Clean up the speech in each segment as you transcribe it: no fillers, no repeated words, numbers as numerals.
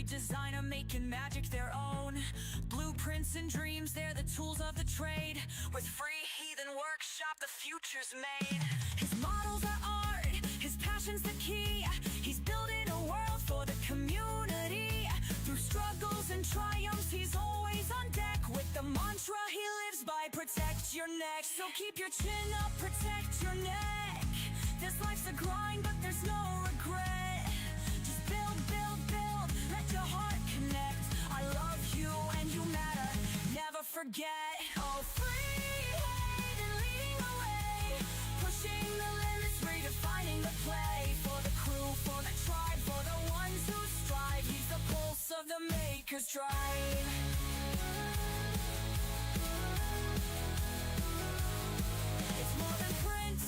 every designer making magic their own. Blueprints and dreams, they're the tools of the trade. With free heathen workshop, the future's made. His models are art, his passion's the key. He's building a world for the community. Through struggles and triumphs, he's always on deck. With the mantra he lives by, protect your neck. So keep your chin up, protect your neck. This life's a grind, but there's no regret. Just build, build, build, let your heart connect. I love you and you matter, never forget. Oh, free and leading the way, pushing the limits, redefining the play. For the crew, for the tribe, for the ones who strive. He's the pulse of the maker's drive. It's more than prints,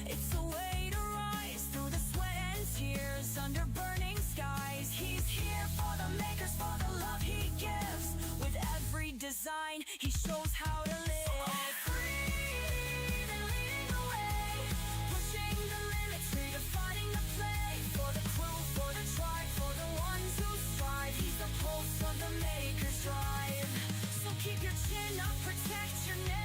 it's a way to rise through the sweat and tears under burning skies. He's here for the makers, for the love he gives. With every design, he shows how to live. All free and leading the way, pushing the limits, redefining the play. For the crew, for the tribe, for the ones who strive. He's the pulse of the maker's drive. So keep your chin up, protect your neck.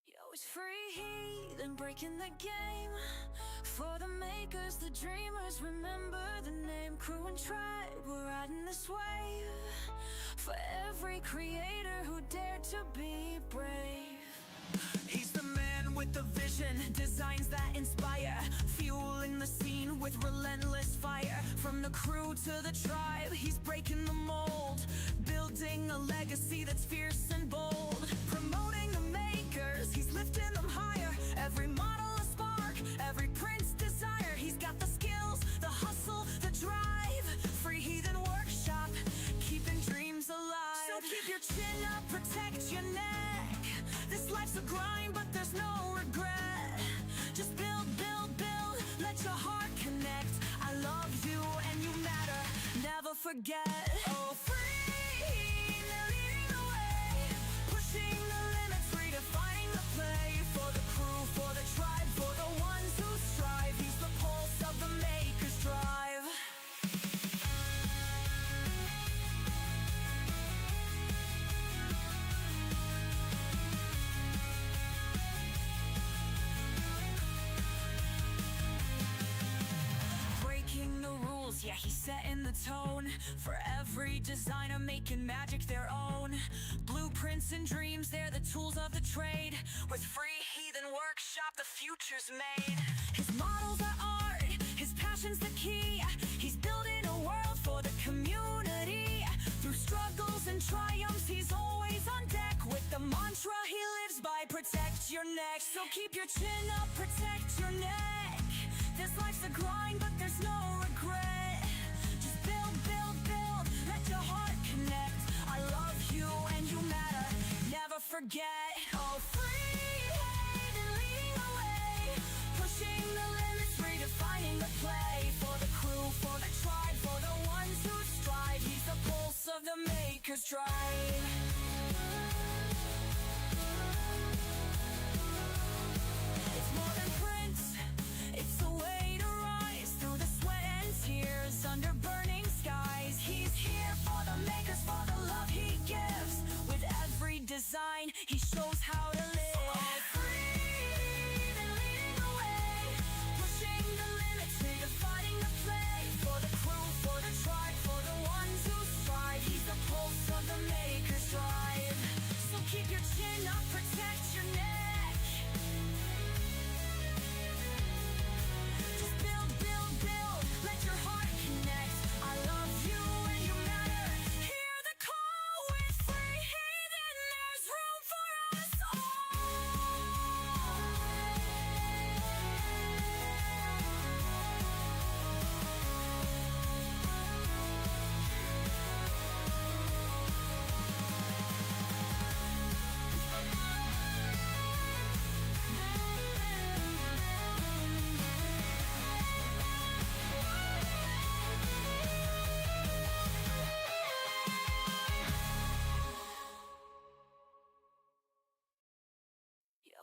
Yo, it's free heathen breaking the game. For the makers, the dreamers, remember the name. Crew and tribe, we're riding this wave. For every creator who dared to be brave. He's the man with the vision, designs that inspire. Fueling the scene with relentless fire. From the crew to the tribe, he's breaking the mold. Building a legacy that's fierce and bold. Promoting the makers, he's lifting them higher. Every model a spark, every print's desire. He's got the skills, the hustle, the drive. Free heathen workshop, keeping dreams alive. So keep your chin up, protect your neck. This life's a grind, but there's no regret. Just build, build, build, let your heart connect. I love you and you matter, never forget. Oh, free, leading the way, pushing the limits, redefining the play. For the crew, for the tribe, for the ones who strive. He's the pulse of the maker's drive. Yeah, he's setting the tone. For every designer making magic their own. Blueprints and dreams, they're the tools of the trade. With free heathen workshop, the future's made. His models are art, his passion's the key. He's building a world for the community. Through struggles and triumphs, he's always on deck. With the mantra he lives by, protect your neck. So keep your chin up, protect your neck. This life's a grind, but there's no regret. Just build, build, build, let your heart connect. I love you and you matter, never forget. Oh, free and leading the way, pushing the limits, redefining the play. For the crew, for the tribe, for the ones who strive. He's the pulse of the maker's drive. It's more than prints, it's a way to rise through the sweat and tears under burning skies. He's here for the makers, for the love he gives. With every design, he shows how to live. All free and leading the way, pushing the limits, redefining the play. For the crew, for the tribe, for the ones who strive. He's the pulse of the maker's drive. So keep your chin up, protect your neck.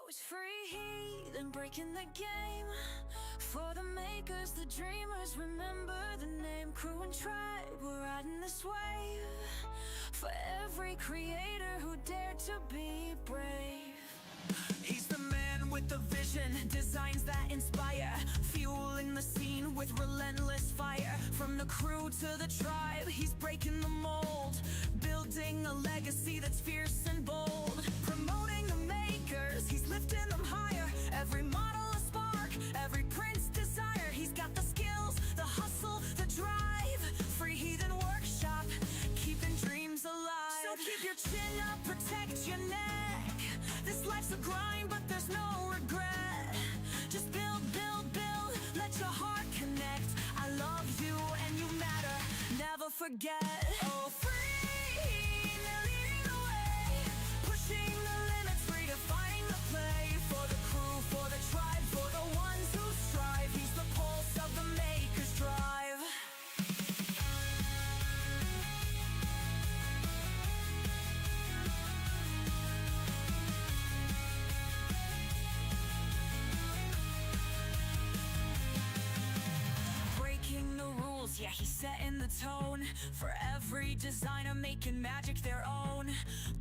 always free heat and breaking the game. For the makers, the dreamers, remember the name. Crew and tribe, we're riding this wave. For every creator who dared to be brave. He's the man with the vision, designs that inspire, fueling the scene with relentless fire. From the crew to the tribe, he's breaking the mold, building a legacy that's fierce and bold. Promoting the makers, he's lifting them higher. Every model a spark, every prince desire. He's got the skills, the hustle, the drive. Free Heathen Workshop, keeping dreams alive. So keep your chin up, protect your neck. This life's a grind, but there's no regret. Just build, build, build, let your heart connect. I love you and you matter, never forget. Oh, free, they're leading the way, pushing the limits, redefining the play. For the crew, for the tribe, for the ones who strive. He's the pulse of the maker's drive. Yeah, he's setting the tone for every designer, making magic their own.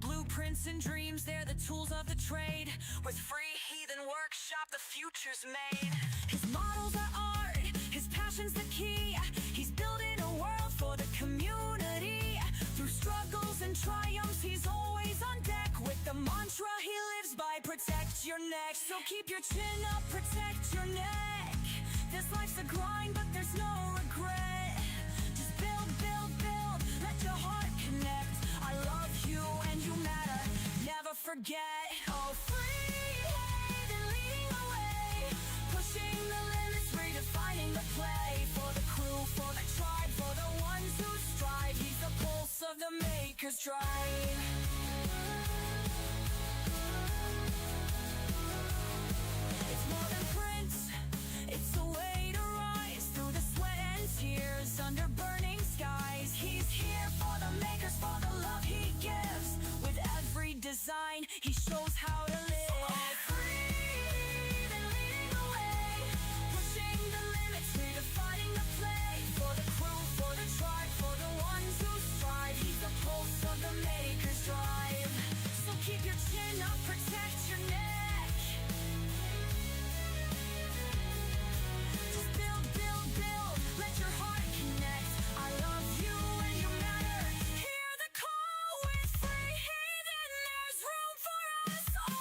Blueprints and dreams, they're the tools of the trade. With Free Heathen Workshop, the future's made. His models are art, his passion's the key. He's building a world for the community. Through struggles and triumphs, he's always on deck. With the mantra he lives by, protect your neck. So keep your chin up, protect your neck. This life's a grind, but there's no regret. Forget, oh, free, then leading the way, pushing the limits, redefining the play. For the crew, for the tribe, for the ones who strive. He's the pulse of the maker's drive. It's more than print, it's a way to rise through the sweat and tears under burning skies. He's here for the makers, for the love he gives. With every design, he shows how to live. All free, then leading the way, pushing the limits, redefining the play. For the crew, for the tribe, for the ones who strive. He's the pulse of the maker's drive. So keep your chin up, protect your neck. Just build, build, build, let your heart connect. I love you and you matter. Hear the call with Free Heathen. There's room for us all.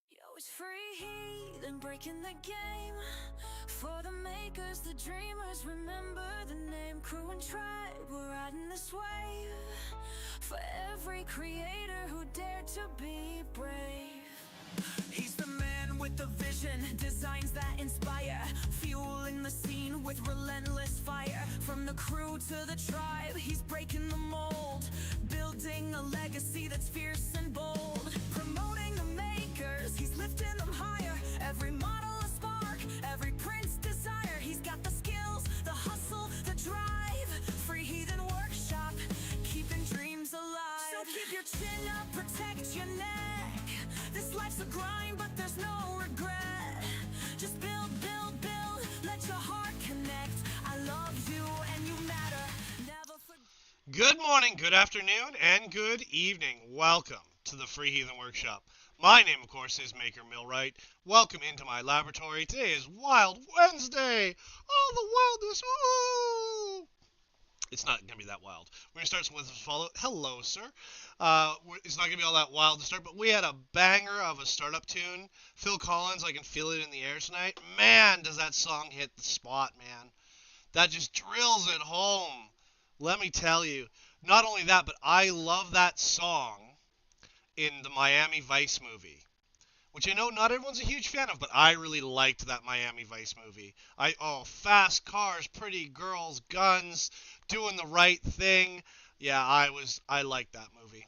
Yo, it's free heat and breaking the game. For the makers, the dreamers, remember the name. Crew and tribe, we're riding this wave. For every creator who dared to be brave. He's the man with the vision, designs that inspire, fueling the scene with relentless fire. From the crew to the tribe, he's breaking the mold, building a legacy that's fierce and bold. Promoting the makers, he's lifting them higher. Every model a spark, every prince desire. He's got the skills, the hustle, the drive. Free Heathen Workshop, keeping dreams alive. So keep your chin up, protect your neck. This life's a grind, but there's no regret. Just build, build, build, let your heart connect. I love you and you matter, never forget. Good morning, good afternoon, and good evening. Welcome to the Free Heathen Workshop. My name, of course, is Maker Millwright. Welcome into my laboratory. Today is Wild Wednesday. Oh, the wildness. Ooh. It's not going to be that wild. We're going to start with a follow. Hello, sir. It's not going to be all that wild to start, but we had a banger of a startup tune. Phil Collins, I Can Feel It in the Air Tonight. Man, does that song hit the spot, man. That just drills it home. Let me tell you. Not only that, but I love that song in the Miami Vice movie. which I know not everyone's a huge fan of, but I really liked that Miami Vice movie. Fast cars, pretty girls, guns, doing the right thing. Yeah, I liked that movie.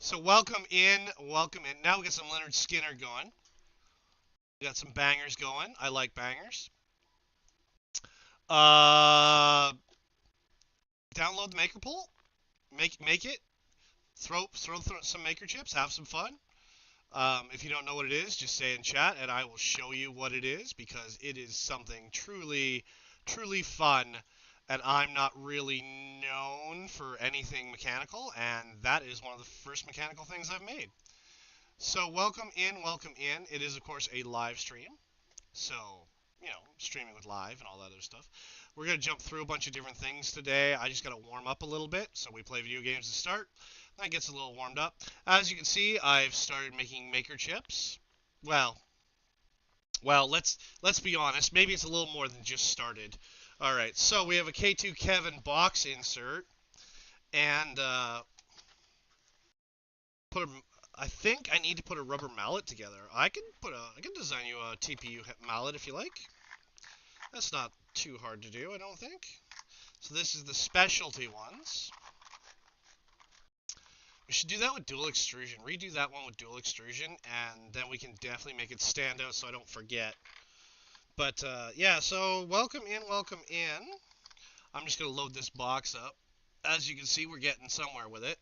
So welcome in, welcome in. Now we got some Leonard Skinner going. We got some bangers going. I like bangers. Uh, Download the Maker Pool. Make it. Throw some Maker chips. Have some fun. If you don't know what it is, just say in chat, and I will show you what it is, because it is something truly, truly fun, and I'm not really known for anything mechanical, and that is one of the first mechanical things I've made. So welcome in, welcome in. It is, of course, a live stream, so, streaming with live and all that other stuff. We're going to jump through a bunch of different things today. I just got to warm up a little bit, so we play video games to start. That gets a little warmed up. As you can see, I've started making maker chips. Well, let's be honest. Maybe it's a little more than just started. All right, so we have a K2 Kevin box insert, and I think I need to put a rubber mallet together. I can design you a TPU mallet if you like. That's not too hard to do, I don't think. So this is the specialty ones. We should do that with dual extrusion. Redo that one with dual extrusion, and then we can definitely make it stand out so I don't forget. But, yeah, so welcome in, welcome in. I'm just going to load this box up. As you can see, we're getting somewhere with it.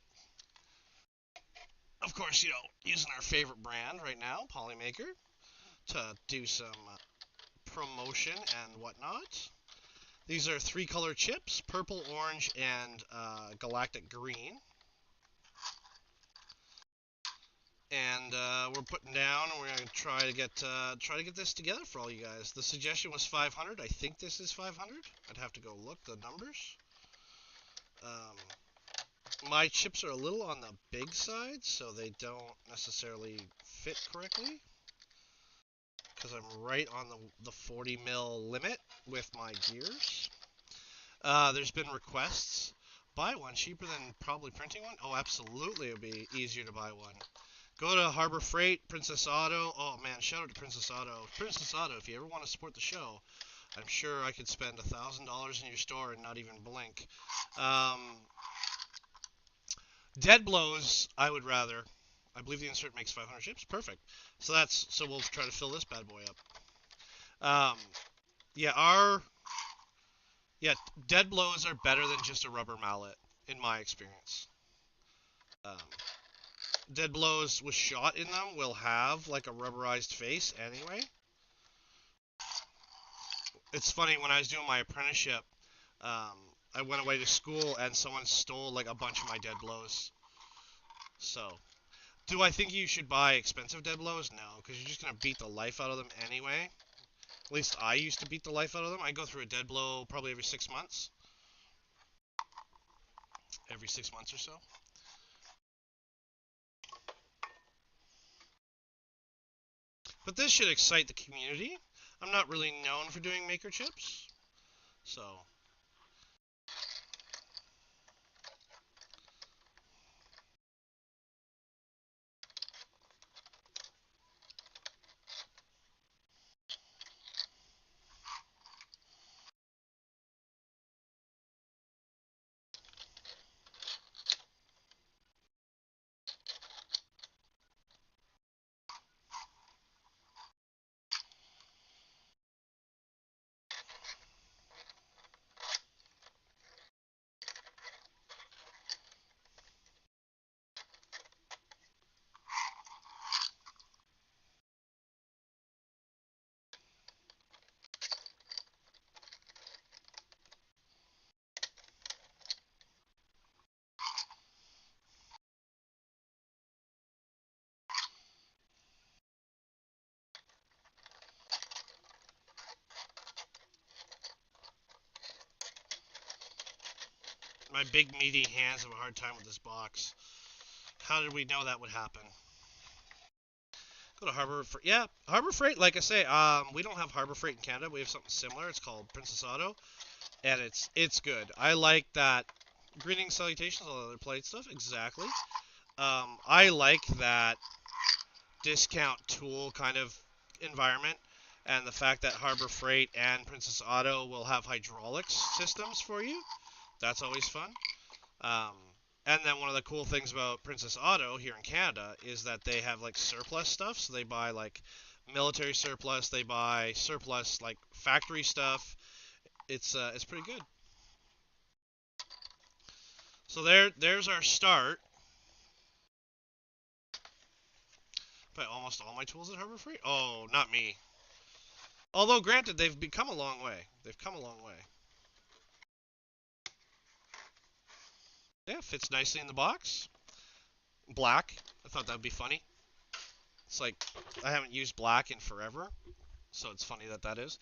Of course, using our favorite brand right now, Polymaker, to do some promotion and whatnot. These are 3-color chips, purple, orange, and galactic green. And we're putting down, and we're going to try to get this together for all you guys. The suggestion was 500. I think this is 500. I'd have to go look the numbers. My chips are a little on the big side, so they don't necessarily fit correctly, because I'm right on the 40 mil limit with my gears. There's been requests. Buy one, cheaper than probably printing one? Oh, absolutely, it would be easier to buy one. Go to Harbor Freight, Princess Auto. Oh, man, shout out to Princess Auto. Princess Auto, if you ever want to support the show, I'm sure I could spend $1,000 in your store and not even blink. Dead blows, I would rather. I believe the insert makes 500 chips. Perfect. So we'll try to fill this bad boy up. Dead blows are better than just a rubber mallet, in my experience. Dead blows with shot in them will have like a rubberized face anyway. It's funny, when I was doing my apprenticeship, I went away to school and someone stole like a bunch of my dead blows. So, do I think you should buy expensive dead blows? No, because you're just going to beat the life out of them anyway. At least I used to beat the life out of them. I go through a dead blow probably every 6 months. Every 6 months or so. But this should excite the community. I'm not really known for doing maker chips, so. My big meaty hands have a hard time with this box. How did we know that would happen? Go to Harbor Freight. Yeah, Harbor Freight, like I say, we don't have Harbor Freight in Canada. We have something similar. It's called Princess Auto, and it's good. I like that. Greetings, salutations, all the other plate stuff. Exactly. I like that discount tool kind of environment, and the fact that Harbor Freight and Princess Auto will have hydraulics systems for you. That's always fun. Um, and then one of the cool things about Princess Auto here in Canada is that they have like surplus stuff. So they buy like military surplus, they buy surplus like factory stuff. It's pretty good. So there's our start. But almost all my tools at Harbor Freight? Oh, not me. Although granted, they've become a long way. They've come a long way. Yeah, fits nicely in the box. Black. I thought that would be funny. It's like I haven't used black in forever, so it's funny that is.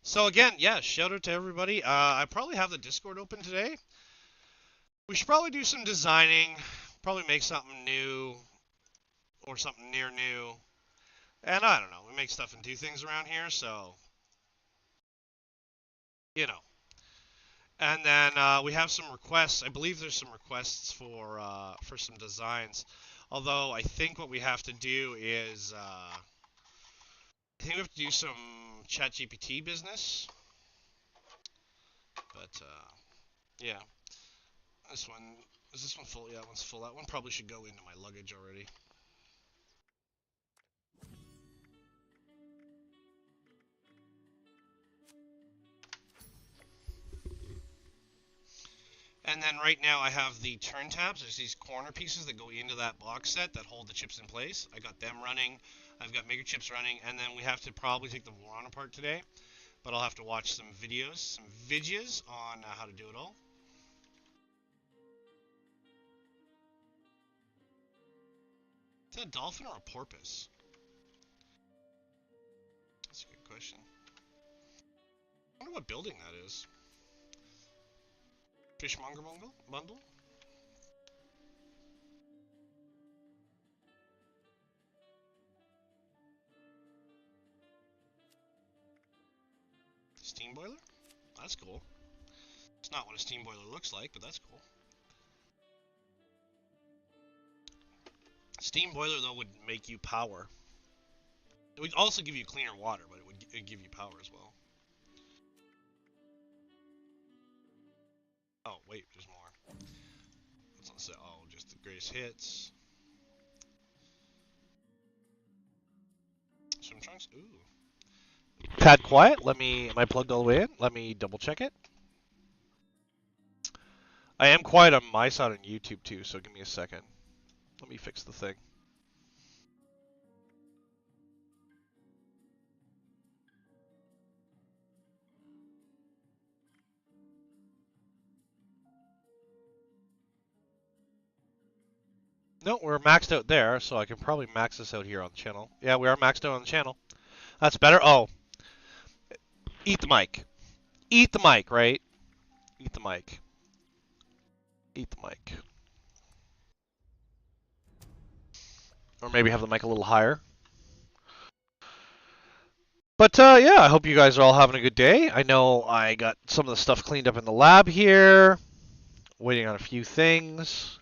So again, yeah, shout out to everybody. I probably have the Discord open today. We should probably do some designing, probably make something new or something near new. And I don't know, we make stuff and do things around here, so you know. And then we have some requests. I believe there's some requests for some designs. Although I think what we have to do is I think we have to do some ChatGPT business. But yeah, this one is this one full? Yeah, that one's full. That one probably should go into my luggage already. And then right now I have the turn tabs. There's these corner pieces that go into that box set that hold the chips in place. I got them running. I've got Maker chips running. And then we have to probably take the voron apart today. But I'll have to watch some videos on how to do it all. Is that a dolphin or a porpoise? That's a good question. I wonder what building that is. Fishmonger bundle? Steam boiler? That's cool. It's not what a steam boiler looks like, but that's cool. Steam boiler, though, would make you power. It would also give you cleaner water, but it'd give you power as well. Oh, wait, there's more. What's on set? Oh, just the greatest hits. Swim trunks? Ooh. Pad quiet. Am I plugged all the way in? Let me double check it. I am quiet on my side on YouTube too, so give me a second. Let me fix the thing. No, we're maxed out there, so I can probably max this out here on the channel. Yeah, we are maxed out on the channel. That's better. Oh. Eat the mic. Eat the mic, right? Eat the mic. Eat the mic. Or maybe have the mic a little higher. But yeah, I hope you guys are all having a good day. I know I got some of the stuff cleaned up in the lab here. Waiting on a few things.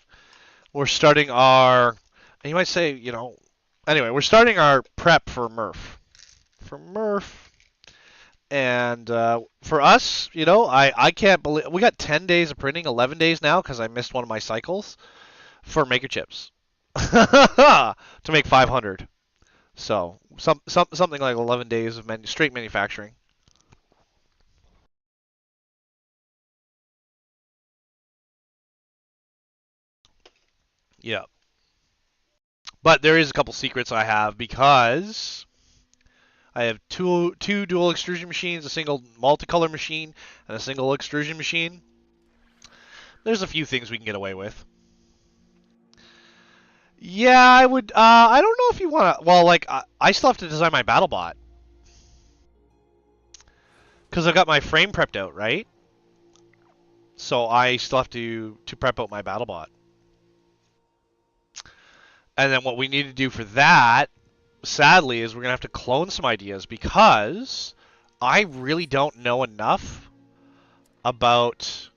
We're starting our, you might say, you know, anyway, we're starting our prep for Murph. And for us, you know, I can't believe, we got 10 days of printing, 11 days now, because I missed one of my cycles for Maker chips. To make 500. So, something like 11 days of straight manufacturing. Yeah. But there is a couple secrets I have because I have two dual extrusion machines, a single multicolor machine, and a single extrusion machine. There's a few things we can get away with. Yeah, I would. I don't know if you want to. Well, like I still have to design my BattleBot because I've got my frame prepped out, right? So I still have to prep out my BattleBot. And then what we need to do for that, sadly, is we're gonna have to clone some ideas because I really don't know enough about.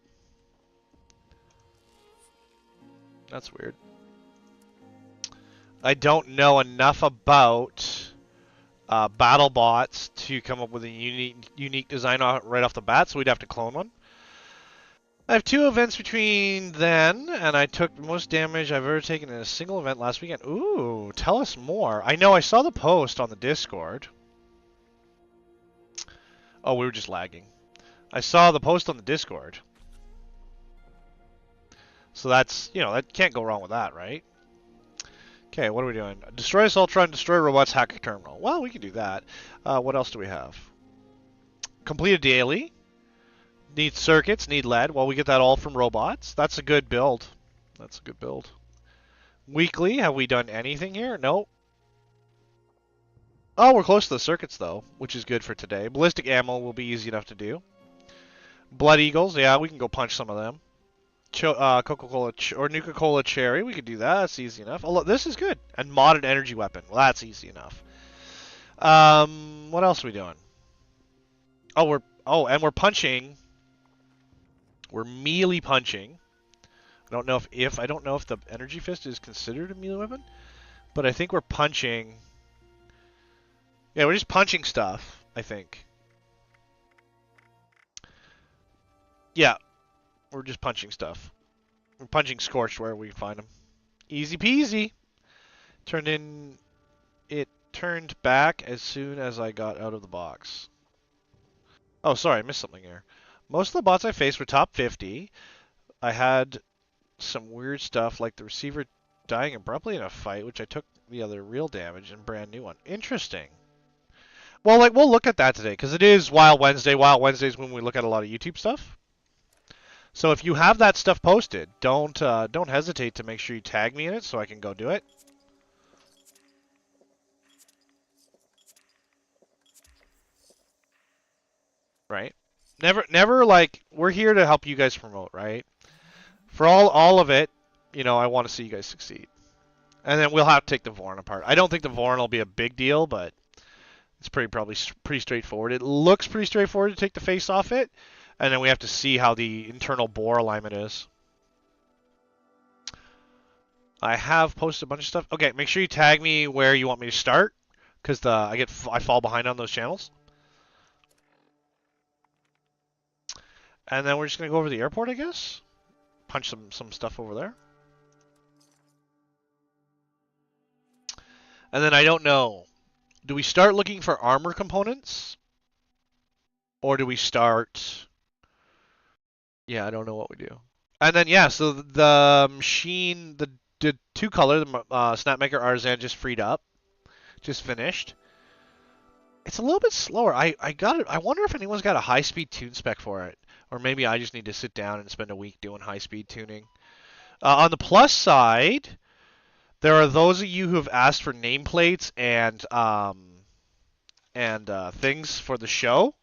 That's weird. I don't know enough about battle bots to come up with a unique design right off the bat, so we'd have to clone one. I have 2 events between then, and I took the most damage I've ever taken in a single event last weekend. Ooh, tell us more. I know I saw the post on the Discord. Oh, we were just lagging. I saw the post on the Discord. So that's, you know, that can't go wrong with that, right? Okay, what are we doing? Destroy Assaultron, destroy robots, hack a terminal. Well, we can do that. What else do we have? Complete a daily. Need circuits, need lead. Well, we get that all from robots. That's a good build. That's a good build. Weekly, have we done anything here? Nope. Oh, we're close to the circuits, though, which is good for today. Ballistic ammo will be easy enough to do. Blood Eagles, yeah, we can go punch some of them. Coca-Cola or Nuka-Cola Cherry, we could do that. That's easy enough. Oh, look, this is good. And modded energy weapon. Well, that's easy enough. What else are we doing? And we're punching. We're melee punching. I don't know if the energy fist is considered a melee weapon, but I think we're punching. Yeah, we're just punching stuff, I think. Yeah, we're just punching stuff. We're punching Scorched where we find them. Easy peasy. It turned back as soon as I got out of the box. Oh, sorry, I missed something here. Most of the bots I faced were top 50. I had some weird stuff like the receiver dying abruptly in a fight, which I took the other real damage and brand new one. Interesting. Well, like, we'll look at that today, because it is Wild Wednesday. Wild Wednesday is when we look at a lot of YouTube stuff. So if you have that stuff posted, don't hesitate to make sure you tag me in it so I can go do it. Right? Never like, we're here to help you guys promote, right? For all of it, you know, I want to see you guys succeed. And then we'll have to take the voron apart. I don't think the voron will be a big deal, but it's probably pretty straightforward. It looks pretty straightforward to take the face off it, and then we have to see how the internal bore alignment is. I have posted a bunch of stuff. Okay, make sure you tag me where you want me to start, because I fall behind on those channels. And then we're just gonna go over the airport, I guess. Punch some stuff over there. And then I don't know. Do we start looking for armor components? Or do we start... Yeah, I don't know what we do. And then, yeah, so the machine, the 2-color, the Snapmaker Artisan just freed up. Just finished. It's a little bit slower. I wonder if anyone's got a high-speed tune spec for it. Or maybe I just need to sit down and spend a week doing high-speed tuning. On the plus side, there are those of you who have asked for nameplates and things for the show.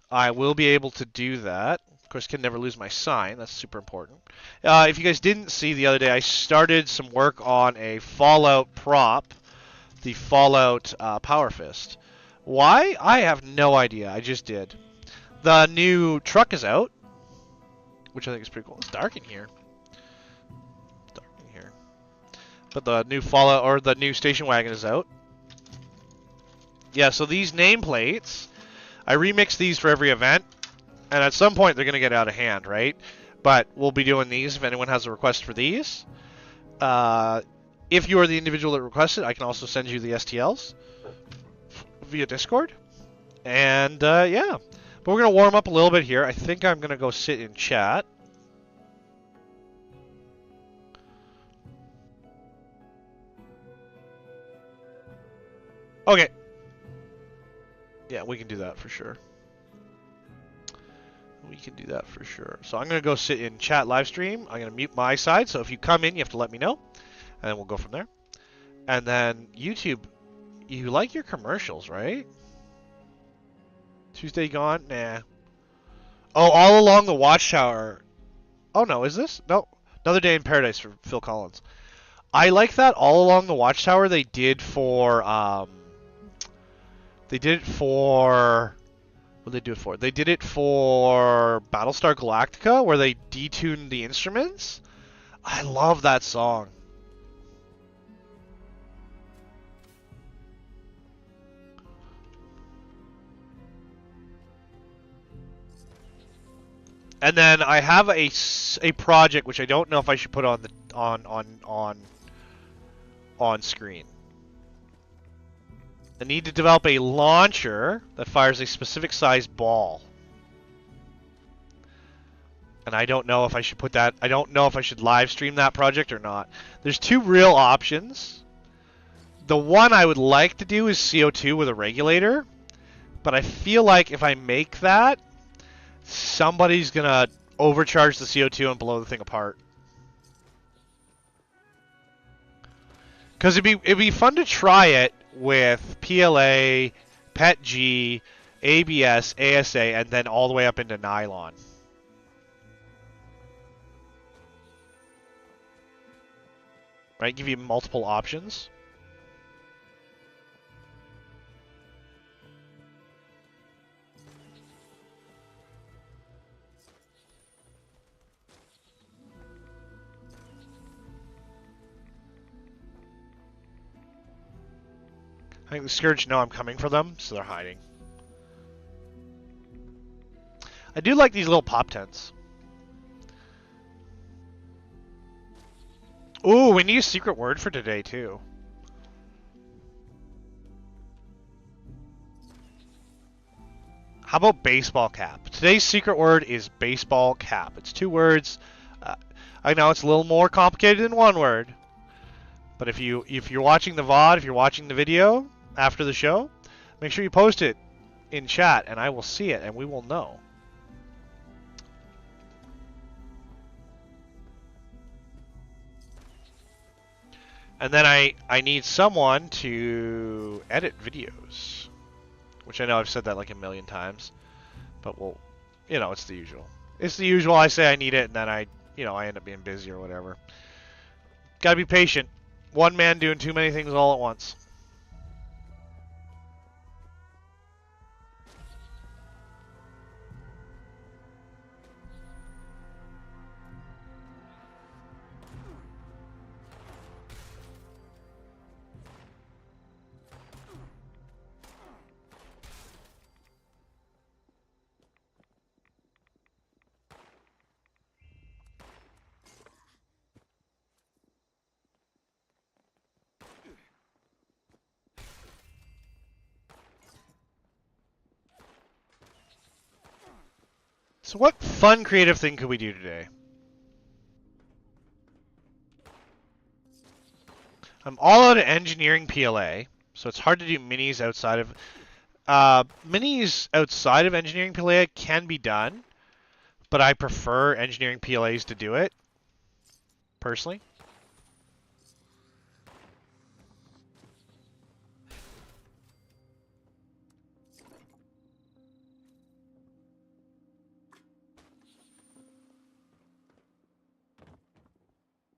I will be able to do that. Of course, can never lose my sign. That's super important. If you guys didn't see the other day, I started some work on a Fallout prop, the Fallout Power Fist. Why? I have no idea. I just did. The new truck is out, which I think is pretty cool. It's dark in here. But the new Fallout, or the new station wagon is out. Yeah, so these nameplates, I remix these for every event, and at some point they're going to get out of hand, right? But we'll be doing these if anyone has a request for these. If you are the individual that requested, I can also send you the STLs via Discord. And, yeah. But we're going to warm up a little bit here. I think I'm going to go sit in chat. Okay. Yeah, we can do that for sure. We can do that for sure. So I'm going to go sit in chat live stream. I'm going to mute my side. So if you come in, you have to let me know. And then we'll go from there. And then YouTube, you like your commercials, right? Tuesday gone? Nah. Oh, All Along the Watchtower. Oh, no, is this? No. Another Day in Paradise for Phil Collins. I like that All Along the Watchtower they did for, They did it for... What did they do it for? They did it for Battlestar Galactica, where they detuned the instruments. I love that song. And then I have a project which I don't know if I should put on the on screen. I need to develop a launcher that fires a specific size ball. And I don't know if I should put that. I don't know if I should live stream that project or not. There's two real options. The one I would like to do is CO2 with a regulator, but I feel like if I make that, somebody's gonna overcharge the CO2 and blow the thing apart. Because it'd be fun to try it with PLA, PETG, ABS, ASA, and then all the way up into nylon. Right? Give you multiple options. I think the Scourge know I'm coming for them, so they're hiding. I do like these little pop tents. Ooh, we need a secret word for today, too. How about baseball cap? Today's secret word is baseball cap. It's 2 words. I know it's a little more complicated than 1 word. But if you're watching the VOD, if you're watching the video after the show, make sure you post it in chat, and I will see it, and we will know. And then I need someone to edit videos, which I know I've said that like a million times, but well, you know, it's the usual. It's the usual. I say I need it, and then I end up being busy or whatever. Gotta be patient. One man doing too many things all at once. So what fun, creative thing could we do today? I'm all out of engineering PLA, so it's hard to do minis outside of... minis outside of engineering PLA can be done, but I prefer engineering PLAs to do it, personally.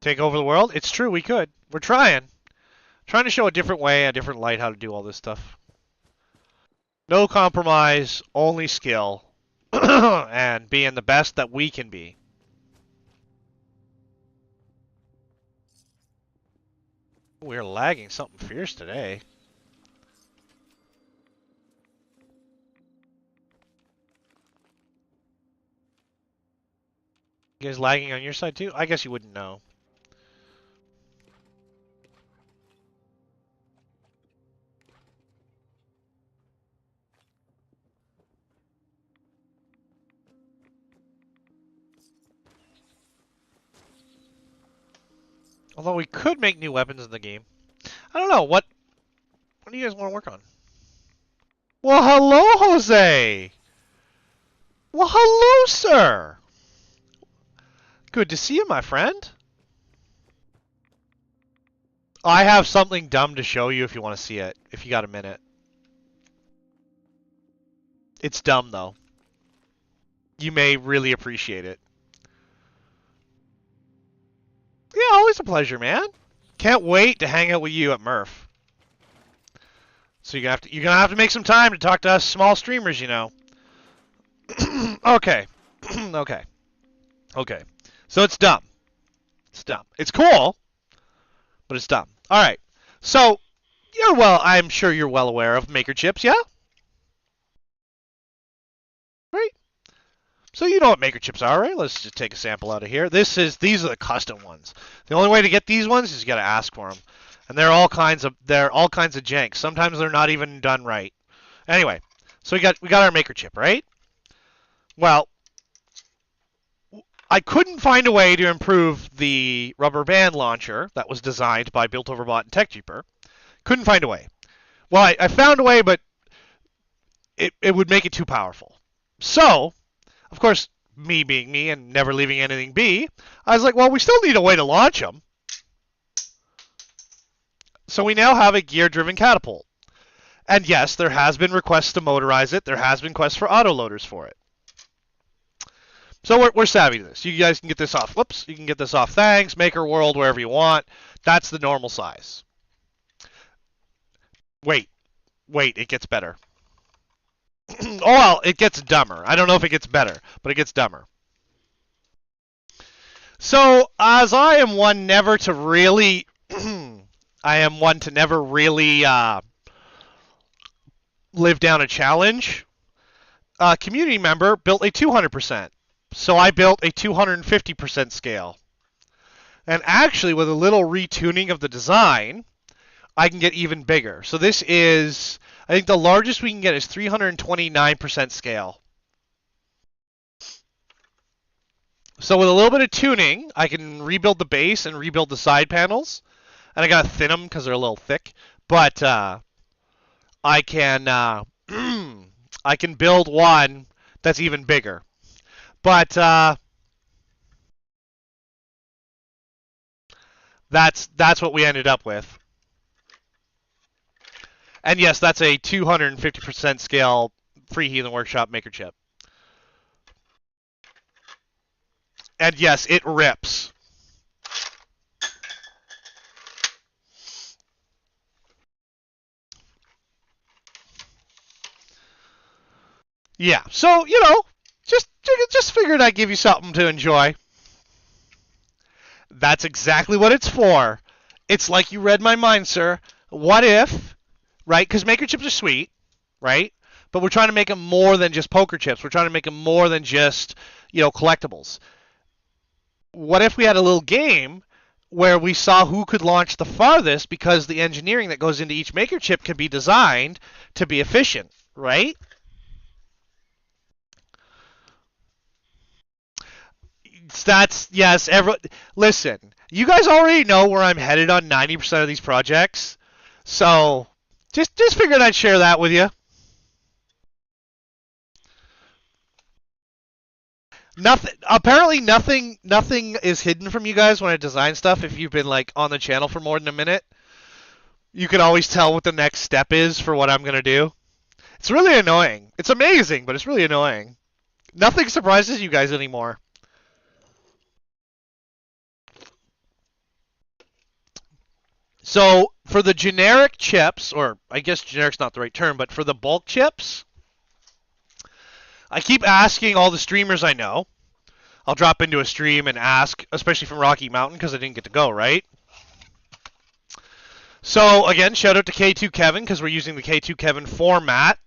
Take over the world? It's true, we could. We're trying. Trying to show a different way, a different light how to do all this stuff. No compromise, only skill, and being the best that we can be. We're lagging something fierce today. You guys lagging on your side too? I guess you wouldn't know. Although we could make new weapons in the game. I don't know, what do you guys want to work on? Well, hello, Jose! Well, hello, sir! Good to see you, my friend. I have something dumb to show you if you want to see it, if you got a minute. It's dumb, though. You may really appreciate it. Yeah, always a pleasure, man. Can't wait to hang out with you at Murph. So you're gonna have to make some time to talk to us small streamers, you know. Okay. Okay. So it's dumb. It's dumb. It's cool, but it's dumb. All right. So I'm sure you're well aware of Maker chips, yeah? Right? So you know what maker chips are, right? Let's just take a sample out of here. These are the custom ones. The only way to get these ones is you got to ask for them, and they're all kinds of jank. Sometimes they're not even done right. Anyway, so we got our maker chip, right? Well, I couldn't find a way to improve the rubber band launcher that was designed by Built Over Bot and TechJeeper. Couldn't find a way. Well, I found a way, but it would make it too powerful. So, of course, me being me and never leaving anything be, I was like, well, we still need a way to launch them. So we now have a gear-driven catapult. And yes, there has been requests to motorize it. There has been requests for autoloaders for it. So we're savvy to this. You guys can get this off. Whoops, you can get this off Thanks, Maker World, wherever you want. That's the normal size. Wait, it gets better. Oh, well, it gets dumber. I don't know if it gets better, but it gets dumber. So, as I am one never to really, live down a challenge, a community member built a 200%. So I built a 250% scale. And actually, with a little retuning of the design, I can get even bigger. So this is, I think the largest we can get is 329% scale. So with a little bit of tuning, I can rebuild the base and rebuild the side panels. And I gotta thin them because they're a little thick. But I can I can build one that's even bigger. But that's what we ended up with. And yes, that's a 250% scale Free Heathen Workshop maker chip. And yes, it rips. Yeah, so, you know, just figured I'd give you something to enjoy. That's exactly what it's for. It's like you read my mind, sir. What if, right? Because maker chips are sweet, right? But we're trying to make them more than just poker chips. We're trying to make them more than just, collectibles. What if we had a little game where we saw who could launch the farthest because the engineering that goes into each maker chip can be designed to be efficient, right? Yes. Listen, you guys already know where I'm headed on 90% of these projects, so just figured I'd share that with you. Apparently, nothing is hidden from you guys when I design stuff. If you've been on the channel for more than a minute, you can always tell what the next step is for what I'm gonna do. It's really annoying. It's amazing, but it's really annoying. Nothing surprises you guys anymore. So for the generic chips, or I guess generic's not the right term, but for the bulk chips, I keep asking all the streamers I know. I'll drop into a stream and ask, especially from Rocky Mountain, because I didn't get to go, right? So again, shout out to K2 Kevin, because we're using the K2 Kevin format.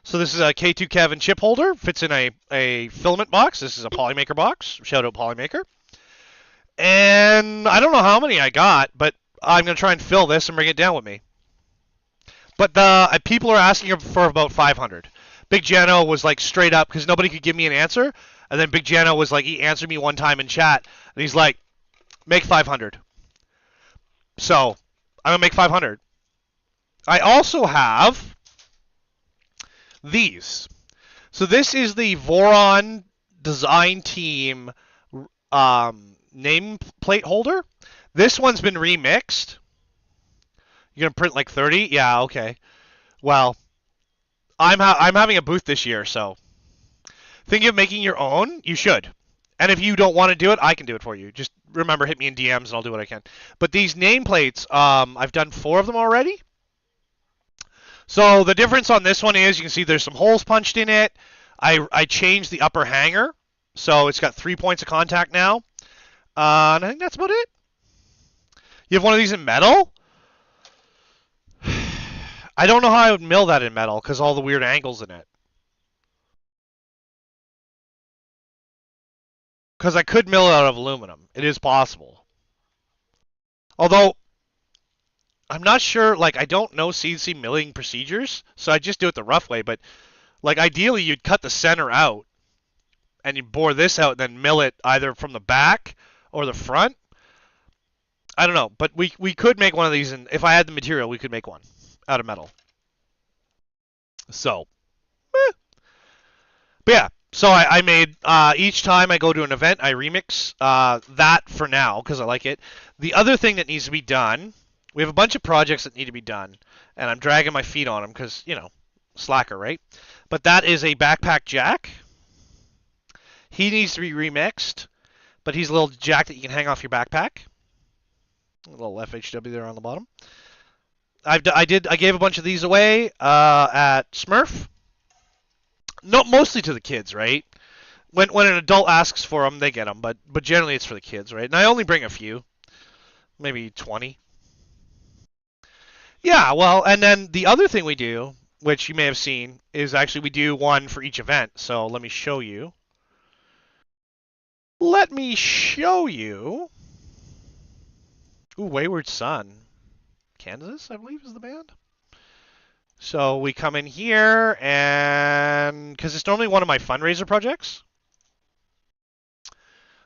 So this is a K2 Kevin chip holder, fits in a filament box. This is a Polymaker box. Shout out Polymaker. And I don't know how many I got, but I'm going to try and fill this and bring it down with me. But the people are asking for about 500. Big Jano was straight up, because nobody could give me an answer. And then Big Jano was he answered me one time in chat. And he's like, make 500. So, I'm going to make 500. I also have these. So this is the Voron Design Team nameplate holder. This one's been remixed. You're gonna print 30? Yeah, okay. Well, I'm having a booth this year, so thinking of making your own? You should. And if you don't want to do it, I can do it for you. Just remember, hit me in DMs and I'll do what I can. But these nameplates, I've done 4 of them already. So the difference on this one is you can see there's some holes punched in it. I changed the upper hanger, so it's got 3 points of contact now. And I think that's about it. You have one of these in metal? I don't know how I would mill that in metal because all the weird angles in it. because I could mill it out of aluminum. It is possible. Although, I'm not sure, like, I don't know CNC milling procedures, so I just do it the rough way, but, like, ideally you'd cut the center out, and you bore this out, and then mill it either from the back or the front. I don't know, but we could make one of these, and if I had the material, we could make one out of metal. So, but yeah, so I made, each time I go to an event, I remix that for now, because I like it. The other thing that needs to be done, we have a bunch of projects that need to be done, and I'm dragging my feet on them because, slacker, right? But that is a backpack jack. He needs to be remixed, but he's a little jack that you can hang off your backpack. A little FHW there on the bottom. I gave a bunch of these away at Smurf. No, mostly to the kids, right? When an adult asks for them, they get them, but generally it's for the kids, right? And I only bring a few, maybe 20. Yeah, well, and then the other thing we do, which you may have seen, is actually we do one for each event. So let me show you. Let me show you. Ooh, Wayward Son. Kansas, I believe, is the band. So we come in here, and because it's normally one of my fundraiser projects.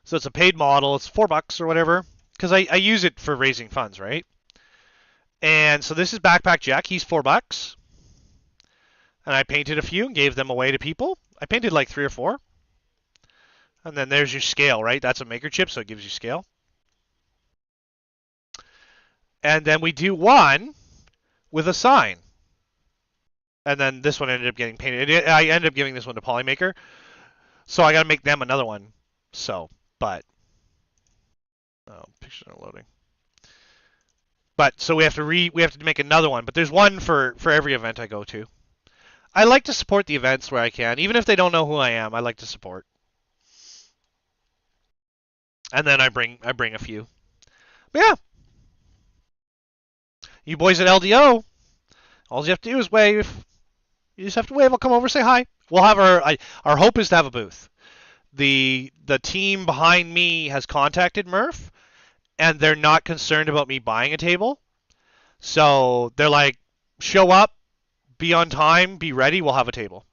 So it's a paid model. It's $4 or whatever, because I use it for raising funds, right? And so this is Backpack Jack. He's $4. And I painted a few and gave them away to people. I painted like 3 or 4. And then there's your scale, right? That's a maker chip, so it gives you scale. And then we do one with a sign. And then this one ended up getting painted. I ended up giving this one to Polymaker. So I got to make them another one. So, but... Oh, pictures are loading. But, so we have to make another one. But there's one for every event I go to. I like to support the events where I can. Even if they don't know who I am, I like to support. And then I bring a few. But yeah. You boys at LDO, all you have to do is wave. You just have to wave. I'll come over, say hi. We'll have our hope is to have a booth. The team behind me has contacted Murph, and they're not concerned about me buying a table. So they're like, show up, be on time, be ready. We'll have a table.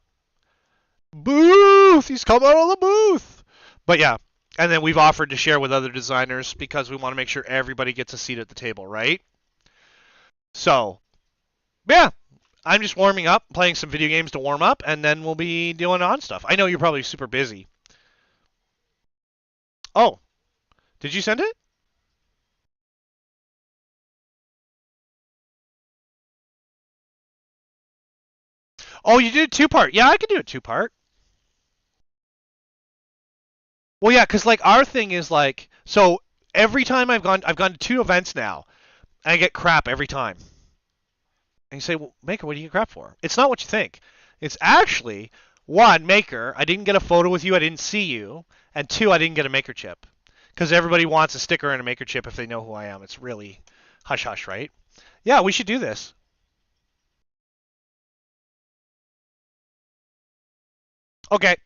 Booth! He's come out of the booth. But yeah, and then we've offered to share with other designers because we want to make sure everybody gets a seat at the table, right? So, yeah, I'm just warming up, playing some video games to warm up, and then we'll be doing on stuff. I know you're probably super busy. Oh, did you send it? Oh, you did 2-part. Yeah, I can do it 2-part. Well, yeah, because like our thing is like, so every time I've gone to 2 events now, and I get crap every time. And you say, well, Maker, what do you get crap for? It's not what you think. It's actually, 1, Maker, I didn't get a photo with you, I didn't see you, and 2, I didn't get a Maker chip. Because everybody wants a sticker and a Maker chip if they know who I am. It's really hush-hush, right? Yeah, we should do this. Okay.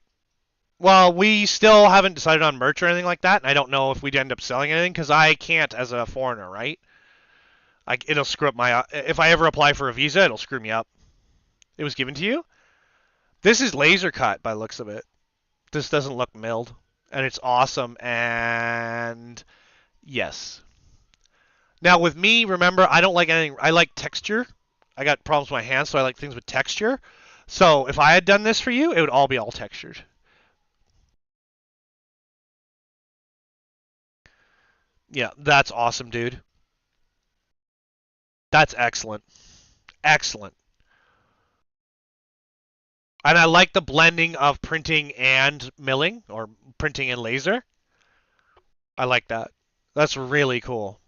Well, we still haven't decided on merch or anything like that, and I don't know if we'd end up selling anything, because I can't as a foreigner, right? It'll screw up my... if I ever apply for a visa, it'll screw me up. It was given to you? This is laser cut by the looks of it. This doesn't look milled. And it's awesome, and... yes. Now, with me, remember, I don't like anything... I like texture. I got problems with my hands, so I like things with texture. So, if I had done this for you, it would all be all textured. Yeah, that's awesome, dude. That's excellent. Excellent. And I like the blending of printing and milling, or printing and laser. I like that. That's really cool.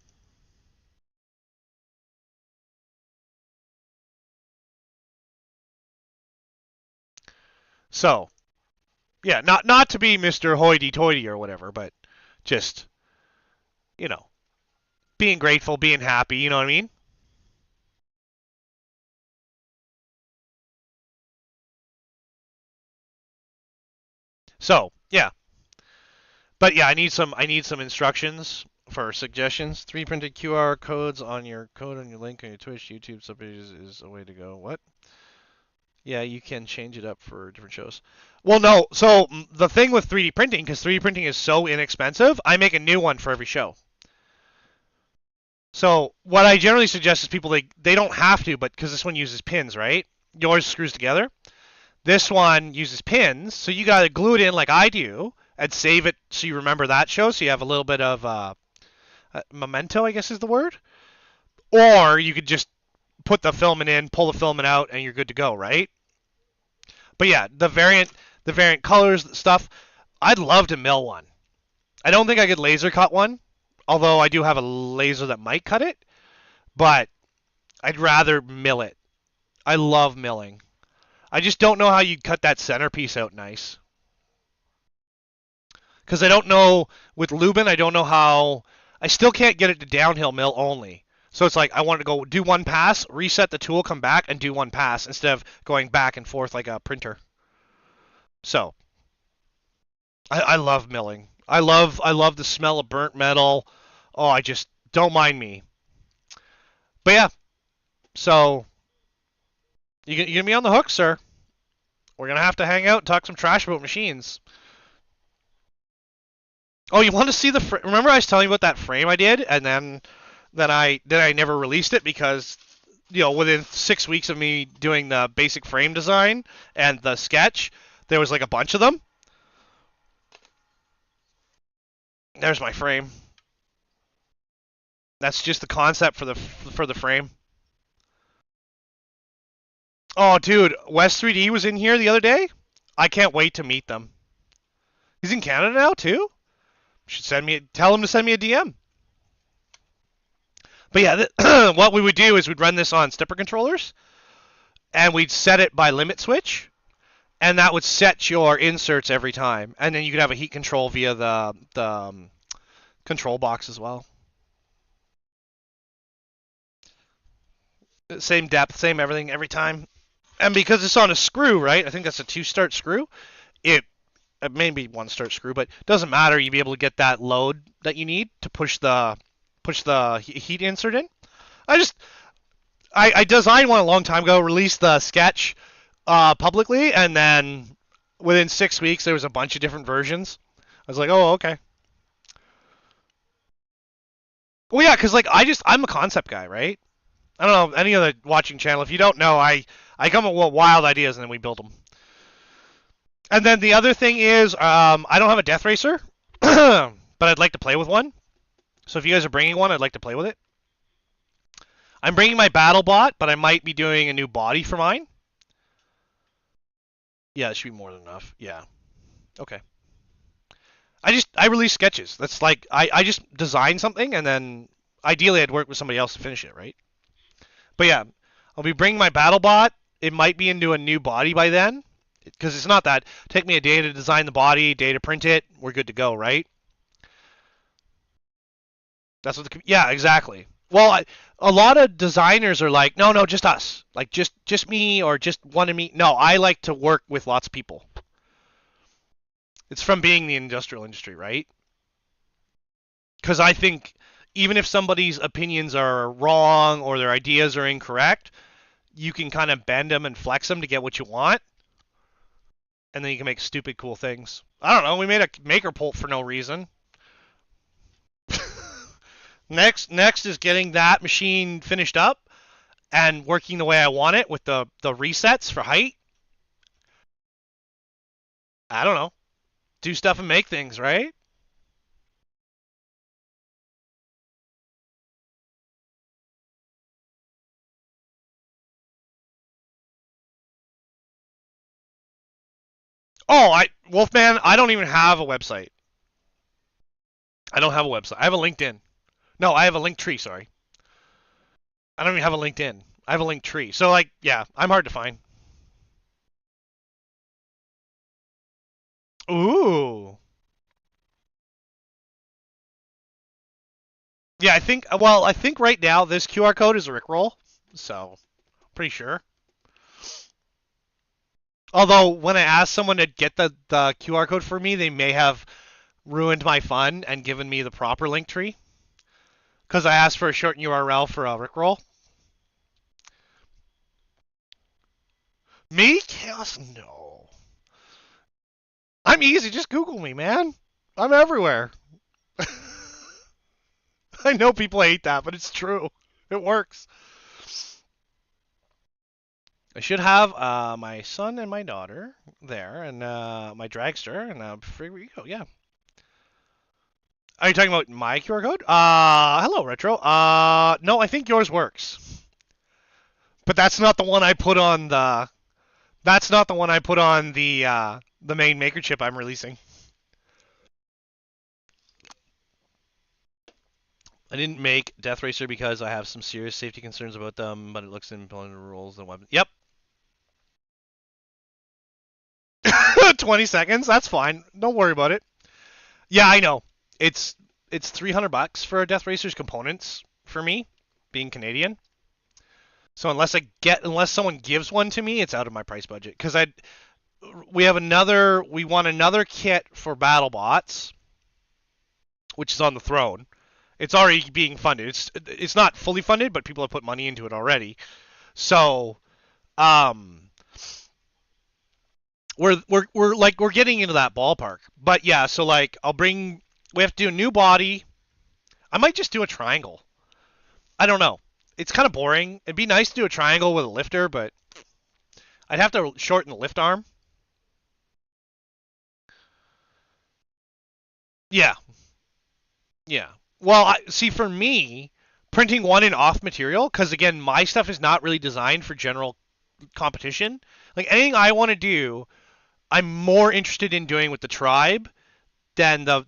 So, yeah, not to be Mr. Hoity-toity or whatever, but just, you know, being grateful, being happy, you know what I mean? So, yeah. But yeah, I need some instructions for suggestions. 3D printed QR codes on your link on your Twitch, YouTube subpages is a way to go. What? Yeah, you can change it up for different shows. Well, no. So the thing with 3D printing, because 3D printing is so inexpensive, I make a new one for every show. So what I generally suggest is people they don't have to, but because this one uses pins, right? Yours screws together. This one uses pins, so you gotta glue it in like I do and save it so you remember that show, so you have a little bit of memento, I guess is the word. Or you could just put the filament in, pull the filament out, and you're good to go, right? But yeah, the variant colors stuff. I'd love to mill one. I don't think I could laser cut one, although I do have a laser that might cut it. But I'd rather mill it. I love milling. I just don't know how you'd cut that centerpiece out nice. Because I don't know, with Lubin, I don't know how, I still can't get it to downhill mill only. So it's like I want to go do one pass, reset the tool, come back, and do one pass instead of going back and forth like a printer. So, I love milling. I love the smell of burnt metal. Oh, I just, don't mind me. But yeah, so, you gonna be on the hook, sir. We're gonna have to hang out and talk some trash about machines. Oh, you want to see the remember I was telling you about that frame I did, and then I never released it because within 6 weeks of me doing the basic frame design and the sketch, there was like a bunch of them. There's my frame. That's just the concept for the frame. Oh, dude, West 3D was in here the other day. I can't wait to meet them. He's in Canada now too. Should tell him to send me a DM. But yeah, what we would do is we'd run this on stepper controllers, and we'd set it by limit switch, and that would set your inserts every time. And then you could have a heat control via the control box as well. Same depth, same everything every time. And because it's on a screw, right? I think that's a 2-start screw. It maybe 1-start screw, but it doesn't matter. You'll be able to get that load that you need to push the heat insert in. I designed one a long time ago, released the sketch publicly, and then within 6 weeks there was a bunch of different versions. I was like, oh, okay. Well, yeah, because like I'm a concept guy, right? I don't know any other watching channel. If you don't know, I come up with wild ideas and then we build them. And then the other thing is, I don't have a Death Racer, but I'd like to play with one. So if you guys are bringing one, I'd like to play with it. I'm bringing my BattleBot, but I might be doing a new body for mine. Yeah, it should be more than enough. Yeah. Okay. I release sketches. That's like, I just design something, and then ideally I'd work with somebody else to finish it, right? But yeah, I'll be bringing my BattleBot. It might be into a new body by then, because it's not that. Take me a day to design the body, day to print it. We're good to go, right? That's what yeah, exactly. Well, a lot of designers are like, no, just us. Like, just me or just one of me. No, I like to work with lots of people. It's from being in the industrial industry, right? Because I think even if somebody's opinions are wrong or their ideas are incorrect, you can kind of bend them and flex them to get what you want. And then you can make stupid cool things. I don't know, we made a maker pult for no reason. Next is getting that machine finished up and working the way I want it with the resets for height. I don't know. Do stuff and make things, right? Oh, Wolfman, I don't even have a website. I don't have a website. I have a LinkedIn. No, I have a Linktree, sorry. I don't even have a LinkedIn. I have a Linktree. So, like, yeah, I'm hard to find. Ooh. Yeah, I think right now this QR code is a Rickroll, so pretty sure. Although when I asked someone to get the QR code for me, they may have ruined my fun and given me the proper link tree because I asked for a shortened URL for a Rickroll. Me? Chaos? No. I'm easy. Just Google me, man. I'm everywhere. I know people hate that, but it's true. It works. I should have my son and my daughter there, and my dragster, and here we go. Yeah. Are you talking about my QR code? Hello, Retro. No, I think yours works, but that's not the one I put on the. That's not the one I put on the main maker chip I'm releasing. I didn't make Death Racer because I have some serious safety concerns about them, but it looks in the rules and weapons. Yep. 20 seconds. That's fine. Don't worry about it. Yeah, I know. It's $300 for a Death Racer's components for me, being Canadian. So unless someone gives one to me, it's out of my price budget. Because we want another kit for BattleBots, which is on the throne. It's already being funded. It's not fully funded, but people have put money into it already. So, we're getting into that ballpark. But yeah, so like we have to do a new body. I might just do a triangle. I don't know. It's kind of boring. It'd be nice to do a triangle with a lifter, but I'd have to shorten the lift arm. Yeah. Yeah. Well, see, for me, printing one in off material, because again, my stuff is not really designed for general competition. Like anything I want to do, I'm more interested in doing with the tribe than the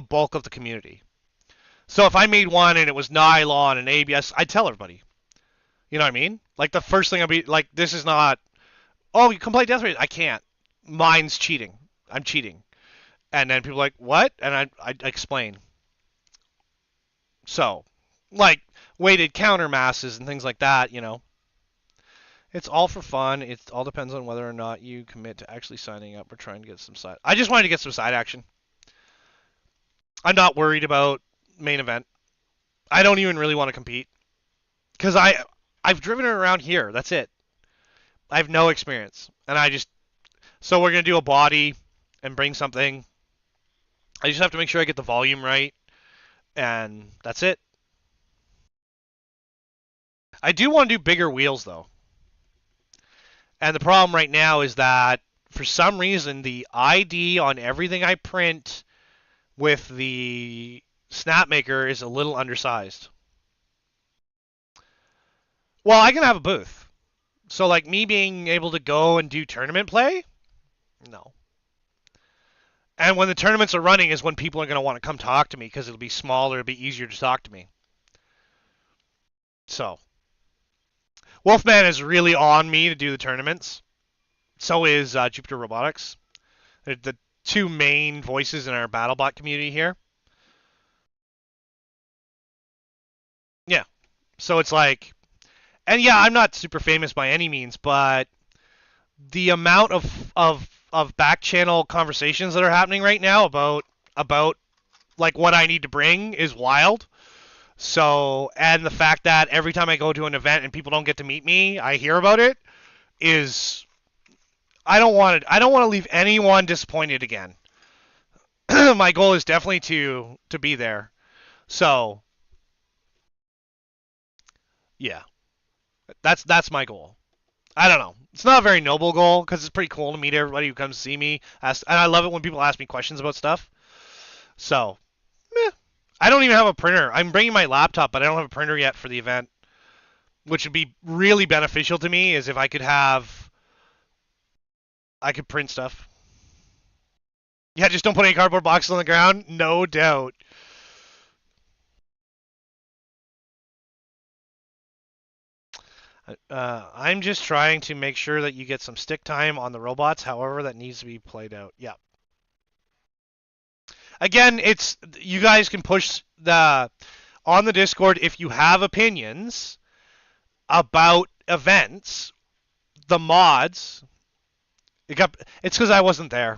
bulk of the community. So if I made one and it was nylon and ABS, I'd tell everybody. You know what I mean? Like the first thing I'd be like, this is not. Oh, you can play Death Race. I can't. Mine's cheating. I'm cheating. And then people are like, what? And I'd explain. So, like weighted counter masses and things like that, you know. It's all for fun. It all depends on whether or not you commit to actually signing up or trying to get some side. I just wanted to get some side action. I'm not worried about main event. I don't even really want to compete because I've driven it around here. That's it. I have no experience, and so we're gonna do a body and bring something. I just have to make sure I get the volume right, and that's it. I do want to do bigger wheels though. And the problem right now is that for some reason the ID on everything I print with the Snapmaker is a little undersized. Well, I can have a booth. So like me being able to go and do tournament play? No. And when the tournaments are running is when people are going to want to come talk to me because it'll be smaller, it'll be easier to talk to me. So, Wolfman is really on me to do the tournaments. So is Jupiter Robotics. They're the two main voices in our BattleBot community here. Yeah. So it's like, and yeah, I'm not super famous by any means, but the amount of back channel conversations that are happening right now about like what I need to bring is wild. So, and the fact that every time I go to an event and people don't get to meet me, I hear about it is I don't want to leave anyone disappointed again. My goal is definitely to be there. So, yeah. That's my goal. I don't know. It's not a very noble goal because it's pretty cool to meet everybody who comes to see me. And I love it when people ask me questions about stuff. So, meh. I don't even have a printer. I'm bringing my laptop, but I don't have a printer yet for the event. Which would be really beneficial to me is if I could print stuff. Yeah, just don't put any cardboard boxes on the ground. No doubt. I'm just trying to make sure that you get some stick time on the robots. However, that needs to be played out. Yeah. Again, it's you guys can push on the Discord if you have opinions about events, the mods. It's because I wasn't there.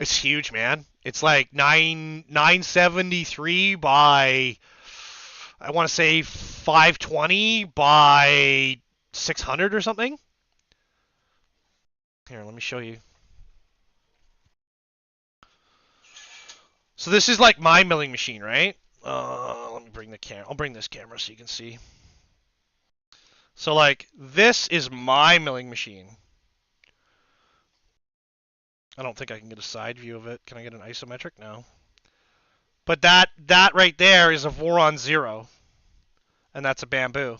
It's huge, man. It's like 973 by, I want to say 520 by 600 or something. Here, let me show you. So this is like my milling machine, right? Let me bring the camera. I'll bring this camera so you can see. So like this is my milling machine. I don't think I can get a side view of it. Can I get an isometric? No. But that right there is a Voron 0, and that's a bamboo.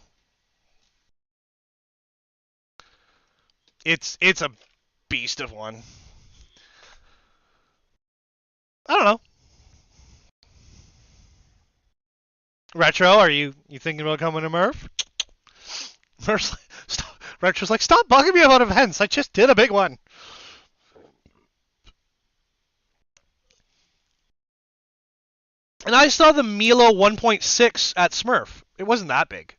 It's a beast of one. I don't know. Retro, are you thinking about coming to Murph? Retro's like, stop bugging me about events. I just did a big one. And I saw the Milo 1.6 at Smurf. It wasn't that big.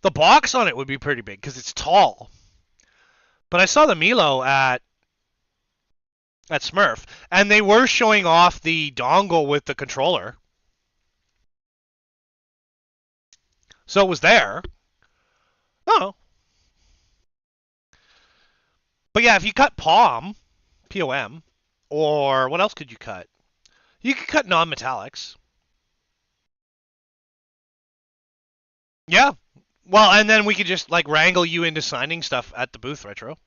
The box on it would be pretty big because it's tall. But I saw the Milo at Smurf, and they were showing off the dongle with the controller. So it was there. Oh. But yeah, if you cut POM, POM, or what else could you cut? You could cut non-metallics. Yeah. Well, and then we could just like wrangle you into signing stuff at the booth, Retro.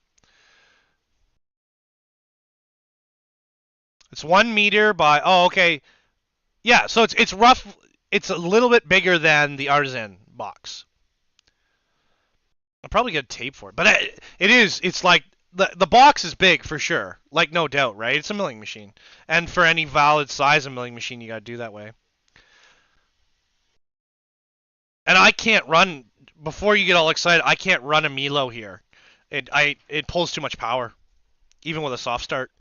It's 1 meter by. Oh, okay. Yeah. So it's rough. It's a little bit bigger than the Artisan box. I'll probably get tape for it, but it is. It's like the box is big for sure. Like no doubt, right? It's a milling machine, and for any valid size of milling machine, you gotta do that way. And I can't run. Before you get all excited, I can't run a Milo here. It pulls too much power, even with a soft start.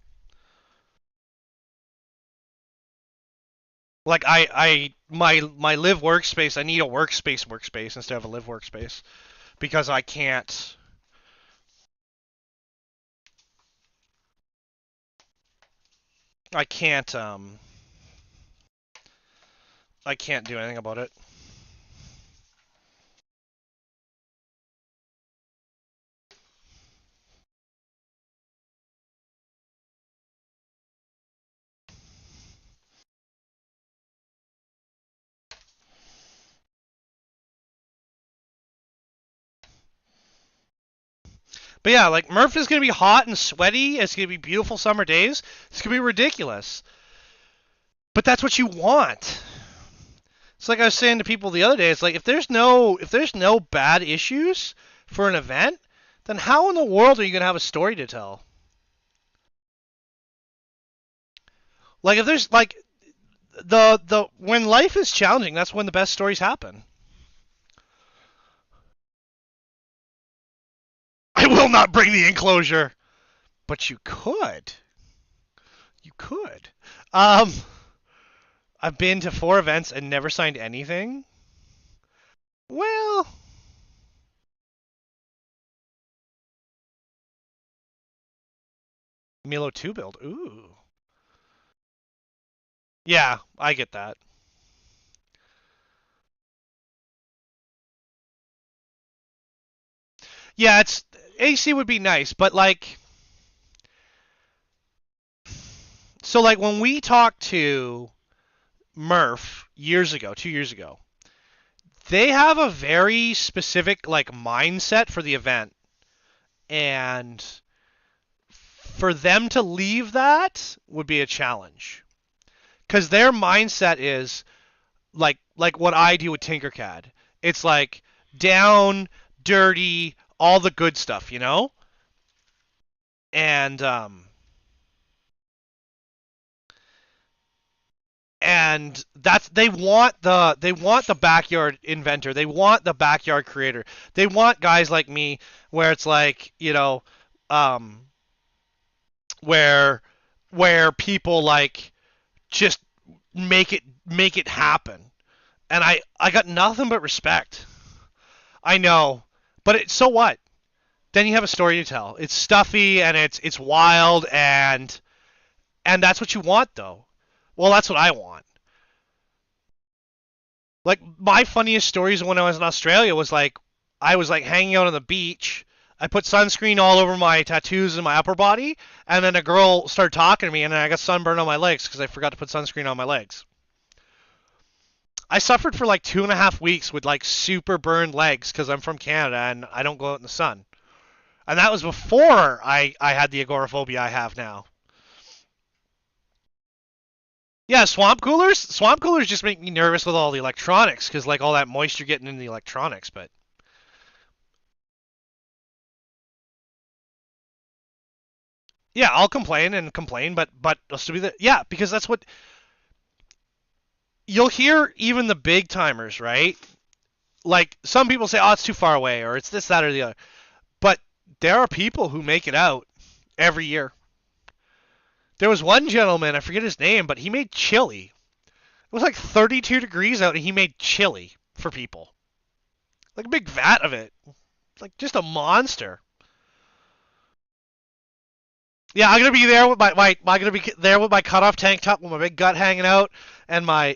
Like my live workspace, I need a workspace instead of a live workspace because I can't. I can't I can't do anything about it. But yeah, like Murph is gonna be hot and sweaty. It's gonna be beautiful summer days. It's gonna be ridiculous. But that's what you want. It's like I was saying to people the other day. It's like if there's no bad issues for an event, then how in the world are you gonna have a story to tell? Like if there's like the when life is challenging, that's when the best stories happen. I will not bring the enclosure, but you could. You could. I've been to 4 events and never signed anything. Well, Milo 2 build. Ooh. Yeah, I get that. Yeah, it's AC would be nice, but like so like when we talked to Murph years ago, 2 years ago, they have a very specific like mindset for the event. And for them to leave that would be a challenge. Cuz their mindset is like what I do with Tinkercad. It's like down, dirty, all the good stuff, you know? And that's they want the backyard inventor. They want the backyard creator. They want guys like me where it's like, you know, um where people like just make it happen. And I got nothing but respect. I know. But so what? then you have a story to tell. It's stuffy and it's wild and that's what you want though. Well, that's what I want. Like my funniest stories when I was in Australia was like I was like hanging out on the beach. I put sunscreen all over my tattoos and my upper body, and then a girl started talking to me, and then I got sunburned on my legs because I forgot to put sunscreen on my legs. I suffered for like 2.5 weeks with like super burned legs because I'm from Canada and I don't go out in the sun. And that was before I had the agoraphobia I have now. Yeah, swamp coolers. Swamp coolers just make me nervous with all the electronics because like all that moisture getting in the electronics. But yeah, I'll complain and complain, but I'll still be the yeah because that's what you'll hear. Even the big timers, right? Like some people say, oh, it's too far away, or it's this, that, or the other. But there are people who make it out every year. There was one gentleman, I forget his name, but he made chili. It was like 32 degrees out, and he made chili for people. Like a big vat of it. Like just a monster. Yeah, I'm gonna be there with I'm gonna be there with my cutoff tank top with my big gut hanging out and my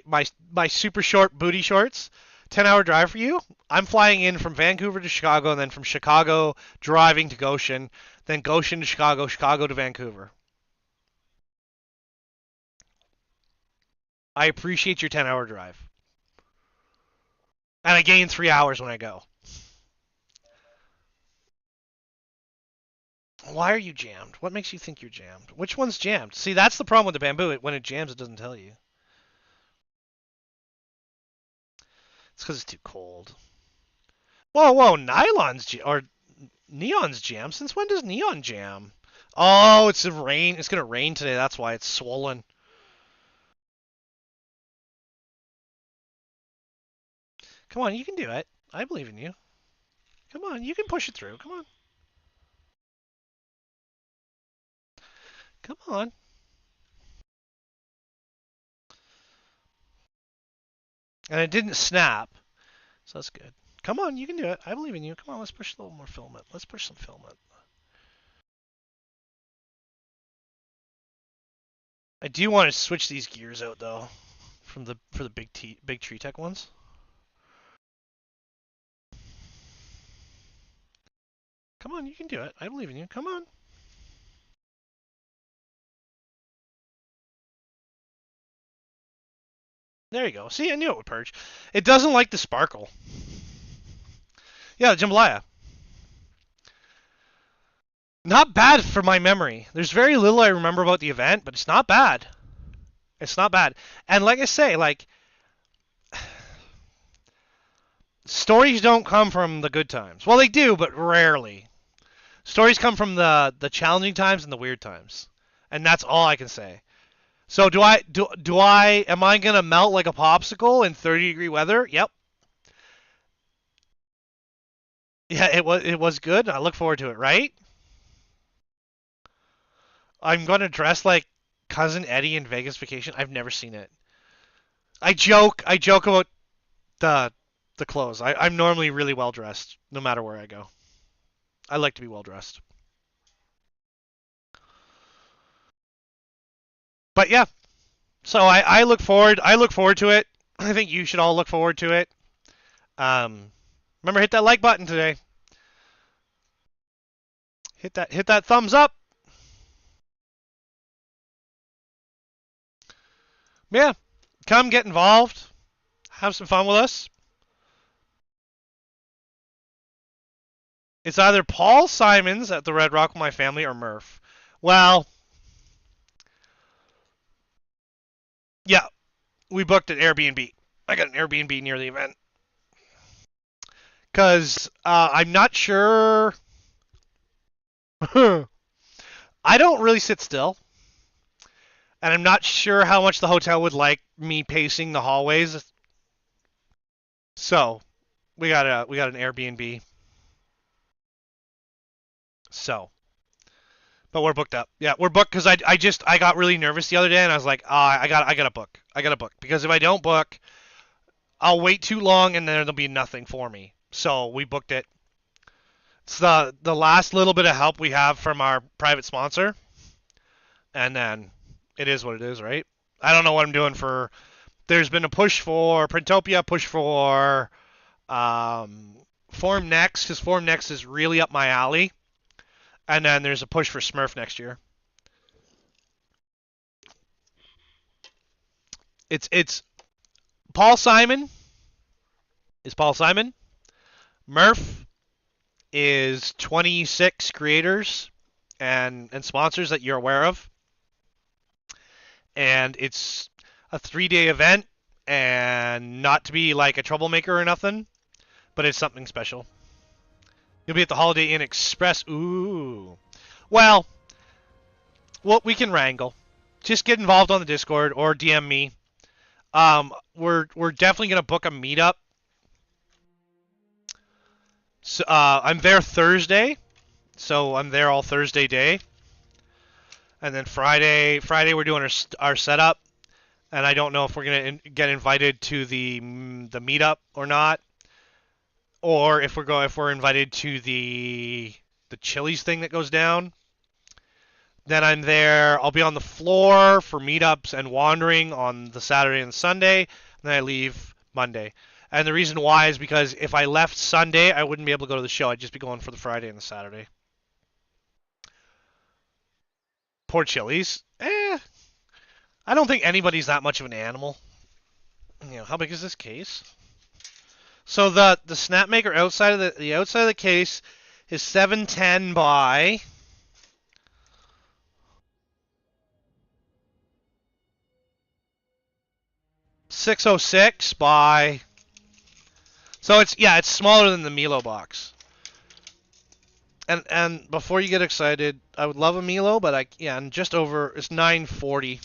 super short booty shorts. 10-hour drive for you. I'm flying in from Vancouver to Chicago and then from Chicago driving to Goshen, then Goshen to Chicago, Chicago to Vancouver. I appreciate your 10-hour drive. And I gain 3 hours when I go. Why are you jammed? What makes you think you're jammed? Which one's jammed? See, that's the problem with the bamboo. When it jams, it doesn't tell you. It's because it's too cold. Whoa, whoa, or neon's jam. Since when does neon jam? Oh, it's a rain. It's gonna rain today. That's why it's swollen. Come on, you can do it. I believe in you. Come on, you can push it through. Come on. Come on. And it didn't snap, so that's good. Come on, you can do it. I believe in you. Come on, let's push a little more filament. Let's push some filament. I do want to switch these gears out though, for the big tree tech ones. Come on, you can do it. I believe in you. Come on. There you go. See, I knew it would purge. It doesn't like the sparkle. Yeah, the jambalaya. Not bad for my memory. There's very little I remember about the event, but it's not bad. It's not bad. And like I say, like stories don't come from the good times. Well, they do, but rarely. Stories come from the challenging times and the weird times. And that's all I can say. So am I gonna melt like a popsicle in 30-degree weather? Yep. Yeah, it was good. I look forward to it, right? I'm gonna dress like Cousin Eddie in Vegas Vacation. I've never seen it. I joke about the clothes. I'm normally really well dressed, no matter where I go. I like to be well dressed. But yeah, so I look forward to it. I think you should all look forward to it. Remember, hit that like button today. Hit that thumbs up. Yeah, come get involved. Have some fun with us. It's either Paul Simons at the Red Rock with my family or Murph. Well, yeah, we booked an Airbnb. I got an Airbnb near the event. Because I'm not sure. I don't really sit still. And I'm not sure how much the hotel would like me pacing the hallways. So, we got an Airbnb. So, but we're booked up. Yeah, we're booked because I got really nervous the other day and I was like, I gotta book because if I don't book, I'll wait too long and then there'll be nothing for me. So we booked it. It's the last little bit of help we have from our private sponsor, and then it is what it is, right? I don't know what I'm doing for. There's been a push for Printopia, push for Form Next, because Form Next is really up my alley, and then there's a push for Smurf next year. It's Paul Simon is Paul Simon. Murph is 26 creators and sponsors that you're aware of. And it's a 3-day event, and not to be like a troublemaker or nothing, but it's something special. You'll be at the Holiday Inn Express. Ooh. Well, we can wrangle. Just get involved on the Discord or DM me. We're definitely gonna book a meetup. So, I'm there Thursday, so I'm there all Thursday day. And then Friday we're doing our setup, and I don't know if we're gonna get invited to the meetup or not, or if we're invited to the Chili's thing that goes down. Then I'm there. I'll be on the floor for meetups and wandering on the Saturday and Sunday. And then I leave Monday. And the reason why is because if I left Sunday, I wouldn't be able to go to the show. I'd just be going for the Friday and the Saturday. Poor Chili's. I don't think anybody's that much of an animal. You know, how big is this case? So the Snapmaker outside of the outside of the case is 710 by 606 by. So it's smaller than the Milo box. And before you get excited, I would love a Milo, but and just over it's 940.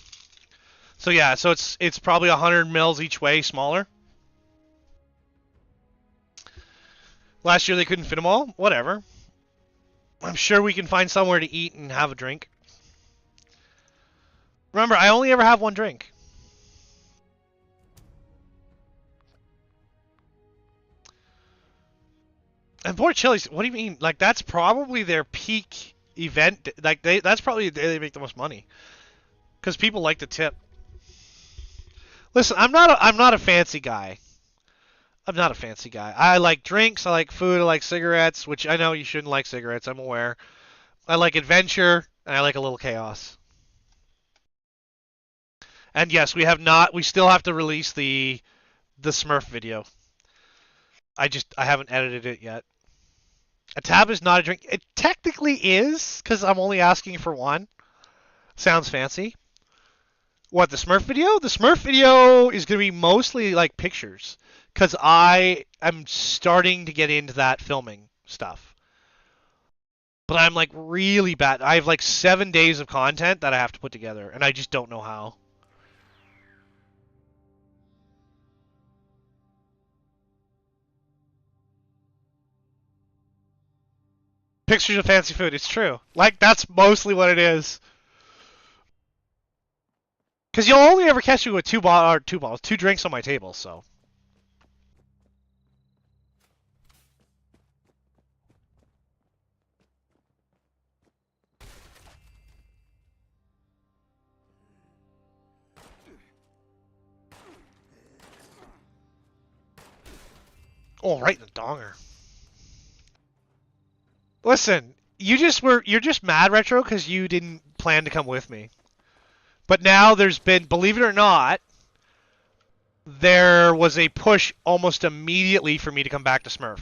So yeah, so it's probably 100 mils each way smaller. Last year they couldn't fit them all. Whatever. I'm sure we can find somewhere to eat and have a drink. Remember, I only ever have one drink. And poor Chili's, what do you mean? Like, that's probably their peak event. Like, that's probably the day they make the most money. Because people like to tip. Listen, I'm not a fancy guy. I'm not a fancy guy. I like drinks, I like food, I like cigarettes, which I know you shouldn't like cigarettes, I'm aware. I like adventure, and I like a little chaos. And yes, we still have to release the Smurf video. I haven't edited it yet. A tab is not a drink. It technically is, because I'm only asking for one. Sounds fancy. What, the Smurf video? The Smurf video is going to be mostly like pictures, because I am starting to get into that filming stuff. But I'm like really bad. I have like 7 days of content that I have to put together, and I just don't know how. Pictures of fancy food. It's true. Like, that's mostly what it is. Because you'll only ever catch me with two drinks on my table, so. Oh, right in the donger. Listen, you're just mad, Retro, because you didn't plan to come with me. But now there's been, believe it or not, there was a push almost immediately for me to come back to Smurf.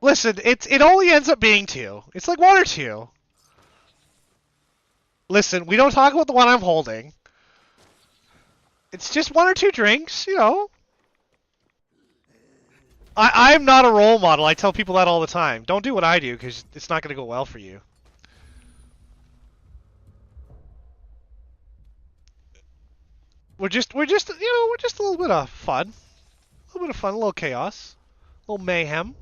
Listen, it only ends up being 2. It's like 1 or 2. Listen, we don't talk about the one I'm holding. It's just 1 or 2 drinks, you know. I'm not a role model. I tell people that all the time. Don't do what I do, because it's not going to go well for you. We're just a little bit of fun. A little bit of fun, a little chaos. A little mayhem.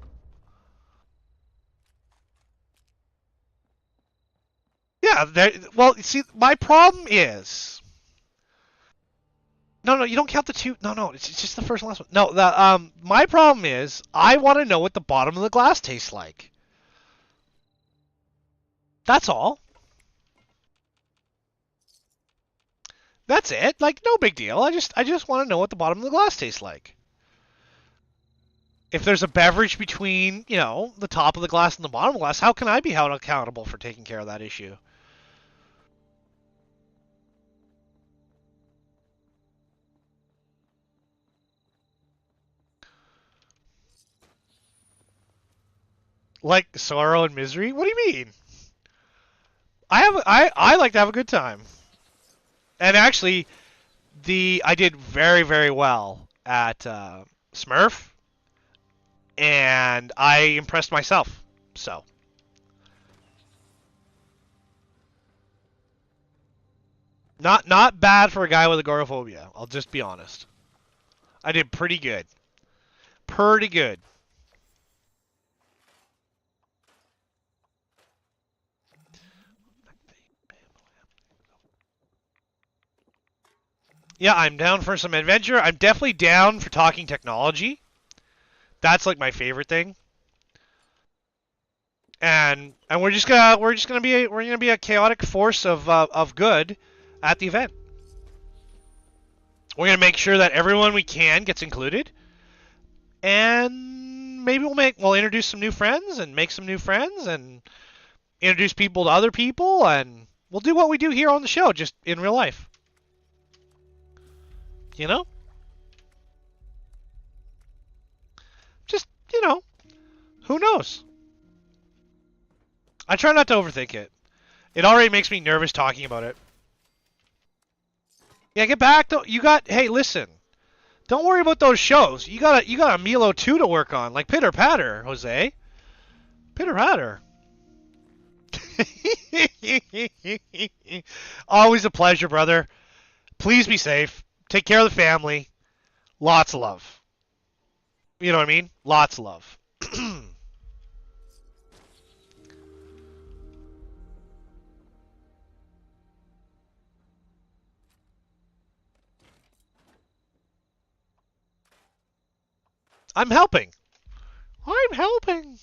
Yeah, well, see, my problem is No, no, you don't count the two. No, no, it's just the first and last one. No, the my problem is I want to know what the bottom of the glass tastes like. That's all. That's it. Like, no big deal. I just want to know what the bottom of the glass tastes like. If there's a beverage between, you know, the top of the glass and the bottom of the glass, how can I be held accountable for taking care of that issue? Like sorrow and misery? What do you mean? I like to have a good time. And actually, I did very, very well at Smurf, and I impressed myself. So not bad for a guy with agoraphobia. I'll just be honest. I did pretty good. Pretty good. Yeah, I'm down for some adventure. I'm definitely down for talking technology. That's like my favorite thing. And we're gonna be a chaotic force of good at the event. We're gonna make sure that everyone we can gets included, and maybe we'll introduce some new friends and make some new friends and introduce people to other people, and we'll do what we do here on the show, just in real life. You know? Just, you know, who knows? I try not to overthink it. It already makes me nervous talking about it. Yeah, get back to hey, listen. Don't worry about those shows. You got a Milo 2 to work on, like Pitter Patter, Jose. Pitter Patter. Always a pleasure, brother. Please be safe. Take care of the family. Lots of love. You know what I mean? Lots of love. I'm helping. I'm helping.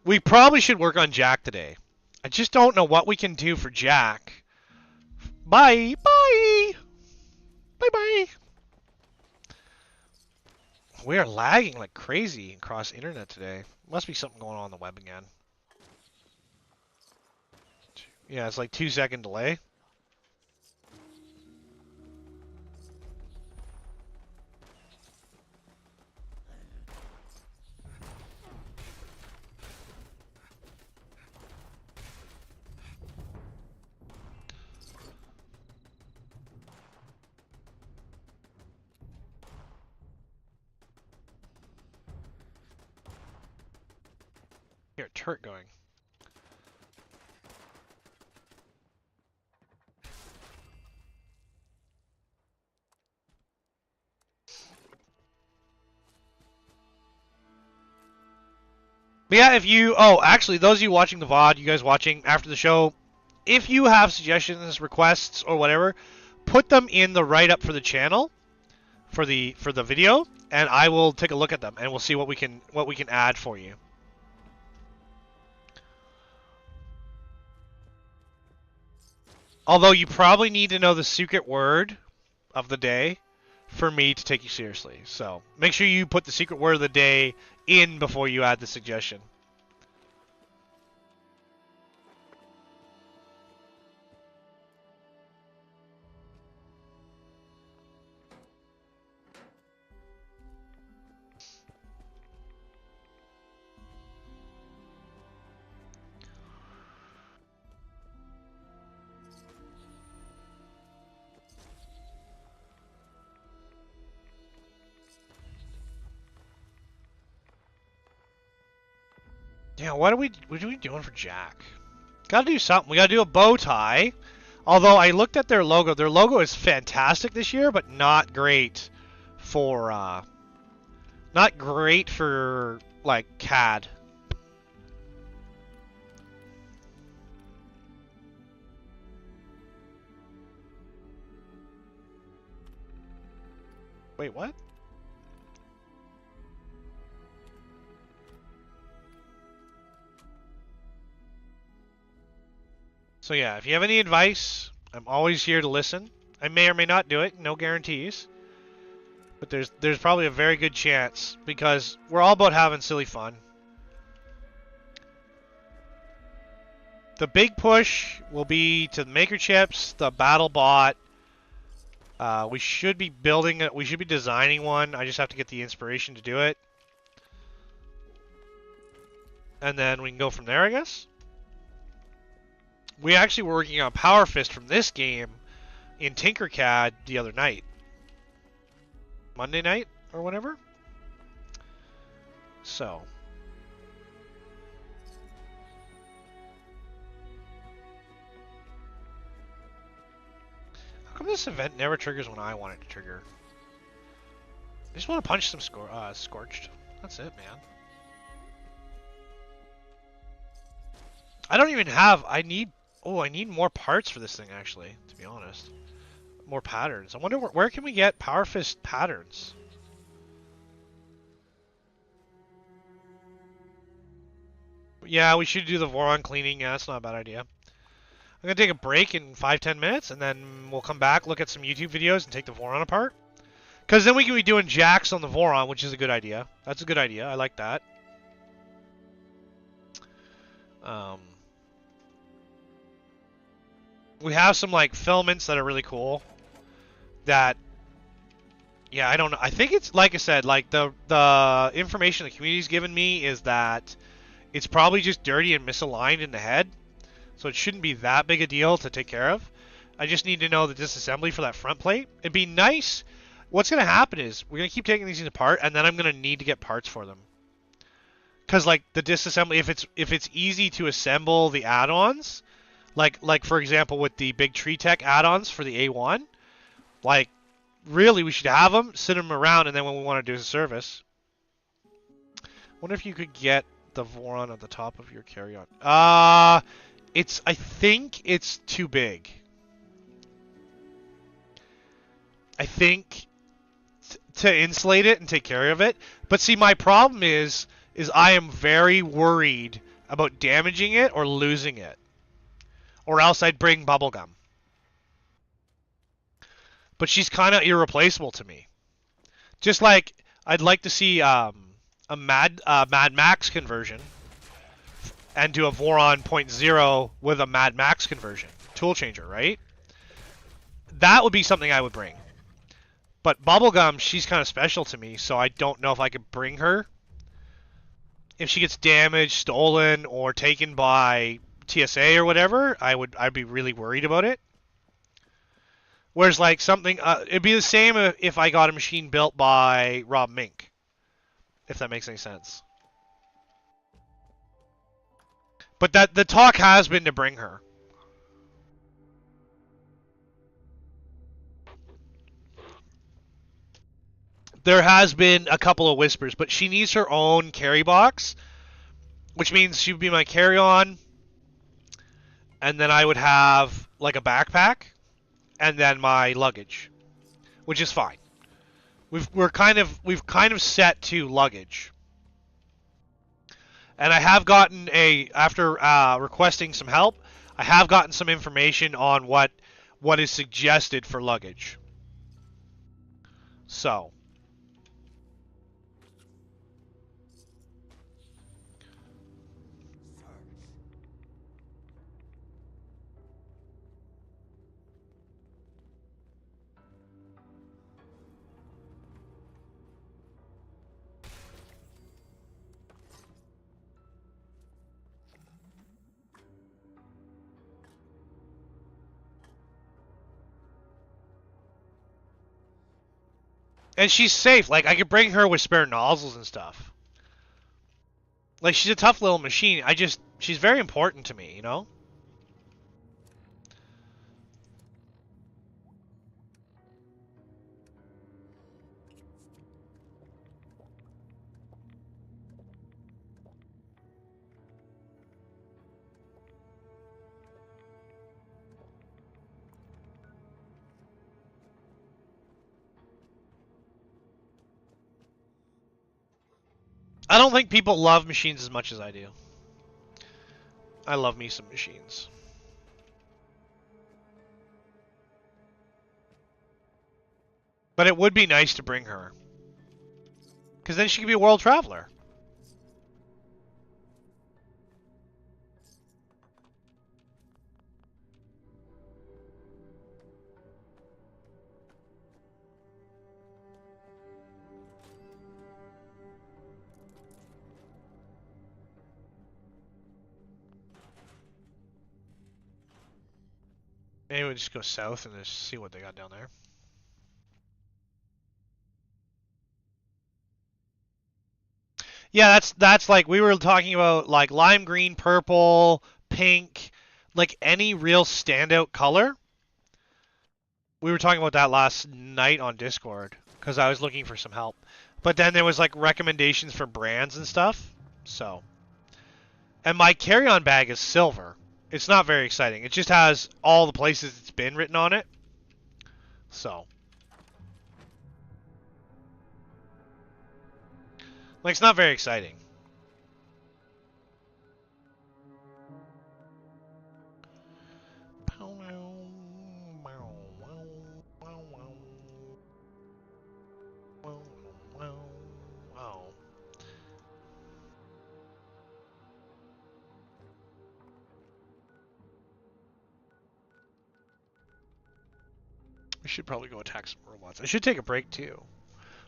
We probably should work on Jack today. I just don't know what we can do for Jack. Bye. Bye. Bye-bye. We are lagging like crazy across internet today. Must be something going on the web again. Yeah, it's like 2-second delay. Here, turret going. But yeah, actually, those of you watching the VOD, you guys watching after the show, if you have suggestions, requests, or whatever, put them in the write-up for the channel, for the video, and I will take a look at them, and we'll see what we can add for you. Although you probably need to know the secret word of the day for me to take you seriously. So make sure you put the secret word of the day in before you add the suggestion. Yeah, what are we doing for Jack? Gotta do something. We gotta do a bow tie. Although I looked at their logo. Their logo is fantastic this year, but not great for like CAD. Wait, what? So yeah, if you have any advice, I'm always here to listen. I may or may not do it, no guarantees. But there's probably a very good chance because we're all about having silly fun. The big push will be to the maker chips, the battle bot. We should be building it. We should be designing one. I just have to get the inspiration to do it. And then we can go from there, I guess. We actually were working on Power Fist from this game in Tinkercad the other night. Monday night or whatever. So. How come this event never triggers when I want it to trigger? I just want to punch some Scorched. That's it, man. I don't even have... I need more parts for this thing, actually, to be honest. More patterns. I wonder where can we get Power Fist patterns? Yeah, we should do the voron cleaning. Yeah, that's not a bad idea. I'm going to take a break in 5-10 minutes, and then we'll come back, look at some YouTube videos, and take the voron apart. Because then we can be doing jacks on the voron, which is a good idea. That's a good idea. I like that. We have some, like, filaments that are really cool. That, yeah, I don't know. I think it's, like I said, like, the information the community's given me is that it's probably just dirty and misaligned in the head. So it shouldn't be that big a deal to take care of. I just need to know the disassembly for that front plate. It'd be nice. What's going to happen is we're going to keep taking these apart, and then I'm going to need to get parts for them. Because, like, the disassembly, if it's easy to assemble the add-ons, like for example with the big Tree Tech add-ons for the A1, like, really we should have them, sit them around, and then when we want to do a service. Wonder if you could get the voron at the top of your carry-on. I think it's too big. I think to insulate it and take care of it. But see, my problem is I am very worried about damaging it or losing it. Or else I'd bring bubblegum. But she's kind of irreplaceable to me. Just like I'd like to see a Mad Max conversion. And do a voron 0.0 with a Mad Max conversion. Tool changer, right? That would be something I would bring. But Bubblegum, she's kind of special to me, so I don't know if I could bring her. If she gets damaged, stolen, or taken by TSA or whatever, I'd be really worried about it. Whereas, like, something... it'd be the same if I got a machine built by Rob Mink. If that makes any sense. But that the talk has been to bring her. There has been a couple of whispers, but she needs her own carry box, which means she would be my carry-on, and then I would have like a backpack, and then my luggage, which is fine. We've kind of set to luggage. And I have gotten after requesting some help, I have gotten some information on what is suggested for luggage. So. And she's safe. Like, I could bring her with spare nozzles and stuff. Like, she's a tough little machine. She's very important to me, you know? I don't think people love machines as much as I do. I love me some machines. But it would be nice to bring her. Because then she could be a world traveler. Maybe we'll just go south and just see what they got down there. Yeah, that's like we were talking about, like lime green, purple, pink, like any real standout color. We were talking about that last night on Discord because I was looking for some help. But then there was like recommendations for brands and stuff. So, and my carry-on bag is silver. It's not very exciting. It just has all the places it's been written on it. So, like, it's not very exciting. Oh. We should probably go attack some robots. I should take a break too.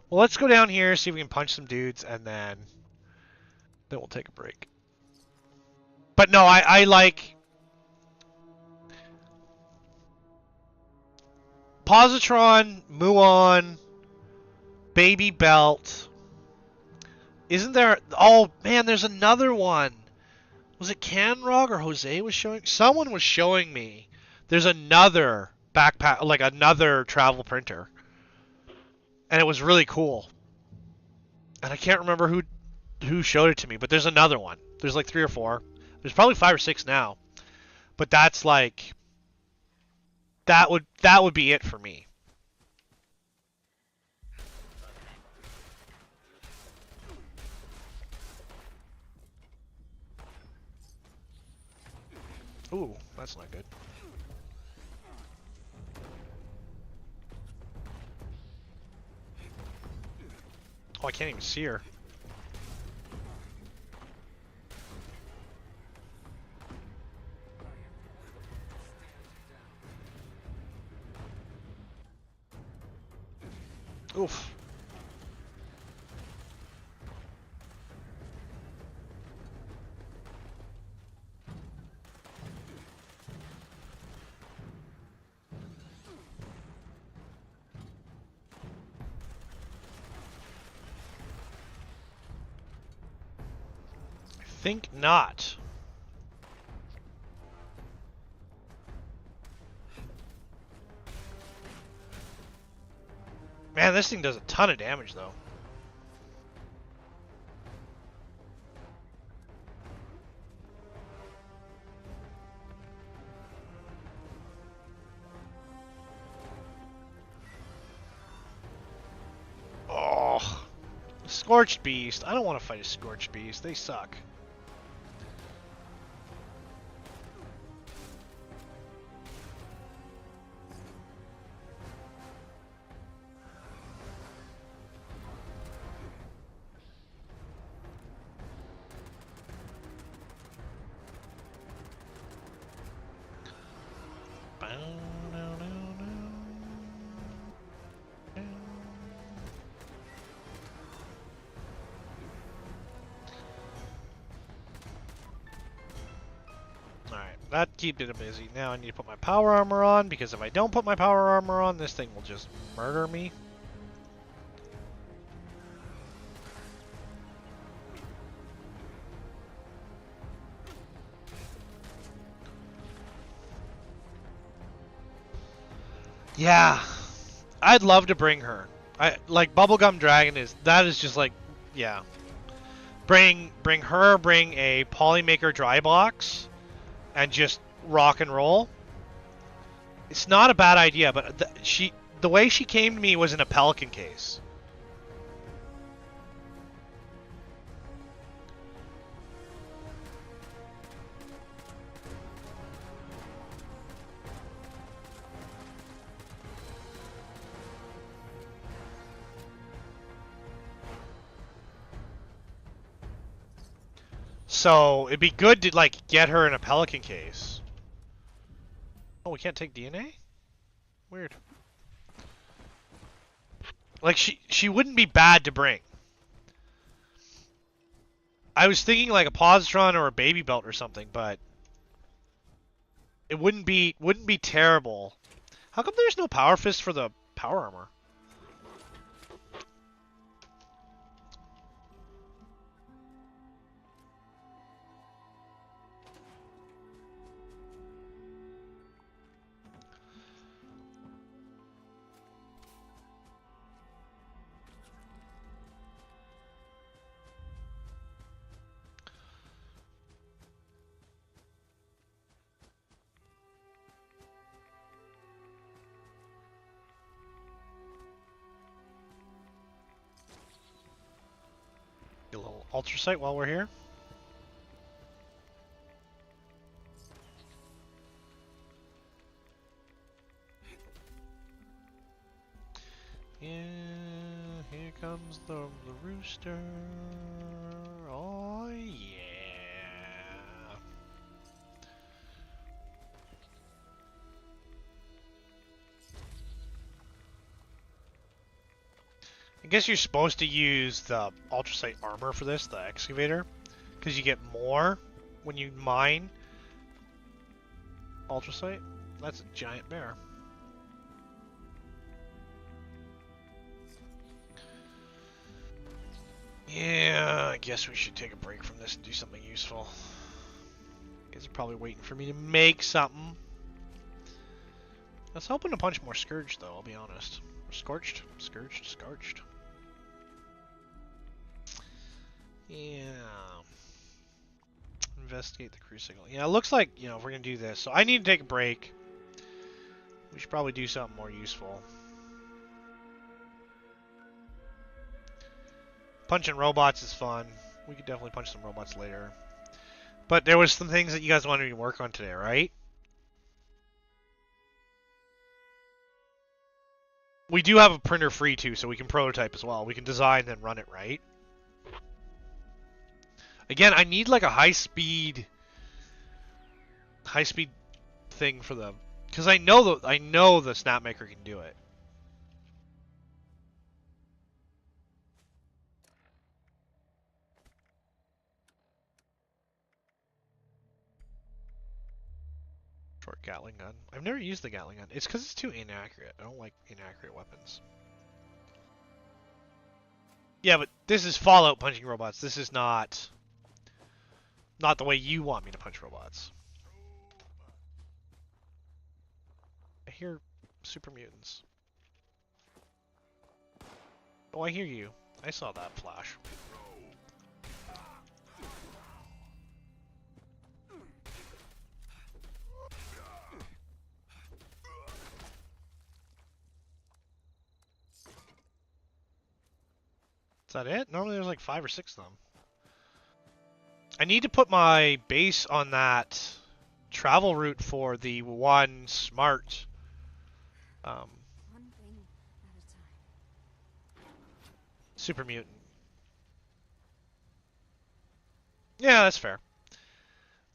Well, let's go down here, see if we can punch some dudes, and then we'll take a break. But no, I like Positron, Muon, Baby Belt. Isn't there? Oh man, there's another one. Was it Canrog or Jose was showing? Someone was showing me. There's another backpack, like another travel printer, and it was really cool. And I can't remember who showed it to me, but there's another one. There's like 3 or 4. There's probably 5 or 6 now. But that's like that would be it for me. Ooh, that's not good. Oh, I can't even see her. Oof. I think not. Man, this thing does a ton of damage, though. Oh, Scorched Beast. I don't want to fight a Scorched Beast. They suck. That kept it busy. Now I need to put my power armor on, because if I don't put my power armor on, this thing will just murder me. Yeah, I'd love to bring her. Like Bubblegum Dragon is just like, yeah. Bring a Polymaker dry box and just rock and roll. It's not a bad idea, but the way she came to me was in a Pelican case. So it'd be good to like get her in a pelican case. Oh, we can't take DNA? Weird. Like she wouldn't be bad to bring. I was thinking like a positron or a baby belt or something, but it wouldn't be terrible. How come there's no power fist for the power armor? Get a little ultrasight while we're here. Yeah, here comes the rooster. Oh yeah. I guess you're supposed to use the ultrasight armor for this, the excavator, because you get more when you mine ultrasight. That's a giant bear. Yeah, I guess we should take a break from this and do something useful. You guys are probably waiting for me to make something. I was hoping to punch more Scourge, though, I'll be honest. Scorched? Scourged? Scorched. Yeah. Investigate the crucible. Yeah, it looks like, you know, if we're going to do this. So I need to take a break. We should probably do something more useful. Punching robots is fun. We could definitely punch some robots later. But there was some things that you guys wanted me to work on today, right? We do have a printer free too, so we can prototype as well. We can design then run it, right? Again, I need like a high speed thing for the, because I know the Snapmaker can do it. Short Gatling gun. I've never used the Gatling gun. It's because it's too inaccurate. I don't like inaccurate weapons. Yeah, but this is Fallout punching robots. This is not the way you want me to punch robots. I hear super mutants. Oh, I hear you. I saw that flash. Is that it? Normally there's like 5 or 6 of them. I need to put my base on that travel route for the one smart. One thing at a time. Super mutant. Yeah, that's fair.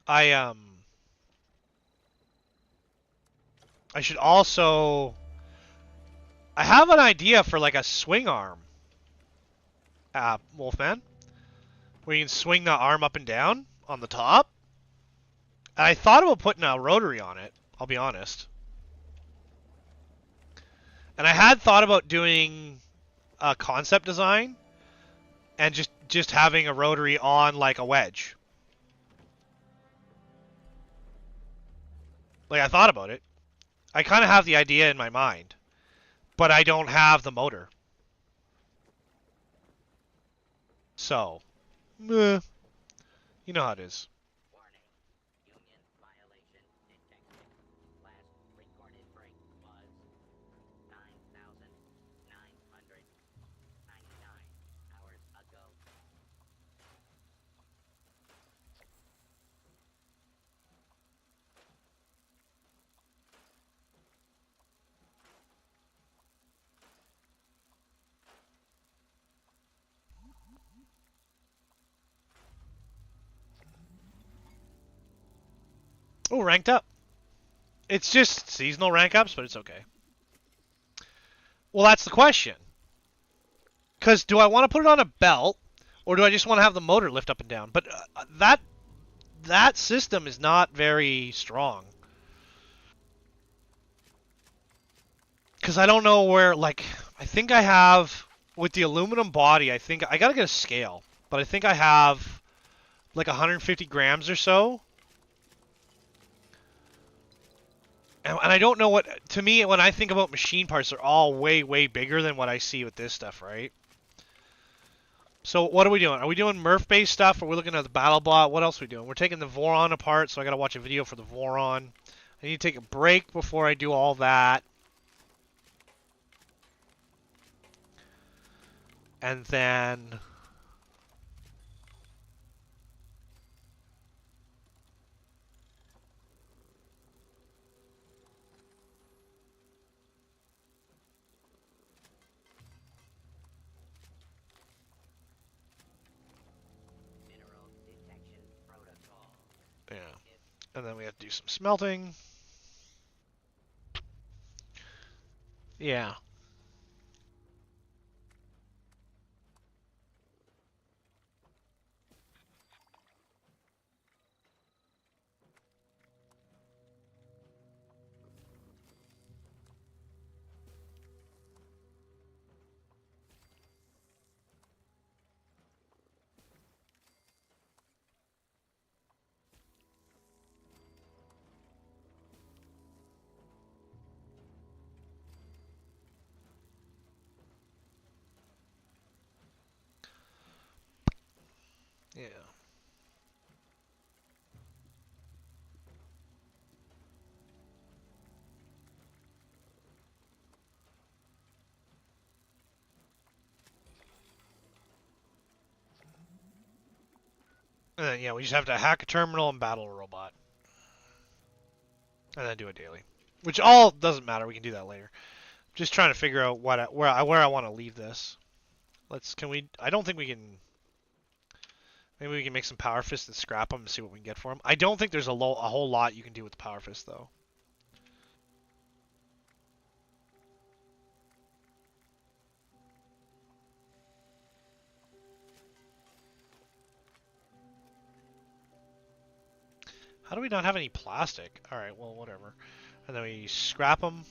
I should also. I have an idea for like a swing arm. Wolfman, where you can swing the arm up and down on the top. And I thought about putting a rotary on it, I'll be honest. And I had thought about doing a concept design and just having a rotary on like a wedge. Like I thought about it. I kind of have the idea in my mind, but I don't have the motor. So, you know how it is. Warning. Union violation detected. Last recorded break was 9,999 hours ago. Oh, ranked up. It's just seasonal rank ups, but it's okay. Well, that's the question. Because do I want to put it on a belt, or do I just want to have the motor lift up and down? But that system is not very strong. Because I don't know where, like, I think I have, with the aluminum body, I think, I gotta get a scale. But I think I have, like, 150 grams or so. And I don't know what, to me, when I think about machine parts, they're all way, way bigger than what I see with this stuff, right? So what are we doing? Are we doing Murph-based stuff, or are we looking at the BattleBot? What else are we doing? We're taking the voron apart, so I gotta watch a video for the voron. I need to take a break before I do all that. And then... Mineral detection protocol. yeah. And then we have to do some smelting. Yeah. Yeah. And then, yeah, we just have to hack a terminal and battle a robot. And then do a daily. Which all doesn't matter, we can do that later. Just trying to figure out where I want to leave this. I don't think we can, maybe we can make some power fists and scrap them and see what we can get for them. I don't think there's a whole lot you can do with the power fist, though. How do we not have any plastic? Alright, well, whatever. And then we scrap them.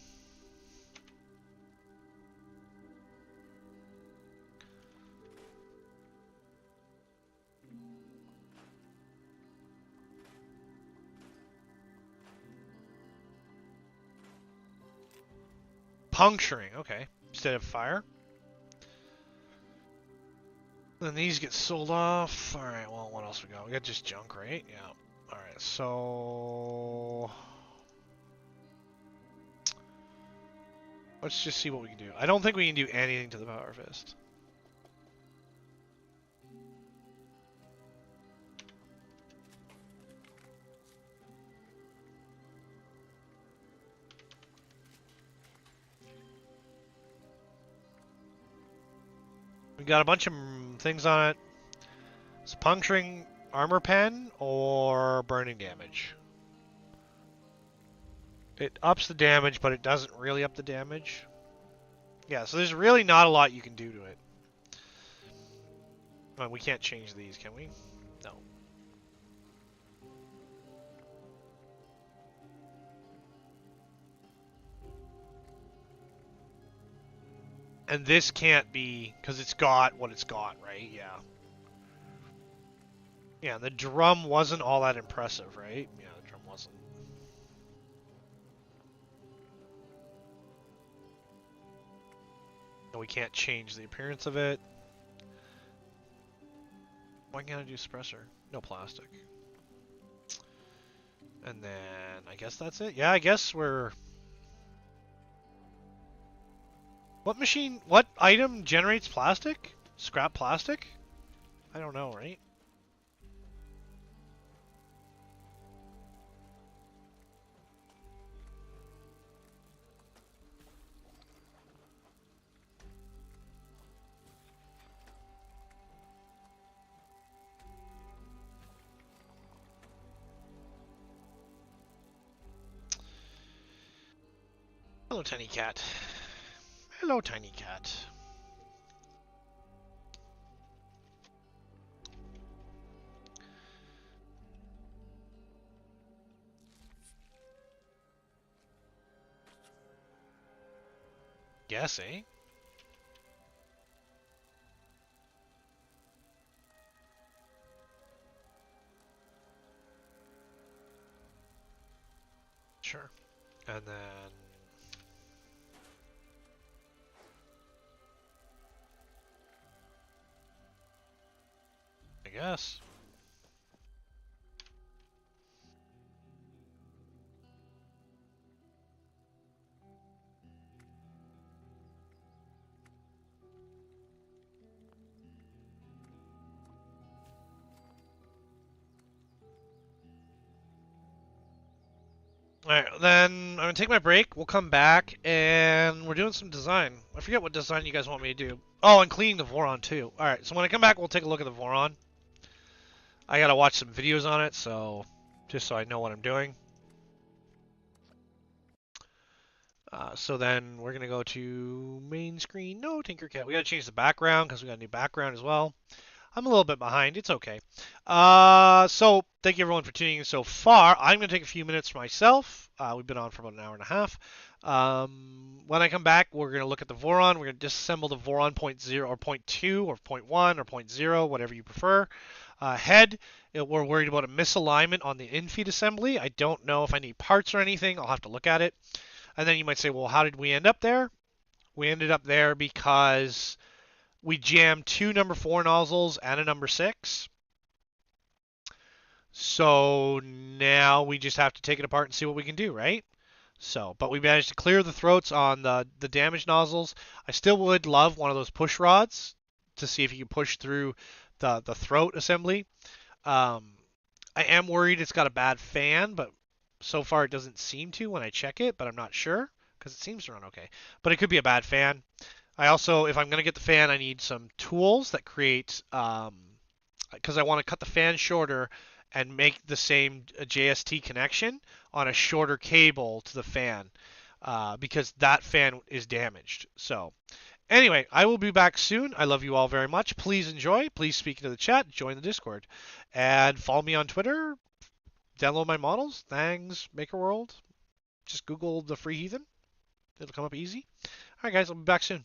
Puncturing, okay. Instead of fire. Then these get sold off. Alright, well, what else we got? We got just junk, right? Yeah. Alright, so... let's just see what we can do. I don't think we can do anything to the power fist. We got a bunch of things on it. It's puncturing armor pen or burning damage. It ups the damage, but it doesn't really up the damage. Yeah, so there's really not a lot you can do to it. Well, we can't change these, can we? No. And this can't be, because it's got what it's got, right? Yeah. Yeah, the drum wasn't all that impressive, right? Yeah, the drum wasn't. And we can't change the appearance of it. Why can't I do suppressor? No plastic. And then, I guess that's it? Yeah, I guess we're... what item generates plastic? Scrap plastic? I don't know, right? Hello, tiny cat. Hello, tiny cat. Guess, eh? Sure. And then... I guess. Alright, then I'm going to take my break. We'll come back, and we're doing some design. I forget what design you guys want me to do. Oh, and cleaning the voron, too. Alright, so when I come back, we'll take a look at the voron. I got to watch some videos on it, so just so I know what I'm doing. So then we're going to go to main screen. No, Tinkercad. We got to change the background because we got a new background as well. I'm a little bit behind. It's okay. So thank you everyone for tuning in so far. I'm going to take a few minutes for myself. We've been on for about an hour and a half. When I come back, we're going to look at the voron. We're going to disassemble the voron 0.0 or 0.2 or 0.1 or 0.0, whatever you prefer. Head, we're worried about a misalignment on the infeed assembly. I don't know if I need parts or anything. I'll have to look at it. And then you might say, well, how did we end up there? We ended up there because we jammed two number 4 nozzles and a number 6. So now we just have to take it apart and see what we can do, right? So, but we managed to clear the throats on the damaged nozzles. I still would love one of those push rods to see if you can push through the throat assembly. I am worried it's got a bad fan, but so far it doesn't seem to when I check it, but I'm not sure because it seems to run okay. But it could be a bad fan. I also, if I'm going to get the fan, I need some tools that create, because I want to cut the fan shorter and make the same JST connection on a shorter cable to the fan, because that fan is damaged. So anyway, I will be back soon. I love you all very much. Please enjoy. Please speak into the chat. Join the Discord. And follow me on Twitter. Download my models. Thanks, Maker World. Just Google the Free Heathen. It'll come up easy. All right, guys. I'll be back soon.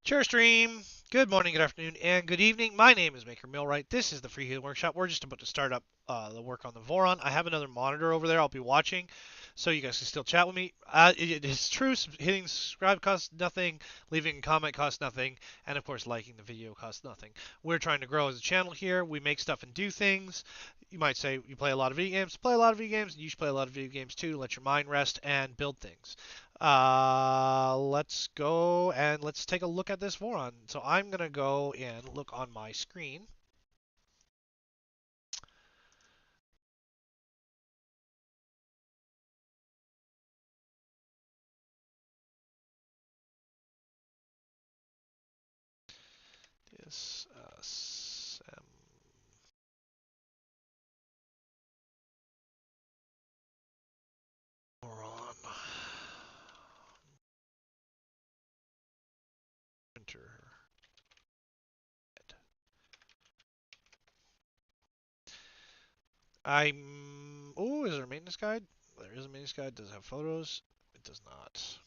Share stream. Good morning, good afternoon, and good evening. My name is Maker Millwright. This is the Free Healing Workshop. We're just about to start up the work on the voron. I have another monitor over there I'll be watching, so you guys can still chat with me. It is true, hitting subscribe costs nothing, leaving a comment costs nothing, and of course liking the video costs nothing. We're trying to grow as a channel here. We make stuff and do things. You might say you play a lot of video games. Play a lot of video games. You should play a lot of video games too. Let your mind rest and build things. Let's go and let's take a look at this voron. So I'm going to go and look on my screen. This voron printer. Oh, is there a maintenance guide? There is a maintenance guide. Does it have photos? It does not.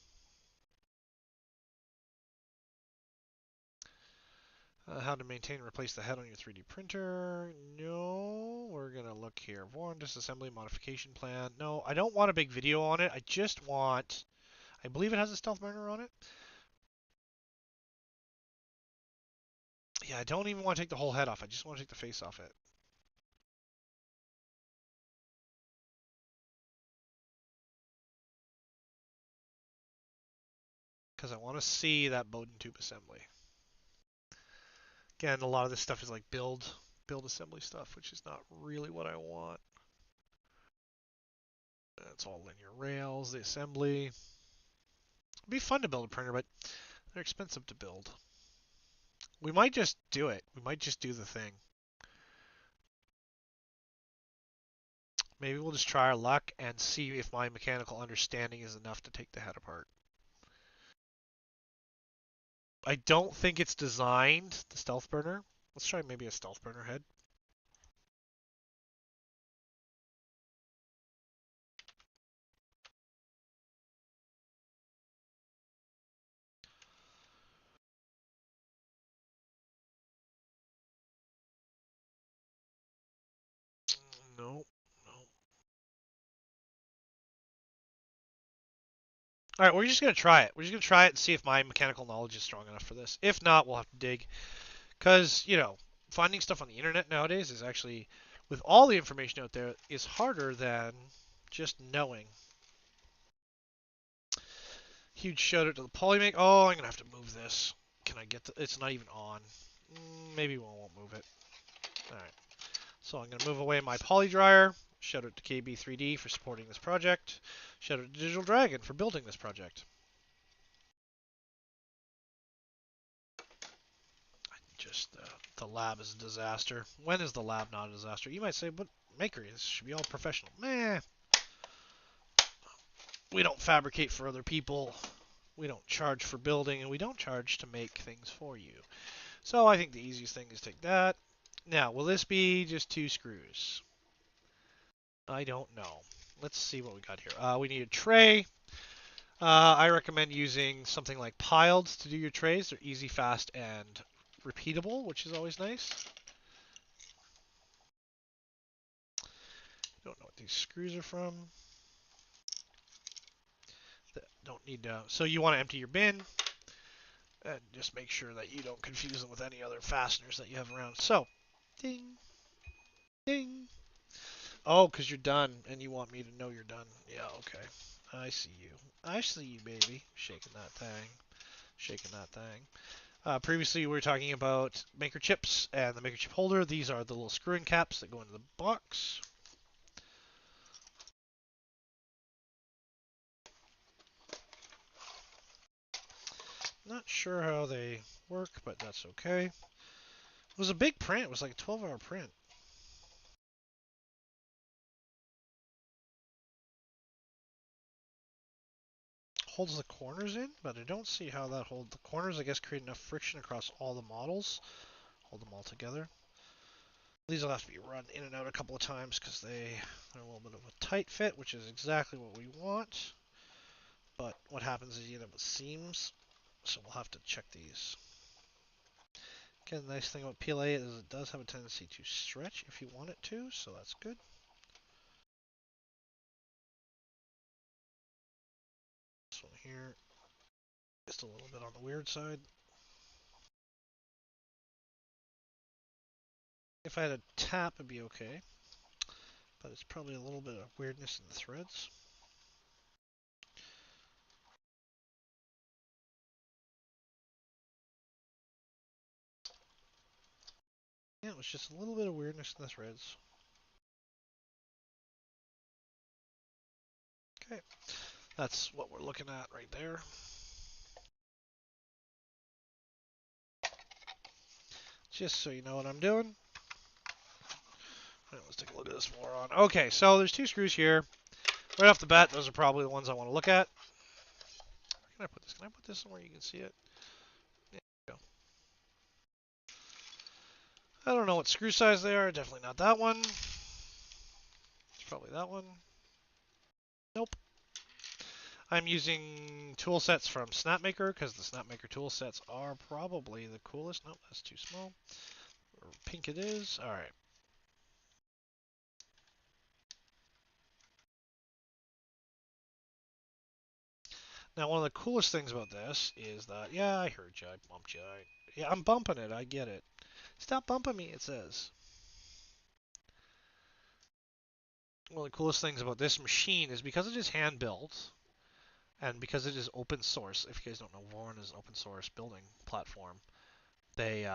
How to maintain and replace the head on your 3D printer. No, we're going to look here. Voron disassembly modification plan. No, I don't want a big video on it. I just want, I believe it has a stealth burner on it. Yeah, I don't even want to take the whole head off. I just want to take the face off it. Because I want to see that Bowden tube assembly. Again, a lot of this stuff is like build assembly stuff, which is not really what I want. It's all linear rails, the assembly. It'd be fun to build a printer, but they're expensive to build. We might just do it. We might just do the thing. Maybe we'll just try our luck and see if my mechanical understanding is enough to take the head apart. I don't think it's designed, the stealth burner. Let's try maybe a stealth burner head. No, no. All right, we're just going to try it. We're just going to try it and see if my mechanical knowledge is strong enough for this. If not, we'll have to dig. Because, you know, finding stuff on the internet nowadays is actually, with all the information out there, is harder than just knowing. Huge shout out to the Polymake. Oh, I'm going to have to move this. Can I get the, it's not even on. Maybe we won't move it. All right. So I'm going to move away my poly dryer. Shout out to KB3D for supporting this project. Shout out to Digital Dragon for building this project. Just the lab is a disaster. When is the lab not a disaster? You might say, but Maker, this should be all professional. Meh. We don't fabricate for other people. We don't charge for building, and we don't charge to make things for you. So I think the easiest thing is take that. Now, will this be just 2 screws? I don't know. Let's see what we got here. We need a tray. I recommend using something like piled to do your trays. They're easy, fast, and repeatable, which is always nice. Don't know what these screws are from. Don't need to. So you want to empty your bin and just make sure that you don't confuse them with any other fasteners that you have around. So, ding, ding. Oh, because you're done and you want me to know you're done. Yeah, okay. I see you. I see you, baby. Shaking that thing. Shaking that thing. Previously, we were talking about Maker chips and the Maker chip holder. These are the little screw-in caps that go into the box. Not sure how they work, but that's okay. It was a big print. It was like a 12-hour print. Holds the corners in, but I don't see how that holds the corners. I guess create enough friction across all the models. Hold them all together. These will have to be run in and out a couple of times because they are a little bit of a tight fit, which is exactly what we want. But what happens is you end up with seams, so we'll have to check these. Again, the nice thing about PLA is it does have a tendency to stretch if you want it to, so that's good. This one here, just a little bit on the weird side. If I had a tap, it'd be okay, but it's probably a little bit of weirdness in the threads. Yeah, it was just a little bit of weirdness in the threads. Okay, that's what we're looking at right there. Just so you know what I'm doing. Right, let's take a look at this voron. Okay, so there's two screws here. Right off the bat, those are probably the ones I want to look at. Where can I put this? Can I put this somewhere you can see it? There we go. I don't know what screw size they are. Definitely not that one. It's probably that one. Nope. I'm using tool sets from Snapmaker because the Snapmaker tool sets are probably the coolest. Nope, that's too small. Or pink it is. All right. Now, one of the coolest things about this is that, yeah, I heard you. I bumped you. Yeah, I'm bumping it. I get it. Stop bumping me, it says. One of the coolest things about this machine is because it is hand built and because it is open source. If you guys don't know, Voron is an open source building platform. They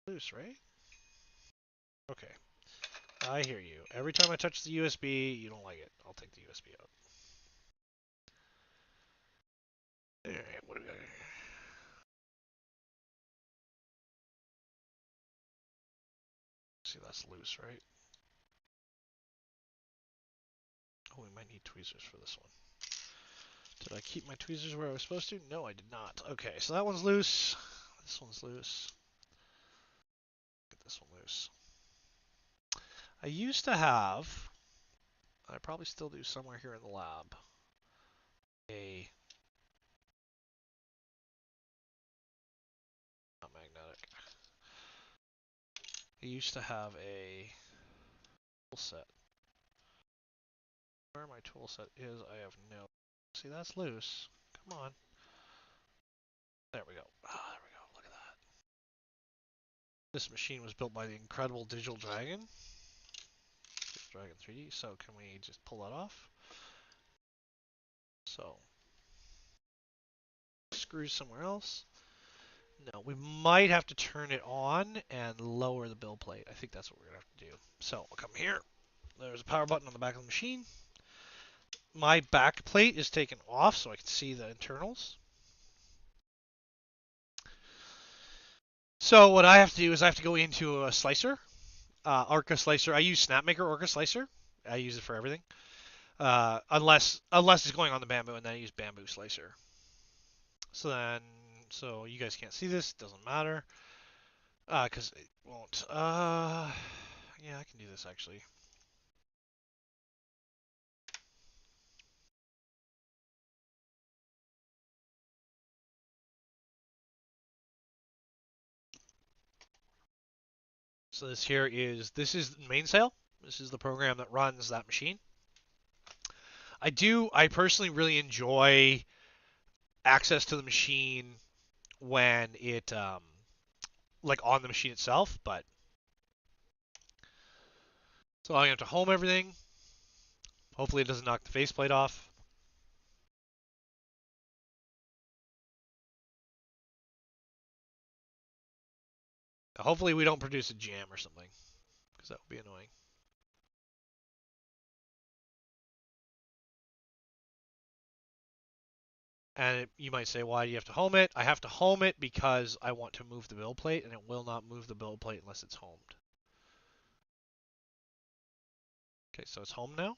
loose, right? Okay. I hear you. Every time I touch the USB, you don't like it. I'll take the USB out. Alright, what do we got here? See, that's loose, right? Oh, we might need tweezers for this one. Did I keep my tweezers where I was supposed to? No, I did not. Okay, so that one's loose. This one's loose. Get this one loose. I used to have, I probably still do somewhere here in the lab, not magnetic. I used to have a tool set. Where my tool set is, I have no. See, that's loose. Come on. There we go. Ah, there we go. Look at that. This machine was built by the incredible Digital Dragon. Dragon 3D. So can we just pull that off? So screws somewhere else. No, we might have to turn it on and lower the build plate. I think that's what we're gonna have to do. So I'll come here. There's a power button on the back of the machine. My back plate is taken off so I can see the internals. So what I have to do is I have to go into a slicer, Arca slicer. I use Snapmaker Arca slicer. I use it for everything, unless it's going on the bamboo, and then I use bamboo slicer. So you guys can't see this. It doesn't matter, because it won't. Yeah, I can do this actually. So this is Mainsail. This is the program that runs that machine. I personally really enjoy access to the machine when it, like on the machine itself, but. So I'm going to home everything. Hopefully it doesn't knock the faceplate off. Hopefully we don't produce a jam or something, because that would be annoying. And you might say, why do you have to home it? I have to home it because I want to move the build plate, and it will not move the build plate unless it's homed. Okay, so it's home now.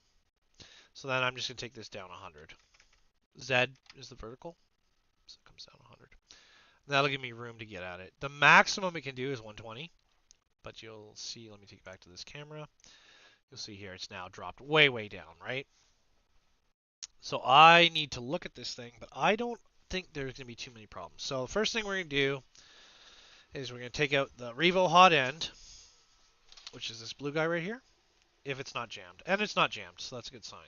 So then I'm just going to take this down 100. Z is the vertical, so it comes down 100. That'll give me room to get at it. The maximum it can do is 120, but you'll see, let me take it back to this camera. You'll see here it's now dropped way, way down, right? So I need to look at this thing, but I don't think there's going to be too many problems. So the first thing we're going to do is we're going to take out the Revo hot end, which is this blue guy right here, if it's not jammed. And it's not jammed, so that's a good sign.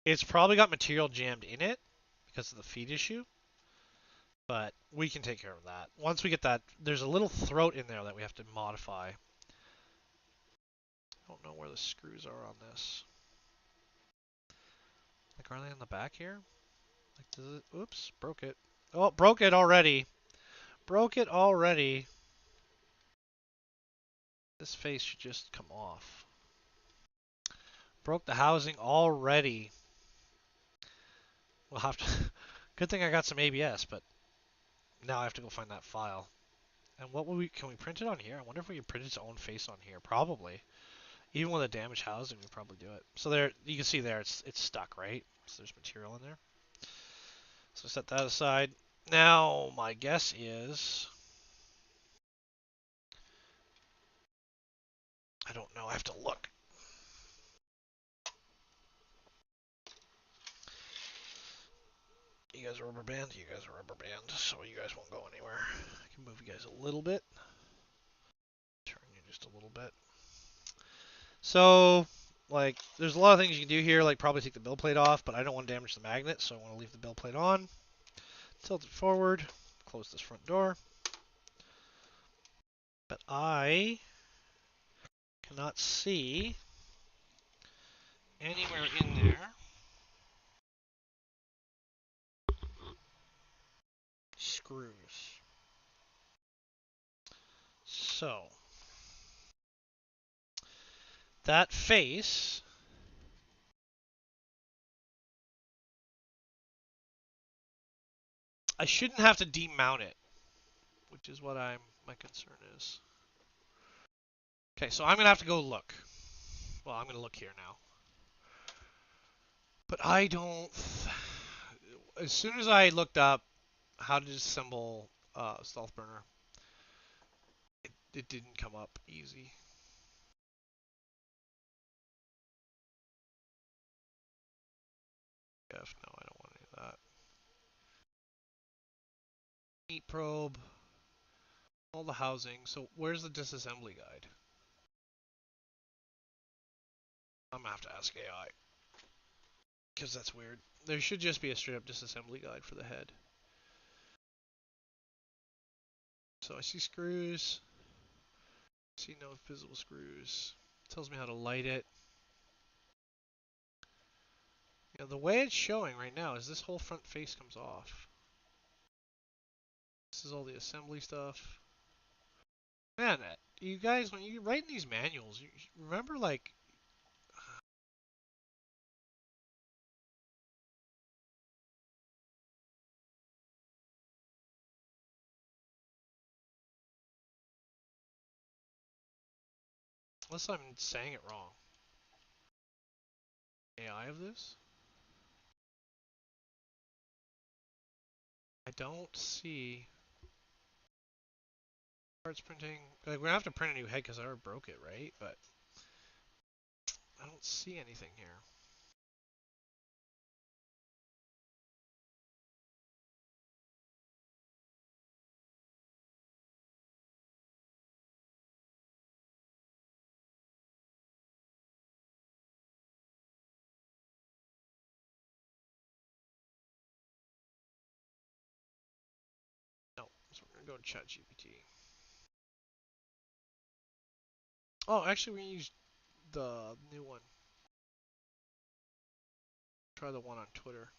It's probably got material jammed in it because of the feed issue, but we can take care of that. Once we get that, there's a little throat in there that we have to modify. I don't know where the screws are on this. Like, are they on the back here? Like, does it? Oops, broke it. Oh, broke it already. Broke it already. This face should just come off. Broke the housing already. We'll have to. Good thing I got some ABS, but now I have to go find that file. And what will we? Can we print it on here? I wonder if we can print its own face on here. Probably. Even with a damaged housing, we probably do it. So there, you can see there, it's stuck, right? So there's material in there. So set that aside. Now my guess is, I don't know. I have to look. You guys are rubber band. You guys are rubber band. So you guys won't go anywhere. I can move you guys a little bit. Turn you just a little bit. So, like, there's a lot of things you can do here, like probably take the bill plate off, but I don't want to damage the magnet, so I want to leave the bill plate on. Tilt it forward, close this front door. But I cannot see anywhere in there screws. So, that face, I shouldn't have to demount it, which is what my concern is. Okay, so I'm gonna have to go look. Well, I'm gonna look here now. But I don't. As soon as I looked up how to disassemble stealth burner, it didn't come up easy. F, no, I don't want any of that. Heat probe, all the housing. So where's the disassembly guide? I'm gonna have to ask AI. Because that's weird. There should just be a straight up disassembly guide for the head. So I see screws. See no visible screws. It tells me how to light it. Yeah, the way it's showing right now is this whole front face comes off. This is all the assembly stuff. Man, you guys, when you write these manuals, you remember like unless I'm saying it wrong. AI of this? I don't see parts printing. Like, we're gonna have to print a new head because I already broke it, right? But I don't see anything here. No, so we're gonna go to ChatGPT. Oh, actually, we're gonna use the new one. Try the one on Twitter.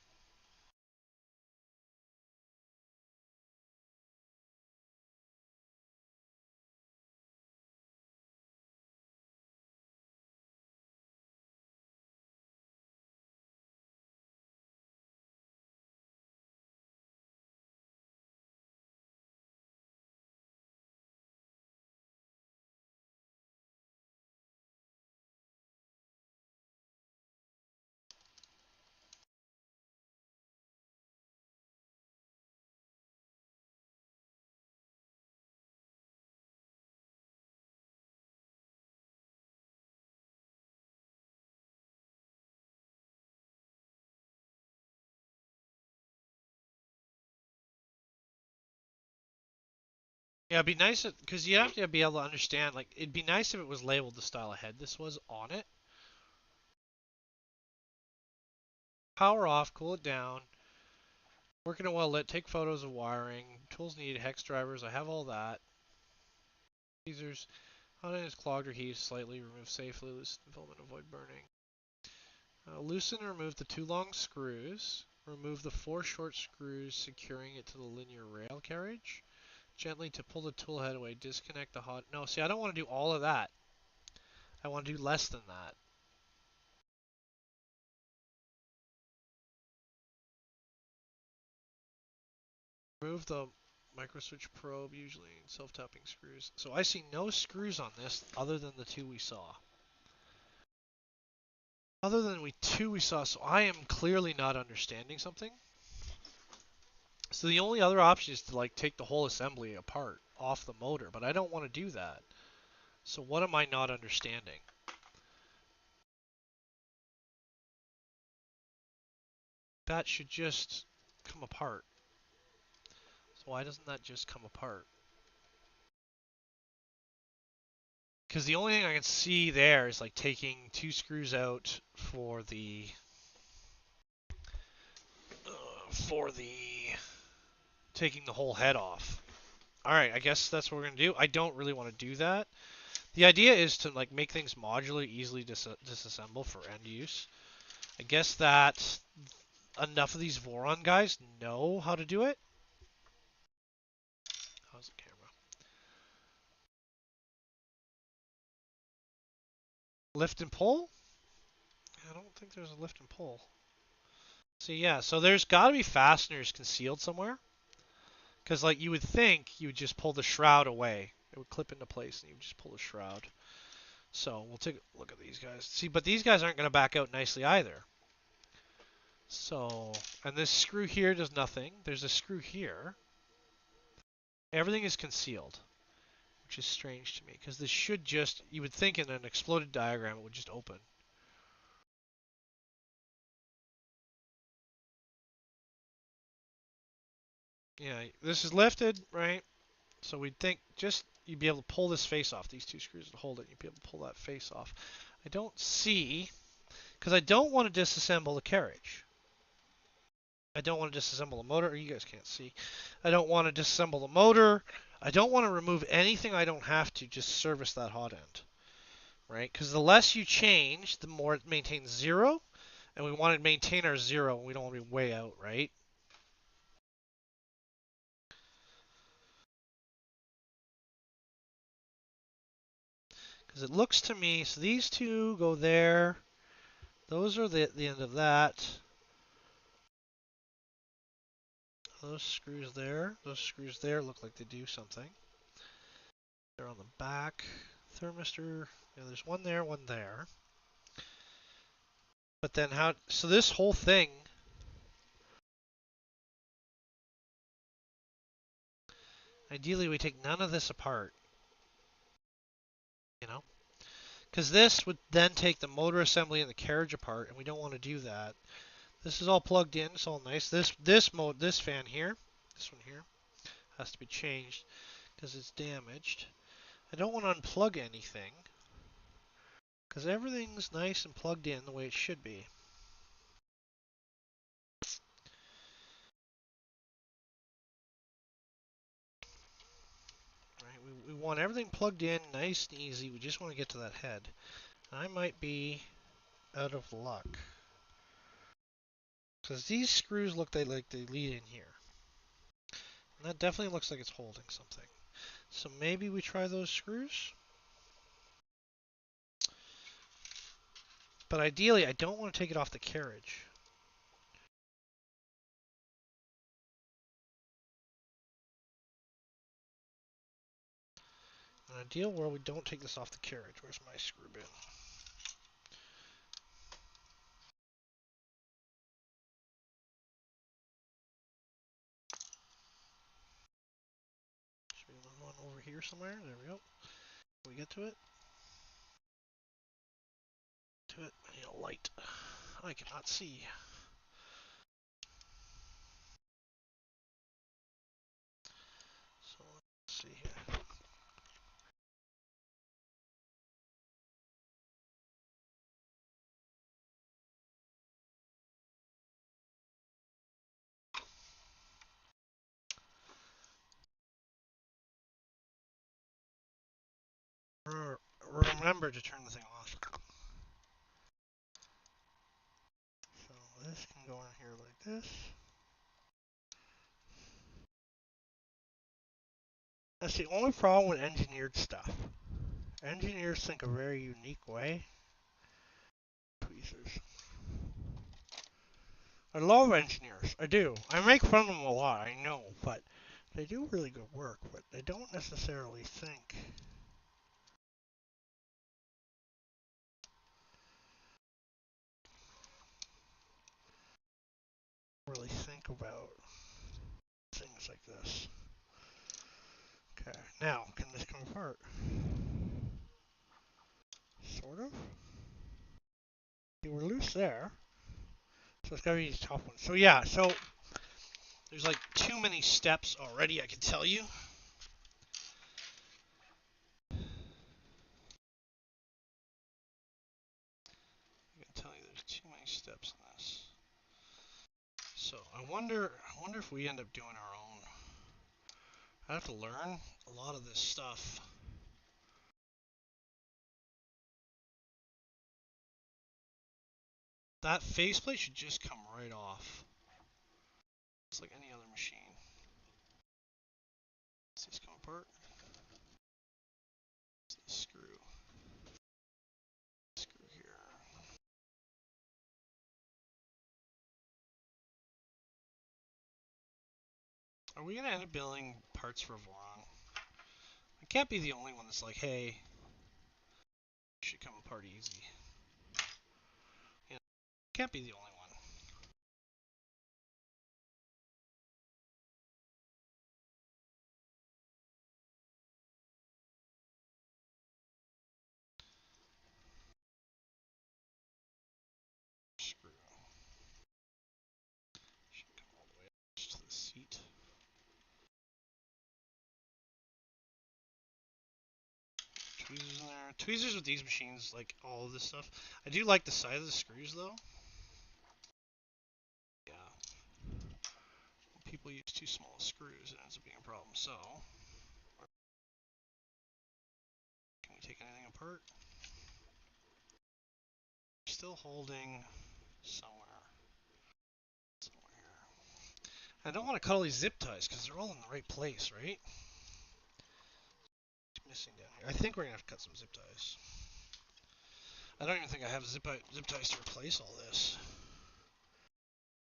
Yeah, it'd be nice because you have to be able to understand. Like, it'd be nice if it was labeled the style of head this was on it. Power off, cool it down. Working it well lit. Take photos of wiring. Tools needed. Hex drivers. I have all that. Tweezers. Hot end is clogged or heated slightly. Remove safely. Loosen filament. Avoid burning. Loosen and remove the 2 long screws. Remove the 4 short screws securing it to the linear rail carriage. Gently to pull the tool head away. Disconnect the hot... No, see, I don't want to do all of that. I want to do less than that. Remove the micro switch probe, usually self-tapping screws. So I see no screws on this other than the 2 we saw. Other than we 2 we saw, so I am clearly not understanding something. So the only other option is to like take the whole assembly apart off the motor, but I don't want to do that. So what am I not understanding? That should just come apart. So why doesn't that just come apart? Because the only thing I can see there is like taking 2 screws out for the taking the whole head off. Alright, I guess that's what we're going to do. I don't really want to do that. The idea is to like make things modular, easily disassemble for end use. I guess that enough of these Voron guys know how to do it. How's the camera? Lift and pull? I don't think there's a lift and pull. See, yeah, so there's got to be fasteners concealed somewhere. Because like you would think you would just pull the shroud away. It would clip into place and you would just pull the shroud. So we'll take a look at these guys. See, but these guys aren't going to back out nicely either. So, and this screw here does nothing. There's a screw here. Everything is concealed, which is strange to me because this should just, you would think in an exploded diagram it would just open. Yeah, this is lifted, right? So we'd think just you'd be able to pull this face off. These 2 screws to hold it. You'd be able to pull that face off. I don't see, because I don't want to disassemble the carriage. I don't want to disassemble the motor. You guys can't see. I don't want to disassemble the motor. I don't want to remove anything I don't have to just service that hot end. Right? Because the less you change, the more it maintains 0. And we want to maintain our 0. We don't want to be way out, right? Because it looks to me, so these 2 go there. Those are the end of that. Those screws there look like they do something. They're on the back. Thermistor, yeah, there's one there, one there. But then how, so this whole thing, ideally we take none of this apart. You know? Because this would then take the motor assembly and the carriage apart, and we don't want to do that. This is all plugged in, it's all nice. This fan here, this one here, has to be changed because it's damaged. I don't want to unplug anything because everything's nice and plugged in the way it should be. Right, we want everything plugged in, nice and easy. We just want to get to that head. I might be out of luck because these screws look like they lead in here. And that definitely looks like it's holding something. So maybe we try those screws. But ideally, I don't want to take it off the carriage. An ideal world, we don't take this off the carriage. Where's my screw bin? Should we move on over here somewhere? There we go. Can we get to it? To it. I need a light. I cannot see. So let's see here. Remember to turn the thing off. So this can go in here like this. That's the only problem with engineered stuff. Engineers think a very unique way. Tweezers. I love engineers. I do. I make fun of them a lot, I know, but they do really good work, but they don't necessarily think. Really think about things like this. Okay, now, can this come apart? Sort of. See, we're loose there. So it's gotta be these top ones. So yeah, so there's like too many steps already, I can tell you. I can tell you there's too many steps in this. So I wonder if we end up doing our own. I have to learn a lot of this stuff. That faceplate should just come right off. It's like any other machine. Does this come apart? It's the screw. Screw here. Are we gonna end up building parts for voron? I can't be the only one that's like, hey, it should come apart easy. You know, can't be the only one. Screw. Should come all the way up to the seat. Tweezers in there. Tweezers with these machines, like all of this stuff. I do like the side of the screws though. Yeah. When people use too small screws, it ends up being a problem. So, can we take anything apart? Still holding somewhere. Somewhere here. I don't want to cut all these zip ties because they're all in the right place, right? It's missing down here. I think we're gonna have to cut some zip ties. I don't even think I have zip ties to replace all this.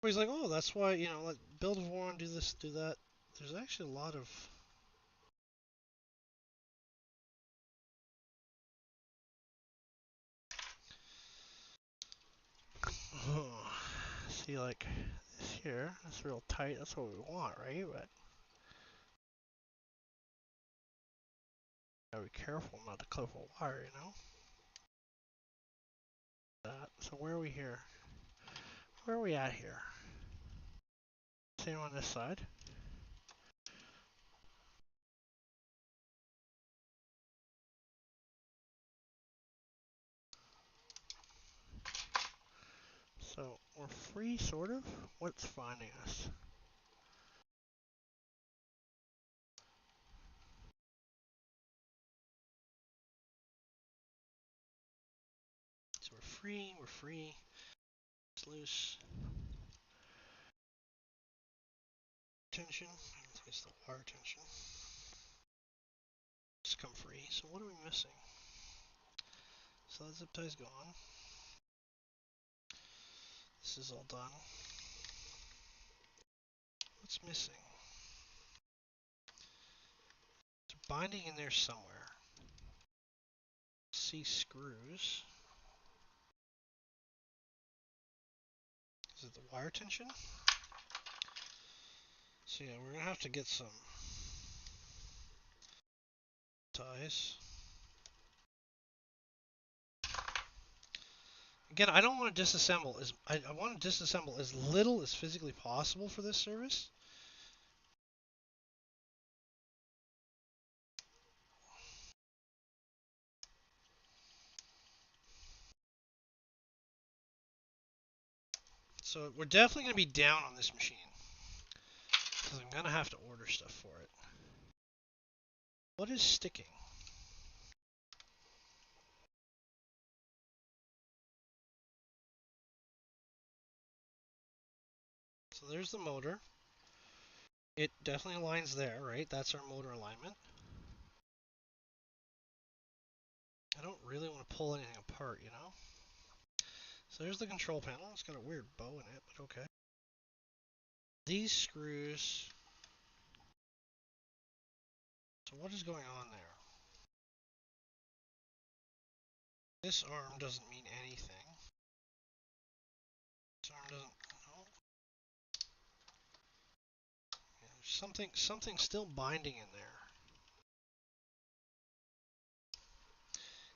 Everybody's like, oh, that's why, you know, like, build a voron, do this, do that. There's actually a lot of... See, like, this here, that's real tight, that's what we want, right? But gotta be careful not to clip a wire, you know? So where are we here? Where are we at here? Same on this side. So we're free, sort of. What's finding us? So we're free, we're free. It's loose. Tension. I don't think it's the wire tension. It's come free. So what are we missing? So that zip tie's gone. This is all done. What's missing? There's binding in there somewhere. See screws. Is it the wire tension? So yeah, we're gonna have to get some ties. Again, I don't want to disassemble I want to disassemble as little as physically possible for this service. So we're definitely going to be down on this machine because I'm going to have to order stuff for it. What is sticking? there's the motor. It definitely aligns there, right? That's our motor alignment. I don't really want to pull anything apart, you know? So there's the control panel. It's got a weird bow in it, but okay. These screws. So what is going on there? This arm doesn't mean anything. This arm doesn't. No. Yeah, there's something still binding in there.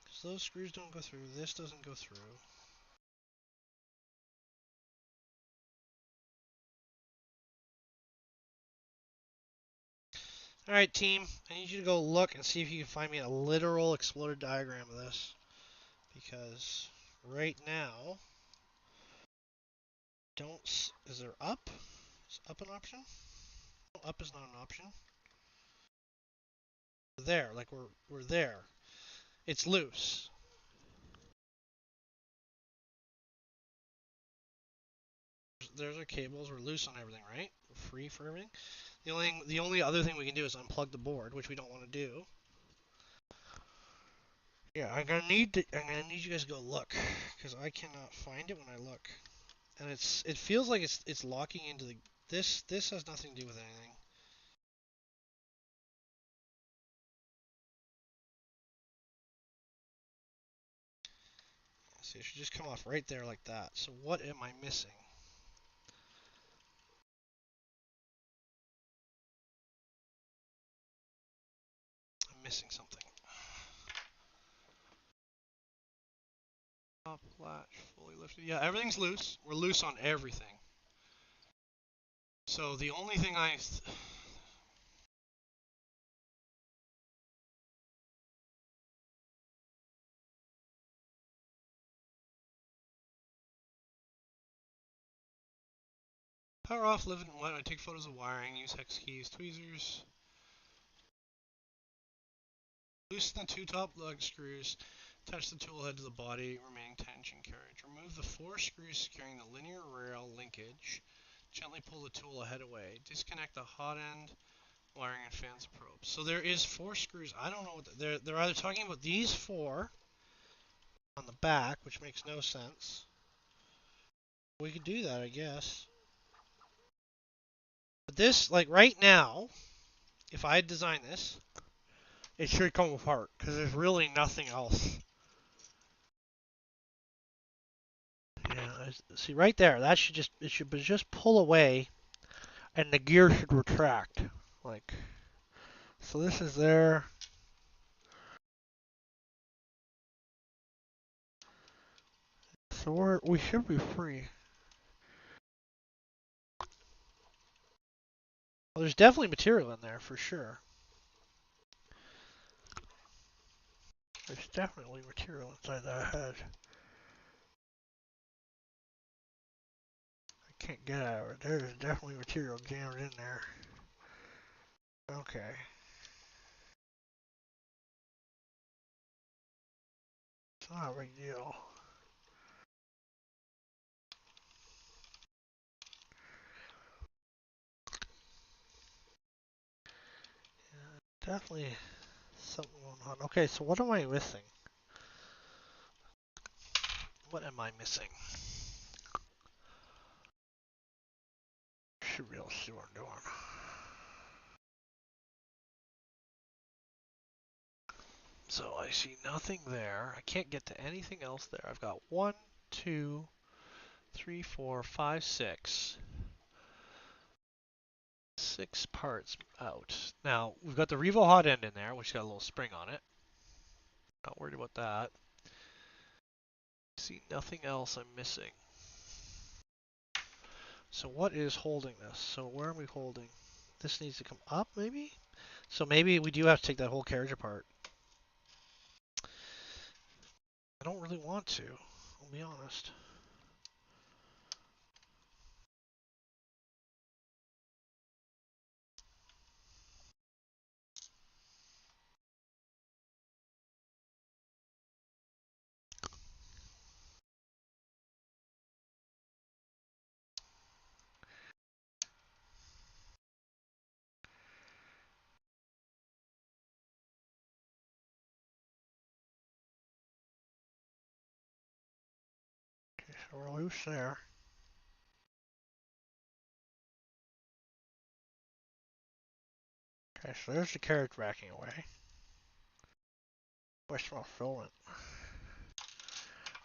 Because those screws don't go through. This doesn't go through. Alright, team. I need you to go look and see if you can find me a literal exploded diagram of this. Because right now, is there up? Is up an option? No, up is not an option. We're there, like we're there. It's loose. There's our cables. We're loose on everything, right? We're free for everything. The only other thing we can do is unplug the board, which we don't want to do. Yeah, I'm gonna need you guys to go look because I cannot find it when I look, and it feels like it's locking into the this has nothing to do with anything. So it should just come off right there like that. So what am I missing? I'm missing something. Top latch fully lifted. Yeah, everything's loose. We're loose on everything. So the only thing power off, live it and wet. I take photos of wiring, use hex keys, tweezers. Loosen the two top lug screws. Attach the tool head to the body, remaining tension carriage. Remove the 4 screws securing the linear rail linkage. Gently pull the tool head away. Disconnect the hot end, wiring, and fans probes. So there is 4 screws. I don't know what they're either talking about these 4 on the back, which makes no sense. We could do that, I guess. But this, like right now, if I had designed this, it should come apart because there's really nothing else. Yeah, see right there, that should just pull away, and the gear should retract. Like, so this is there. So we should be free. Well, there's definitely material in there for sure. There's definitely material inside that head. I can't get out of it. There's definitely material jammed in there. Okay. It's not a big deal. Definitely something going on. Okay, so what am I missing? What am I missing? Should be able to see what I'm doing. So I see nothing there. I can't get to anything else there. I've got 1, 2, 3, 4, 5, 6. 6 parts out. Now, we've got the Revo hot end in there, which got a little spring on it. Not worried about that. See nothing else I'm missing. So what is holding this? So where are we holding? This needs to come up, maybe? So maybe we do have to take that whole carriage apart. I don't really want to, I'll be honest. So we're loose there. Okay, so there's the carriage backing away. I smell filament.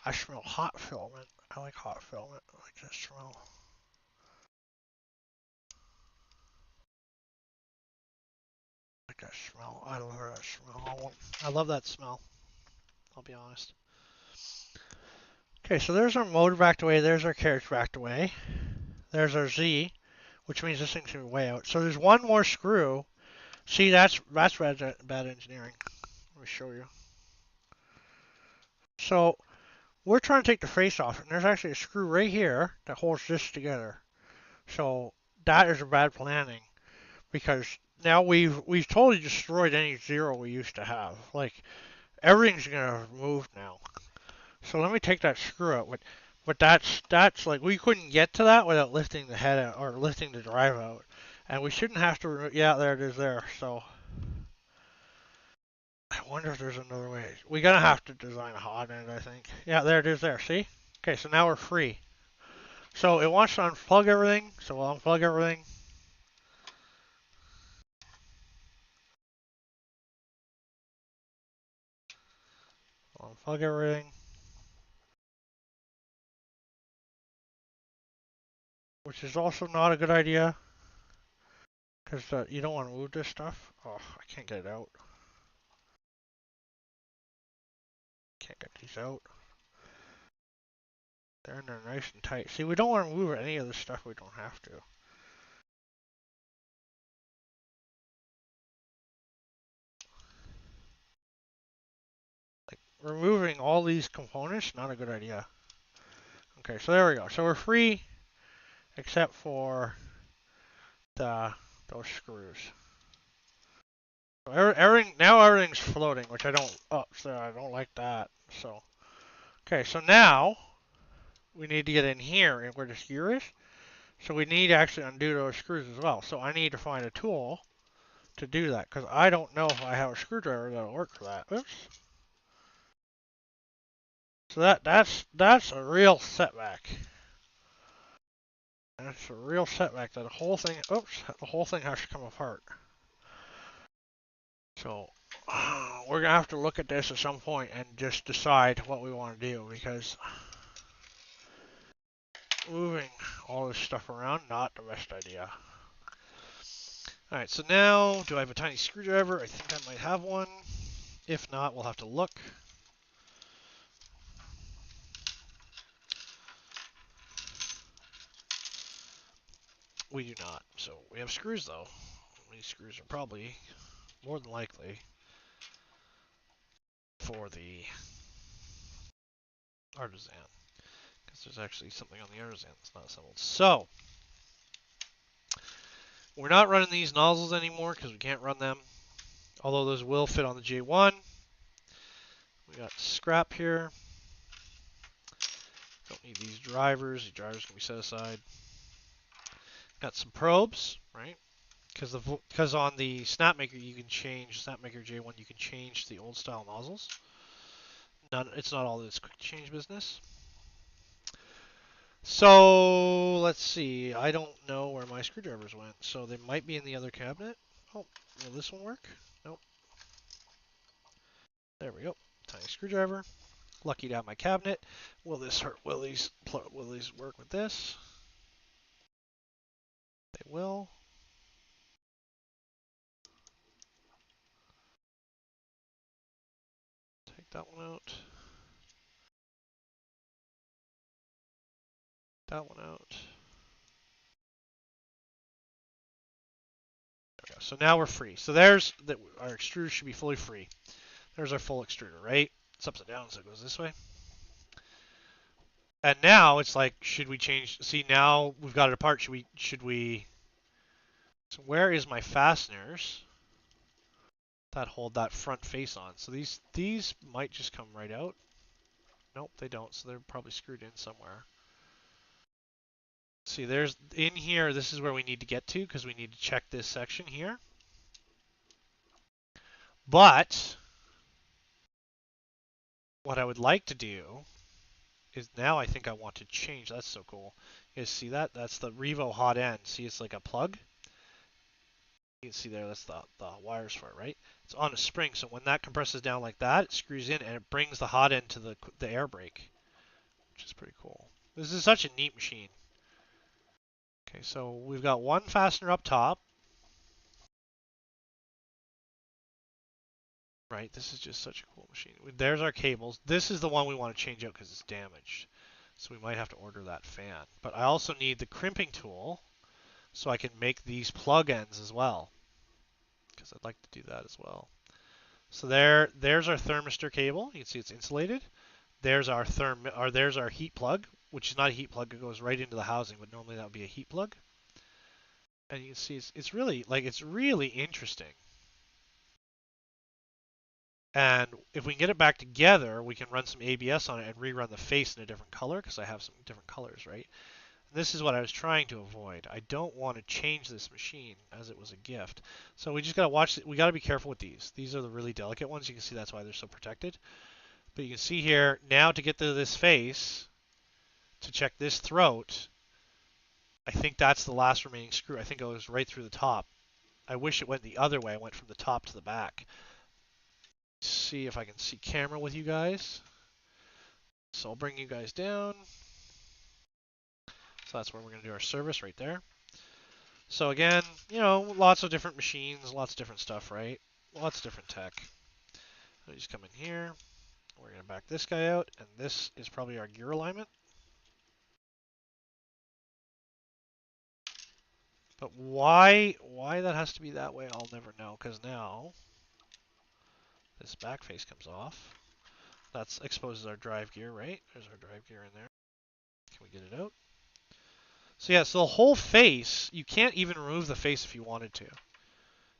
I smell hot filament. I like hot filament. I like that smell. I like that smell. I love that smell. I love that smell. I'll be honest. Okay, so there's our motor backed away. There's our carriage backed away. There's our Z, which means this thing's going to be way out. So there's one more screw. See, that's bad engineering. Let me show you. So we're trying to take the face off, and there's actually a screw right here that holds this together. So that is a bad planning because now we've totally destroyed any zero we used to have. Like everything's gonna move now. So let me take that screw out. But that's like we couldn't get to that without lifting the head out or lifting the drive out, and we shouldn't have to. Yeah, there it is there. So I wonder if there's another way. We're gonna have to design a hot end, I think. Yeah, there it is there. See? Okay, so now we're free. So it wants to unplug everything. So we'll unplug everything. We'll unplug everything. Which is also not a good idea. Because you don't want to move this stuff. Oh, I can't get it out. Can't get these out. They're in there nice and tight. See, we don't want to move any of this stuff we don't have to. Like, removing all these components, not a good idea. Okay, so there we go. So we're free, except for those screws. So everything now everything's floating, which I don't. Oh, so I don't like that. So okay, so now we need to get in here and where this gear is. So we need to actually undo those screws as well. So I need to find a tool to do that because I don't know if I have a screwdriver that'll work for that. Oops. So that's a real setback. That's a real setback that the whole thing. Oops, the whole thing has to come apart. So we're gonna have to look at this at some point and just decide what we want to do because moving all this stuff around not the best idea. Alright, so now do I have a tiny screwdriver? I think I might have one. If not, we'll have to look. We do not. So we have screws though. These screws are probably more than likely for the Artisan. Because there's actually something on the Artisan that's not assembled. So we're not running these nozzles anymore because we can't run them. Although those will fit on the J1. We got scrap here. Don't need these drivers. The drivers can be set aside. Got some probes, right? Because on the Snapmaker you can change Snapmaker J1. You can change the old style nozzles. It's not all this quick change business. So let's see. I don't know where my screwdrivers went. So they might be in the other cabinet. Oh, will this one work? Nope. There we go. Tiny screwdriver. Lucky to have my cabinet. Will this hurt? Will these work with this? They will. Take that one out. That one out. There we go. So now we're free. So there's our extruder should be fully free. There's our full extruder, right? It's upside down, so it goes this way. And now it's like, should we change? See, now we've got it apart. Should we? So where is my fasteners that hold that front face on? So these might just come right out. Nope, they don't. So they're probably screwed in somewhere. See, there's in here. This is where we need to get to because we need to check this section here. But what I would like to do is now I think I want to change. That's so cool. You guys see that? That's the Revo hot end. See, it's like a plug. You can see there, that's the wires for it, right? It's on a spring, so when that compresses down like that, it screws in and it brings the hot end to the air brake, which is pretty cool. This is such a neat machine. Okay, so we've got one fastener up top. Right, this is just such a cool machine. There's our cables. This is the one we want to change out because it's damaged. So we might have to order that fan. But I also need the crimping tool so I can make these plug ends as well, because I'd like to do that as well. So there's our thermistor cable. You can see it's insulated. There's our there's our heat plug, which is not a heat plug. It goes right into the housing, but normally that would be a heat plug. And you can see it's really interesting. And if we can get it back together, we can run some ABS on it and rerun the face in a different color, because I have some different colors, right? This is what I was trying to avoid. I don't want to change this machine as it was a gift. So we just got to watch it. We got to be careful with these. These are the really delicate ones. You can see that's why they're so protected. But you can see here, now to get to this face, to check this throat, I think that's the last remaining screw. I think it goes right through the top. I wish it went the other way. I went from the top to the back. See if I can see camera with you guys. So I'll bring you guys down. So that's where we're going to do our service right there. So again, you know, lots of different machines, lots of different stuff, right? Lots of different tech. So just come in here. We're going to back this guy out, and this is probably our gear alignment. But why that has to be that way, I'll never know, because now this back face comes off. That exposes our drive gear, right? There's our drive gear in there. Can we get it out? So yeah, so the whole face, you can't even remove the face if you wanted to.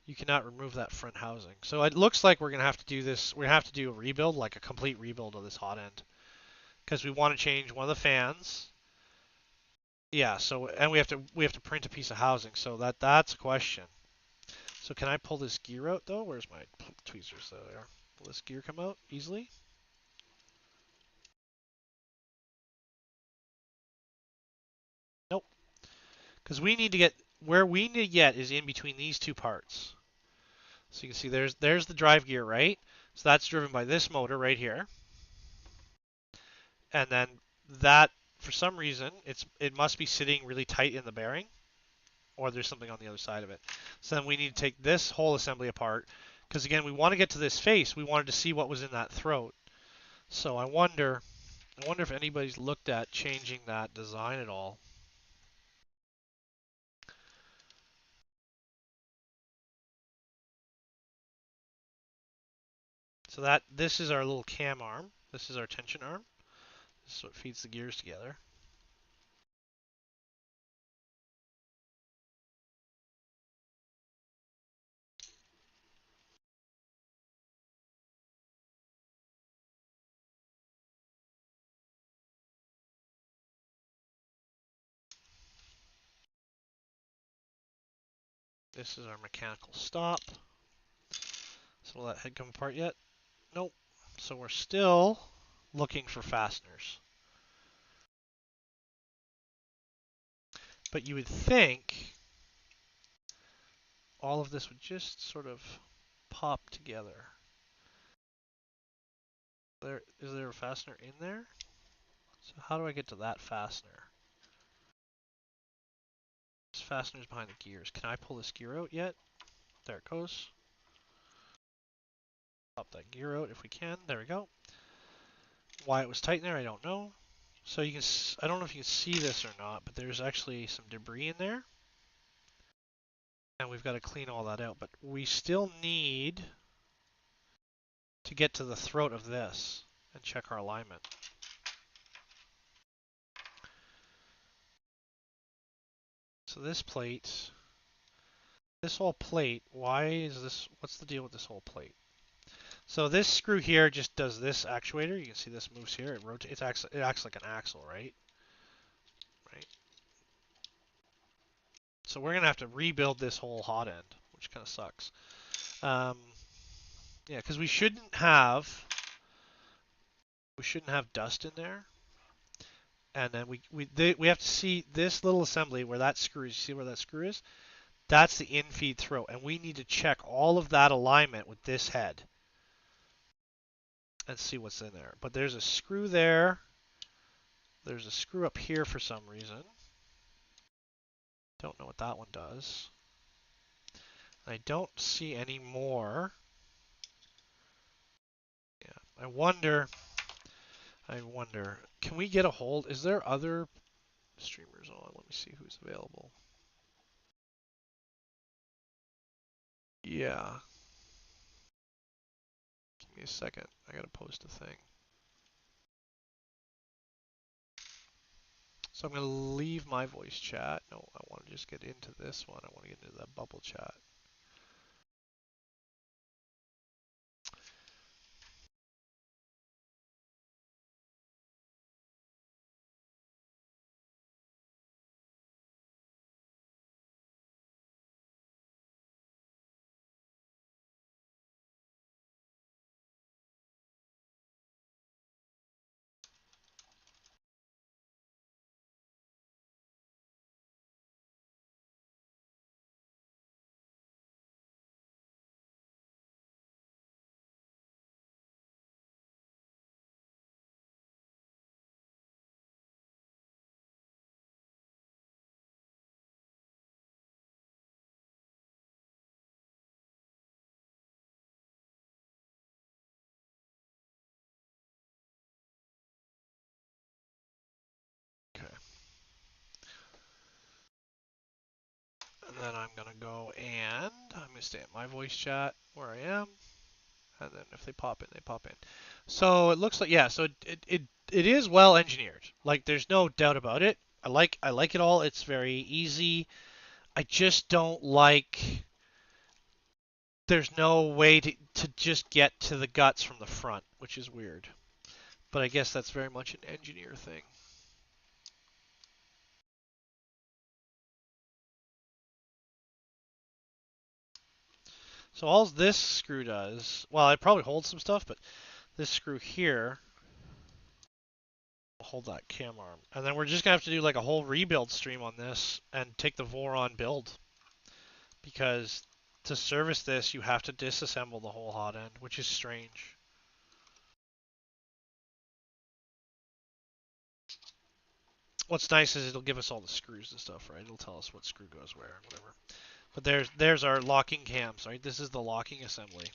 You cannot remove that front housing. So it looks like we're going to have to do this. We're going to have to do a rebuild, like a complete rebuild of this hot end. Because we want to change one of the fans. Yeah, so, and we have to print a piece of housing. So that's a question. So can I pull this gear out though? Where's my tweezers? There. Will this gear come out easily? Nope. Because we need to get, where we need to get is in between these two parts. So you can see there's the drive gear, right? So that's driven by this motor right here. And then that, for some reason, it must be sitting really tight in the bearing, or there's something on the other side of it. So then we need to take this whole assembly apart, because again, we want to get to this face. We wanted to see what was in that throat. So I wonder if anybody's looked at changing that design at all. So this is our little cam arm. This is our tension arm. This is what feeds the gears together. This is our mechanical stop. So will that head come apart yet? Nope. So we're still looking for fasteners. But you would think all of this would just sort of pop together. Is there a fastener in there? So how do I get to that fastener? This fastener's behind the gears. Can I pull this gear out yet? There it goes. Pop that gear out if we can. There we go. Why it was tight in there, I don't know. So you can, I don't know if you can see this or not, but there's actually some debris in there. And we've got to clean all that out. But we still need to get to the throat of this and check our alignment. So this plate, this whole plate, why is this, what's the deal with this whole plate? So this screw here just does this actuator. You can see this moves here. It rotates. It acts like an axle, right? Right. So we're gonna have to rebuild this whole hot end, which kind of sucks. Yeah, because we shouldn't have dust in there. And then we have to see this little assembly where that screw is. You see where that screw is? That's the in-feed throat, and we need to check all of that alignment with this head and see what's in there. But there's a screw there. There's a screw up here for some reason. Don't know what that one does. I don't see any more. Yeah, I wonder. Can we get a hold? Is there other streamers on? Let me see who's available. Yeah. Give me a second. I gotta post a thing. So I'm gonna leave my voice chat. No, I want to just get into this one. I want to get into that bubble chat. Okay. And then I'm gonna go and I'm gonna stay at my voice chat where I am. And then if they pop in, they pop in. So it looks like, yeah, so it is well engineered. Like there's no doubt about it. I like it all. It's very easy. I just don't like there's no way to just get to the guts from the front, which is weird. But I guess that's very much an engineer thing. So all this screw does, well, it probably holds some stuff, but this screw here will hold that cam arm. And then we're just going to have to do like a whole rebuild stream on this and take the voron build. Because to service this, you have to disassemble the whole hot end, which is strange. What's nice is it'll give us all the screws and stuff, right? It'll tell us what screw goes where and whatever. But there's our locking cams, right? This is the locking assembly.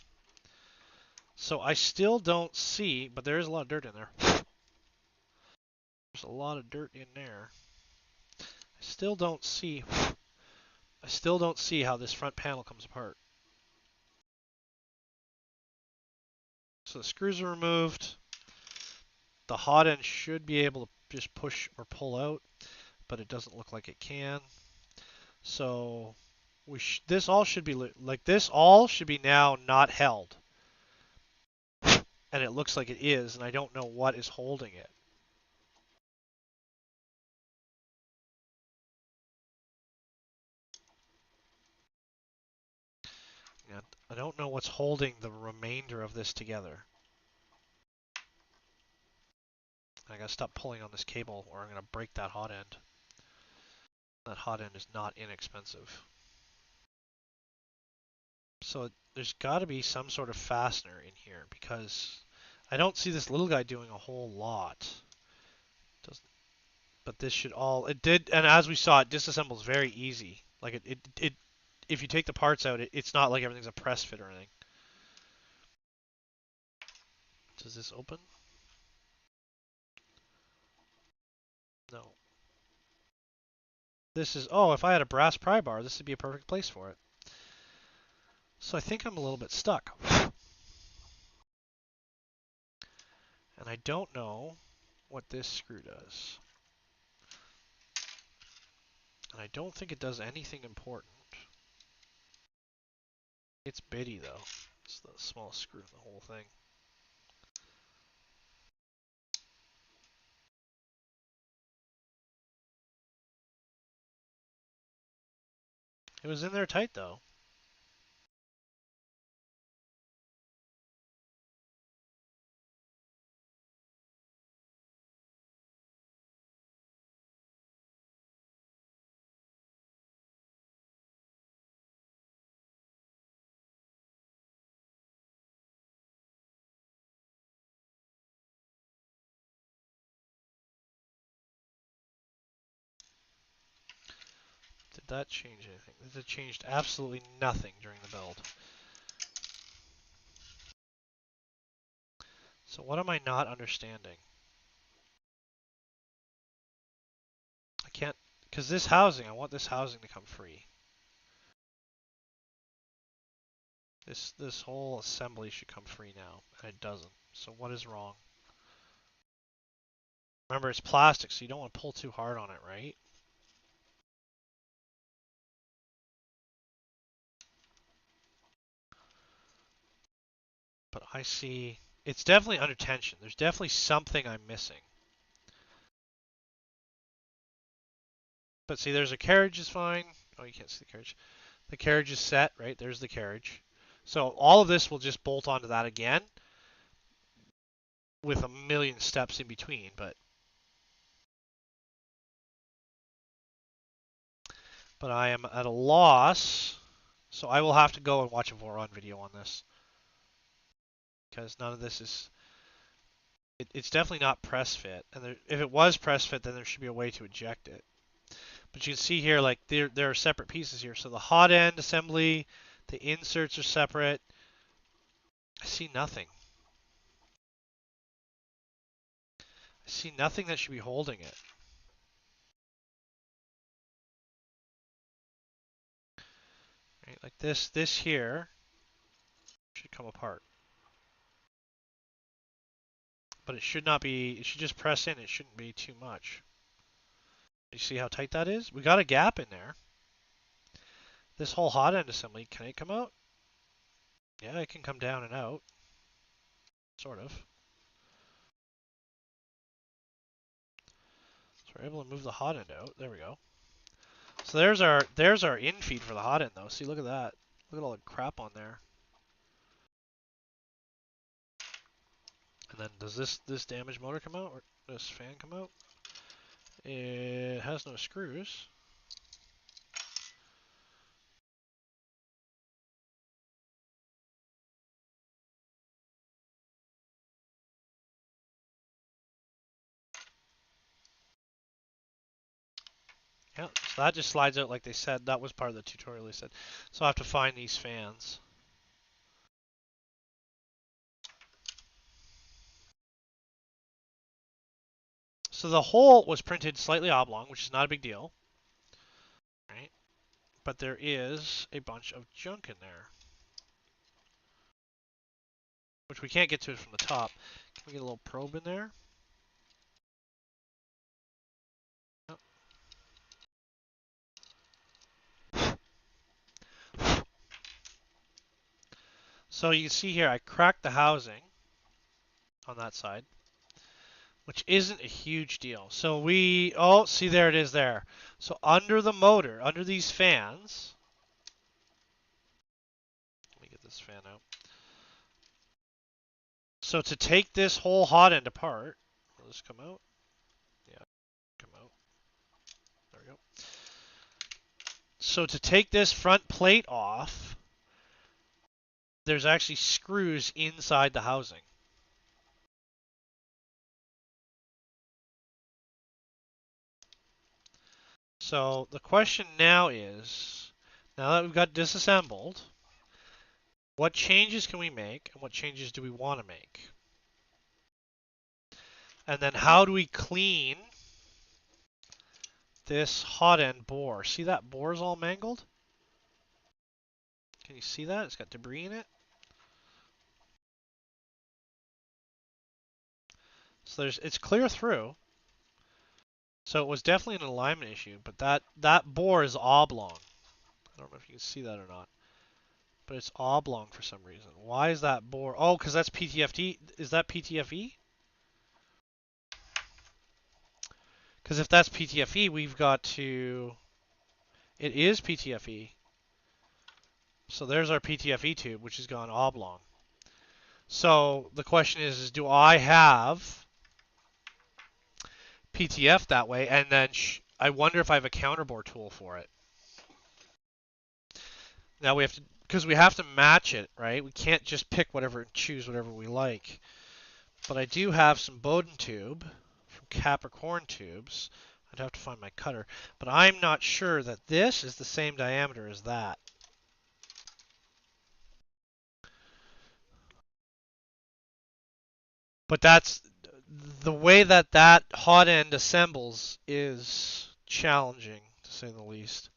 So I still don't see, but there is a lot of dirt in there. There's a lot of dirt in there. I still don't see how this front panel comes apart. So the screws are removed. The hot end should be able to just push or pull out, but it doesn't look like it can. So this all should be this all should be now not held. And it looks like it is, and I don't know what is holding it. And I don't know what's holding the remainder of this together. I gotta stop pulling on this cable or I'm gonna break that hot end. That hot end is not inexpensive. So there's gotta be some sort of fastener in here because I don't see this little guy doing a whole lot. Doesn't, but this should all, it did, and as we saw, it disassembles very easy. Like it if you take the parts out, it's not like everything's a press fit or anything. Does this open? No. This is, oh, if I had a brass pry bar, this would be a perfect place for it. So I think I'm a little bit stuck. And I don't know what this screw does. And I don't think it does anything important. It's bitty though. It's the smallest screw in the whole thing. It was in there tight though. Did that change anything? It changed absolutely nothing during the build. So what am I not understanding? I can't, because this housing, I want this housing to come free. This whole assembly should come free now, and it doesn't. So what is wrong? Remember, it's plastic, so you don't want to pull too hard on it, right? But I see, it's definitely under tension. There's definitely something I'm missing. But see, there's a carriage is fine. Oh, you can't see the carriage. The carriage is set, right? There's the carriage. So all of this will just bolt onto that again with a million steps in between, but I am at a loss, so I will have to go and watch a voron video on this because none of this is. It's definitely not press fit, and if it was press fit, then there should be a way to eject it. But you can see here, like there are separate pieces here. So the hot end assembly, the inserts are separate. I see nothing. I see nothing that should be holding it. Right, like this here should come apart. But it should not be, it should just press in, it shouldn't be too much. You see how tight that is? We got a gap in there. This whole hot end assembly, can it come out? Yeah, it can come down and out. Sort of. So we're able to move the hot end out. There we go. So there's our in feed for the hot end though. See, look at that. Look at all the crap on there. And then does this damaged motor come out, or this fan come out? It has no screws. Yeah, so that just slides out like they said. That was part of the tutorial they said. So I have to find these fans. So the hole was printed slightly oblong, which is not a big deal. Right? But there is a bunch of junk in there, which we can't get to it from the top. Can we get a little probe in there? So you can see here, I cracked the housing on that side, which isn't a huge deal. So oh, see there it is there. So under the motor, under these fans, let me get this fan out. So to take this whole hot end apart, will this come out? Yeah, come out. There we go. So to take this front plate off, there's actually screws inside the housing. So the question now is, now that we've got disassembled, what changes can we make and what changes do we want to make? And then how do we clean this hot end bore? See that bore's all mangled? Can you see that? It's got debris in it. So it's clear through. So it was definitely an alignment issue, but that bore is oblong. I don't know if you can see that or not, but it's oblong for some reason. Why is that bore? Oh, because that's PTFE. Is that PTFE? Because if that's PTFE, we've got to... It is PTFE. So there's our PTFE tube, which has gone oblong. So the question is do I have PTF that way? And then I wonder if I have a counterbore tool for it. Now we have to, because we have to match it, right? We can't just pick whatever and choose whatever we like. But I do have some Bowden tube from Capricorn Tubes. I'd have to find my cutter. But I'm not sure that this is the same diameter as that. But that's the way that that hot end assembles is challenging, to say the least.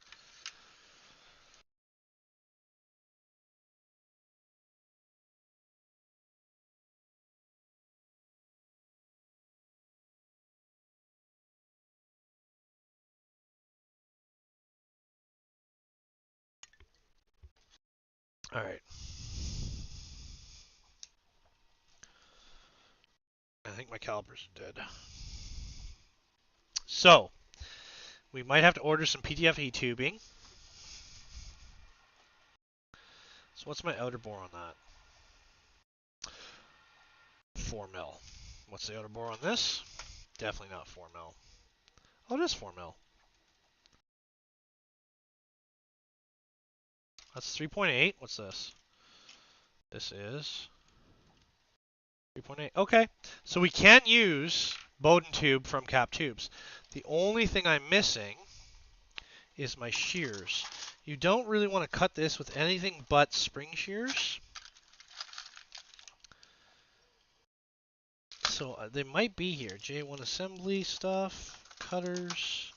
All right. I think my calipers are dead. So, we might have to order some PTFE tubing. So what's my outer bore on that? 4 mil. What's the outer bore on this? Definitely not 4 mil. Oh, it is 4 mil. That's 3.8. What's this? This is 3.8. Okay. So we can use Bowden tube from Cap Tubes. The only thing I'm missing is my shears. You don't really want to cut this with anything but spring shears. So they might be here. J1 assembly stuff, cutters,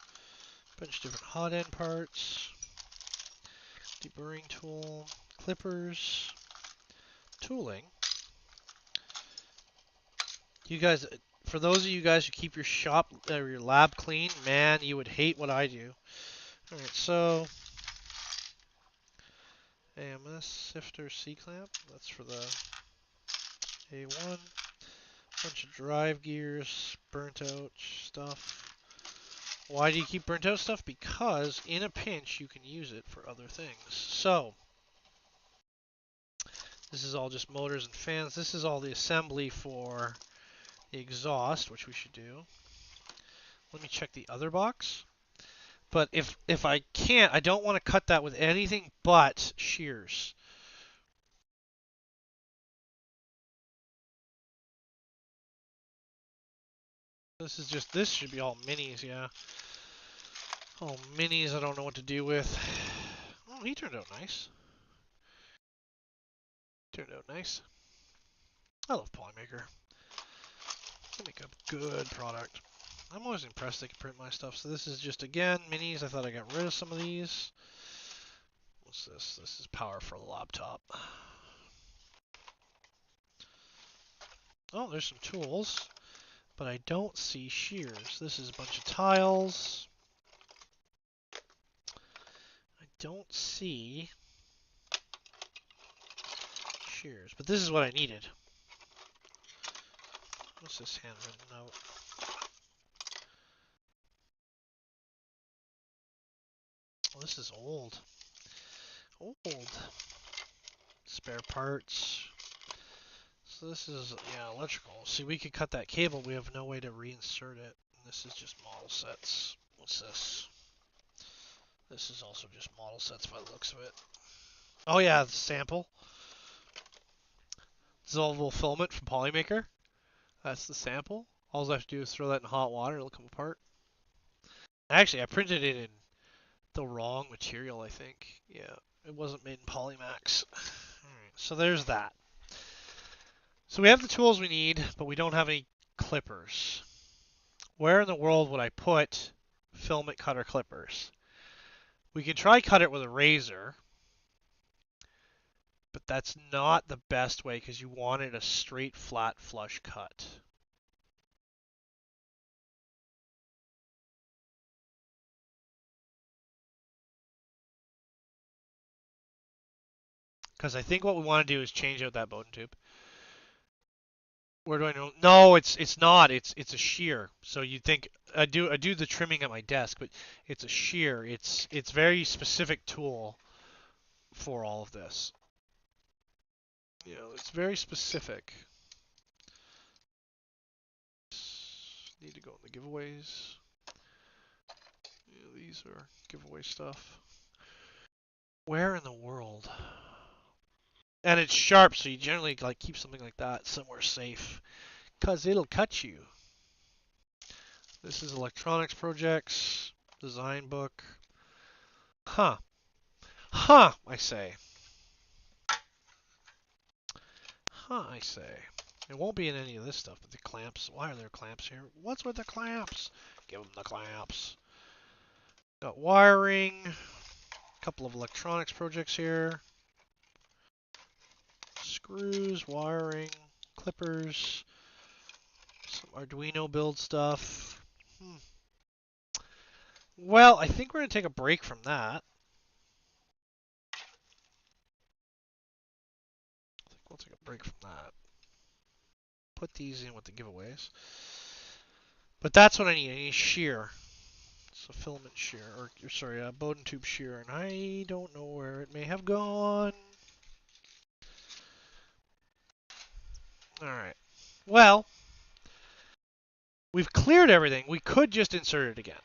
bunch of different hot end parts, deburring tool, clippers, tooling. You guys, for those of you guys who keep your shop or your lab clean, man, you would hate what I do. All right, so AMS sifter C-clamp. That's for the A1. Bunch of drive gears, burnt out stuff. Why do you keep burnt out stuff? Because in a pinch you can use it for other things. So this is all just motors and fans. This is all the assembly for the exhaust, which we should do. Let me check the other box. But if I can't, I don't want to cut that with anything but shears. This should be all minis, yeah. All minis I don't know what to do with. Oh, he turned out nice. Turned out nice. I love Polymaker. They make a good product. I'm always impressed they can print my stuff. So this is just, again, minis. I thought I got rid of some of these. What's this? This is power for the laptop. Oh, there's some tools. But I don't see shears. This is a bunch of tiles. I don't see shears. But this is what I needed. What's this handwritten note? Oh, this is old. Old. Spare parts. So this is, yeah, electrical. See, we could cut that cable. We have no way to reinsert it. And this is just model sets. What's this? This is also just model sets by the looks of it. Oh yeah, the sample. Dissolvable filament from Polymaker. That's the sample. All I have to do is throw that in hot water. It'll come apart. Actually, I printed it in the wrong material, I think. Yeah, it wasn't made in Polymax. Alright, so there's that. So we have the tools we need, but we don't have any clippers. Where in the world would I put filament cutter clippers? We can try cut it with a razor, but that's not the best way because you want it a straight, flat, flush cut. Because I think what we want to do is change out that Bowden tube. Where do I know? No, it's not. It's a shear. So you think I do the trimming at my desk, but it's a shear. It's very specific tool for all of this. You know, it's very specific. Need to go in the giveaways. Yeah, these are giveaway stuff. Where in the world? And it's sharp, so you generally like keep something like that somewhere safe, cause it'll cut you. This is electronics projects, design book. Huh. Huh, I say. Huh, I say. It won't be in any of this stuff, but the clamps. Why are there clamps here? What's with the clamps? Give them the clamps. Got wiring. A couple of electronics projects here. Screws, wiring, clippers. Some Arduino build stuff. Well, I think we're going to take a break from that. I think we'll take a break from that. Put these in with the giveaways. But that's what I need. I need shear. It's a filament shear, or sorry, a Bowden tube shear, and I don't know where it may have gone. All right. Well, we've cleared everything. We could just insert it again.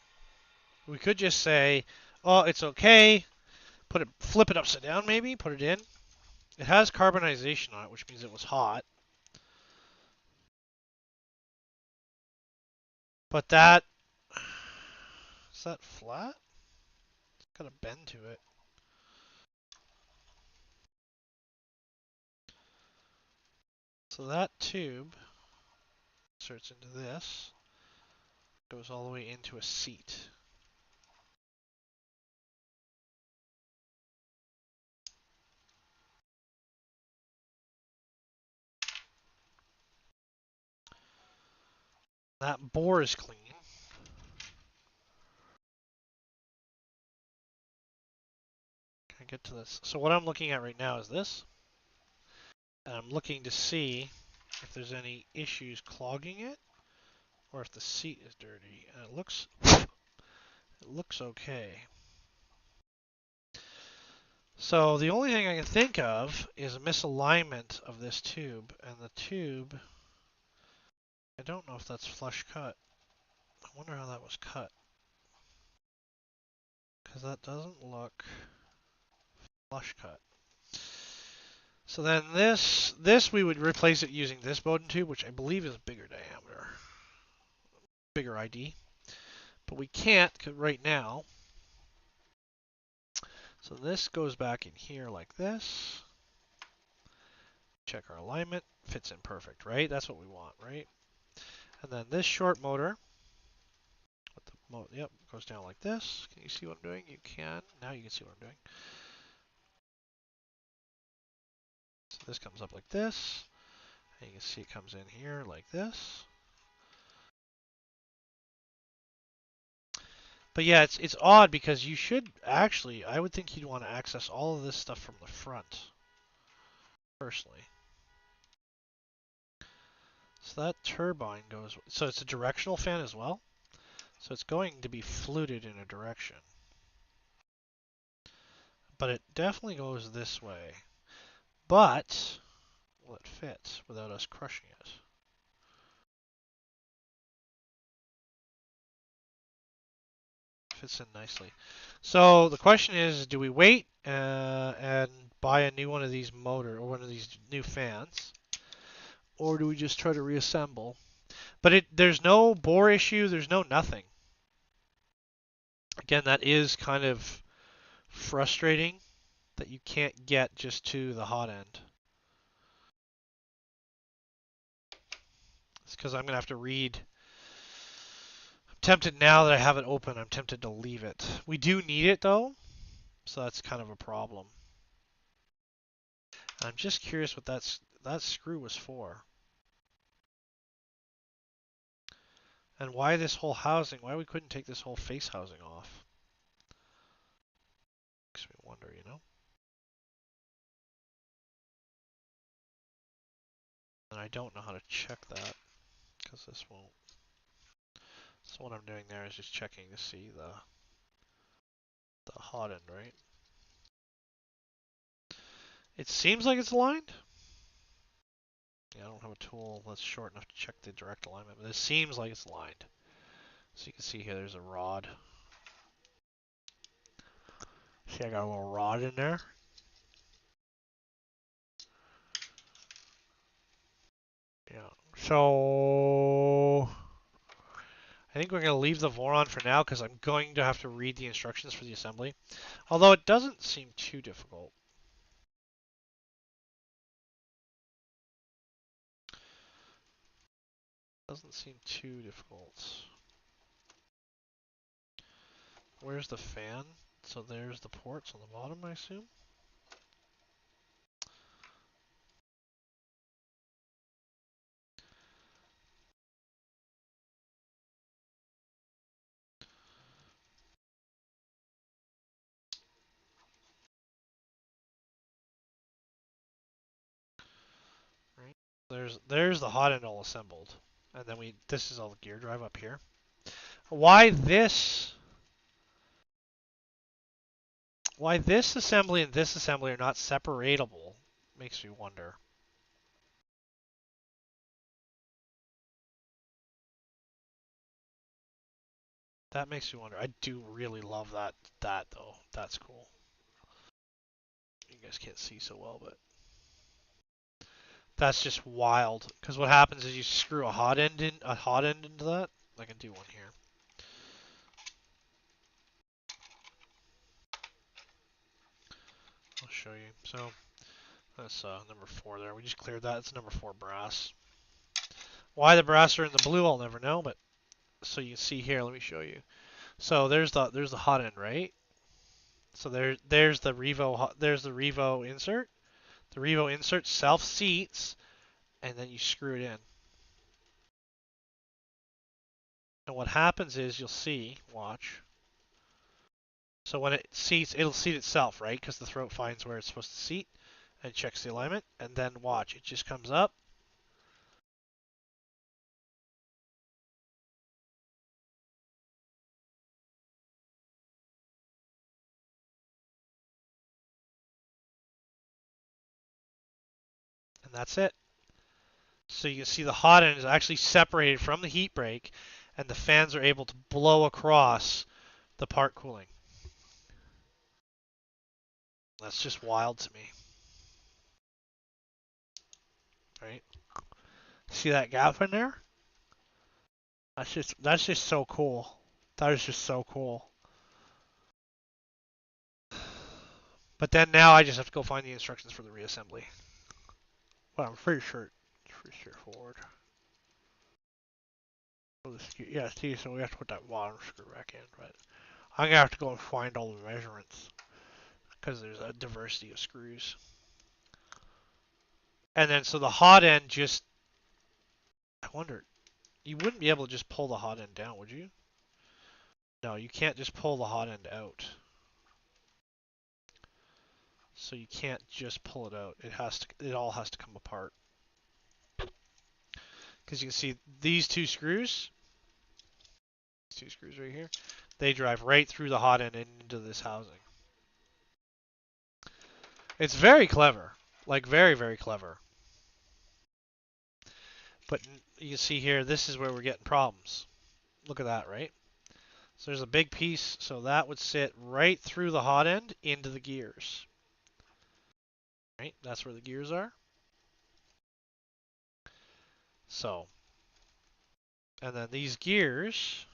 We could just say, "Oh, it's okay." Flip it upside down, maybe. Put it in. It has carbonization on it, which means it was hot. But is that flat? It's got a bend to it. So that tube inserts into this, goes all the way into a seat. That bore is clean. Can I get to this? So what I'm looking at right now is this. And I'm looking to see if there's any issues clogging it or if the seat is dirty. And it looks okay. So the only thing I can think of is a misalignment of this tube, and the tube, I don't know if that's flush cut. I wonder how that was cut, because that doesn't look flush cut. So then this we would replace it using this Bowden tube, which I believe is a bigger diameter, bigger ID, but we can't right now. So this goes back in here like this. Check our alignment. Fits in perfect, right? That's what we want, right? And then this short motor, yep, goes down like this. Can you see what I'm doing? You can. Now you can see what I'm doing. So this comes up like this. And you can see it comes in here like this. But yeah, it's odd because you should actually, I would think you'd want to access all of this stuff from the front, personally. So that turbine goes, so it's a directional fan as well. So it's going to be fluted in a direction. But it definitely goes this way. But will it fit without us crushing it? Fits in nicely. So the question is, do we wait and buy a new one of these motor or one of these new fans, or do we just try to reassemble? But there's no bore issue, there's no nothing. Again, that is kind of frustrating that you can't get just to the hot end. It's because I'm gonna have to read. I'm tempted now that I have it open, I'm tempted to leave it. We do need it though, so that's kind of a problem. I'm just curious what that screw was for. And why this whole housing, why we couldn't take this whole face housing off. Makes me wonder, you know? And I don't know how to check that, because this won't. So what I'm doing there is just checking to see the hot end, right? It seems like it's aligned. Yeah, I don't have a tool that's short enough to check the direct alignment, but it seems like it's aligned. So you can see here there's a rod. See, I got a little rod in there. Yeah. So I think we're going to leave the voron for now because I'm going to have to read the instructions for the assembly. Although it doesn't seem too difficult. Doesn't seem too difficult. Where's the fan? So there's the ports on the bottom, I assume. Right. There's the hot end all assembled. And then this is all the gear drive up here. Why this assembly and this assembly are not separatable makes me wonder. That makes me wonder. I do really love that though. That's cool. You guys can't see so well, but that's just wild. Because what happens is you screw a hot end into that. I can do one here. I'll show you. So that's number 4 there. We just cleared that. It's number 4 brass. Why the brass are in the blue, I'll never know. But so you can see here. Let me show you. So there's the hot end, right? So there's the Revo insert. The Revo insert self seats, and then you screw it in. And what happens is you'll see, watch. So when it seats, it'll seat itself, right? Because the throat finds where it's supposed to seat and checks the alignment. And then watch, it just comes up. And that's it. So you can see the hot end is actually separated from the heat break, and the fans are able to blow across the part cooling. That's just wild to me. Right? See that gap in there? That's just so cool. That is just so cool. But then now I just have to go find the instructions for the reassembly. Well, I'm pretty sure it's pretty straightforward. Yeah, see, so we have to put that bottom screw back in, but I'm gonna have to go and find all the measurements because there's a diversity of screws. And then so the hot end just, I wonder, you wouldn't be able to just pull the hot end down, would you? No, you can't just pull the hot end out. So you can't just pull it out. It all has to come apart. Because you can see these two screws right here, they drive right through the hot end and into this housing. It's very clever, like very, very clever. But you can see here, this is where we're getting problems. Look at that, right? So there's a big piece, so that would sit right through the hot end into the gears. Right? That's where the gears are. So, and then these gears,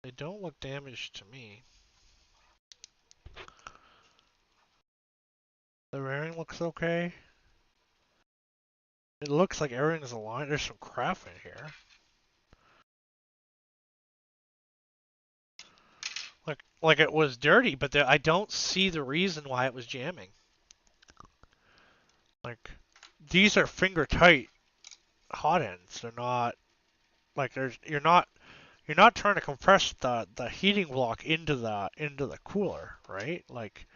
they don't look damaged to me. The bearing looks okay. It looks like everything's aligned. There's some crap in here. Like it was dirty, but I don't see the reason why it was jamming. Like, these are finger tight hot ends. They're not like you're not trying to compress the heating block into the cooler, right? Like,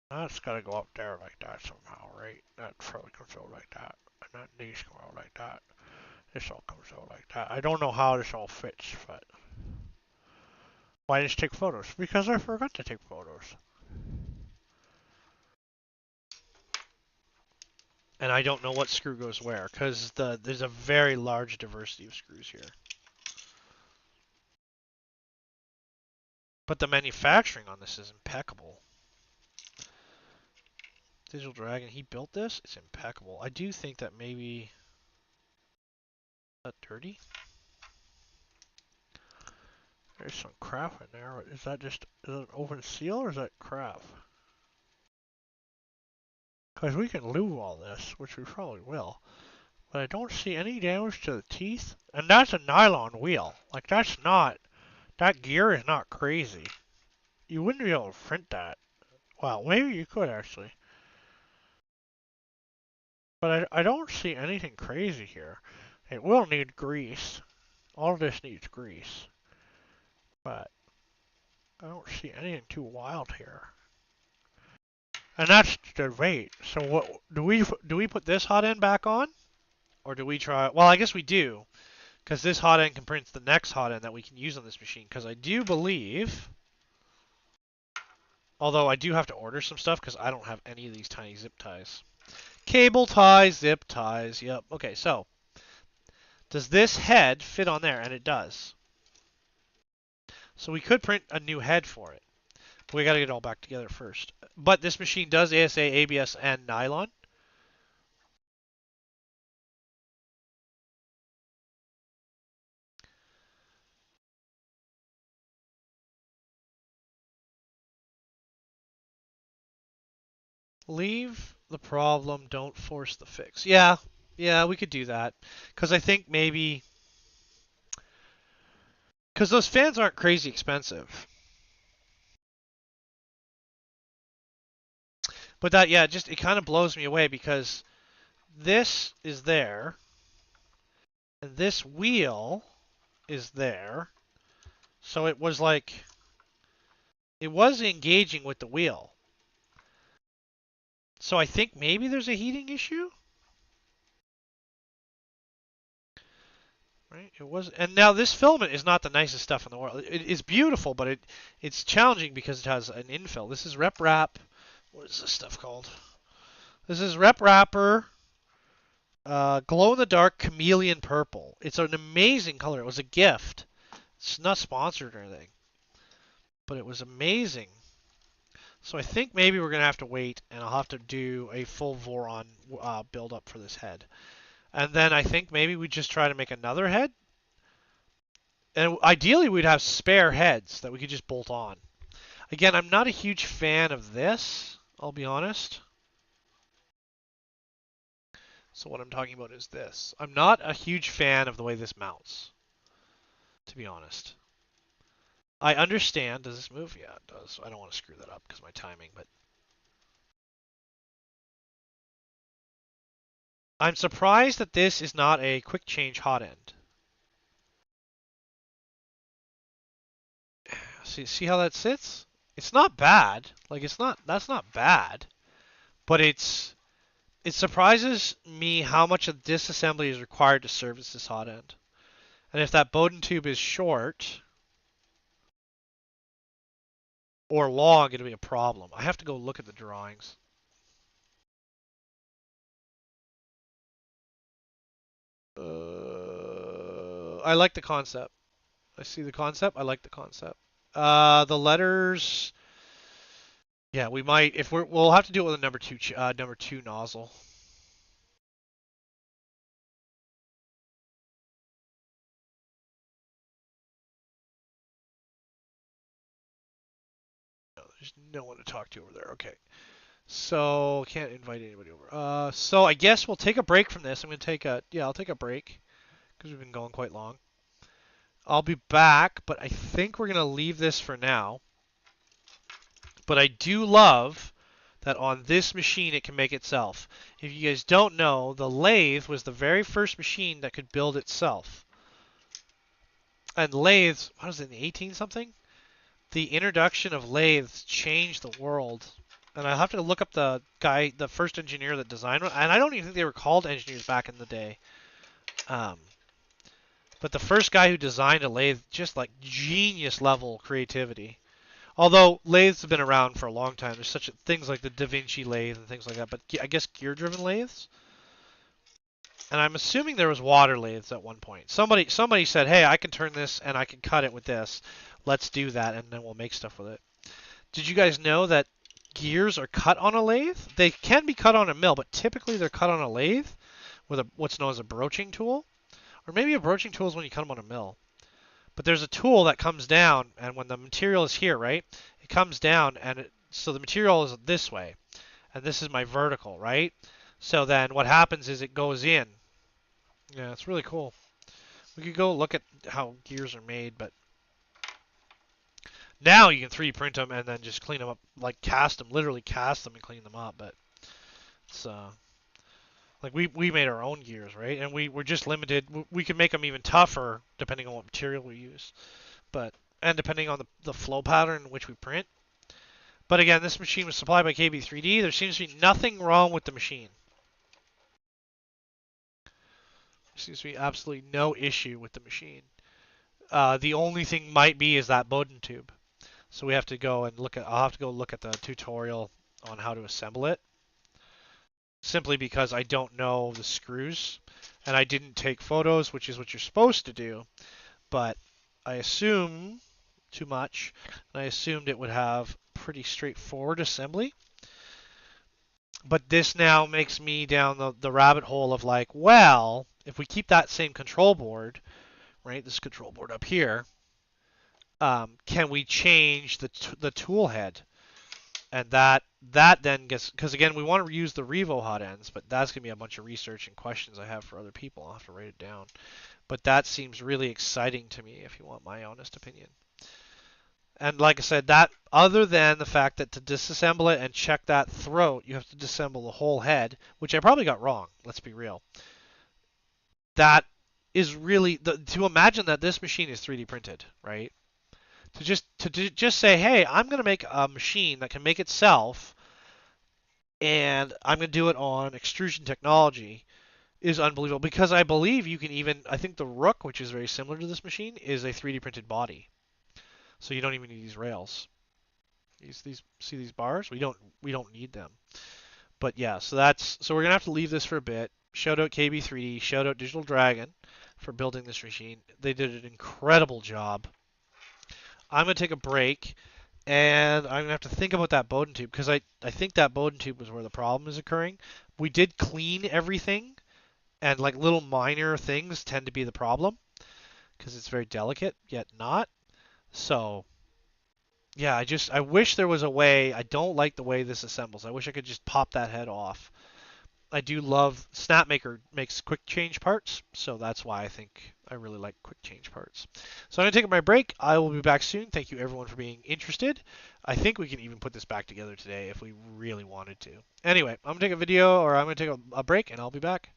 that's got to go up there like that somehow, right? That probably comes out like that, and that needs to come out like that. This all comes out like that. I don't know how this all fits, but why didn't you take photos? Because I forgot to take photos. And I don't know what screw goes where, because there's a very large diversity of screws here. But the manufacturing on this is impeccable. Digital Dragon, he built this? It's impeccable. I do think that maybe... Is that dirty? There's some crap in there. Is that just an open seal or is that crap? Because we can lube all this, which we probably will. But I don't see any damage to the teeth. And that's a nylon wheel. Like, that's not... That gear is not crazy. You wouldn't be able to print that. Well, maybe you could, actually. But I don't see anything crazy here. It will need grease. All of this needs grease. But I don't see anything too wild here. And that's the weight. So what do we put this hot end back on? Or do we try... Well, I guess we do. Because this hot end can print the next hot end that we can use on this machine. Because I do believe... Although I do have to order some stuff because I don't have any of these tiny zip ties. Cable ties, zip ties, yep. Okay, so... Does this head fit on there? And it does. So we could print a new head for it. But we got to get it all back together first. But this machine does ASA, ABS, and nylon. Leave the problem, don't force the fix. Yeah, we could do that. Because I think maybe... Because those fans aren't crazy expensive. But that, yeah, it kind of blows me away because this is there. And this wheel is there. So it was like... It was engaging with the wheel. So I think maybe there's a heating issue? Right? It was, and now this filament is not the nicest stuff in the world. It is beautiful, but it's challenging because it has an infill. This is Rep Wrap. What is this stuff called? This is Rep Wrapper Glow in the Dark Chameleon Purple. It's an amazing color. It was a gift. It's not sponsored or anything, but it was amazing. So I think maybe we're gonna have to wait, and I'll have to do a full voron build up for this head. And then I think maybe we just try to make another head. And ideally we'd have spare heads that we could just bolt on. Again, I'm not a huge fan of this, I'll be honest. So what I'm talking about is this. I'm not a huge fan of the way this mounts, to be honest. I understand. Does this move? Yeah, it does. I don't want to screw that up because of my timing, but... I'm surprised that this is not a quick change hot end. See how that sits? It's not bad. Like that's not bad. But it surprises me how much of this assembly is required to service this hot end. And if that Bowden tube is short or long, it'll be a problem. I have to go look at the drawings. I like the concept. I see the concept. I like the concept. The letters. Yeah, we might. We'll have to do it with a number two nozzle. No, there's no one to talk to over there. Okay. So can't invite anybody over. So I guess we'll take a break from this. I'll take a break because we've been going quite long. I'll be back, but I think we're gonna leave this for now. But I do love that on this machine it can make itself. If you guys don't know, the lathe was the very first machine that could build itself. And lathes, what is it, in the 18 something? The introduction of lathes changed the world. And I have to look up the first engineer that designed one. And I don't even think they were called engineers back in the day. But the first guy who designed a lathe, just like genius level creativity. Although lathes have been around for a long time. There's things like the Da Vinci lathe and things like that. But I guess gear-driven lathes. And I'm assuming there was water lathes at one point. Somebody said, "Hey, I can turn this and I can cut it with this." let's do that, and then we'll make stuff with it. Did you guys know that gears are cut on a lathe? They can be cut on a mill, but typically they're cut on a lathe with what's known as a broaching tool. Or maybe a broaching tool is when you cut them on a mill. But there's a tool that comes down, and when the material is here, right, it comes down, and so the material is this way, and this is my vertical, right? So then what happens is it goes in. Yeah, it's really cool. We could go look at how gears are made, but now you can 3D print them and then just clean them up, like cast them, literally cast them and clean them up. But it's like we made our own gears, right? And we're just limited. We can make them even tougher depending on what material we use, and depending on the flow pattern in which we print. But again, this machine was supplied by KB3D. There seems to be nothing wrong with the machine. There seems to be absolutely no issue with the machine. The only thing might be is that Bowden tube. So we have to go and look at. I'll have to go look at the tutorial on how to assemble it. Simply because I don't know the screws, and I didn't take photos, which is what you're supposed to do. But I assume too much, and I assumed it would have pretty straightforward assembly. But this now makes me down the rabbit hole of like, well, if we keep that same control board, right, this control board up here, can we change the tool head? And that then gets, because again, we want to use the Revo hot ends, but that's going to be a bunch of research and questions I have for other people. I'll have to write it down. But that seems really exciting to me, if you want my honest opinion. And like I said, that other than the fact that to disassemble it and check that throat, you have to disassemble the whole head, which I probably got wrong. Let's be real. That is really to imagine that this machine is 3D printed, right? To just say, hey, I'm going to make a machine that can make itself, and I'm going to do it on extrusion technology, is unbelievable. Because I believe you can even, I think the Rook, which is very similar to this machine, is a 3D printed body. So you don't even need these rails. See these bars? We don't need them. But yeah, so we're gonna have to leave this for a bit. Shout out KB3D, shout out Digital Dragon for building this machine. They did an incredible job. I'm going to take a break, and I'm going to have to think about that Bowden tube, because I think that Bowden tube was where the problem is occurring. We did clean everything, and like little minor things tend to be the problem, because it's very delicate, yet not. So, yeah, I wish there was a way. I don't like the way this assembles. I wish I could just pop that head off. I do love Snapmaker makes quick change parts, so that's why I think I really like quick change parts. So I'm going to take my break. I will be back soon. Thank you everyone for being interested. I think we can even put this back together today if we really wanted to. Anyway, I'm going to take a video, or I'm going to take a break, and I'll be back.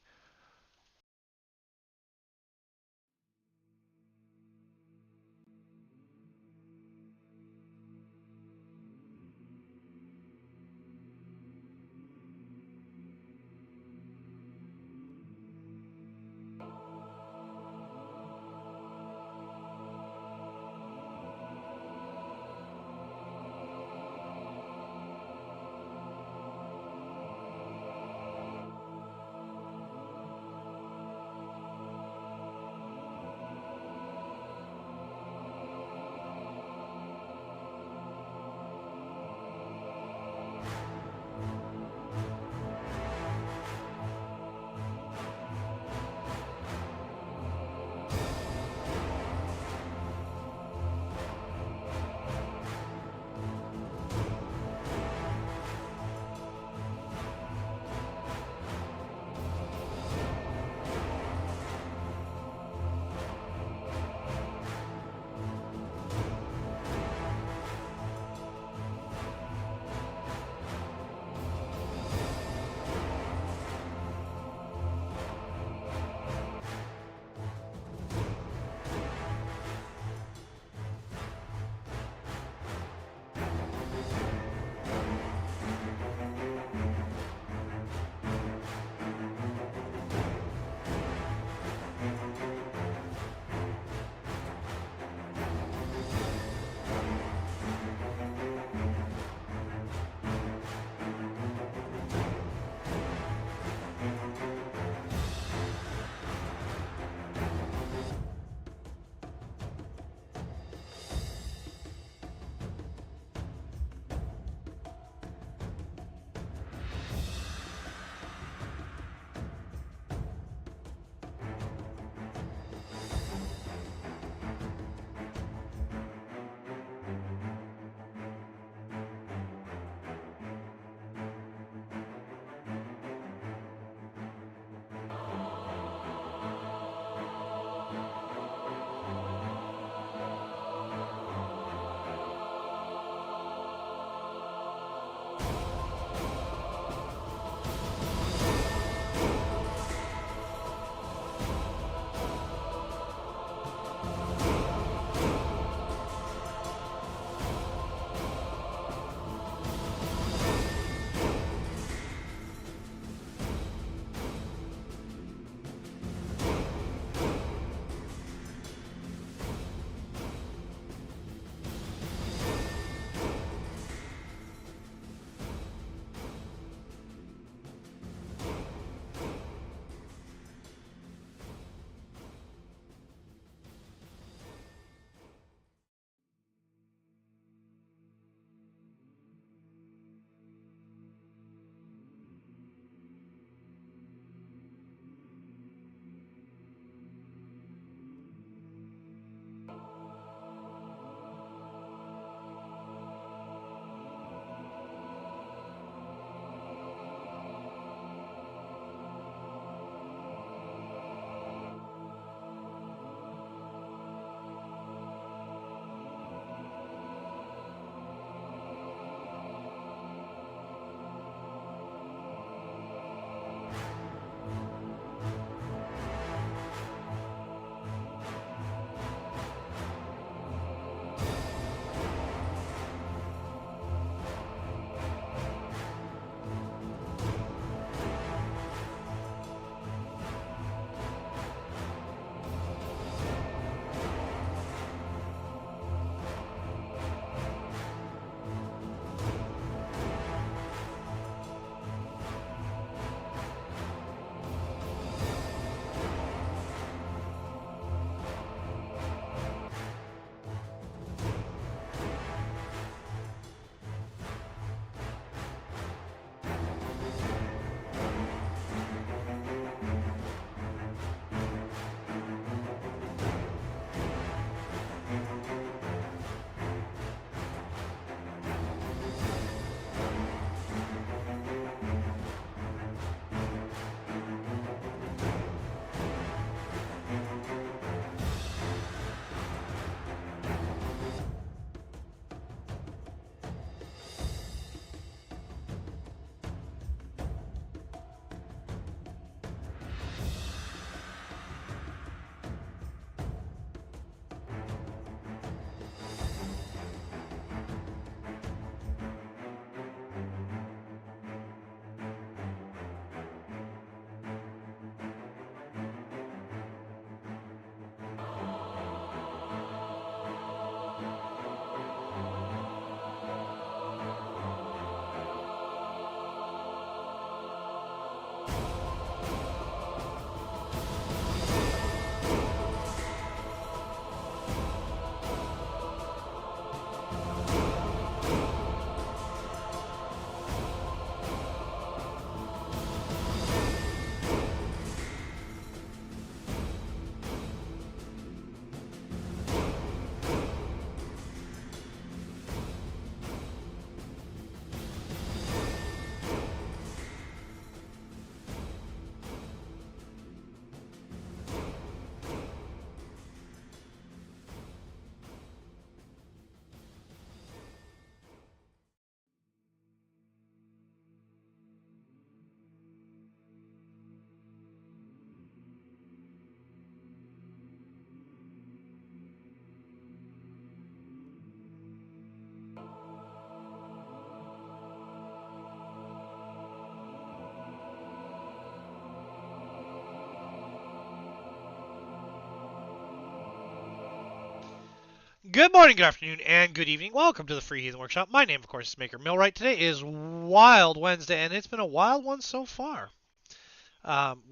Good morning, good afternoon, and good evening. Welcome to the Free Heathen Workshop. My name, of course, is Maker Millwright. Today is Wild Wednesday, and it's been a wild one so far.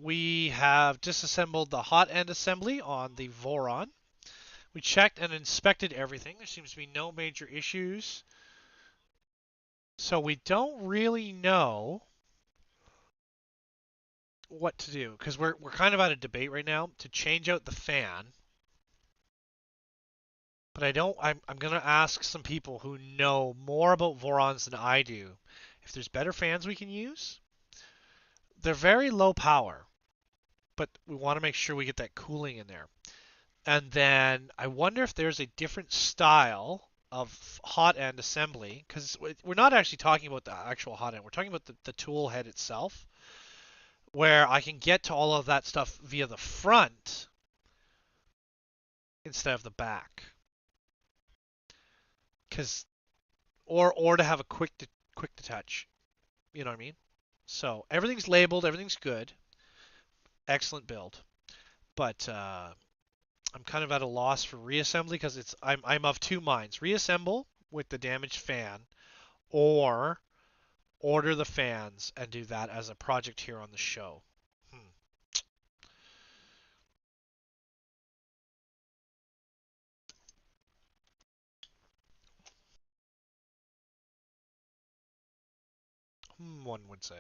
We have disassembled the hot end assembly on the voron. We checked and inspected everything. There seems to be no major issues. So we don't really know what to do, because we're kind of at a debate right now to change out the fan. But I'm going to ask some people who know more about vorons than I do if there's better fans we can use. They're very low power, but we want to make sure we get that cooling in there. And then I wonder if there's a different style of hot end assembly, because we're not actually talking about the actual hot end. We're talking about the tool head itself, where I can get to all of that stuff via the front instead of the back. Or to have a quick detach. You know what I mean? So everything's labeled, everything's good, excellent build. But I'm kind of at a loss for reassembly because I'm of two minds: reassemble with the damaged fan, or order the fans and do that as a project here on the show. One would say.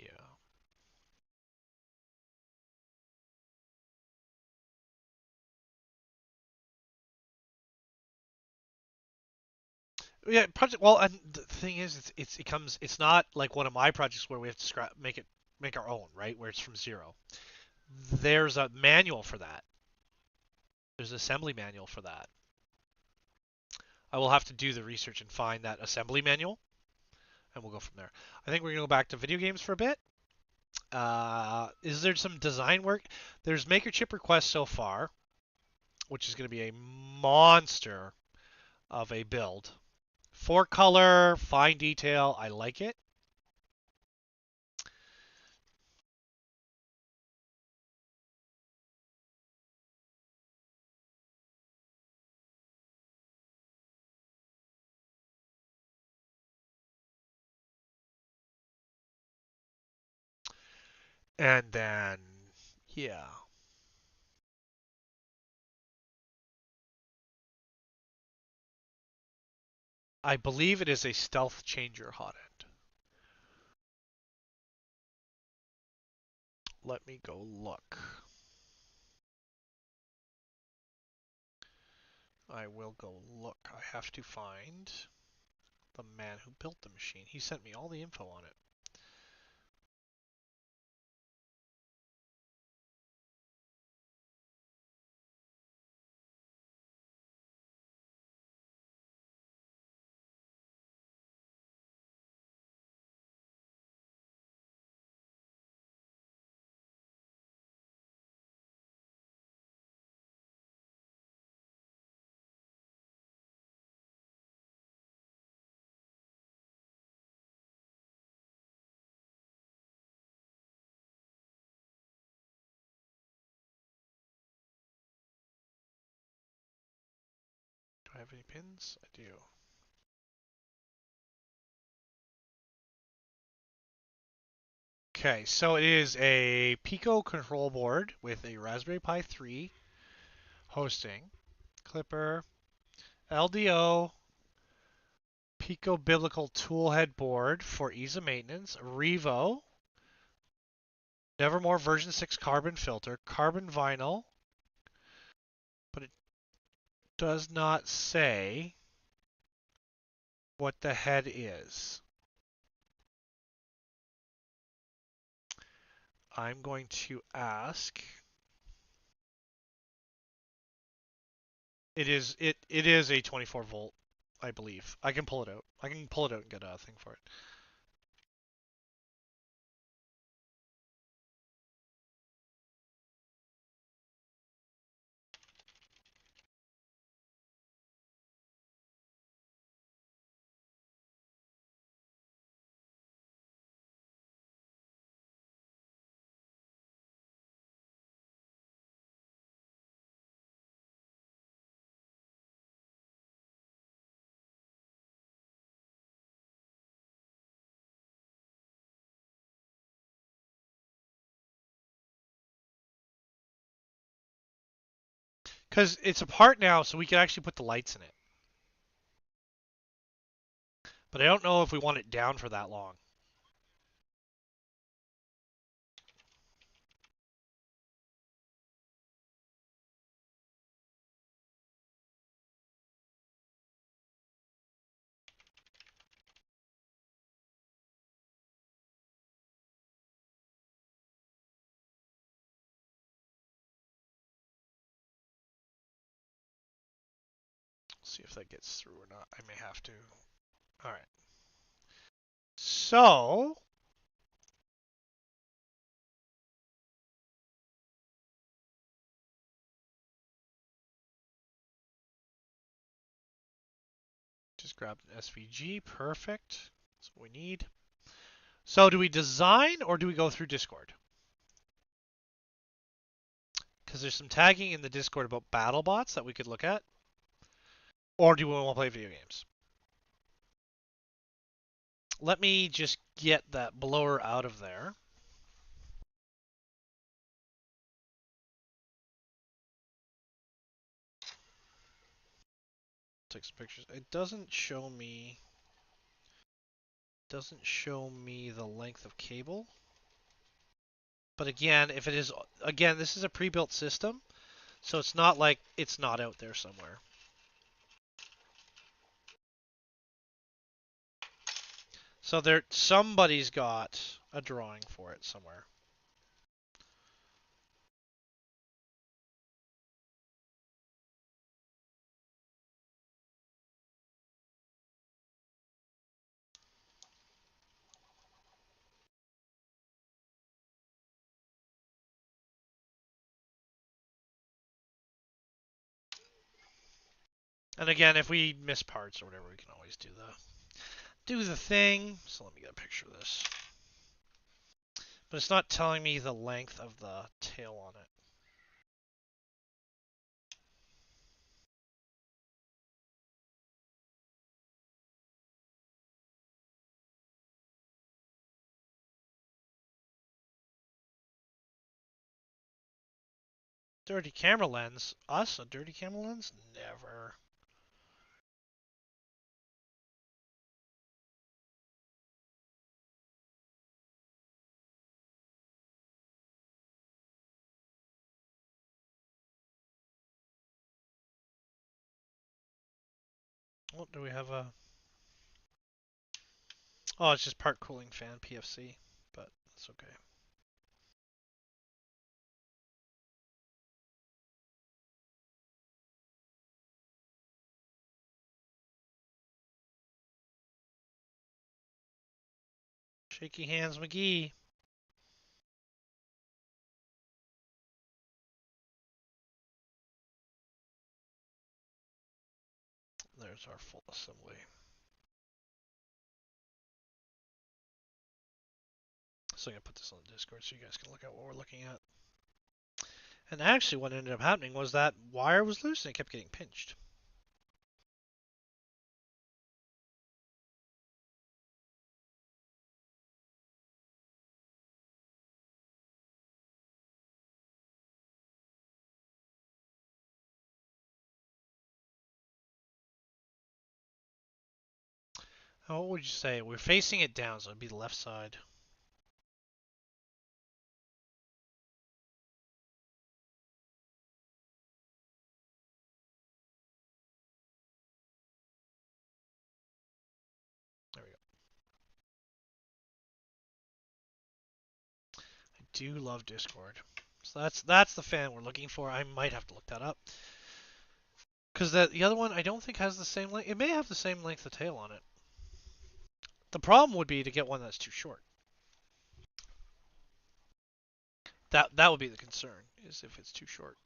Yeah. Yeah, project. Well, and the thing is, it's not like one of my projects where we have to make our own, right? Where it's from zero. There's a manual for that. There's an assembly manual for that. I will have to do the research and find that assembly manual, and we'll go from there. I think we're gonna go back to video games for a bit. Is there some design work? There's maker chip requests so far, which is going to be a monster of a build. 4-color, fine detail, I like it. And then, yeah. I believe it is a stealth changer hot end. Let me go look. I will go look. I have to find the man who built the machine. He sent me all the info on it. Do I have any pins? I do. Okay, so it is a Pico control board with a Raspberry Pi 3 hosting, clipper, LDO, Pico Biblical Toolhead board for ease of maintenance, Revo, Nevermore version 6 carbon filter, carbon vinyl, but it does not say what the head is. I'm going to ask. It is a 24 volt, I believe. I can pull it out. I can pull it out and get a thing for it. Because it's apart now, so we can actually put the lights in it. But I don't know if we want it down for that long. See if that gets through or not. I may have to. All right. So just grab an SVG. Perfect. That's what we need. So do we design or do we go through Discord? Because there's some tagging in the Discord about battle bots that we could look at. Or do we want to play video games? Let me just get that blower out of there. Take some pictures. It doesn't show me the length of cable. But again, if it is this is a pre-built system, so it's not like it's not out there somewhere. So somebody's got a drawing for it somewhere. And again, if we miss parts or whatever, we can always do the thing. So let me get a picture of this. But it's not telling me the length of the tail on it. Dirty camera lens? Us? A dirty camera lens? Never. Oh, do we have a... Oh, it's just part cooling fan PFC, but that's okay. Shaky hands McGee. There's our full assembly. So I'm going to put this on the Discord so you guys can look at what we're looking at. And actually what ended up happening was that wire was loose and it kept getting pinched. Now, what would you say? We're facing it down, so it'd be the left side. There we go. I do love Discord. So that's the fan we're looking for. I might have to look that up. Because the other one I don't think has the same length. It may have the same length of tail on it. The problem would be to get one that's too short. That would be the concern, is if it's too short.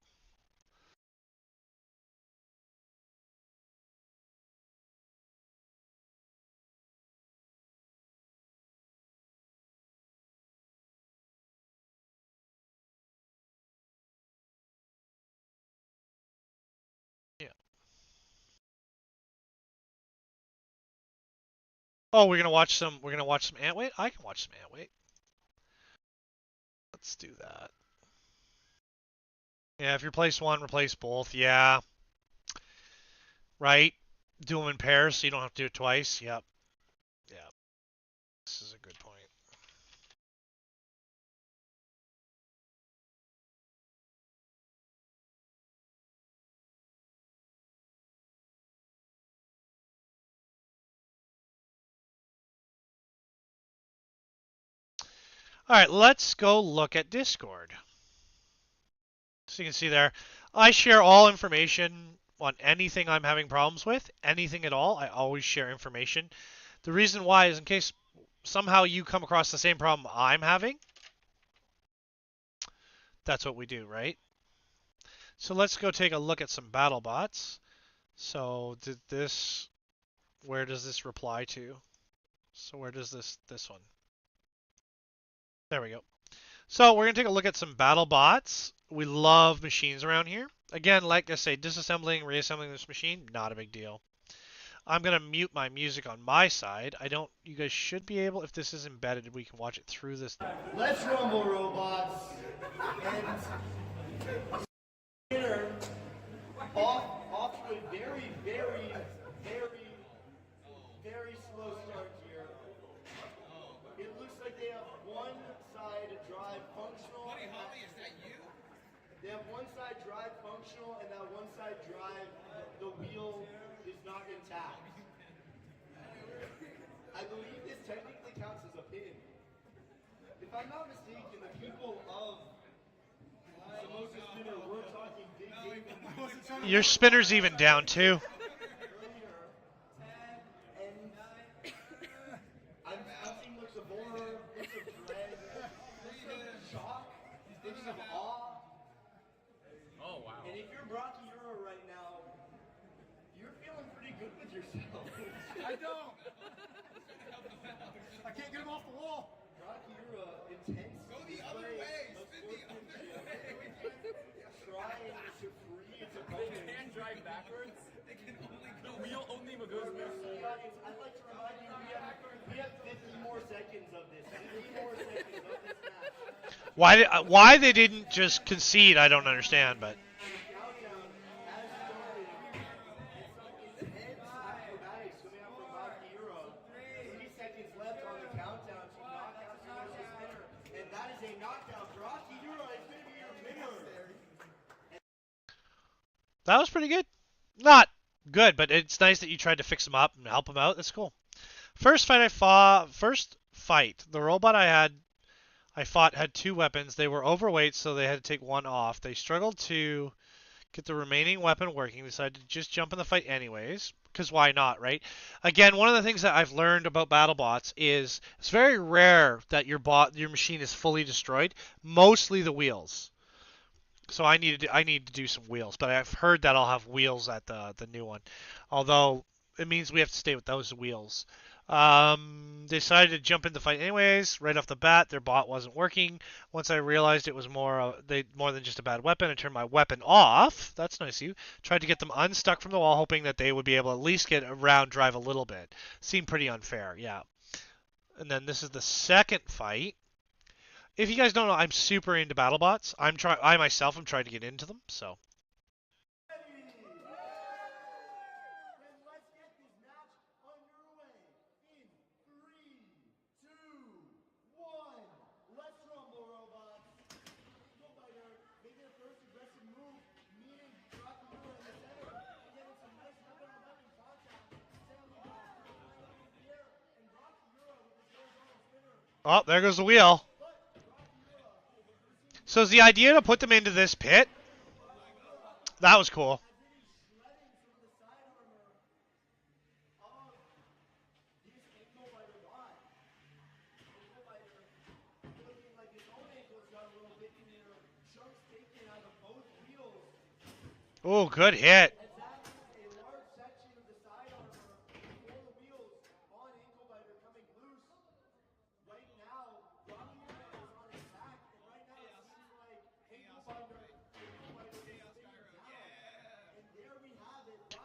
Yeah. Oh, we're gonna watch some ant weight? I can watch some ant weight. Let's do that. Yeah, if you replace one, replace both. Yeah. Right? Do them in pairs so you don't have to do it twice. Yep. Yep. This is a good point. All right, let's go look at Discord. So you can see there, I share all information on anything I'm having problems with, anything at all. I always share information. The reason why is in case somehow you come across the same problem I'm having. That's what we do, right? So let's go take a look at some battle bots. So where does this reply to? So where does this one? There we go. So we're going to take a look at some battle bots. We love machines around here. Again, like I say, disassembling, reassembling this machine, not a big deal. I'm going to mute my music on my side. You guys should be able, if this is embedded, we can watch it through this. Let's rumble, robots. And spinner off to a very, very, very, very slow start here. It looks like they have one side drive functional. Holly, is that you? They have one side drive functional, and that one side drive, the wheel is not intact. I believe this technically counts as a pin. If I'm not mistaken, the people of Samosa Spinner were talking big game. Your spinner's even down too. I'm seeing looks of horror, looks of dread, looks of shock, looks of awe. Oh, wow. And if you're Brocky Euro right now, you're feeling pretty good with yourself. I don't. I can't get him off the wall. Brocky Euro, intense. Go the other way. Spin the other way. Trying to free its opponent. They can drive backwards. They can only go. The wheel only goes Audience, I'd like to remind you we have 50 more seconds of this. 50 more seconds of this match. Why they didn't just concede, I don't understand, but. Countdown has started. It's some intense acrobatics coming out from Brocky Euro. 3 seconds left on the countdown to knock out Samosa Spinner. And that is a knockdown. Brocky Euro is going to be your winner. That was pretty good. Not good, but it's nice that you tried to fix him up and help him out. That's cool. First fight, the robot I fought had 2 weapons. They were overweight, so they had to take one off. They struggled to get the remaining weapon working. Decided to just jump in the fight anyways, because why not, right? Again, one of the things that I've learned about BattleBots is it's very rare that your machine is fully destroyed. Mostly the wheels. So I need to do some wheels, but I've heard that I'll have wheels at the new one. Although it means we have to stay with those wheels. They decided to jump in the fight anyways. Right off the bat, their bot wasn't working. Once I realized it was more than just a bad weapon, I turned my weapon off. That's nice of you. Tried to get them unstuck from the wall, hoping that they would be able to at least get around drive a little bit. Seemed pretty unfair, yeah. And then this is the second fight. If you guys don't know, I'm super into BattleBots. I myself am trying to get into them, so. Oh, there goes the wheel. So is the idea to put them into this pit? That was cool. Oh, good hit.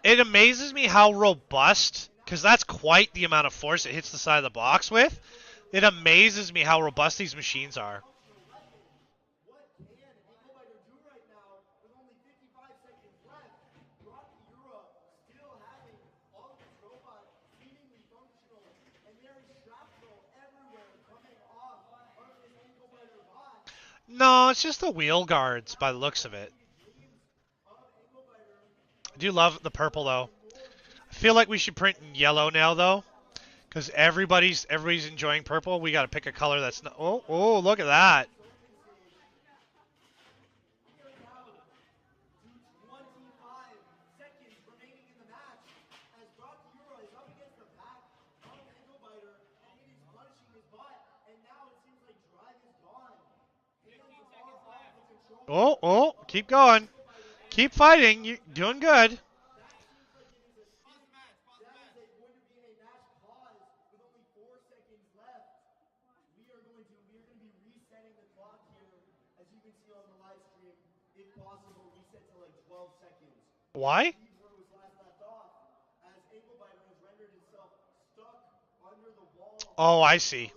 It amazes me how robust, because that's quite the amount of force it hits the side of the box with. It amazes me how robust these machines are. No, it's just the wheel guards by the looks of it. I do love the purple though. I feel like we should print in yellow now though, because everybody's enjoying purple. We got to pick a color that's not. Oh, look at that. 25 seconds remaining in the match as Brock Euro is up against the back of Engelbiter and it is punishing his butt and now it seems like drive is gone. Hands are off the control. Keep going. Keep fighting. You're doing good. That is going to be a match pause with only 4 seconds left. We are going to be resetting the clock here, as you can see on the live stream. If possible, reset to like 12 seconds. Why? Where it was last left off, as Engelbiter has rendered himself stuck under the wall. Oh, I see.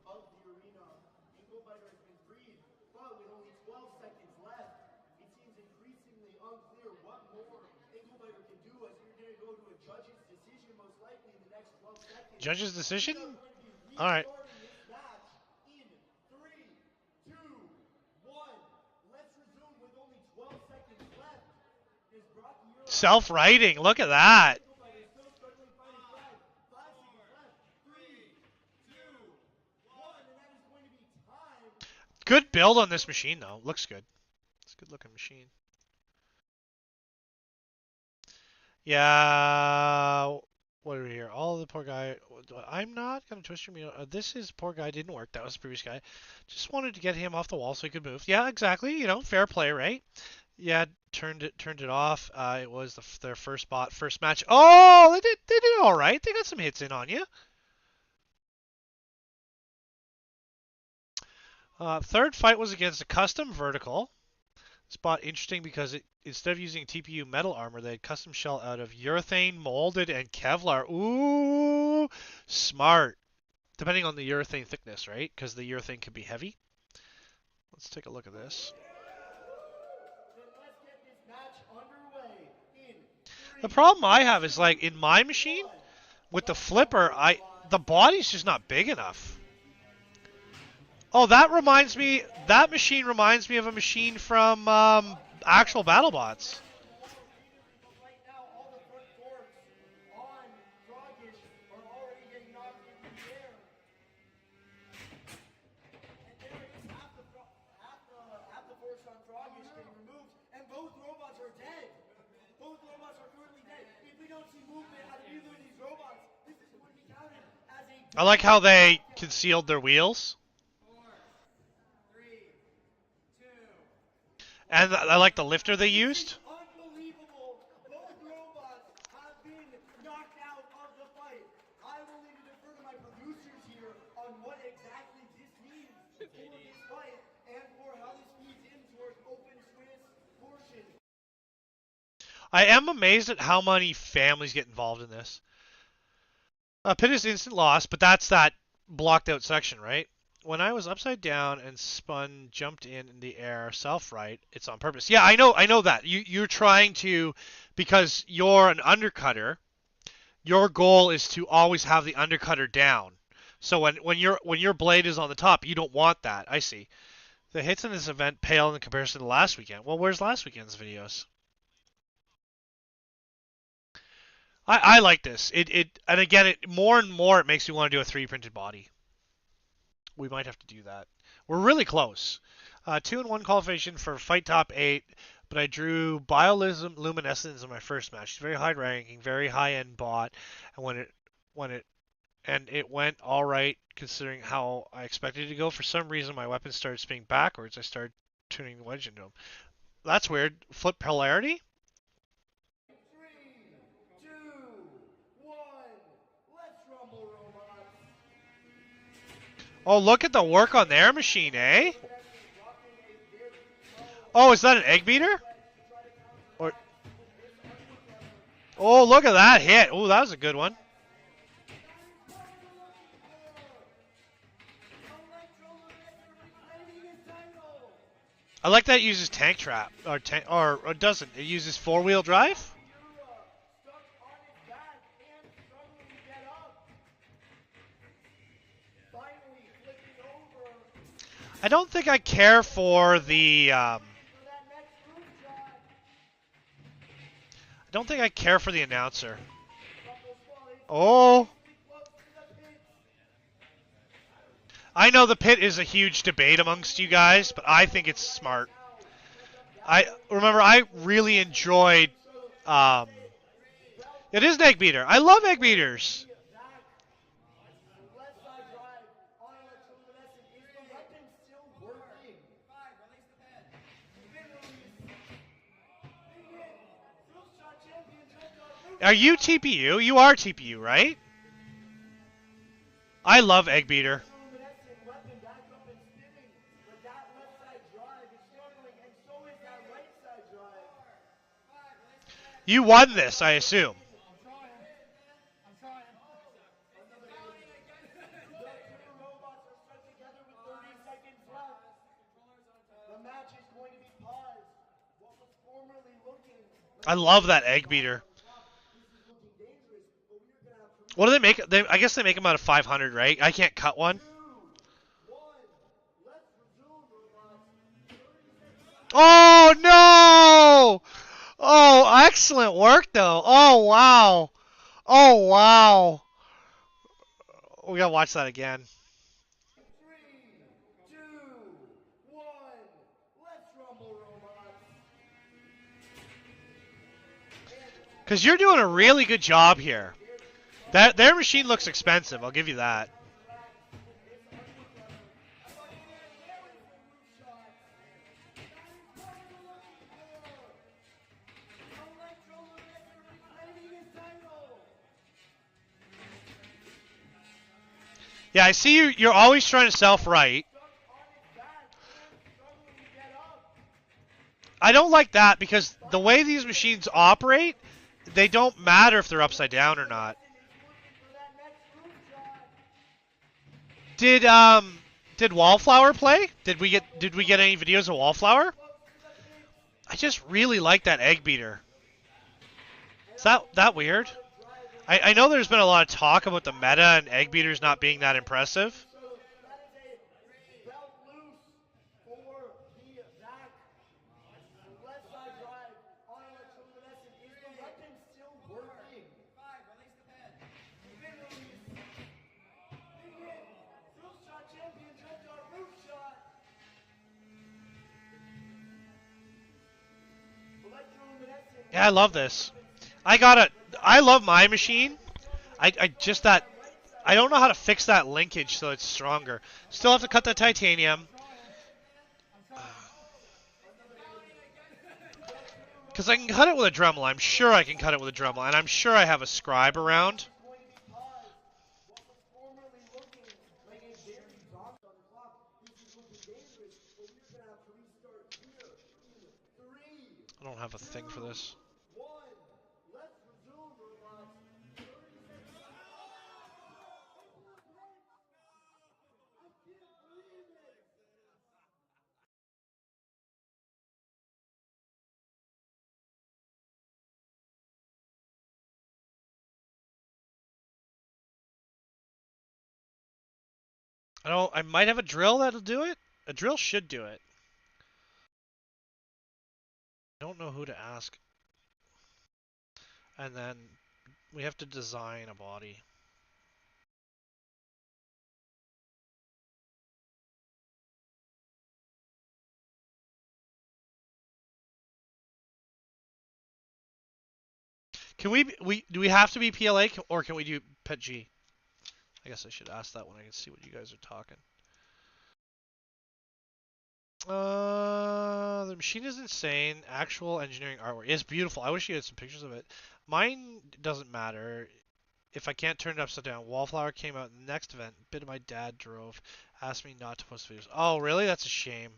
Of the arena. Engelbiter has been freed, but with only 12 seconds left, it seems increasingly unclear what more Engelbiter can do, as you're going to go to a judge's decision most likely in the next 12 seconds. Judge's decision? All right. In 3, 2, 1. Let's resume with only 12 seconds left. Is Brock Euro Self-writing. Look at that. still struggling finding Fred? 5 seconds left. 3, 2, 1, and that is going to be time. Good build on this machine though. Looks good. It's a good looking machine. Yeah. What are we here? All the poor guy. I'm not gonna twist your meal. This is poor guy. Didn't work. That was the previous guy. Just wanted to get him off the wall so he could move. Yeah, exactly. You know, fair play, right? Yeah, turned it off. It was their first match. Oh, they did all right. They got some hits in on you. Third fight was against a custom vertical. Spot interesting because instead of using TPU metal armor, they had custom shell out of urethane, molded, and Kevlar. Ooh, smart. Depending on the urethane thickness, right? Because the urethane can be heavy. Let's take a look at this. Let's get this match underway in The problem I have is like in my machine with the flipper, the body's just not big enough. Oh, that machine reminds me of a machine from actual BattleBots. right now, all the front forks on Froggish are already getting knocked into the air. And there it is, half the forks on Froggish getting removed, and both robots are dead. Both robots are currently dead. If we don't see movement out of either of these robots, this is going to be counted as a I like how they concealed their wheels. 3, 2. And I like the lifter they used. Unbelievable. Both robots have been knocked out of the fight. I will need to defer to my producers here on what exactly this means for this fight and for how this feeds in towards open Swiss portion. I am amazed at how many families get involved in this. Pit is instant loss, but that's that blocked out section, right? When I was upside down and spun, jumped in the air, self-right, it's on purpose. Yeah, I know that. You're trying to, because you're an undercutter, your goal is to always have the undercutter down. So when your blade is on the top, you don't want that. I see. The hits in this event pale in comparison to last weekend. Well, where's last weekend's videos? I like this. And again, more and more it makes me want to do a 3D printed body. We might have to do that. We're really close. 2-1 qualification for Fight Top 8, but I drew Bioluminescence in my first match. It's very high ranking, very high end bot, and it went all right considering how I expected it to go. For some reason, my weapon started spinning backwards. I started tuning the wedge into him. That's weird. Flip polarity? 3, 2, 1. Let's rumble, robots. Oh, look at the work on their machine, eh? Oh, is that an egg beater? Or oh, look at that hit. Oh, that was a good one. I like that it uses tank trap or doesn't. It uses 4-wheel drive. Stuck on its back and struggling to get up. Finally flipping over. I don't think I care for the. I don't think I care for the announcer. Oh. I know the pit is a huge debate amongst you guys, but I think it's smart. I really enjoyed. It is an egg beater. I love egg beaters. Left side drive on electroluminescent. Is the weapon still working? Release the pad. Spin release. Big hit. Drill shot champion jumped on roof. Are you TPU? You are TPU, right? I love egg beater. Electroluminescent weapon back up and spinning. But that left side drive is struggling, and so is that right side drive. You won this, I assume. I'm trying. The two robots are stuck together with 30 seconds left. The match is going to be paused. What was formerly looking I love that egg beater. dangerous, but we are going to have to What do they make? I guess they make them out of 500, right? I can't cut one. 2, 1. Let's resume, robots. Oh, no! Oh, excellent work, though. Oh, wow. Oh, wow. We gotta watch that again. 3, 2, 1. Let's rumble, robots. Because you're doing a really good job here. Their machine looks expensive, I'll give you that. Yeah, I see you're always trying to self-right. I don't like that because the way these machines operate, they don't matter if they're upside down or not. Did Wallflower play? Did we get any videos of Wallflower? I just really like that egg beater. Is that weird? I know there's been a lot of talk about the meta and egg beaters not being that impressive. Belt loose for the back. Left side drive on electroluminescent. Is the weapon still working? Release the pad. Spin release. Big hit. Drill shot champion jumped on roof shot. Electroluminescent. Yeah, I love this. I love my machine. I just that I don't know how to fix that linkage so it's stronger. Still have to cut that titanium. Because I can cut it with a Dremel. I'm sure I can cut it with a Dremel. And I'm sure I have a scribe around. I don't have a thing for this. I might have a drill that'll do it. A drill should do it. I don't know who to ask. And then we have to design a body. Can do we have to be PLA or can we do Pet G? I guess I should ask that when I can see what you guys are talking. The machine is insane. Actual engineering artwork is beautiful. I wish you had some pictures of it. Mine doesn't matter. If I can't turn it upside down. Wallflower came out in the next event. Bit of my dad drove. Asked me not to post videos. Oh, really? That's a shame.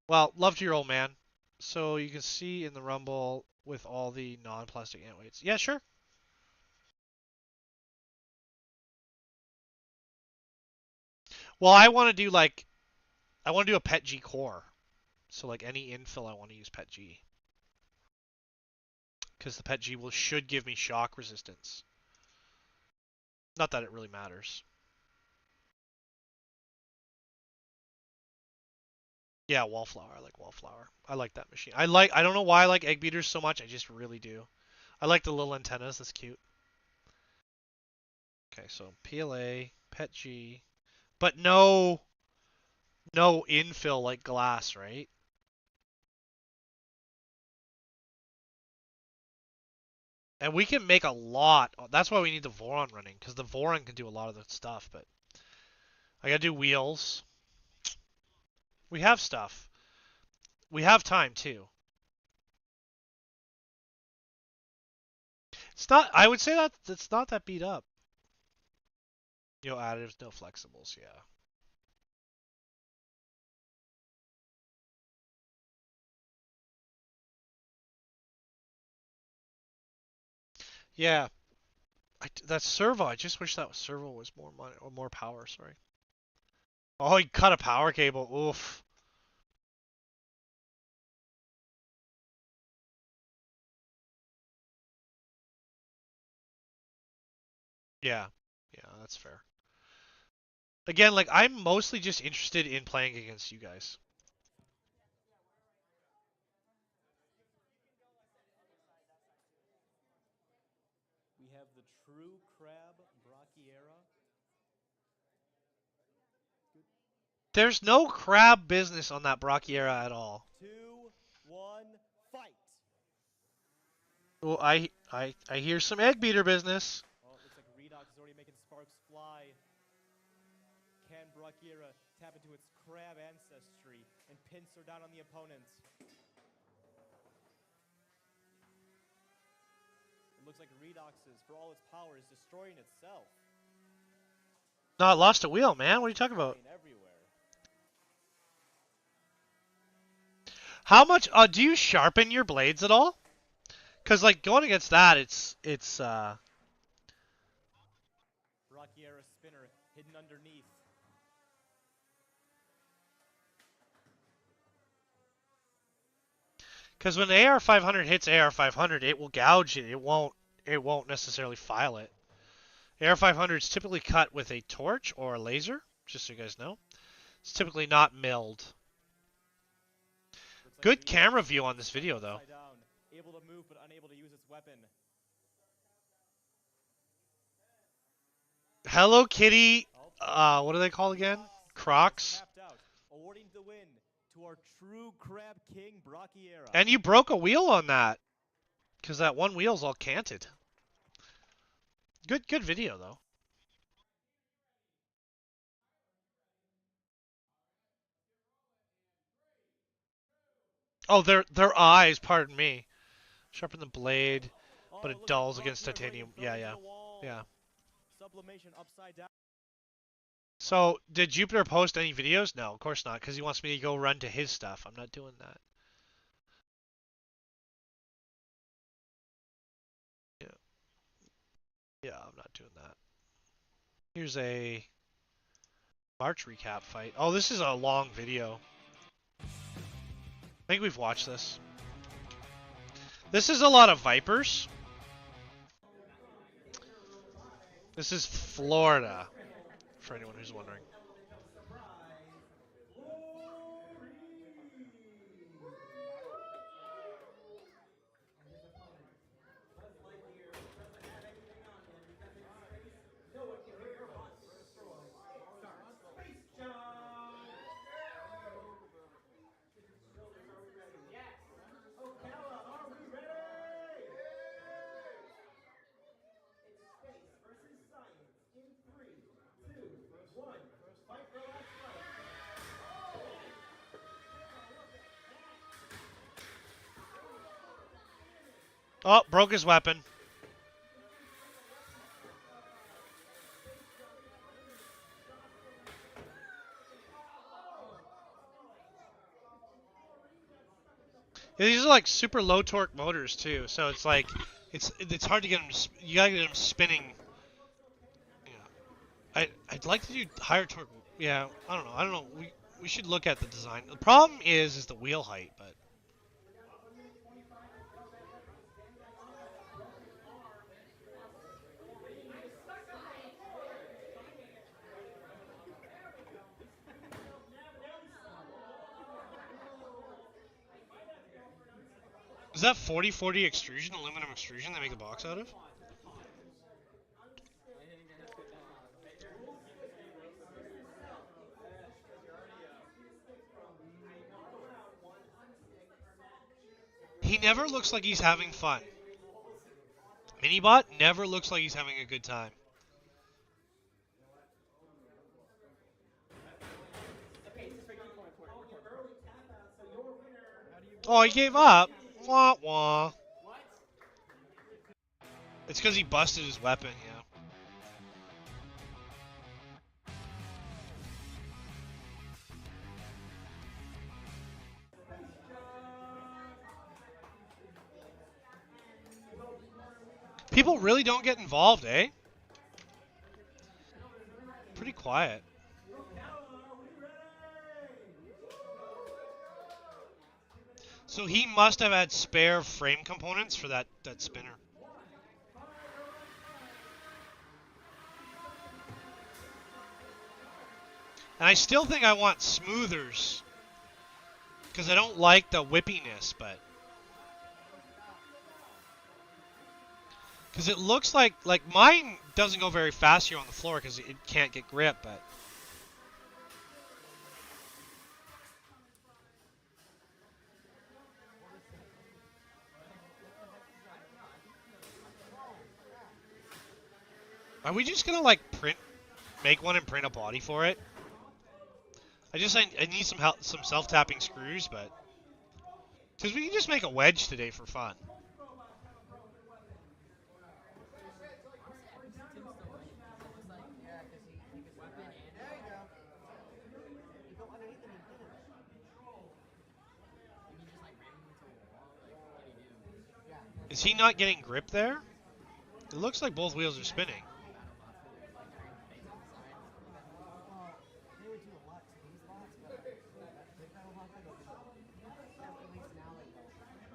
Well, love to your old man. So you can see in the Rumble with all the non-plastic ant weights. Yeah, sure. Well, I want to do a Pet G core. So like any infill, I want to use Pet G. Because the Pet G should give me shock resistance. Not that it really matters. Yeah, wallflower. I like wallflower. I like that machine. I don't know why I like egg beaters so much. I just really do. I like the little antennas. That's cute. Okay, so PLA, PET G, but no infill like glass, right? And we can make a lot. That's why we need the voron running, because the voron can do a lot of the stuff. But I gotta do wheels. We have stuff. We have time too. It's not. I would say that it's not that beat up. No additives, no flexibles. Yeah. Yeah. That servo. I just wish that servo was more money or more power. Sorry. Oh, he cut a power cable. Oof. Yeah. Yeah, that's fair. Again, like I'm mostly just interested in playing against you guys. We have the true crab Brachyera. There's no crab business on that Brachyera at all. 2, 1, fight! Well, I hear some egg beater business. Oh, it looks like Redox is already making sparks fly. Can Brachyera tap into its crab ancestry and pincer down on the opponent? It looks like Redox's, for all its power, is destroying itself. No, I lost a wheel, man. What are you talking about? Everywhere. How much do you sharpen your blades at all? Cause like going against that, it's Brachyera spinner hidden underneath. because when AR 500 hits AR 500, it will gouge it. It won't necessarily file it. AR 500 is typically cut with a torch or a laser, just so you guys know. It's typically not milled. Like Good Redox camera view on this video though. upside down, able to move but unable to use its weapon. Hello Kitty. Oh, What are they called again? Crocs. tapped out, awarding the win to our true crab king Brachyera. And you broke a wheel on that, because that one wheel's all canted. Good video though. Oh, their eyes. Pardon me. Sharpen the blade, but it dulls against titanium. Yeah. Sublimation upside down. So, did Jupiter post any videos? No, of course not, because he wants me to go run to his stuff. I'm not doing that. Yeah, I'm not doing that. Here's a March recap fight. Oh, this is a long video. I think we've watched this. This is a lot of Vipers. This is Florida, for anyone who's wondering. Oh, broke his weapon. Yeah, these are like super low torque motors too, so it's like it's hard to get them. You gotta get them spinning. Yeah, I'd like to do higher torque. Yeah, I don't know. We should look at the design. The problem is the wheel height, but. Is that 40/40 extrusion, aluminum extrusion they make the box out of? He never looks like he's having fun. Minibot never looks like he's having a good time. Oh, he gave up. Wah wah. It's because he busted his weapon, yeah. People really don't get involved, eh? Pretty quiet. So he must have had spare frame components for that spinner. And I still think I want smoothers. Because I don't like the whippiness, but... Because it looks like mine doesn't go very fast here on the floor because it can't get grip, but... Are we just gonna like make one and print a body for it? I need some help, some self-tapping screws, but... Because we can just make a wedge today for fun. Is he not getting grip there? It looks like both wheels are spinning.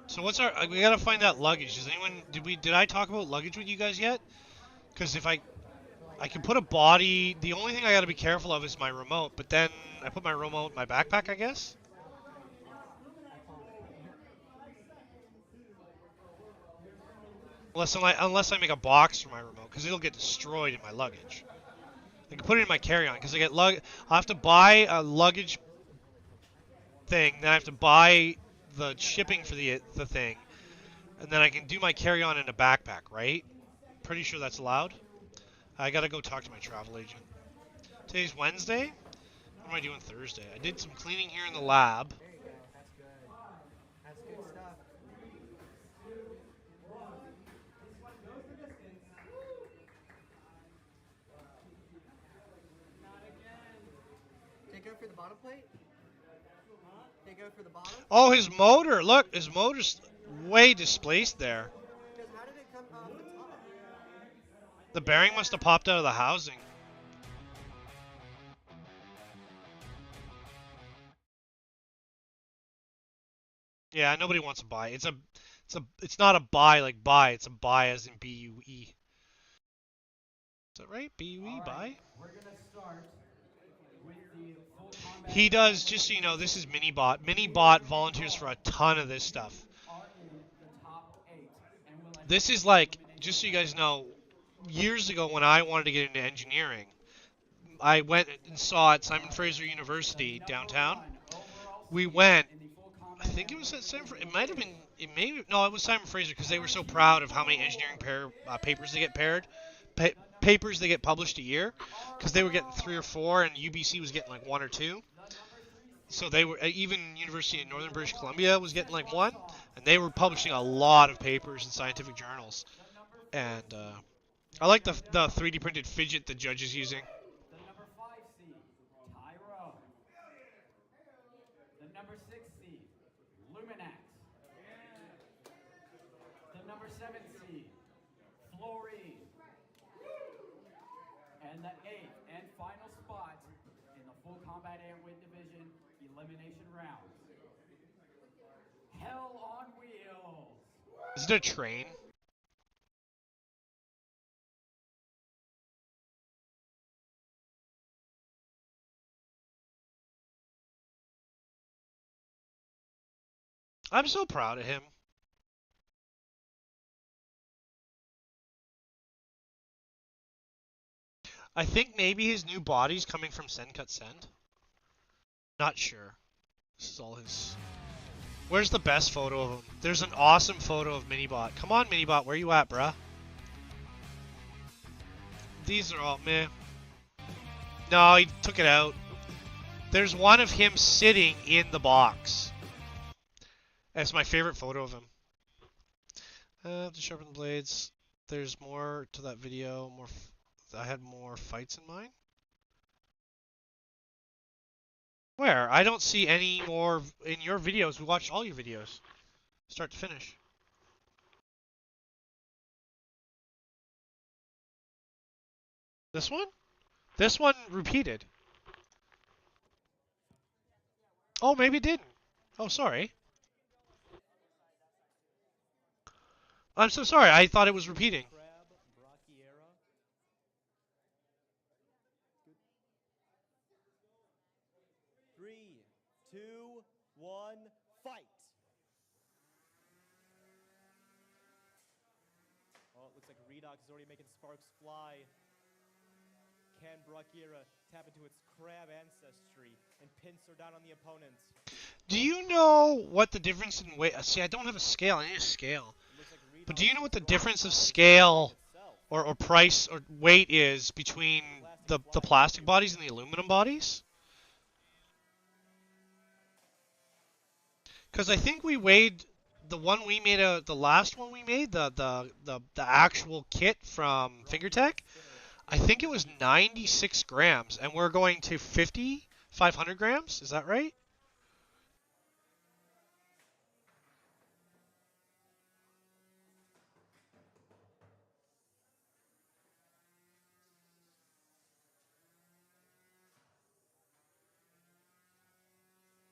So what's our? We gotta find that luggage. Does anyone? Did I talk about luggage with you guys yet? Because if I can put a body. The only thing I gotta be careful of is my remote. But then I put my remote in my backpack, I guess. Unless I make a box for my remote, because it'll get destroyed in my luggage. I can put it in my carry-on, because I have to buy a luggage thing, then I have to buy the shipping for the thing, and then I can do my carry-on in a backpack, right? Pretty sure that's allowed. I gotta go talk to my travel agent. Today's Wednesday? What am I doing Thursday? I did some cleaning here in the lab. There you go. That's good. That's good stuff. Take out for the bottom plate? Take out for the bottom? Oh, his motor! Look, his motor's way displaced there. Because how did it come off the top? The bearing must have popped out of the housing. Yeah, nobody wants to buy. It's not a buy like buy. It's a buy as in B-U-E. Is that right? B-U-E, buy? We're gonna start with the full combat. He does, just so you know, this is Minibot. Minibot volunteers for a ton of this stuff. Are in the top 8, and will end This is like, just so you guys know, years ago when I wanted to get into engineering, I went and saw at Simon Fraser University downtown. We went, I think it was at Simon Fraser, no, it was Simon Fraser because they were so proud of how many engineering papers they get papers they get published a year, because they were getting 3 or 4 and UBC was getting like 1 or 2. So they were, even University of Northern British Columbia was getting like 1, and they were publishing a lot of papers in scientific journals. And I like the 3D printed fidget the judge is using. the number 5 seed, Tyro. The number 6 seed, Luminax. The number 7 seed, Fluorine. And the 8th and final spot in the full combat air wind division elimination rounds. Hell on wheels. Is it a train? I'm so proud of him. I think maybe his new body's coming from Send Cut Send. Not sure. This is all his... Where's the best photo of him? There's an awesome photo of Minibot. Come on, Minibot, where you at, bruh? These are all meh. No, he took it out. There's one of him sitting in the box. That's my favorite photo of him. I have to sharpen the blades. There's more to that video. I had more fights in mind. Where? I don't see any more in your videos. We watched all your videos, start to finish. This one? This one repeated. Oh, maybe it didn't. Oh, sorry. I'm so sorry. I thought it was repeating. Crab, Brachyera. Good. 3, 2, 1, fight! Oh, it looks like Redox is already making sparks fly. Can Brachyera tap into its crab ancestry and pincer down on the opponents? Do you know what the difference in weight... See, I don't have a scale. I need a scale. Like But do you know what the difference of scale or price or weight is between the plastic bodies and the aluminum bodies? Because I think we weighed the one we made, the last one we made, the actual kit from FingerTech. I think it was 96 grams, and we're going to 500 grams. Is that right?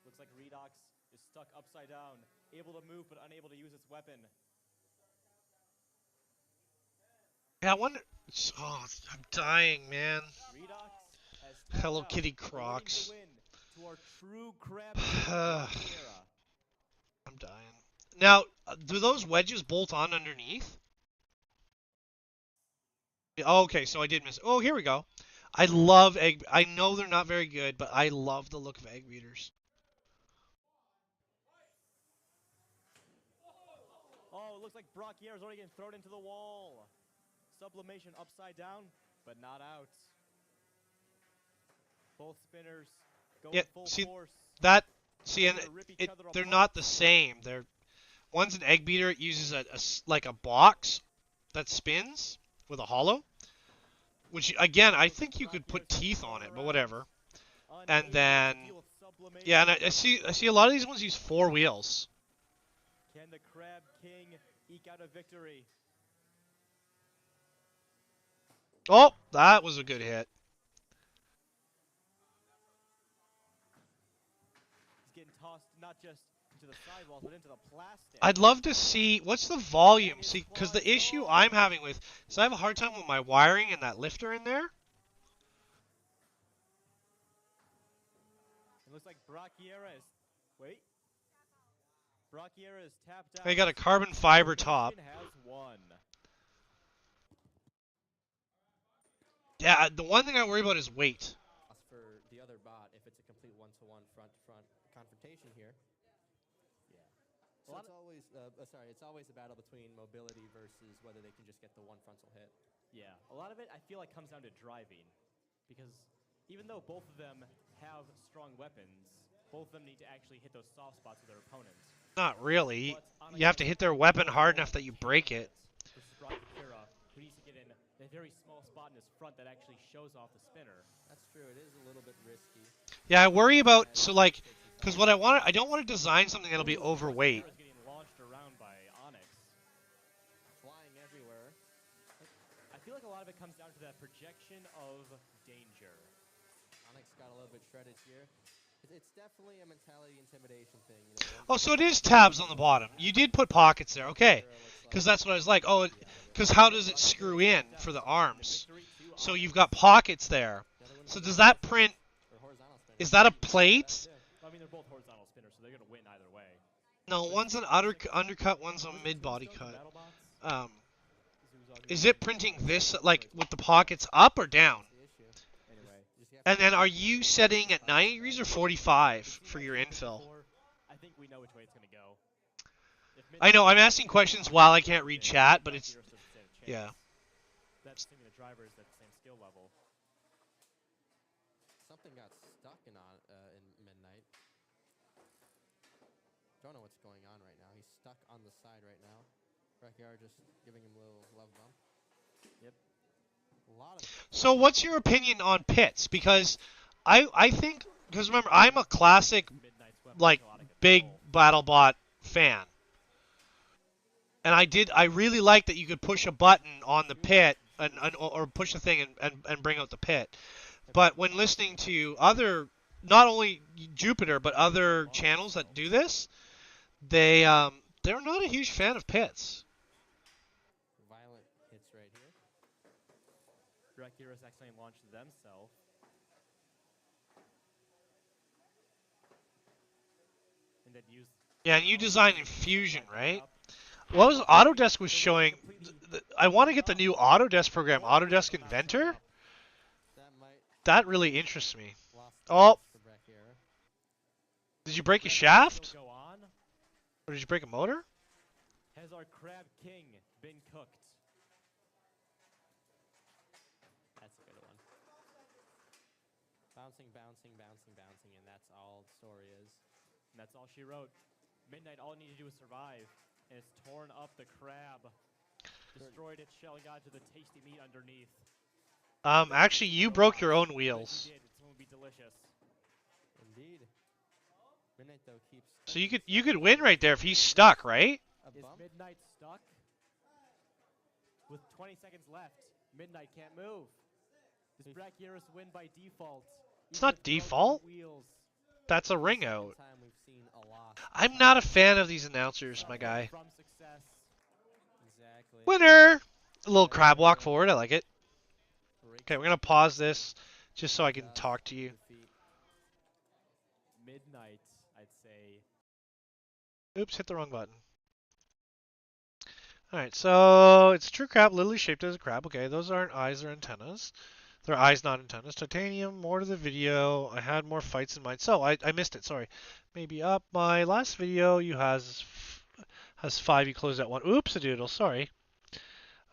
Looks like Redox is stuck upside down, able to move but unable to use its weapon. Yeah, I wonder... Oh, I'm dying, man. Redox has tapped Hello out, Kitty awaiting the Crocs. win to our true crab I'm dying. Now, do those wedges bolt on underneath? Oh, okay, so I did miss... Oh, here we go. I love egg... I know they're not very good, but I love the look of egg beaters. Oh, it looks like Brachyera's already getting thrown into the wall. Sublimation upside down, but not out. Both spinners going Yeah, full see, force. and they're not the same. One's an egg beater. It uses like a box that spins with a hollow. Which, again, I think you could put teeth on it, but whatever. And then, yeah, and I see a lot of these ones use 4 wheels. Can the Crab King eke out a victory? Oh, that was a good hit. He's getting tossed not just into the sidewalls, but into the plastic. I'd love to see, what's the volume? See, because the issue I'm having with, is I have a hard time with my wiring and that lifter in there. It looks like Brachyera is... Wait. Brachyera is tapped out. I got a carbon fiber top. Has won. Yeah, the one thing I worry about is weight. For the other bot, if it's a complete one-to-one front-to-front confrontation here. Yeah. So it's always, it's always a battle between mobility versus whether they can just get the one frontal hit. Yeah, a lot of it I feel like comes down to driving, because even though both of them have strong weapons, both of them need to actually hit those soft spots with their opponents. Not really. You have to hit their weapon hard enough that you break it. Versus Brachyera, who needs to get in a very small spot in his front that actually shows off the spinner. That's true. It is a little bit risky. Yeah, I worry about, so like, because what I don't want to design something that'll be overweight. Brachyera's getting launched around by Onyx. Flying everywhere. I feel like a lot of it comes down to that projection of danger. Onyx got a little bit shredded here. It's definitely a mentality intimidation thing. You know, Oh, so it is tabs on the bottom. You did put pockets there, okay. Because that's what I was like. Oh, because how does it screw in for the arms? So you've got pockets there. So does that print, is that a plate? I mean, they're both horizontal spinners, so they're going to win either way. No, one's an undercut, one's a mid-body cut. Is it printing this, like, with the pockets up or down? And then are you setting at 90 degrees or 45 for your infill? I think we know which way it's going to go. I know, I'm asking questions while I can't read chat, but it's... Yeah. That's assuming the driver is at the same skill level. Something got stuck in Midnight. Don't know what's going on right now. He's stuck on the side right now. Backyard just giving him a little love bump. Yep. A lot of So what's your opinion on pits? Because I think... Because remember, I'm a classic, like, big BattleBot fan. And I really like that you could push a button on the pit or push the thing and bring out the pit. But when listening to other, not only Jupiter, but other channels that do this, they're not a huge fan of pits. violent hits right here. Dracula's accidentally launched themselves. And then use... Yeah, and you design Infusion, right? What was Autodesk was showing? I want to get the new Autodesk program, Autodesk Inventor. That really interests me. Oh, did you break a shaft? Or did you break a motor? Has our Crab King been cooked? That's a good one. Bouncing, and that's all the story is. And that's all she wrote. Midnight, all you need to do is survive. And it's torn up the crab. Destroyed its shell, got to the tasty meat underneath. Actually, you broke your own wheels. It's going to be delicious. Indeed. Midnight though keeps. So you could win right there if he's stuck, right? Is Midnight stuck? With 20 seconds left, Midnight can't move. Does Brachyrus win by default? It's not default. Wheels. That's a ring out. Time we've seen a lot. I'm not a fan of these announcers, my guy. From success. Exactly. Winner! A little crab walk forward, I like it. Okay, we're gonna pause this just so I can talk to you. Midnight, I'd say. Oops, hit the wrong button. Alright, so it's a true crab, literally shaped as a crab. Okay, those aren't eyes, they're antennas. They're eyes, not antennas. Titanium, more to the video. I had more fights in mind. So, I missed it, sorry. Maybe up. My last video, you has 5, you closed at 1. Oops-a-doodle, sorry.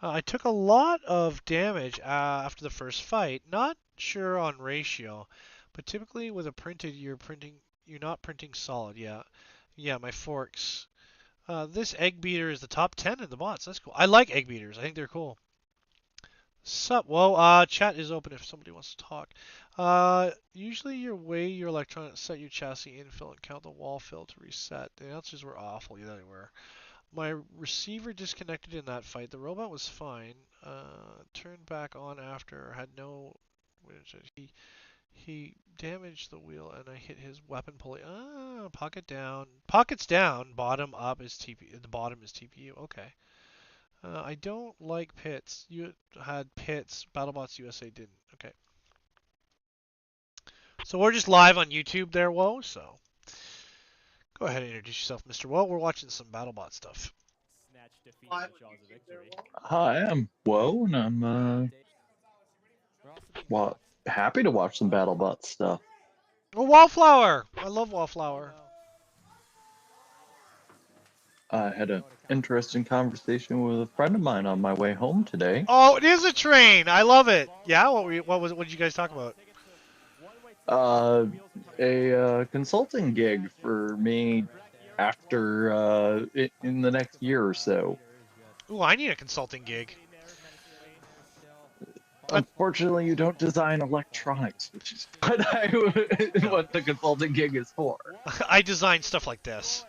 I took a lot of damage after the first fight. Not sure on ratio, but typically with a printed, you're not printing solid. Yeah, my forks. This egg beater is the top 10 in the bots. That's cool. I like egg beaters. I think they're cool. Sup? Well, chat is open if somebody wants to talk. Usually you weigh your electronics, set your chassis infill, and count the wall fill to reset. The answers were awful. Yeah, they were. My receiver disconnected in that fight. The robot was fine. Turned back on after. Had no... He damaged the wheel, and I hit his weapon pulley. Pocket down. Pockets down. Bottom up is TP. The bottom is TPU. Okay. I don't like pits. You had pits. BattleBots USA didn't. Okay. So we're just live on YouTube there, Woe. So go ahead and introduce yourself, Mr. Woe. We're watching some BattleBot stuff. Snatch defeat the jaws of victory. Hi, I'm Woe, and I'm happy to watch some BattleBot stuff. Oh, Wallflower! I love Wallflower. I had an interesting conversation with a friend of mine on my way home today. Oh, it is a train! I love it. Yeah, what did you guys talk about? A consulting gig for me after in the next year or so. Ooh, I need a consulting gig. Unfortunately, you don't design electronics, which is what the consulting gig is for. I design stuff like this.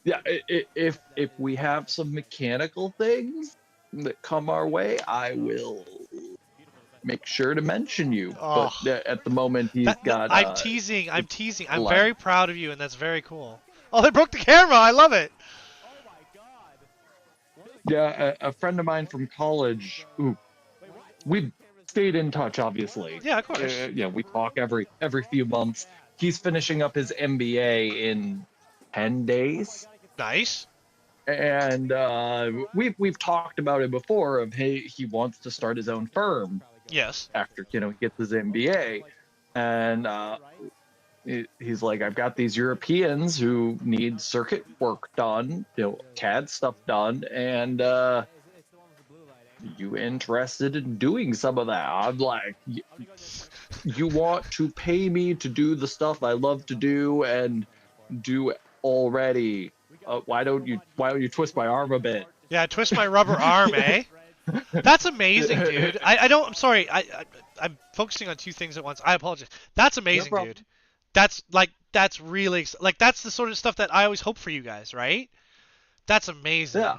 Yeah, if we have some mechanical things that come our way, I will make sure to mention you. Oh. But at the moment, he's got... I'm teasing. I'm very proud of you, and that's very cool. Oh, they broke the camera. I love it. Yeah, a friend of mine from college, we stayed in touch, obviously. Yeah, of course. Yeah, we talk every few months. He's finishing up his MBA in 10 days. Nice. And we've talked about it before. Of hey, he wants to start his own firm. Yes. after he gets his MBA, and he's like, I've got these Europeans who need circuit work done, CAD stuff done, and you interested in doing some of that? I'm like, you want to pay me to do the stuff I love to do and do already? Why don't you twist my arm a bit? Yeah, twist my rubber arm, eh? That's amazing, dude. I'm sorry. I'm focusing on two things at once. I apologize. That's amazing, problem. dude. That's really that's the sort of stuff that I always hope for you guys, right? That's amazing. Yeah.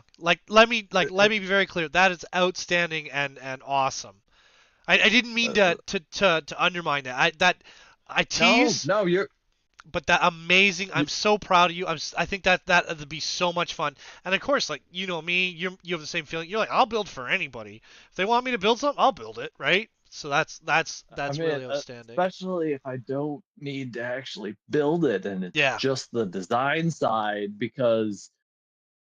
Let me be very clear. That is outstanding and awesome. I didn't mean to undermine that. I tease. No, you're. But that amazing. I'm so proud of you. I think that would be so much fun. And of course, like, you know me, you have the same feeling. You're like, I'll build for anybody. If they want me to build something, I'll build it, right? So that's really outstanding. Especially if I don't need to actually build it and it's just the design side, because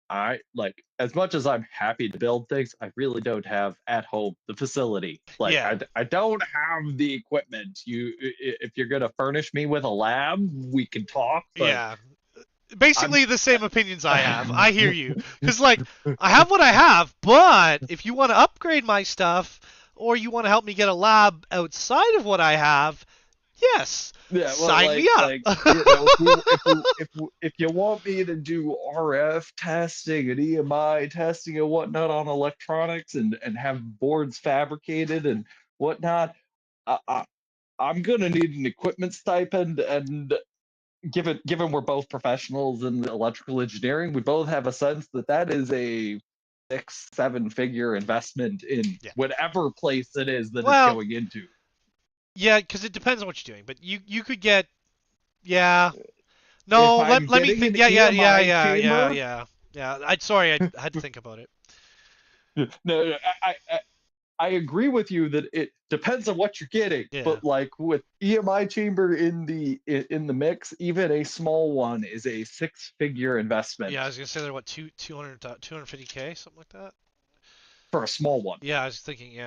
I like, as much as I'm happy to build things, I really don't have at home the facility. Like, I don't have the equipment. If you're gonna furnish me with a lab, we can talk. But yeah. Basically the same opinions I have. I hear you. Because, like, I have what I have, but if you want to upgrade my stuff, or you want to help me get a lab outside of what I have, yes, sign me up. If you want me to do RF testing and EMI testing and whatnot on electronics and have boards fabricated and whatnot, I'm gonna need an equipment stipend, and given we're both professionals in electrical engineering, we both have a sense that is a 6-7 figure investment in whatever place it is that it's going into. Yeah, because it depends on what you're doing, but you could get No, let me think. Yeah. Sorry, I had to think about it. No, I agree with you that it depends on what you're getting, but like with EMI chamber in the mix, even a small one is a 6-figure investment. Yeah, I was gonna say they're what 250K, something like that. For a small one. Yeah, I was thinking,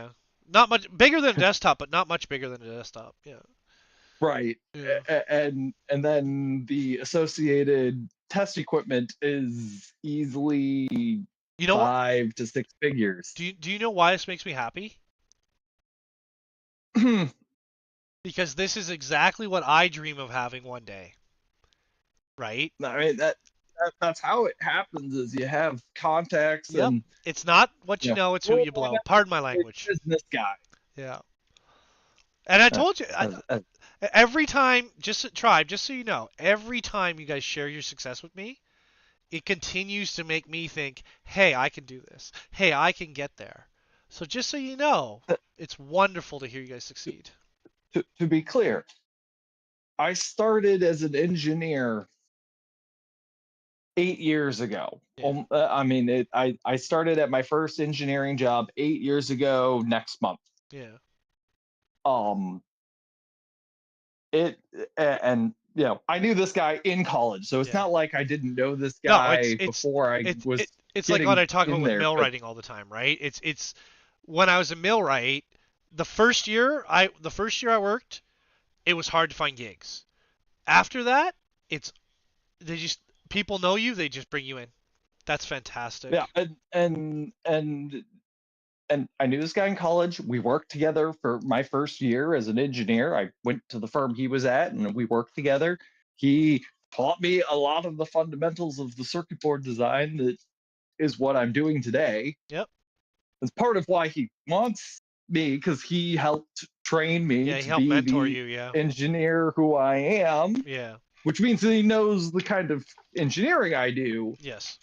not much bigger than a desktop, but not much bigger than a desktop. Yeah. Right. Yeah. And then the associated test equipment is easily 5 to 6 figures. Do you know why this makes me happy? Because this is exactly what I dream of having one day. Right? I mean, that's how it happens, is you have contacts and it's not what you know, it's who you blow. Pardon my language. Business guy. Yeah. And I told you, every time, just so you know, every time you guys share your success with me, it continues to make me think, hey, I can do this. Hey, I can get there. So just so you know, it's wonderful to hear you guys succeed. To be clear, I started as an engineer 8 years ago. Yeah. I started at my first engineering job 8 years ago next month. Yeah. I knew this guy in college, so it's not like I didn't know this guy before I was. It's like what I talk about with millwrighting all the time, right? It's when I was a millwright, the first year I worked, it was hard to find gigs. After that, people know you, they just bring you in. That's fantastic. Yeah, and I knew this guy in college. We worked together for my first year as an engineer. I went to the firm he was at, and we worked together. He taught me a lot of the fundamentals of the circuit board design that is what I'm doing today. Yep. It's part of why he wants me, because he helped train me he to helped be mentor the you, engineer who I am. Yeah. Which means that he knows the kind of engineering I do. Yes.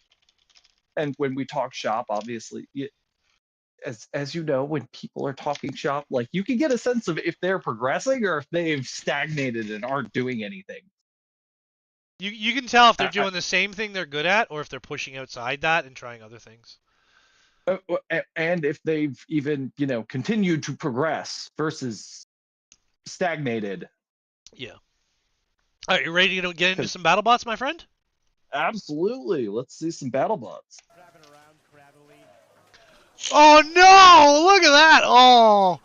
And when we talk shop, obviously, as you know, when people are talking shop, like, you can get a sense of if they're progressing or if they've stagnated and aren't doing anything. You can tell if they're doing the same thing they're good at, or if they're pushing outside that and trying other things. And if they've even, continued to progress versus stagnated. Yeah. All right, you ready to get into some BattleBots, my friend? Absolutely. Let's see some BattleBots. Oh no! Look at that! Oh,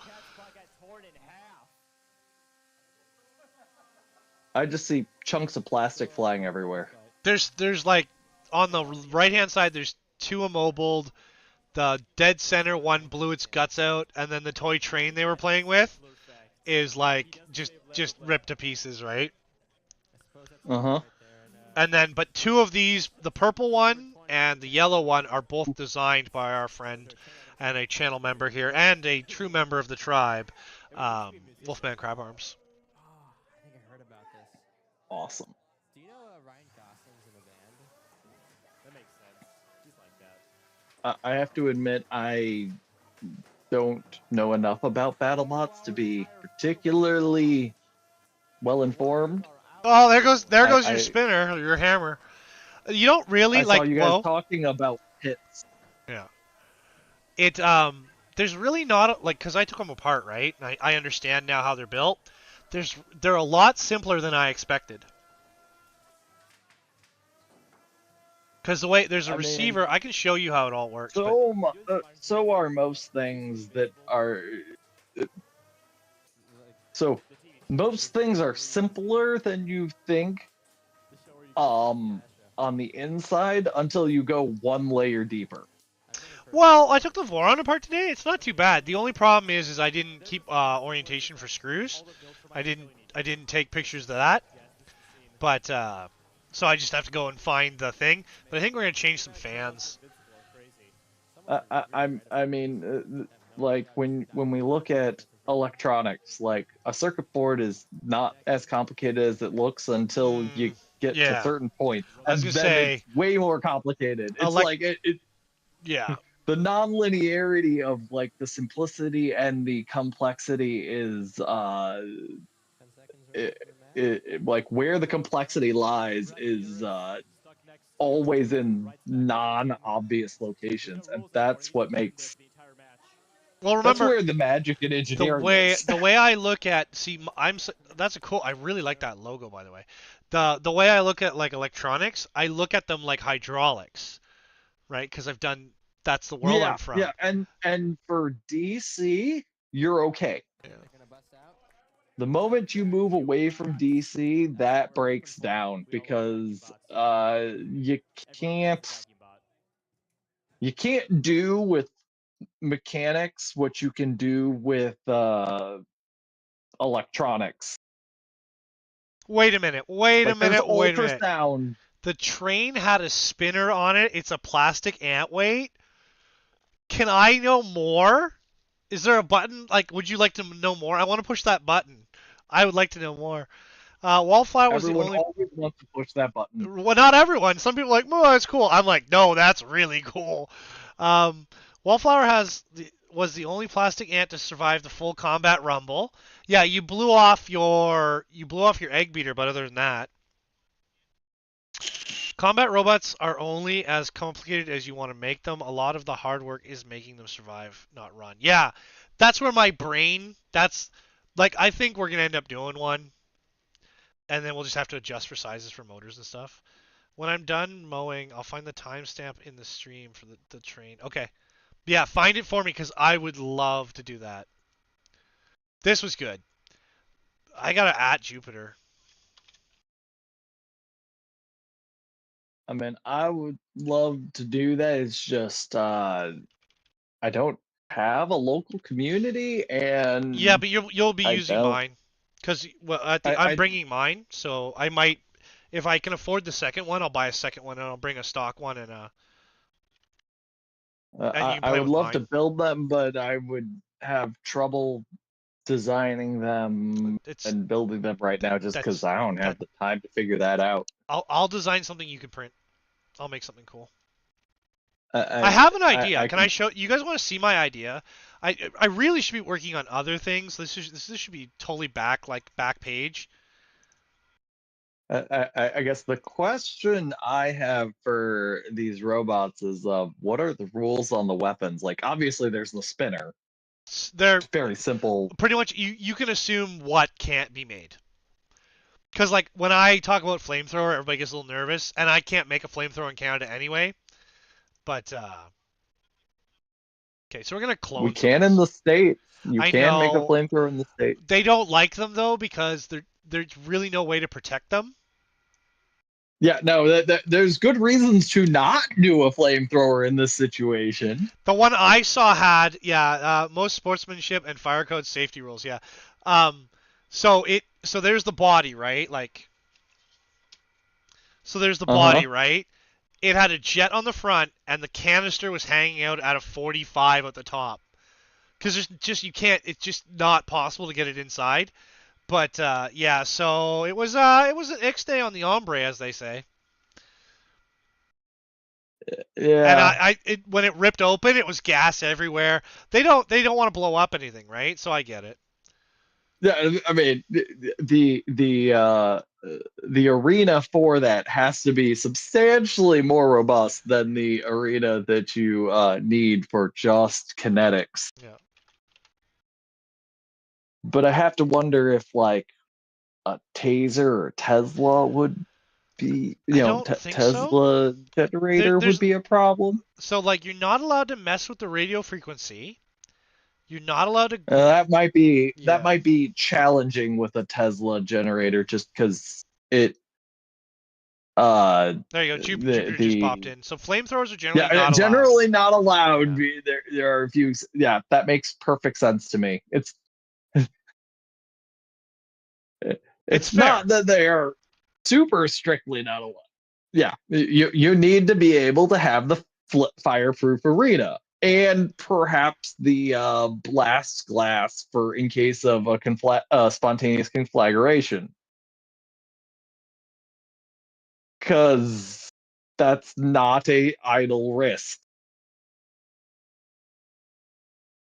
I just see chunks of plastic flying everywhere. There's like on the right hand side there's 2 immobiled. The dead center one blew its guts out, and then the toy train they were playing with is like just ripped to pieces, right? Uh-huh. And then, but 2 of these, the purple one and the yellow one, are both designed by our friend and a channel member here, and a true member of the tribe, Wolfman Crab Arms. Oh, I think I heard about this. Awesome. Do you know Ryan Gosling's in the band? That makes sense. He's like that. I have to admit, I don't know enough about BattleBots to be particularly well informed. Oh, there goes your I- spinner, your hammer. You don't really I like. saw you guys well, talking about pits. yeah. It there's really not like, because I took them apart, right? And I understand now how they're built. They're a lot simpler than I expected. Because the way there's a receiver, I can show you how it all works. but So are most things that are. So most things are simpler than you think. On the inside until you go one layer deeper. Well, I took the voron apart today. It's not too bad. The only problem is I didn't keep orientation for screws. I didn't take pictures of that. But so I just have to go and find the thing. But I think we're gonna change some fans. I mean, like when we look at electronics, like a circuit board is not as complicated as it looks until you get to certain points. I was And gonna then say, it's way more complicated. It's like it yeah. the non-linearity of like the simplicity and the complexity is like where the complexity lies is always in non-obvious locations, and that's what makes. Well, remember, that's where the magic in engineering is. The way I look at that's a cool. I really like that logo, by the way. The way I look at like electronics, I look at them like hydraulics, right? Because that's the world I'm from. Yeah, and for DC, you're okay. Yeah. The moment you move away from DC, that breaks down because you can't do with mechanics what you can do with electronics. Wait a minute. Wait a minute. Ultrasound. The train had a spinner on it. It's a plastic ant weight. Can I know more? Is there a button? Like, would you like to know more? I want to push that button. I would like to know more. Wallflower was Everyone the only. always wants to push that button. Well, not everyone. Some people are like, oh, that's cool. I'm like, no, that's really cool. Wallflower was the only plastic ant to survive the full combat rumble. Yeah, you blew off your egg beater, but other than that, combat robots are only as complicated as you want to make them. A lot of the hard work is making them survive, not run. Yeah, that's where my brain. That's like, I think we're gonna end up doing one, and then we'll just have to adjust for sizes for motors and stuff. When I'm done mowing, I'll find the timestamp in the stream for the train. Okay. Yeah, find it for me because I would love to do that. This was good. I gotta at Jupiter. I mean, I would love to do that. It's just I don't have a local community, and yeah, but you'll be using don't. mine because I'm bringing mine, so I might, if I can afford the second one, I'll buy a second one and I'll bring a stock one and I would love to build them, but I would have trouble designing them and building them right now just because I don't have the time to figure that out. I'll design something you can print. I'll make something cool. I have an idea. Can I show you guys? Want to see my idea? I really should be working on other things. This should be totally back page. I guess the question I have for these robots is, what are the rules on the weapons? Like, obviously, there's the spinner. They're very simple. Pretty much, you can assume what can't be made. Because, like, when I talk about flamethrower, everybody gets a little nervous, and I can't make a flamethrower in Canada anyway. But, okay, so we're going to clone. We can in the States. You I can make a know. flamethrower in the States. They don't like them, though, because there's really no way to protect them. Yeah, no, there's good reasons to not do a flamethrower in this situation. The one I saw had, most sportsmanship and fire code safety rules, yeah. So there's the body, right? Like, so there's the body, right? It had a jet on the front, and the canister was hanging out at a 45 at the top. Because you can't, it's just not possible to get it inside. But yeah, so it was an Ixday on the ombre, as they say. Yeah. And when it ripped open, it was gas everywhere. They don't want to blow up anything, right? So I get it. Yeah, I mean the arena for that has to be substantially more robust than the arena that you need for just kinetics. Yeah. But I have to wonder if like a taser or Tesla would be, Tesla generator would be a problem. So like you're not allowed to mess with the radio frequency. You're not allowed to. That might be challenging with a Tesla generator, just because it. There you go. Jupiter just popped in. So flamethrowers are generally not allowed. Not allowed. Yeah. There are a few. Yeah, that makes perfect sense to me. It's not that they are super strictly not allowed. Yeah, you need to be able to have the fireproof arena. And perhaps the blast glass for in case of a spontaneous conflagration. Because that's not a idle risk.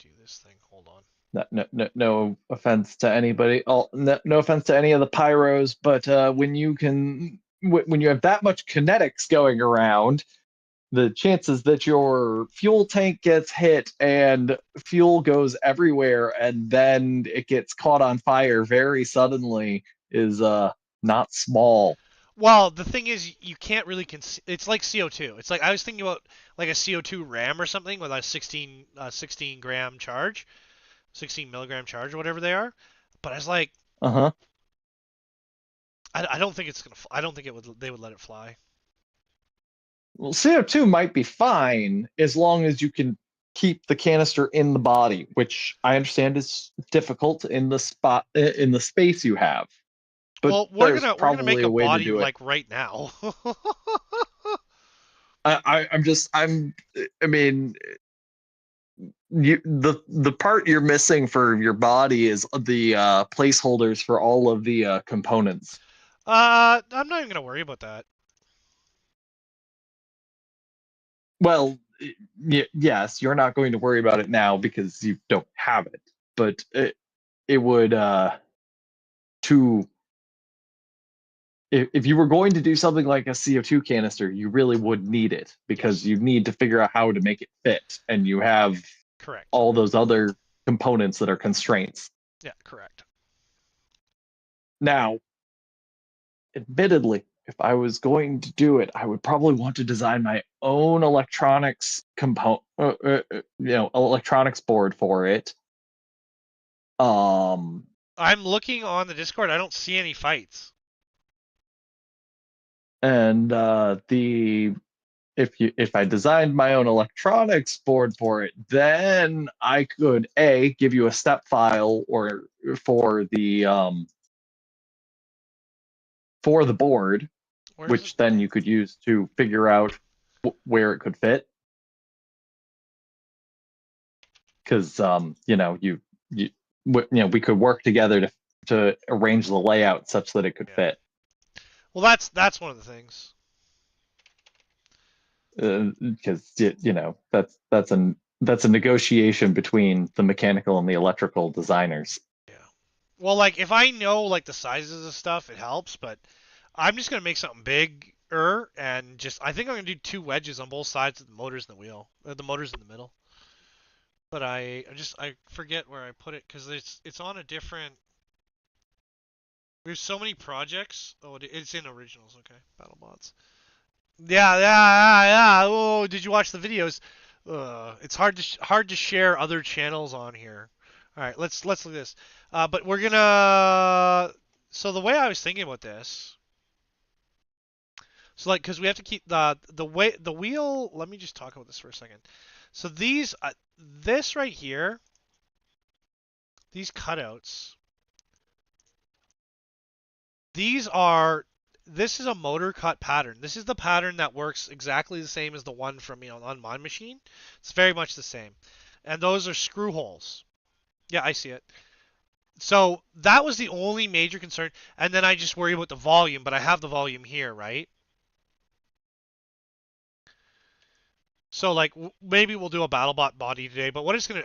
Do this thing. Hold on. No offense to anybody. No offense to any of the pyros, but when you have that much kinetics going around, the chances that your fuel tank gets hit and fuel goes everywhere and then it gets caught on fire very suddenly is not small. Well, the thing is, you can't really it's like CO2. It's like I was thinking about like a CO2 ram or something with a 16 gram charge, 16 milligram charge or whatever they are. But I was like, I don't think it's gonna. I don't think they would let it fly. Well, CO2 might be fine as long as you can keep the canister in the body, which I understand is difficult in the space you have. But we're gonna make a body like right now. I mean, the part you're missing for your body is the placeholders for all of the components. I'm not even gonna worry about that. Well, yes, you're not going to worry about it now because you don't have it. But it would if you were going to do something like a CO2 canister, you really would need it because you need to figure out how to make it fit, and you have all those other components that are constraints. Yeah, correct. Now, admittedly, if I was going to do it, I would probably want to design my own electronics electronics board for it. I'm looking on the Discord. I don't see any fights. And if I designed my own electronics board for it, then I could give you a step file or for the board, which then you could use to figure out where it could fit. Because we could work together to arrange the layout such that it could fit. Well, that's one of the things. Because that's a negotiation between the mechanical and the electrical designers. Yeah. Well, like if I know like the sizes of stuff, it helps. But I'm just gonna make something bigger and I think I'm gonna do 2 wedges on both sides of the motors and the wheel. The motors in the middle. But I forget where I put it because it's on a different. There's so many projects. Oh, it's in originals. Okay, BattleBots. Yeah. Oh, did you watch the videos? It's hard to share other channels on here. All right, let's look at this. But we're gonna. So the way I was thinking about this, so like, because we have to keep the wheel. Let me just talk about this for a second. So these, this right here, these cutouts, these are. This is a motor cut pattern. This is the pattern that works exactly the same as the one from on my machine. It's very much the same, and those are screw holes. Yeah, I see it. So that was the only major concern, and then I just worry about the volume, but I have the volume here, right? So like maybe we'll do a BattleBot body today, but what it's gonna,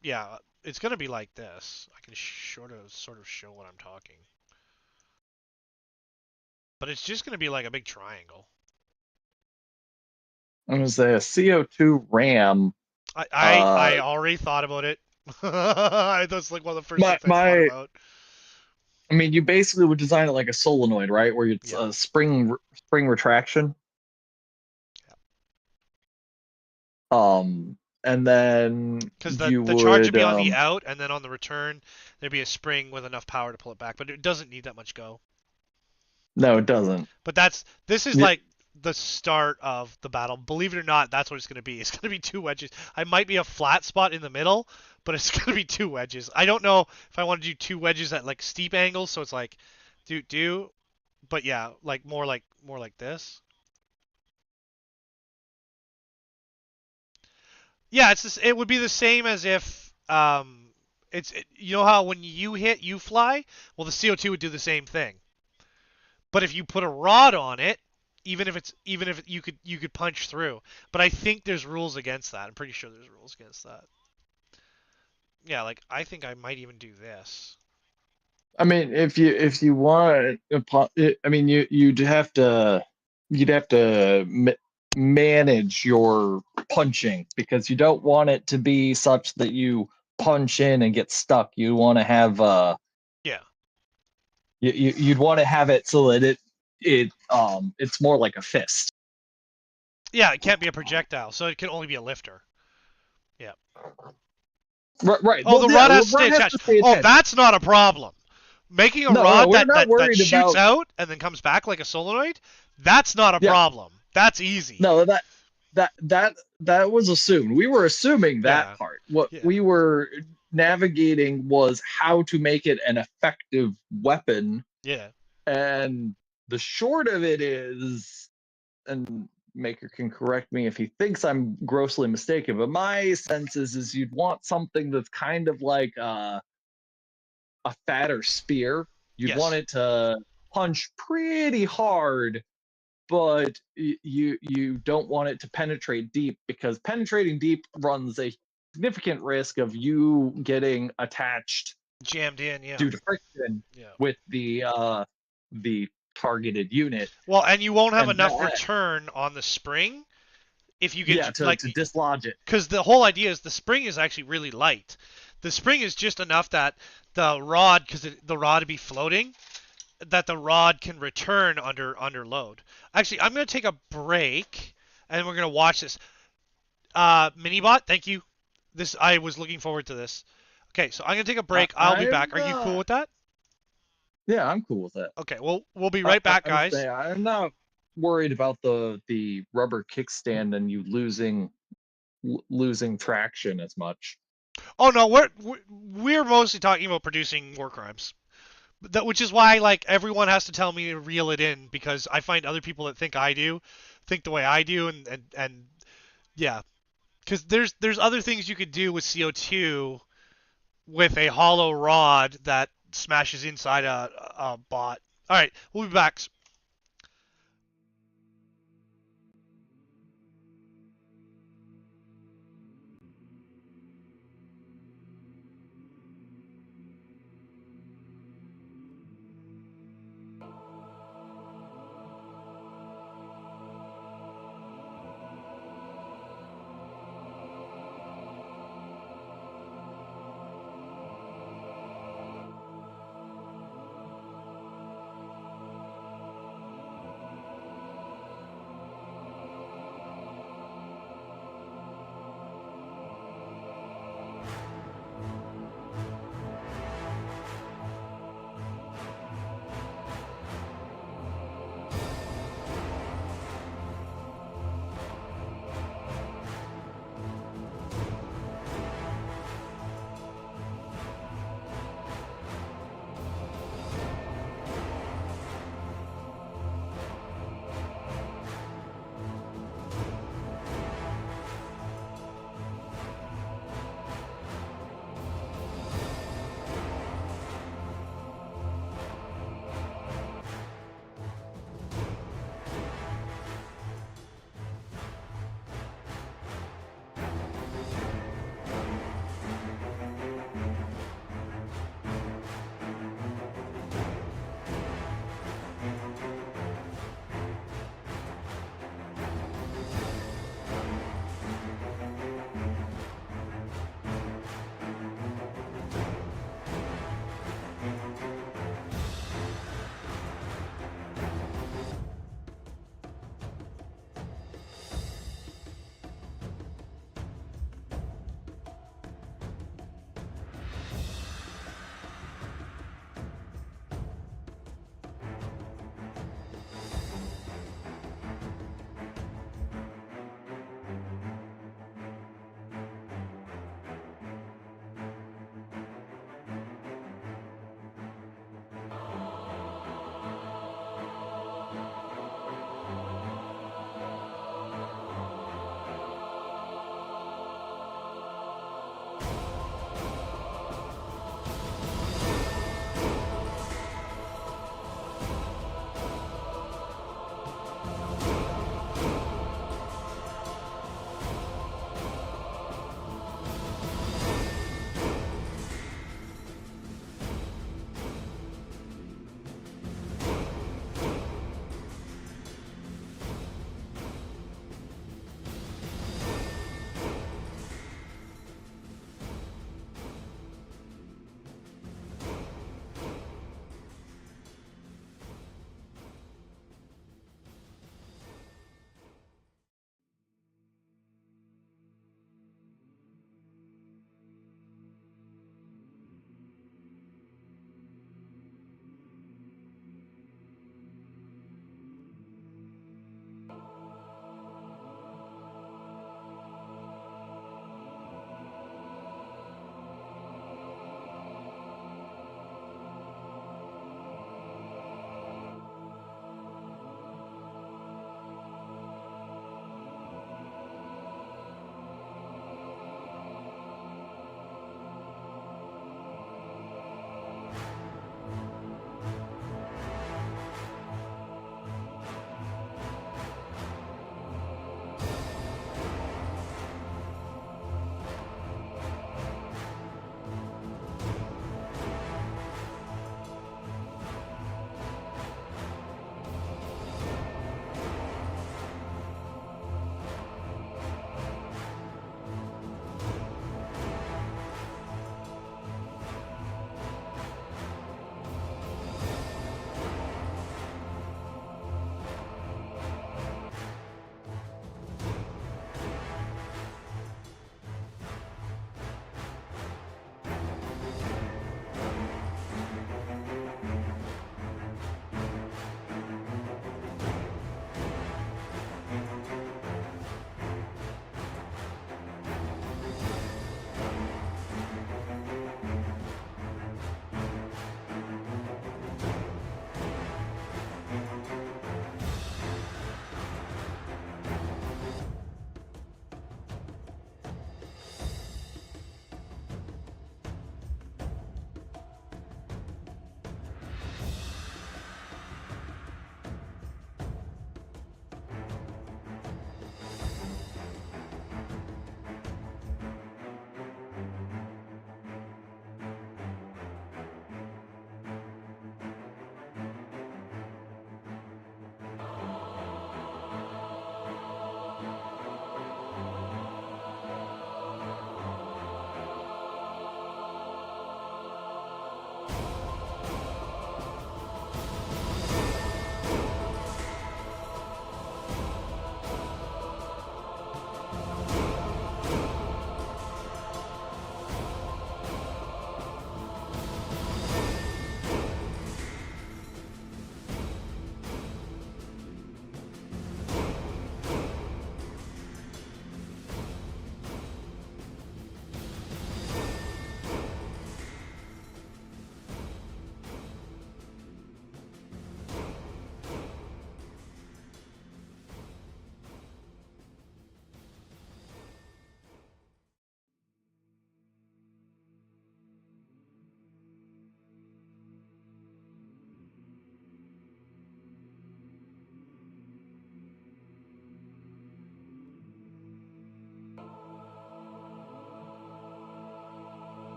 yeah, it's gonna be like this. I can sort of show what I'm talking, but it's just gonna be like a big triangle. I'm gonna say a CO2 RAM. I already thought about it. That's like one of the first things I thought about. I mean, you basically would design it like a solenoid, right? Where it's a spring retraction. And then because the charge would be on the out, and then on the return there'd be a spring with enough power to pull it back. But it doesn't need that much go. No, it doesn't. But this is like the start of the battle. Believe it or not, that's what it's going to be. It's going to be 2 wedges. I might be a flat spot in the middle, but it's going to be 2 wedges. I don't know if I want to do 2 wedges at like steep angles, so it's like but yeah, like more like this. Yeah, it would be the same as if you know how when you hit you fly? Well, the CO2 would do the same thing. But if you put a rod on it, even if you could punch through. But I think there's rules against that. I'm pretty sure there's rules against that. Yeah, like I think I might even do this. I mean, if you want, I mean, you'd have to manage your punching, because you don't want it to be such that you punch in and get stuck. You want to have yeah. You'd want to have it so that it's more like a fist. Yeah, it can't be a projectile, so it can only be a lifter. Yeah. Right. Oh, well, the rod has to stay attached. Oh, that's not a problem. Making a rod that shoots out and then comes back like a solenoid, that's not a problem. That's easy. No, that was assumed. We were assuming that part. What we were navigating was how to make it an effective weapon. Yeah. And the short of it is, and Maker can correct me if he thinks I'm grossly mistaken, but my sense is you'd want something that's kind of like a fatter spear. You'd want it to punch pretty hard, but you don't want it to penetrate deep, because penetrating deep runs a significant risk of you getting attached, jammed in, due to friction with the targeted unit. Well, and you won't have enough return on the spring if you get to dislodge it. Because the whole idea is the spring is actually really light. The spring is just enough that the rod, because the rod would be floating, that the rod can return under load. Actually, I'm going to take a break, and we're going to watch this. Minibot, thank you. I was looking forward to this. Okay, so I'm going to take a break. I'll be back. Are you cool with that? Yeah, I'm cool with that. Okay, well, we'll be right back, guys. I'm not worried about the rubber kickstand and you losing traction as much. Oh no, we're mostly talking about producing war crimes. Which is why like everyone has to tell me to reel it in, because I find other people that think the way I do, and yeah, because there's other things you could do with CO2 with a hollow rod that smashes inside a bot. All right, we'll be back.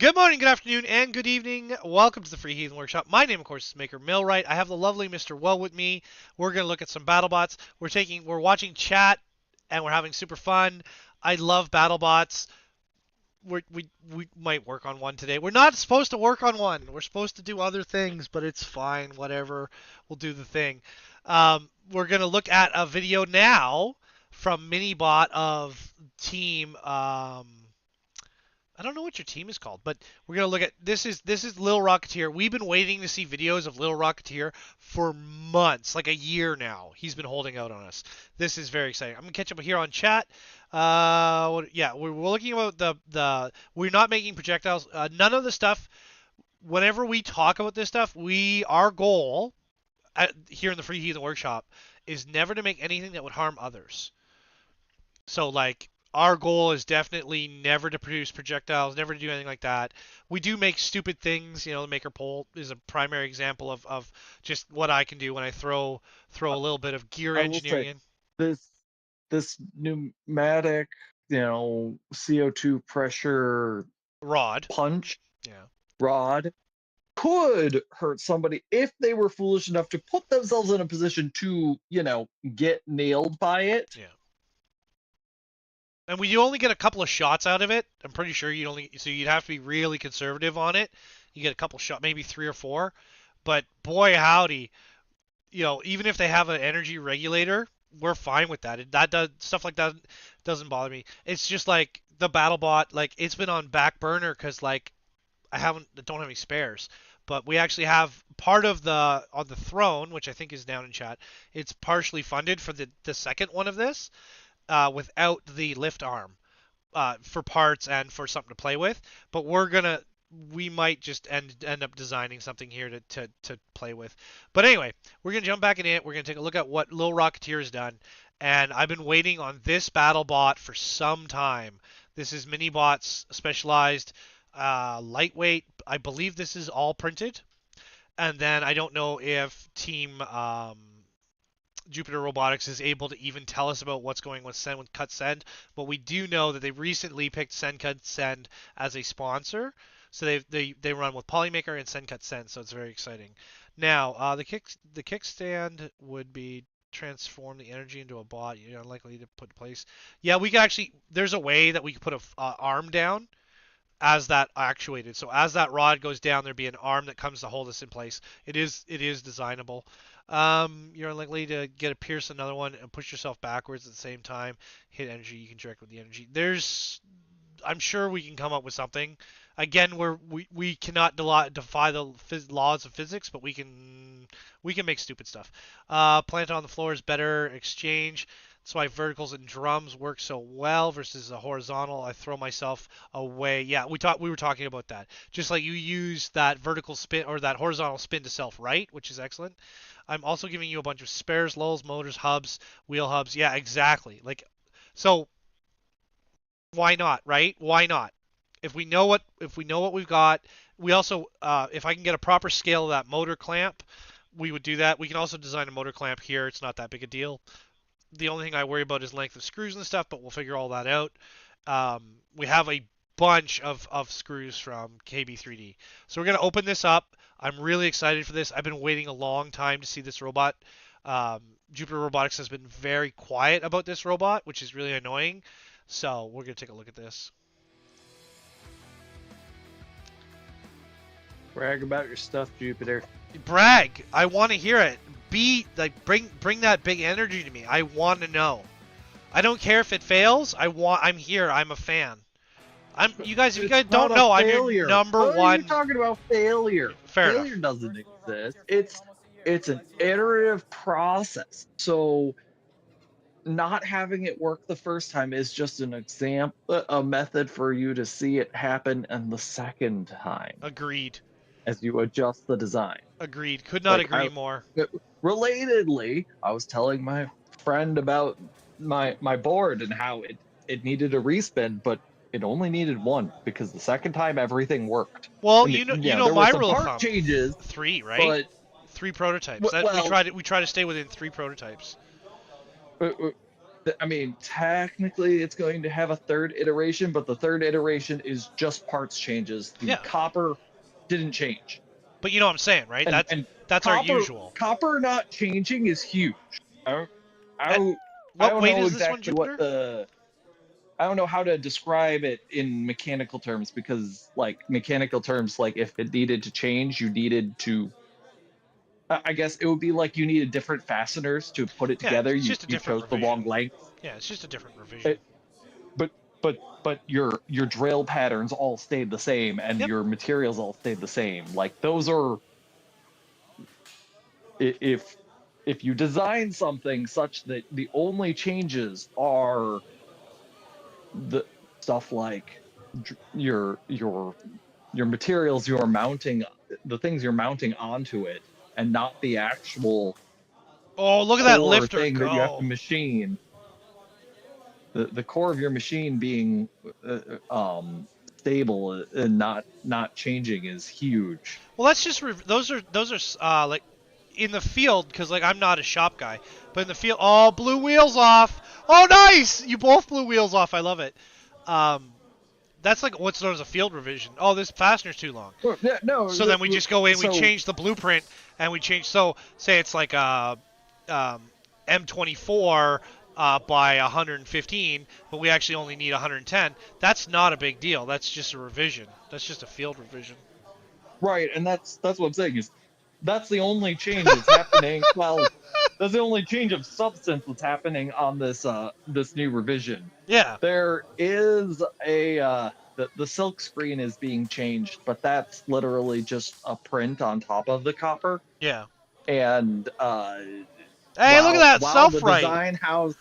Good morning, good afternoon, and good evening. Welcome to the Free Heathen Workshop. My name, of course, is Maker Millwright. I have the lovely Mr. Well with me. We're going to look at some BattleBots. We're watching chat, and we're having super fun. I love BattleBots. We might work on one today. We're not supposed to work on one. We're supposed to do other things, but it's fine. Whatever. We'll do the thing. We're going to look at a video now from Minibot of team... I don't know what your team is called, but we're gonna look at this is Lil Rocketeer. We've been waiting to see videos of Lil Rocketeer for months, like a year now. He's been holding out on us. This is very exciting. I'm gonna catch up here on chat. Yeah, we're looking about the we're not making projectiles. None of the stuff. Whenever we talk about this stuff, our goal here in the Free Heathen Workshop is never to make anything that would harm others. So like. Our goal is definitely never to produce projectiles, never to do anything like that. We do make stupid things. You know, the Maker Pole is a primary example of just what I can do when I throw a little bit of gear engineering in. This pneumatic, CO2 pressure rod punch yeah. rod could hurt somebody if they were foolish enough to put themselves in a position to, get nailed by it. Yeah. And you only get a couple of shots out of it. I'm pretty sure you'd have to be really conservative on it. You get a couple shots, maybe 3 or 4. But boy howdy, even if they have an energy regulator, we're fine with that. Stuff like that doesn't bother me. It's just like the BattleBot, like it's been on back burner because like I don't have any spares. But we actually have part of on the throne, which I think is down in chat. It's partially funded for the second one of this. Without the lift arm for parts and for something to play with, but we might just end up designing something here to play with. But anyway, we're gonna jump back in it. We're gonna take a look at what Lil Rocketeer has done, and I've been waiting on this BattleBot for some time. This is Minibot's specialized lightweight. I believe this is all printed, and then I don't know if Team Jupiter Robotics is able to even tell us about what's going with Cut Send, but we do know that they recently picked Send Cut Send as a sponsor, so they run with Polymaker and Send Cut Send, so it's very exciting. Now the kickstand would be transform the energy into a bot. You're unlikely to put in place. Yeah, we can actually. There's a way that we can put a arm down as that actuated. So as that rod goes down, there'd be an arm that comes to hold us in place. It is designable. You're unlikely to pierce another one and push yourself backwards at the same time. Hit energy, you can direct with the energy. I'm sure we can come up with something. Again, we cannot defy the laws of physics, but we can make stupid stuff. Plant on the floor is better. Exchange. That's why verticals and drums work so well versus a horizontal. I throw myself away. Yeah, we were talking about that. Just like you use that vertical spin or that horizontal spin to self-right, which is excellent. I'm also giving you a bunch of spares, lulls, motors, hubs, wheel hubs. Yeah, exactly. So why not, right? Why not? If we know what we've got, we also if I can get a proper scale of that motor clamp, we would do that. We can also design a motor clamp here. It's not that big a deal. The only thing I worry about is length of screws and stuff, but we'll figure all that out. We have a bunch of screws from KB3D. So we're going to open this up. I'm really excited for this. I've been waiting a long time to see this robot. Jupiter Robotics has been very quiet about this robot, which is really annoying. So we're going to take a look at this. Brag about your stuff, Jupiter. Brag. I want to hear it. Bring that big energy to me. I want to know. I don't care if it fails. I'm here. I'm a fan. You guys, if you guys don't know, I'm your number one. What are you talking about failure? Failure doesn't exist. It's an iterative process. So not having it work the first time is just an example, a method for you to see it happen and the second time. Agreed. As you adjust the design. Agreed. Could not agree more. Relatedly, I was telling my friend about my board and how it needed a respin, but it only needed one because the second time everything worked. Well, you know my rule of thumb. Changes 3, right? 3 prototypes. We try to stay within 3 prototypes. I mean, technically it's going to have a third iteration, but the third iteration is just parts changes. The Yeah, copper didn't change. but you know what I'm saying, right? And That's our copper usual. copper not changing is huge. I don't I And don't, I what don't weight know is this one, exactly what Jupiter? I don't know how to describe it in mechanical terms because like mechanical terms like if it needed to change, you needed to I guess it would be like you needed different fasteners to put it Yeah, together. it's just a You different chose the revision. wrong length. Yeah, it's just a different revision. It, but but your drill patterns all stayed the same and Yep. your materials all stayed the same. Like those are if you design something such that the only changes are the stuff like your materials you're mounting, the things you're mounting onto it, and not the actual Oh, look at that core lifter thing that you have to go. machine. The core of your machine being stable and not changing is huge. Well, that's just those are like in the field because like I'm not a shop guy, but in the field, oh, blew wheels off. Oh, nice! You both blew wheels off. I love it. That's like what's known as a field revision. Oh, this fastener's too long. Well, yeah, no. So then we just go in, we So change the blueprint, and we change. So say it's like a M24 by 115, but we actually only need 110. That's not a big deal. That's just a revision. That's just a field revision. right, and that's what I'm saying is that's the only change that's happening. Well, that's the only change of substance that's happening on this new revision. Yeah. There is a the silk screen is being changed, but that's literally just a print on top of the copper. Yeah. And Hey, look at that while the self-right. design house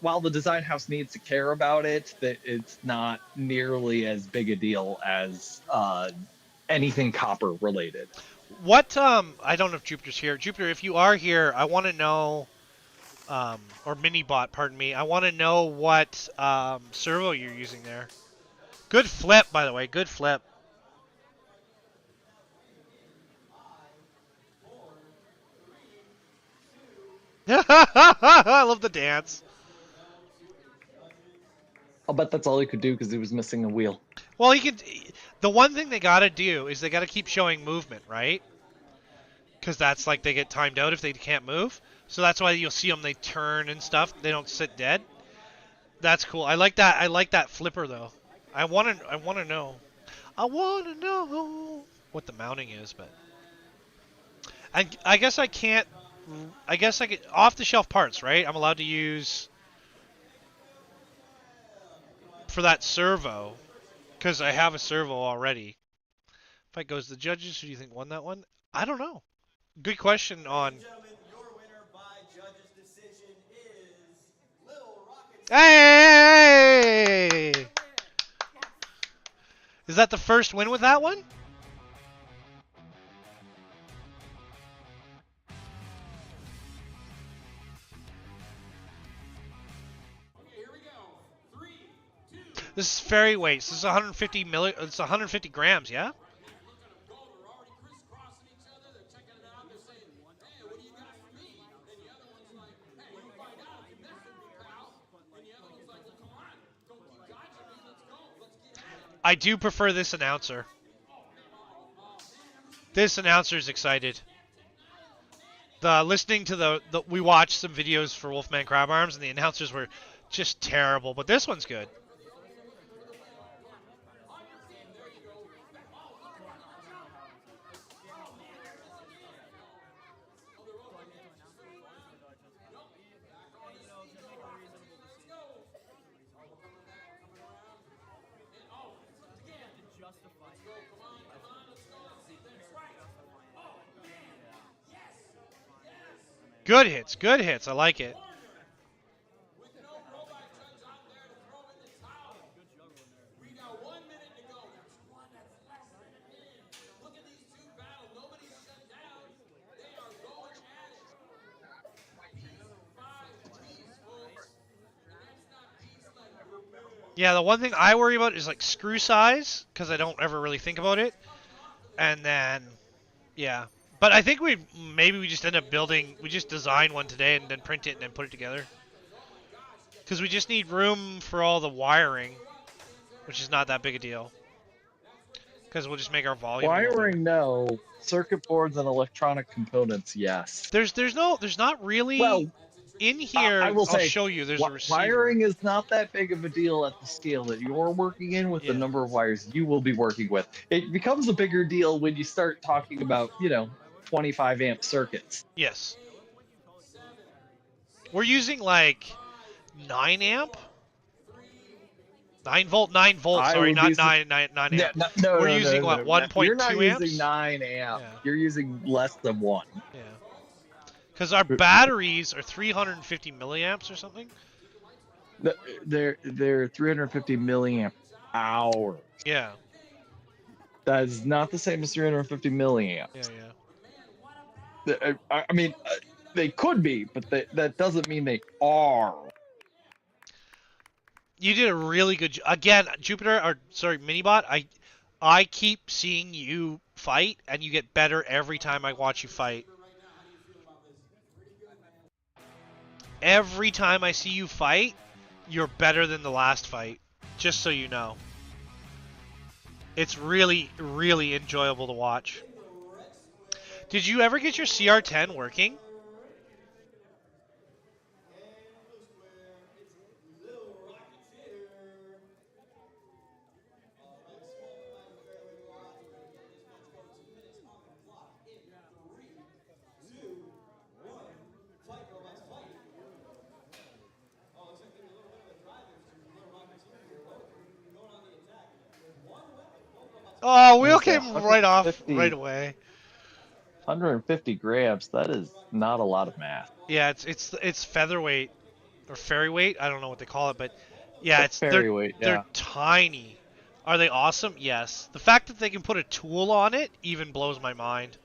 while the design house needs to care about it, that it's not nearly as big a deal as anything copper related. What I don't know if Jupiter's here. Jupiter, if you are here, I want to know or Minibot, pardon me. I want to know what servo you're using there. Good flip, by the way. Good flip. I love the dance. I'll bet that's all he could do because he was missing a wheel. Well, he could. The one thing they gotta do is they gotta keep showing movement, right? Because that's like they get timed out if they can't move. So that's why you'll see them. They turn and stuff. They don't sit dead. That's cool. I like that. I like that flipper though. I want to know. I want to know what the mounting is, but I guess I can't. I guess I get off-the-shelf parts, right? I'm allowed to use for that servo because I have a servo already. Fight goes to the judges. Who do you think won that one? I don't know. Good question on. Hey! Is that the first win with that one? This is fairy weights. This is 150 It's 150 grams, yeah? I do prefer this announcer. This announcer is excited. Listening to the we watched some videos for Wolfman Crab Arms and the announcers were just terrible, but this one's good. Good hits, good hits. I like it. Yeah, the one thing I worry about is like screw size because I don't ever really think about it. And then, yeah. But I think we just end up building, we just design one today and then print it and then put it together. Because we just need room for all the wiring, which is not that big a deal. Because we'll just make our volume a little bigger. Wiring, no. Circuit boards and electronic components, yes. There's not really Well, in here. I will I'll say, show you. There's a receiver. wiring is not that big of a deal at the scale that you're working in with the Yeah. number of wires you will be working with. It becomes a bigger deal when you start talking about, 25 amp circuits. Yes. We're using like 9 amp. 9 volt. I Sorry, would not be su- 9 amp. No, We're no, using no, what, no. 1.2 You're not amps? using 9 amp. Yeah. You're using less than 1. Yeah. Because our batteries are 350 milliamps or something. They're 350 milliamp hours. Yeah. That is not the same as 350 milliamps. Yeah. I mean, they could be, but that doesn't mean they are. You did a really good job. Again, Minibot, I keep seeing you fight, and you get better every time I watch you fight. Every time I see you fight, you're better than the last fight. Just so you know. It's really, really enjoyable to watch. Did you ever get your CR10 working? Oh, wheel came right off, 150. right away. 150 grams. That is not a lot of math. Yeah, it's featherweight or ferryweight. I don't know what they call it, but yeah, ferryweight. They're tiny. Are they awesome? Yes. The fact that they can put a tool on it even blows my mind.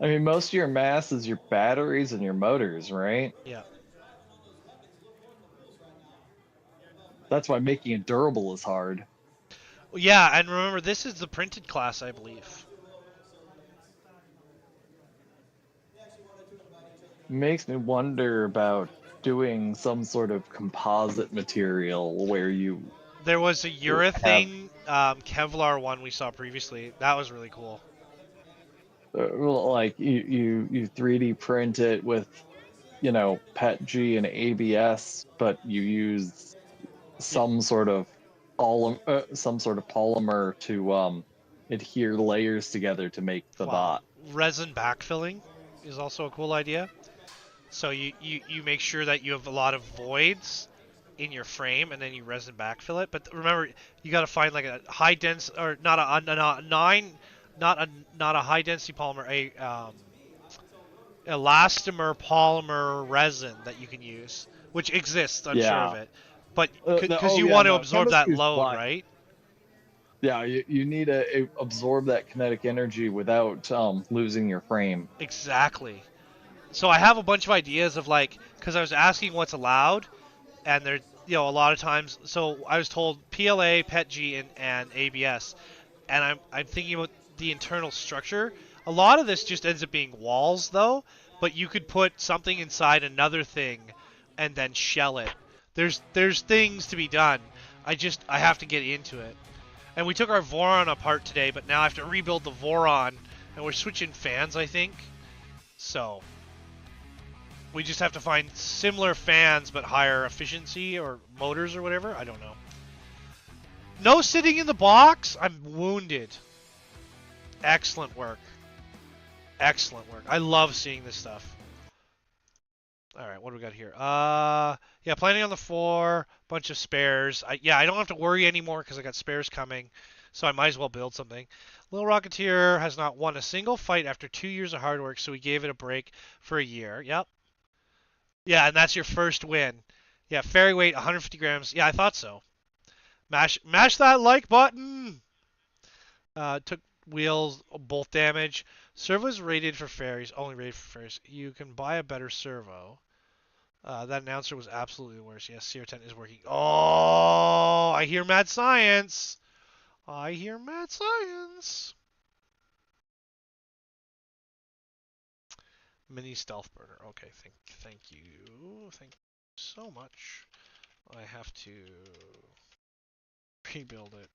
I mean, most of your mass is your batteries and your motors, right? Yeah. That's why making it durable is hard. Yeah, and remember, this is the printed class, I believe. Makes me wonder about doing some sort of composite material where you... There was a urethane Kevlar one we saw previously. That was really cool. Like, you 3D print it with, PETG and ABS, but you use some sort of polymer to adhere layers together to make the bot. Resin backfilling is also a cool idea. So you make sure that you have a lot of voids in your frame, and then you resin backfill it. But remember, you got to find like a high density, or not a high density polymer, a elastomer polymer resin that you can use, which exists. I'm sure of it. But because you want to absorb that load, right? Yeah, you need to absorb that kinetic energy without losing your frame. Exactly. So I have a bunch of ideas of because I was asking what's allowed, and there, a lot of times. So I was told PLA, PETG, and ABS, and I'm thinking about the internal structure. A lot of this just ends up being walls, though. But you could put something inside another thing, and then shell it. There's things to be done. I have to get into it. And we took our voron apart today, but now I have to rebuild the voron, and we're switching fans, I think. So we just have to find similar fans but higher efficiency or motors or whatever. I don't know. No sitting in the box. I'm wounded. Excellent work. Excellent work. I love seeing this stuff. All right, what do we got here? Yeah, planning on the 4, bunch of spares. I don't have to worry anymore because I got spares coming, so I might as well build something. Little Rocketeer has not won a single fight after 2 years of hard work, so we gave it a break for a year. Yep. Yeah, and that's your first win. Yeah, ferry weight, 150 grams. Yeah, I thought so. Mash that like button. Took wheels, both damage. Servo's rated for ferries, only rated for ferries. You can buy a better servo. That announcer was absolutely the worst. Yes, CR10 is working. Oh, I hear mad science. I hear mad science. Mini stealth burner. Okay, thank you. Thank you so much. I have to rebuild it.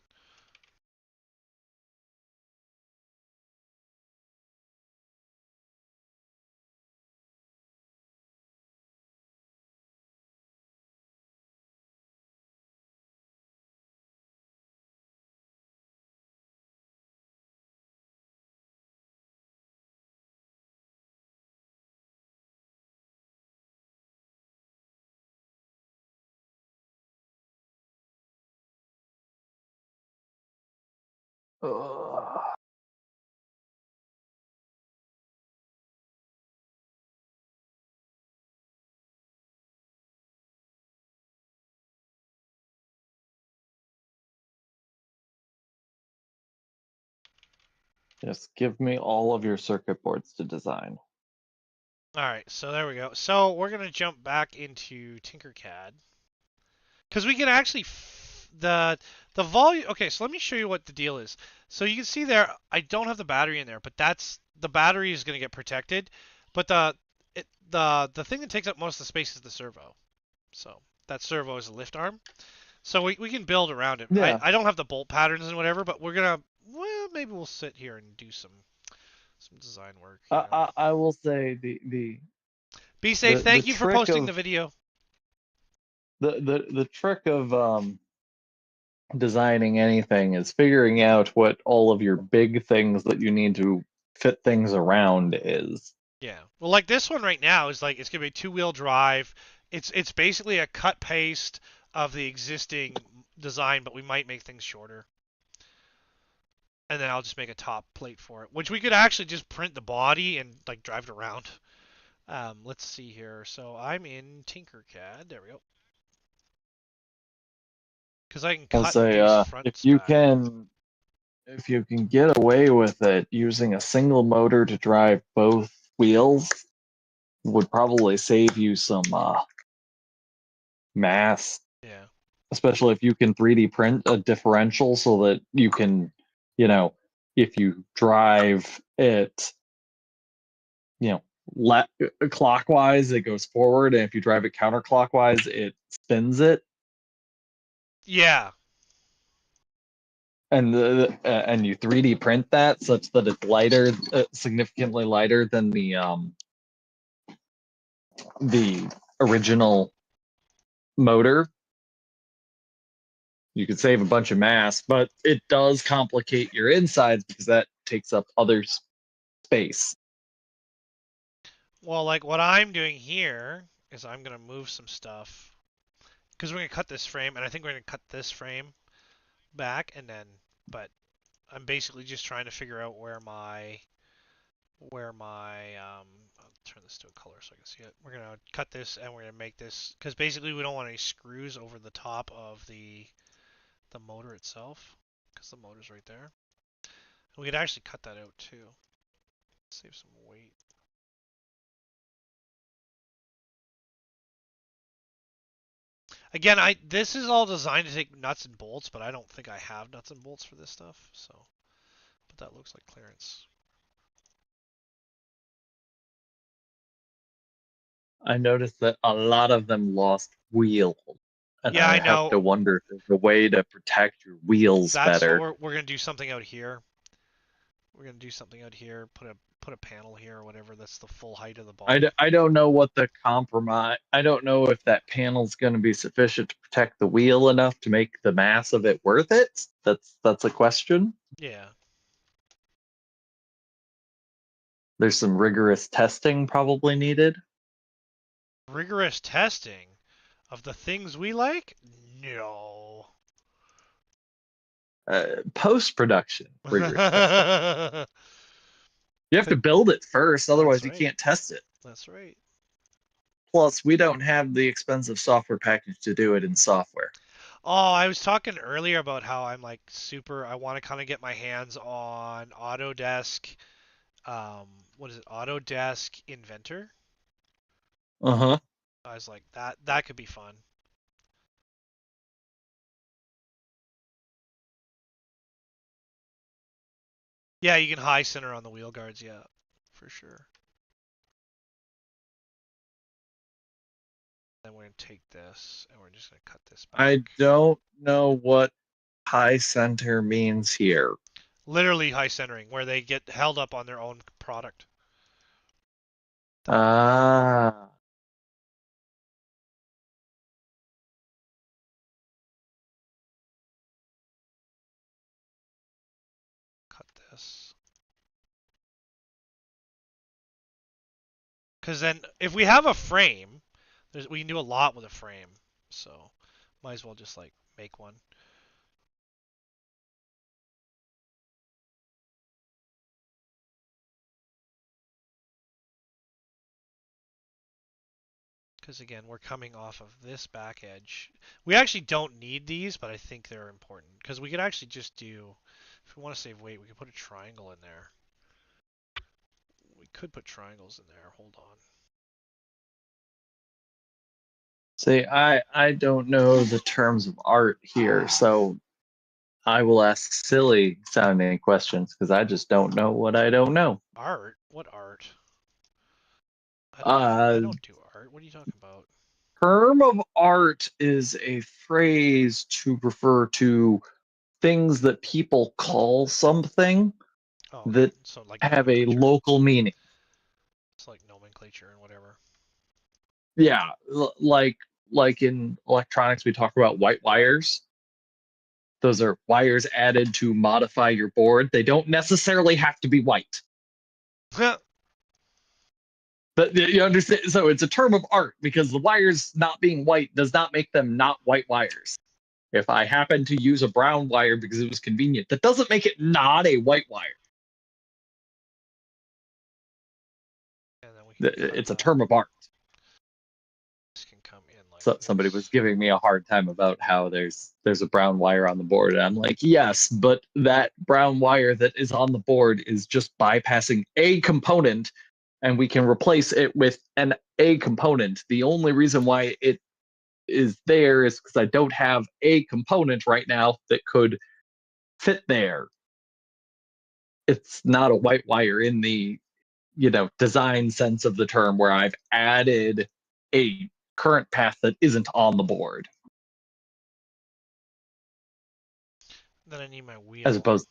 Ugh. Just give me all of your circuit boards to design. All right, so there we go. So we're gonna jump back into Tinkercad because we can actually the volume. Okay, so let me show you what the deal is. So you can see there, I don't have the battery in there, but that's the battery is gonna get protected, but the thing that takes up most of the space is the servo. So that servo is a lift arm. So we can build around it. Yeah. I don't have the bolt patterns and whatever, but we're gonna maybe we'll sit here and do some design work. You know. I will say Be safe. the Thank you for trick posting of the video. the trick of designing anything is figuring out what all of your big things that you need to fit things around is. Yeah. Well, like this one right now is like it's gonna be a two-wheel drive. It's basically a cut paste of the existing design, but we might make things shorter. And then I'll just make a top plate for it, which we could actually just print the body and like drive it around. Let's see here. So I'm in Tinkercad. There we go. Because I can I'll cut say these fronts back. if you can get away with it using a single motor to drive both wheels, would probably save you some mass, Yeah. especially if you can 3D print a differential so that you can, if you drive it, clockwise, it goes forward, and if you drive it counterclockwise, it spins it. Yeah. And and you 3D print that such that it's lighter, significantly lighter than the original motor. You could save a bunch of mass, but it does complicate your insides because that takes up other space. Well, like what I'm doing here is I'm gonna move some stuff because we're gonna cut this frame, and I think we're gonna cut this frame back, and then, but I'm basically just trying to figure out where my I'll turn this to a color so I can see it. We're gonna cut this and we're gonna make this because basically we don't want any screws over the top of the motor itself because the motor's right there. We could actually cut that out too. Save some weight. Again, this is all designed to take nuts and bolts, but I don't think I have nuts and bolts for this stuff. So, but that looks like clearance. I noticed that a lot of them lost wheels, and Yeah, I I have know. to wonder if there's a way to protect your wheels That's better. what we're gonna do something out here. We're gonna do something out here. Put a panel here or whatever. That's the full height of the body. I don't know what the compromise. I don't know if that panel's going to be sufficient to protect the wheel enough to make the mass of it worth it. That's a question. Yeah. There's some rigorous testing probably needed. Rigorous testing of the things we like? No. Post production rigorous testing. You have to build it first, otherwise you can't test it. That's right. Plus, we don't have the expensive software package to do it in software. Oh, I was talking earlier about how I'm like I want to kind of get my hands on Autodesk. What is it? Autodesk Inventor. Uh-huh. I was like, that could be fun. Yeah, you can high center on the wheel guards, yeah, for sure. Then we're going to take this and we're just going to cut this back. I don't know what high center means here. Literally high centering, where they get held up on their own product. Ah. Cut this. Because then, if we have a frame, we can do a lot with a frame. So, might as well just like make one. Because again, we're coming off of this back edge. We actually don't need these, but I think they're important. Because we could actually just do, if we want to save weight, we could put a triangle in there. We could put triangles in there. Hold on. See, I don't know the terms of art here, so I will ask silly sounding questions because I just don't know what I don't know. Art? What art? I don't do art. What are you talking about? Term of art is a phrase to refer to things that people call something that so like have a nomenclature. local meaning. It's like nomenclature and whatever. Yeah, like in electronics, we talk about white wires. Those are wires added to modify your board. They don't necessarily have to be white. But you understand? So it's a term of art because the wires not being white does not make them not white wires. If I happen to use a brown wire because it was convenient, that doesn't make it not a white wire. It's a term of art. This can come in like So somebody was giving me a hard time about how there's a brown wire on the board, and I'm like, yes, but that brown wire that is on the board is just bypassing a component, and we can replace it with an A component. The only reason why it is there is because I don't have a component right now that could fit there. It's not a white wire in the design sense of the term where I've added a current path that isn't on the board. Then I need my wheel. As opposed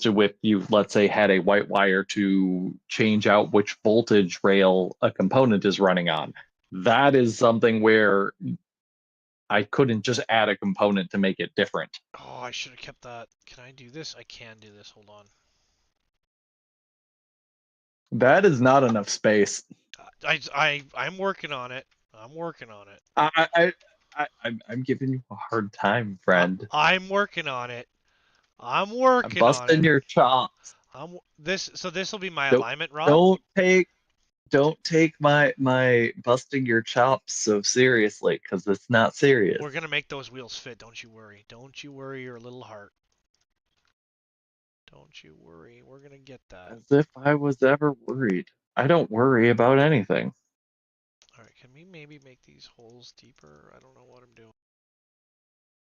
to if you, let's say, had a white wire to change out which voltage rail a component is running on. That is something where I couldn't just add a component to make it different. Oh, I should have kept that. Can I do this? I can do this. Hold on. That is not enough space. I'm working on it. I'm working on it. I'm giving you a hard time, friend. I'm working on it. I'm working I'm on busting it. your chops. So this will be my alignment rod. Don't take my busting your chops so seriously, because it's not serious. We're gonna make those wheels fit. Don't you worry. Don't you worry your little heart. Don't you worry. We're gonna get that. As if I was ever worried. I don't worry about anything. All right. Can we maybe make these holes deeper? I don't know what I'm doing.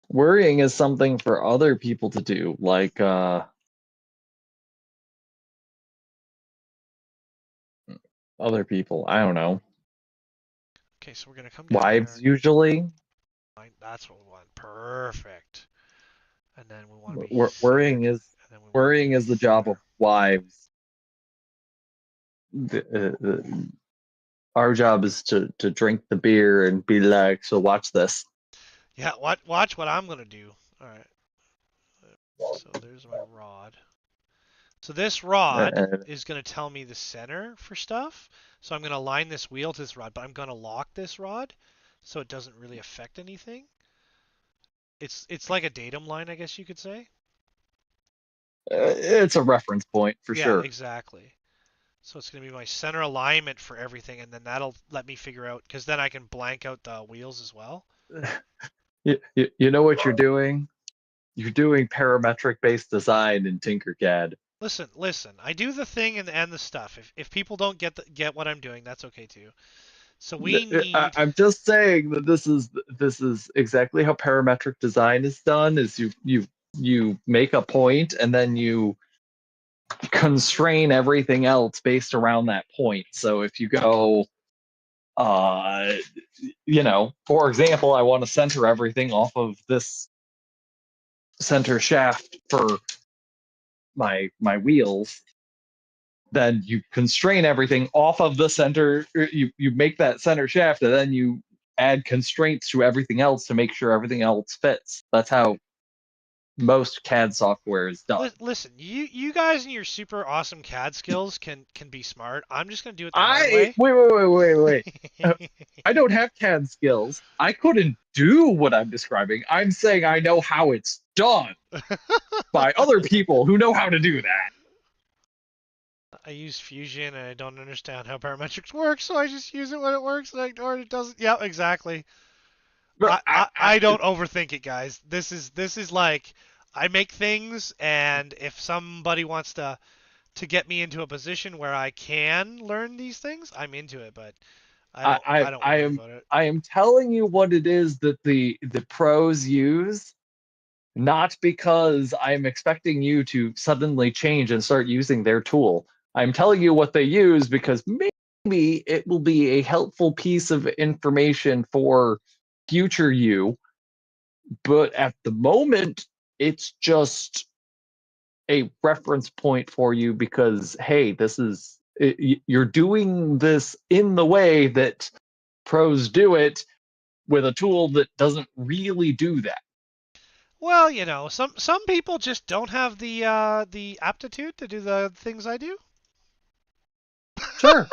Worrying is something for other people to do, like other people. I don't know. Okay, so we're gonna come down Wives there. usually. That's what we want. Perfect. And then we want to be worrying is the job of wives. Our job is to drink the beer and be like, so watch this. Yeah, watch what I'm gonna do. All right. So there's my rod. So this rod is gonna tell me the center for stuff. So I'm gonna align this wheel to this rod, but I'm gonna lock this rod so it doesn't really affect anything. It's like a datum line, I guess you could say. It's a reference point for sure. Yeah, exactly. So it's going to be my center alignment for everything, and then that'll let me figure out, because then I can blank out the wheels as well. You know what you're doing? You're doing parametric-based design in Tinkercad. Listen. I do the thing and the stuff. If people don't get what I'm doing, that's okay too. So we need. I'm just saying that this is exactly how parametric design is done. Is you make a point and then you constrain everything else based around that point. So if you go For example, I want to center everything off of this center shaft for my wheels. Then you constrain everything off of the center. You make that center shaft, and then you add constraints to everything else to make sure everything else fits. That's how most CAD software is done. Listen, you guys and your super awesome CAD skills can be smart. I'm just gonna do it the hard way. Wait. I don't have CAD skills. I couldn't do what I'm describing. I'm saying I know how it's done by other people who know how to do that. I use Fusion and I don't understand how parametrics work, so I just use it when it works and I ignore it. It doesn't. Yeah, exactly. But I don't overthink it, guys. This is like I make things, and if somebody wants to get me into a position where I can learn these things, I'm into it. But I don't worry about it. I am telling you what it is that the pros use, not because I'm expecting you to suddenly change and start using their tool. I'm telling you what they use because maybe it will be a helpful piece of information for future you. But at the moment, it's just a reference point for you because, hey, you're doing this in the way that pros do it with a tool that doesn't really do that. Well, some people just don't have the aptitude to do the things I do. Sure.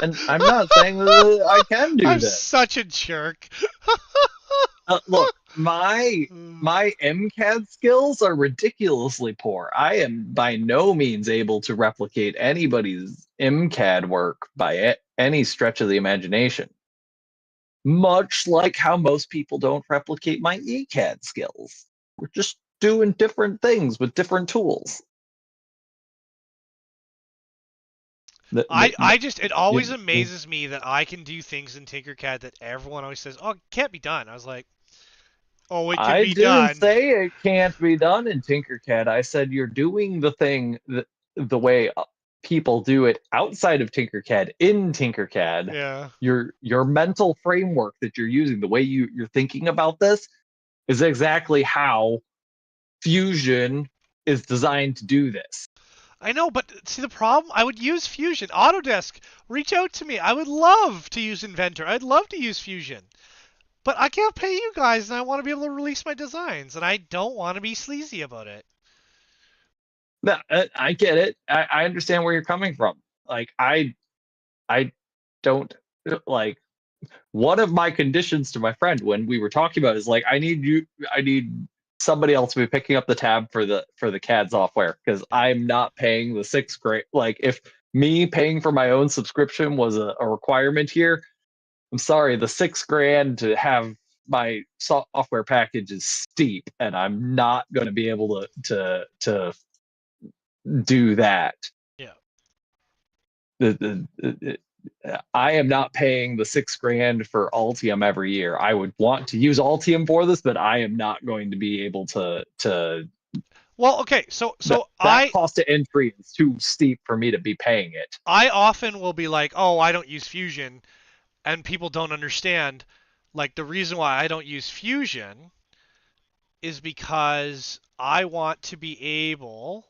And I'm not saying that I can do I'm this. such a jerk. Look, my MCAD skills are ridiculously poor. I am by no means able to replicate anybody's MCAD work by any stretch of the imagination. Much like how most people don't replicate my ECAD skills. We're just doing different things with different tools. It always amazes me that I can do things in Tinkercad that everyone always says, "Oh, it can't be done." I was like, "Oh, it can be done." I didn't say it can't be done in Tinkercad. I said you're doing the thing the way people do it outside of Tinkercad in Tinkercad. Yeah. Your mental framework that you're using, the way you're thinking about this, is exactly how Fusion is designed to do this. I know, but see the problem? I would use Fusion. Autodesk, reach out to me. I would love to use Inventor. I'd love to use Fusion. But I can't pay you guys, and I want to be able to release my designs, and I don't want to be sleazy about it. No, I get it. I understand where you're coming from. Like, I don't like. One of my conditions to my friend when we were talking about it is like, I need somebody else to be picking up the tab for the CAD software because I'm not paying the $6,000. Like, if me paying for my own subscription was a requirement here, I'm sorry, the $6,000 to have my software package is steep, and I'm not going to be able to do that. Yeah. I am not paying the $6,000 for Altium every year. I would want to use Altium for this, but I am not going to be able to. Well, okay, so that cost to entry is too steep for me to be paying it. I often will be like, "Oh, I don't use Fusion," and people don't understand. Like, the reason why I don't use Fusion is because I want to be able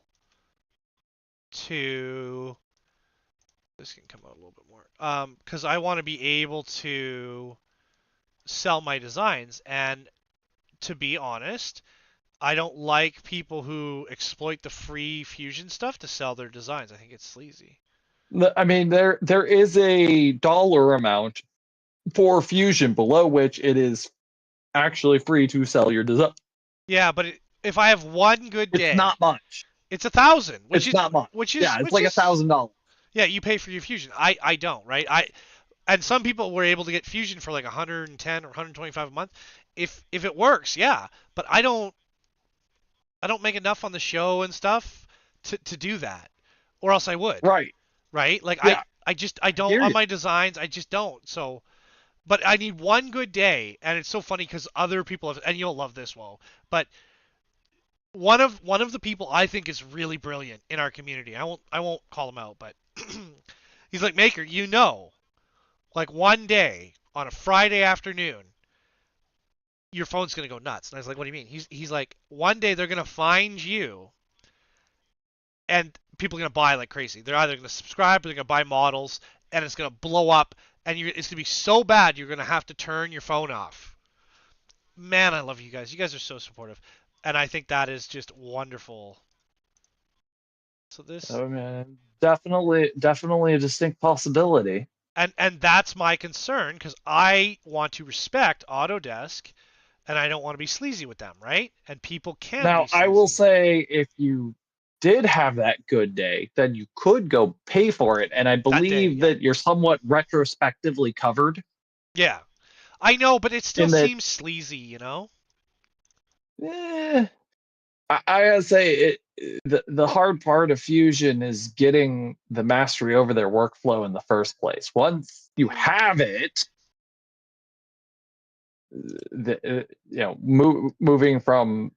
to. This can come out a little bit more. Because I want to be able to sell my designs, and to be honest, I don't like people who exploit the free Fusion stuff to sell their designs. I think it's sleazy. I mean, there is a dollar amount for Fusion below which it is actually free to sell your design. Yeah, but if I have one good day, it's not much. It's 1,000, which is not much. Which is it's like $1,000. Yeah, you pay for your Fusion. I don't, right? And some people were able to get Fusion for like 110 or 125 a month. If it works, yeah. But I don't make enough on the show and stuff to do that, or else I would. Right. Right. Like, yeah. I don't on my designs. I just don't. So, but I need one good day, and it's so funny because other people have, and you'll love this, Wo. But one of the people I think is really brilliant in our community. I won't call him out, but he's like, Maker, Like one day on a Friday afternoon, your phone's gonna go nuts. And I was like, what do you mean? He's like, one day they're gonna find you, and people are gonna buy like crazy. They're either gonna subscribe or they're gonna buy models, and it's gonna blow up, and it's gonna be so bad you're gonna have to turn your phone off. Man, I love you guys. You guys are so supportive, and I think that is just wonderful. So this, Oh man, definitely a distinct possibility. and that's my concern because I want to respect Autodesk, and I don't want to be sleazy with them, right? And people can Now, be I will sleazy. say, if you did have that good day, then you could go pay for it, and I That day, believe yeah. that you're somewhat retrospectively covered Yeah, I know, but it still in that. seems sleazy, you know? Eh, I gotta say, the hard part of Fusion is getting the mastery over their workflow in the first place. Once you have it, moving from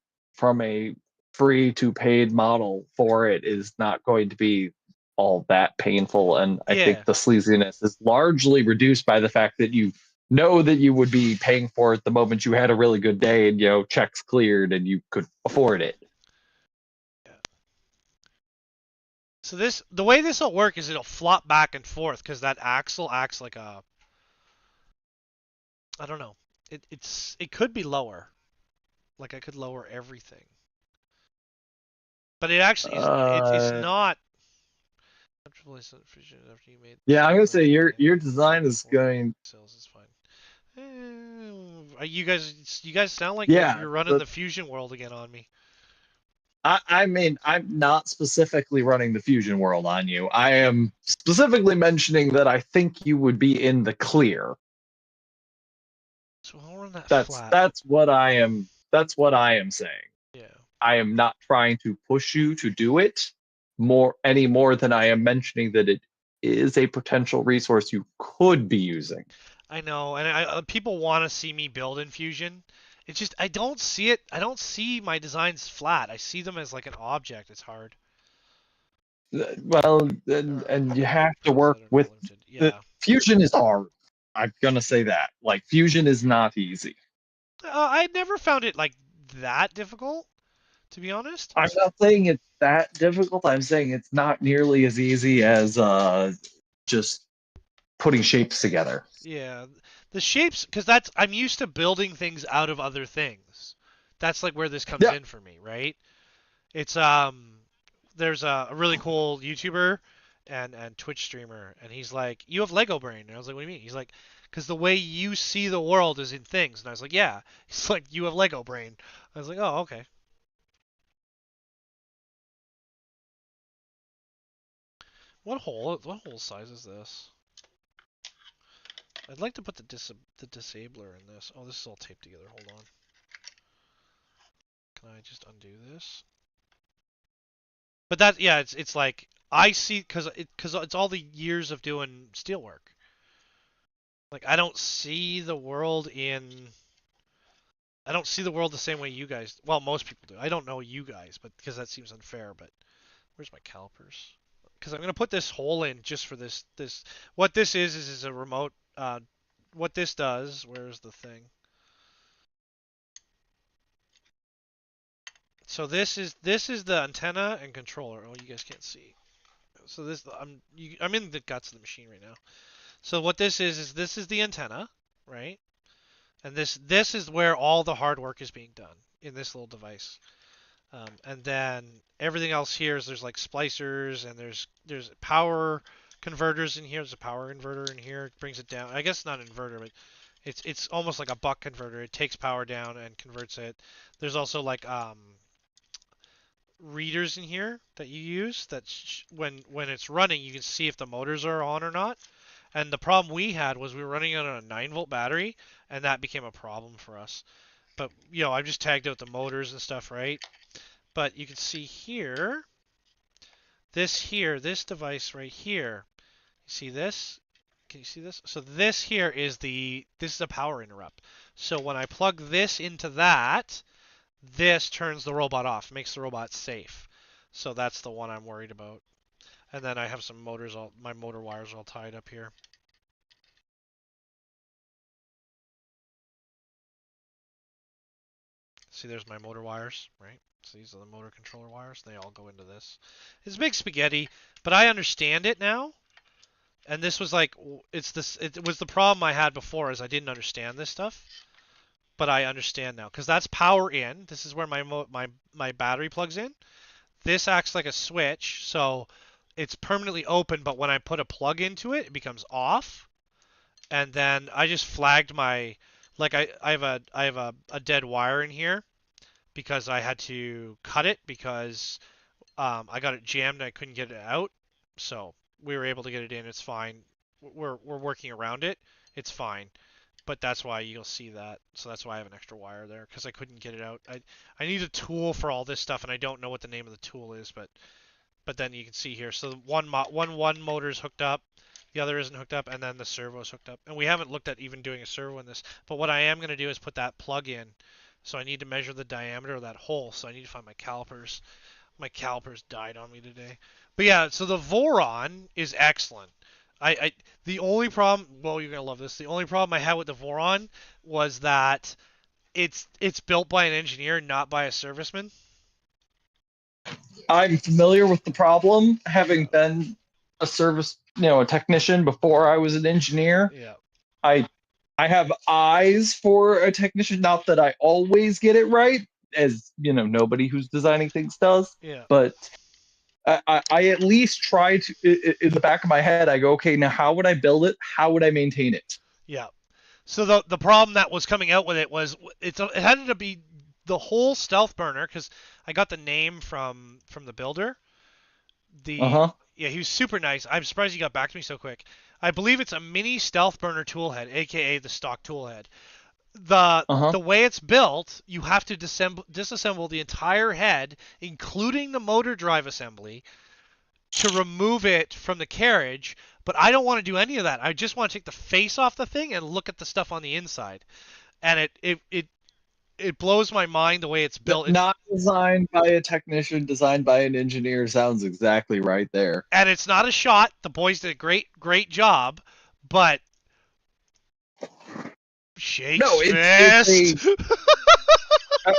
a free to paid model for it is not going to be all that painful, and I think Yeah. the sleaziness is largely reduced by the fact that you know that you would be paying for it the moment you had a really good day and checks cleared and you could afford it. So the way this will work is it'll flop back and forth because that axle acts like a, I don't know. It could be lower. Like I could lower everything. But it actually is, it's Uh, not. yeah, I'm gonna say your design is going. Sales is fine. You guys sound like Yeah, you're running the Fusion world again on me. I mean, I'm not specifically running the Fusion world on you. I am specifically mentioning that I think you would be in the clear. So I'll run that That's flat. that's what I am. That's what I am saying. Yeah. I am not trying to push you to do it any more than I am mentioning that it is a potential resource you could be using. I know, and people want to see me build in Fusion. It's just I don't see it. I don't see my designs flat. I see them as like an object. It's hard. Well, and you have to work with the Yeah. Fusion is hard. I'm gonna say that. Like Fusion is not easy. I never found it like that difficult, to be honest. I'm not saying it's that difficult. I'm saying it's not nearly as easy as just putting shapes together. Yeah, the shapes, because I'm used to building things out of other things. That's like where this comes Yeah. in for me, right? It's there's a really cool YouTuber and Twitch streamer, and he's like, "You have Lego brain," and I was like, "What do you mean?" He's like, "Because the way you see the world is in things," and I was like, "Yeah." He's like, "You have Lego brain." I was like, "Oh, okay." What hole size is this? I'd like to put the disabler in this. Oh, this is all taped together. Hold on. Can I just undo this? But that, yeah, it's like I see because it's all the years of doing steelwork. Like I don't see the world the same way you guys. Well, most people do. I don't know you guys, but because that seems unfair. But where's my calipers? Because I'm gonna put this hole in just for this. What this is a remote. What this does. Where's the thing? So this is the antenna and controller. Oh, you guys can't see. So I'm in the guts of the machine right now. So what this is this is the antenna, right? And this is where all the hard work is being done in this little device. And then everything else here is there's like splicers and there's power converters in here. There's a power inverter in here. It brings it down. I guess not an inverter, but it's almost like a buck converter. It takes power down and converts it. There's also like readers in here that you use that when it's running you can see if the motors are on or not. And the problem we had was we were running it on a 9-volt battery, and that became a problem for us. But I've just tagged out the motors and stuff, right? But you can see here, this device right here. You see this? Can you see this? So this here is this is a power interrupt. So when I plug this into that, this turns the robot off, makes the robot safe. So that's the one I'm worried about. And then I have some motors, my motor wires all tied up here. See, there's my motor wires, right? So these are the motor controller wires. They all go into this. It's big spaghetti, but I understand it now. And this was like, it was the problem I had before is I didn't understand this stuff. But I understand now because that's power in. This is where my battery plugs in. This acts like a switch, so it's permanently open, but when I put a plug into it, it becomes off. And then I just flagged my, like I have a dead wire in here because I had to cut it because I got it jammed and I couldn't get it out. So we were able to get it in. It's fine. We're working around it. It's fine. But that's why you'll see that. So that's why I have an extra wire there because I couldn't get it out. I need a tool for all this stuff and I don't know what the name of the tool is, but then you can see here. So one motor is hooked up, the other isn't hooked up, and then the servo is hooked up. And we haven't looked at even doing a servo in this. But what I am going to do is put that plug in. So I need to measure the diameter of that hole. So I need to find my calipers. My calipers died on me today. But yeah, so the voron is excellent. The only problem, well, you're gonna love this. The only problem I had with the voron was that it's built by an engineer, not by a serviceman. I'm familiar with the problem, having been a a technician before I was an engineer. Yeah. I have eyes for a technician. Not that I always get it right, as nobody who's designing things does. Yeah. But I at least try to, in the back of my head, I go, okay, now how would I build it? How would I maintain it? Yeah. So the problem that was coming out with it was it had to be the whole stealth burner because I got the name from the builder. Yeah, he was super nice. I'm surprised he got back to me so quick. I believe it's a mini stealth burner tool head, aka the stock tool head. The way it's built, you have to disassemble the entire head, including the motor drive assembly, to remove it from the carriage. But I don't want to do any of that. I just want to take the face off the thing and look at the stuff on the inside. And it blows my mind the way it's built. Not designed by a technician, designed by an engineer sounds exactly right there. And it's not a shot. The boys did a great job, but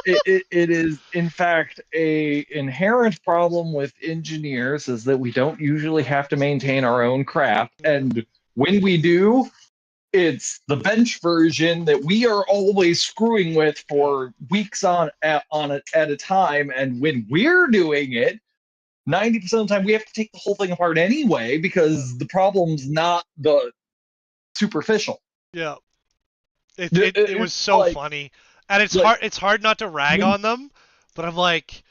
it is in fact a inherent problem with engineers is that we don't usually have to maintain our own crap, and when we do, it's the bench version that we are always screwing with for weeks at a time, and when we're doing it 90% of the time we have to take the whole thing apart anyway because the problem's not the superficial. Yeah. It was so funny, and it's hard not to rag on them, but I'm like,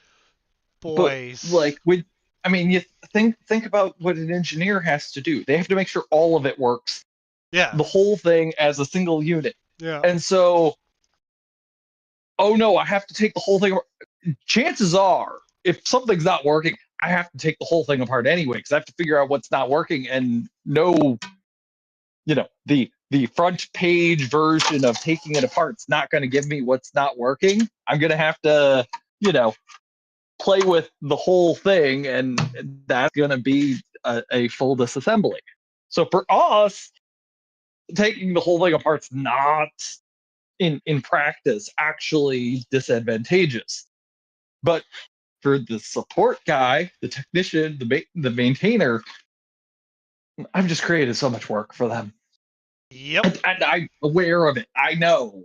boys. But, you think about what an engineer has to do. They have to make sure all of it works. Yeah. The whole thing as a single unit. Yeah. And so, oh no, I have to take the whole thing. Chances are, if something's not working, I have to take the whole thing apart anyway because I have to figure out what's not working and know, the front page version of taking it apart is not going to give me what's not working. I'm going to have to, play with the whole thing, and that's going to be a full disassembly. So for us, taking the whole thing apart's not, in practice, actually disadvantageous. But for the support guy, the technician, the maintainer, I've just created so much work for them. Yep. And I'm aware of it. I know.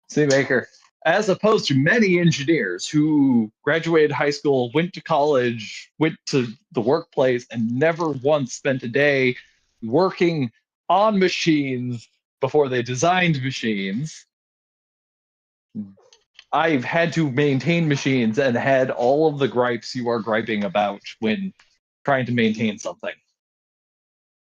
Snapmaker, as opposed to many engineers who graduated high school, went to college, went to the workplace, and never once spent a day working on machines before they designed machines. I've had to maintain machines and had all of the gripes you are griping about when trying to maintain something.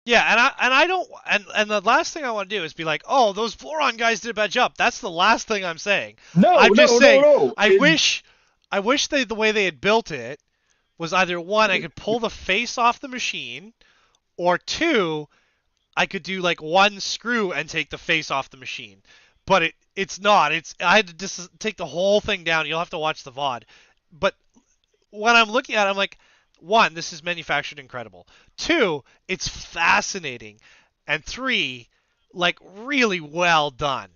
Yeah, and the last thing I want to do is be like, oh, those voron guys did a bad job. That's the last thing I'm saying. I'm just saying, I wish the way they had built it was either one, I could pull the face off the machine, or two, I could do like one screw and take the face off the machine. But it's not. I had to just take the whole thing down. You'll have to watch the VOD. But when I'm looking at it, I'm like, one, this is manufactured incredible. Two, it's fascinating. And three, like really well done.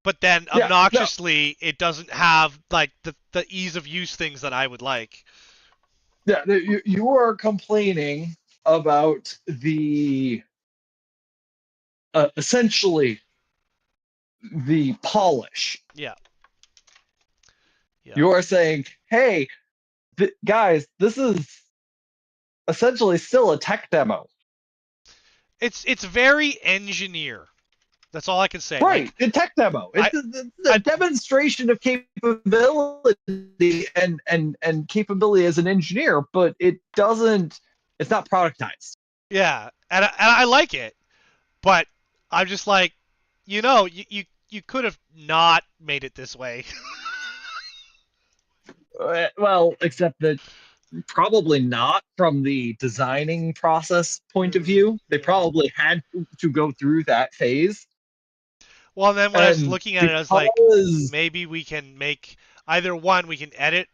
but then Yeah, no. obnoxiously it doesn't have like the ease of use things that I would like. Yeah, you are complaining about the essentially the polish. Yeah. Yeah. You are saying, hey, guys, this is essentially still a tech demo. It's very engineer. That's all I can say. Right, Like, a tech demo. It's a demonstration of capability and capability as an engineer, but it's not productized. yeah, and I like it, but I'm just like, you could have not made it this way. Well, except that probably not from the designing process point of view. They probably had to go through that phase. Well, then when I was And looking at it, I was like, maybe we can make either one, we can edit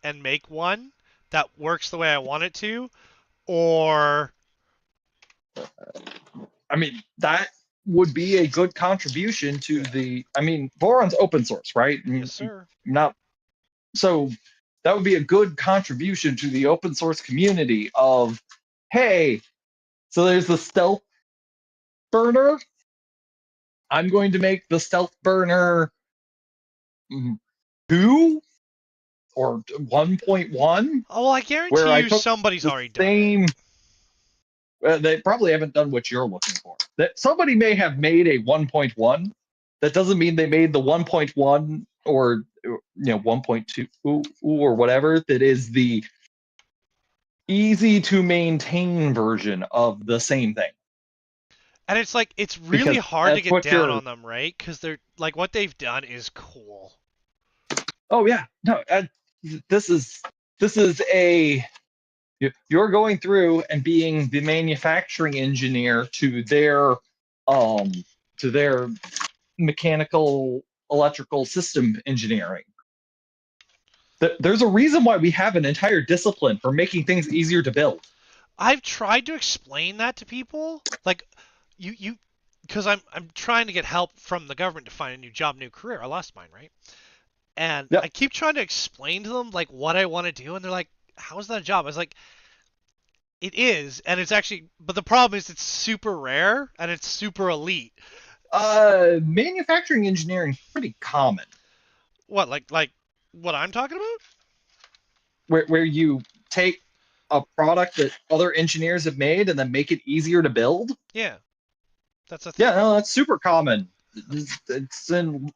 and make one that works the way I want it to, or I mean, that would be a good contribution to Voron's open source, right? yes, sir. Not so that would be a good contribution to the open source community of, hey, so there's the stealth burner. I'm going to make the stealth burner 2 or 1.1. Oh, well, I guarantee you somebody's already done it. They probably haven't done what you're looking for. That somebody may have made a 1.1. That doesn't mean they made the 1.1 or 1.2 or whatever. That is the easy to maintain version of the same thing. And it's like, it's really Because hard to that's get what down you're- on them, right? Because they're like, what they've done is cool. Oh yeah, no, this is you're going through and being the manufacturing engineer to their mechanical electrical system engineering. There's a reason why we have an entire discipline for making things easier to build. I've tried to explain that to people, like because I'm trying to get help from the government to find a new job, new career. I lost mine, right? And Yep. I keep trying to explain to them like what I want to do, and they're like, "How is that a job?" I was like, "It is, and it's actually, but the problem is it's super rare and it's super elite." Manufacturing engineering is pretty common. What, like what I'm talking about? Where you take a product that other engineers have made and then make it easier to build. Yeah, that's a thing. Yeah, no, that's super common. It's in.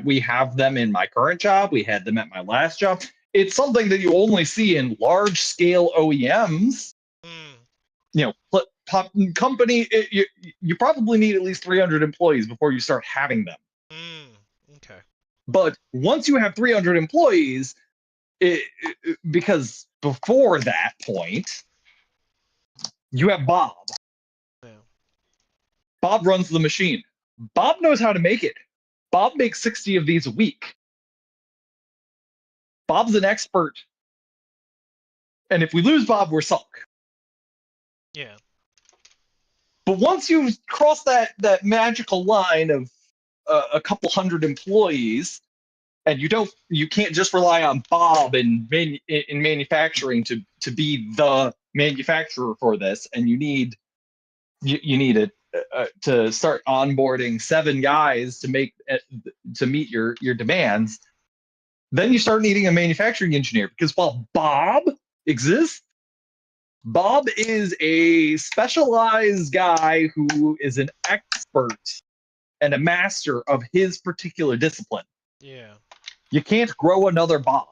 We have them in my current job. We had them at my last job. It's something that you only see in large-scale OEMs. Company. You probably need at least 300 employees before you start having them. Okay. But once you have 300 employees, because before that point, you have Bob. Yeah. Bob runs the machine. Bob knows how to make it. Bob makes 60 of these a week. Bob's an expert. And if we lose Bob, we're sunk. Yeah. But once you cross that magical line of a couple hundred employees, and you can't just rely on Bob in manufacturing to be the manufacturer for this, and you need it to start onboarding 7 guys to meet your demands. Then you start needing a manufacturing engineer, because while Bob exists, Bob is a specialized guy who is an expert and a master of his particular discipline. Yeah. You can't grow another Bob.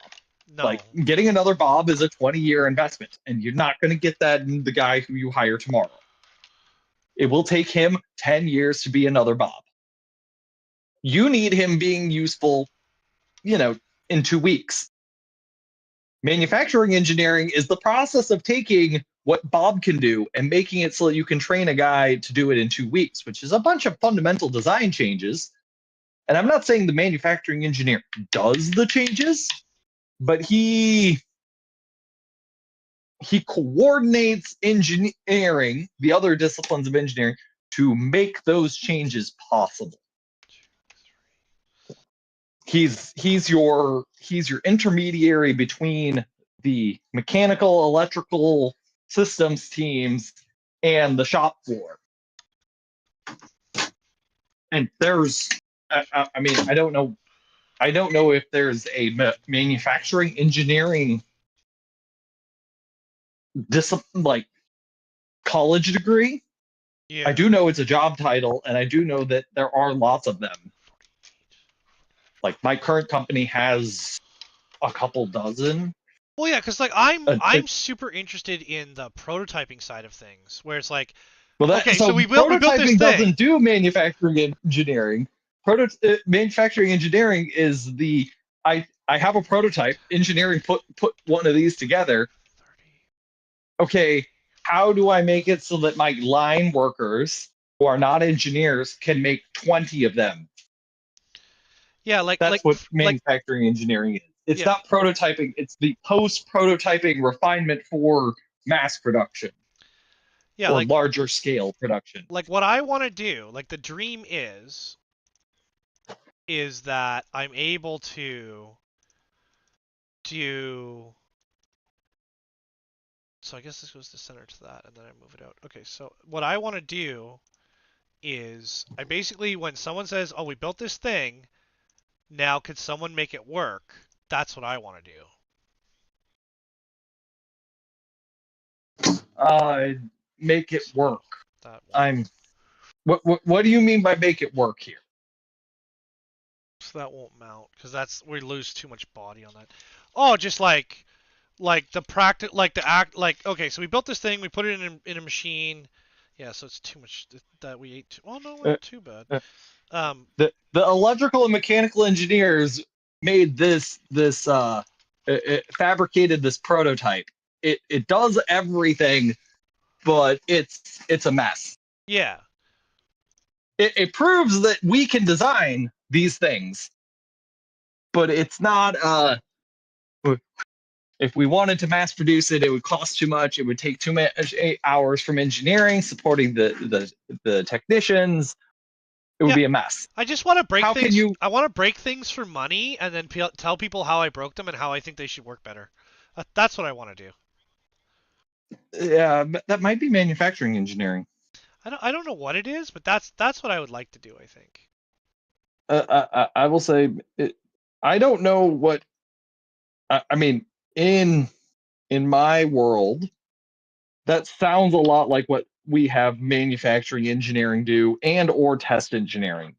No. Like, getting another Bob is a 20-year investment, and you're not going to get that in the guy who you hire tomorrow. It will take him 10 years to be another Bob. You need him being useful, in 2 weeks. Manufacturing engineering is the process of taking what Bob can do and making it so that you can train a guy to do it in 2 weeks, which is a bunch of fundamental design changes. And I'm not saying the manufacturing engineer does the changes, but he coordinates engineering, the other disciplines of engineering, to make those changes possible. he's your intermediary between the mechanical, electrical systems teams and the shop floor. And there's, I mean, I don't know if there's a manufacturing engineering discipline, like college degree. Yeah. I do know it's a job title, and I do know that there are lots of them. Like my current company has a couple dozen. Well, yeah, because like I'm super interested in the prototyping side of things, where it's like, Well, okay, so we built this prototyping thing. doesn't do manufacturing engineering. Manufacturing engineering is the I have a prototype. Engineering put one of these together. Okay, how do I make it so that my line workers who are not engineers can make 20 of them? Yeah, That's what manufacturing engineering is. It's not prototyping. It's the post-prototyping refinement for mass production. Yeah, or larger scale production. Like what I want to do, like the dream is that I'm able to do. So I guess this goes to center to that, and then I move it out. Okay, so what I want to do is I basically, when someone says, "Oh, we built this thing," now could someone make it work? That's what I want to do. Make it work. What do you mean by make it work here? So that won't mount because we lose too much body on that. Oh, just like the practice, like the act, like okay. So we built this thing, we put it in a machine. Yeah, so it's too much that we ate. Oh no, not too bad. The electrical and mechanical engineers made this fabricated this prototype. It does everything, but it's a mess. Yeah. It proves that we can design these things, but it's not. If we wanted to mass produce it, it would cost too much. It would take too much 8 hours from engineering supporting the technicians. It would be a mess. I just want to break things. I want to break things for money and then tell people how I broke them and how I think they should work better. That's what I want to do. Yeah, that might be manufacturing engineering. I don't know what it is, but that's what I would like to do, I think. I will say I don't know what I mean in my world that sounds a lot like what we have manufacturing engineering do and or test engineering.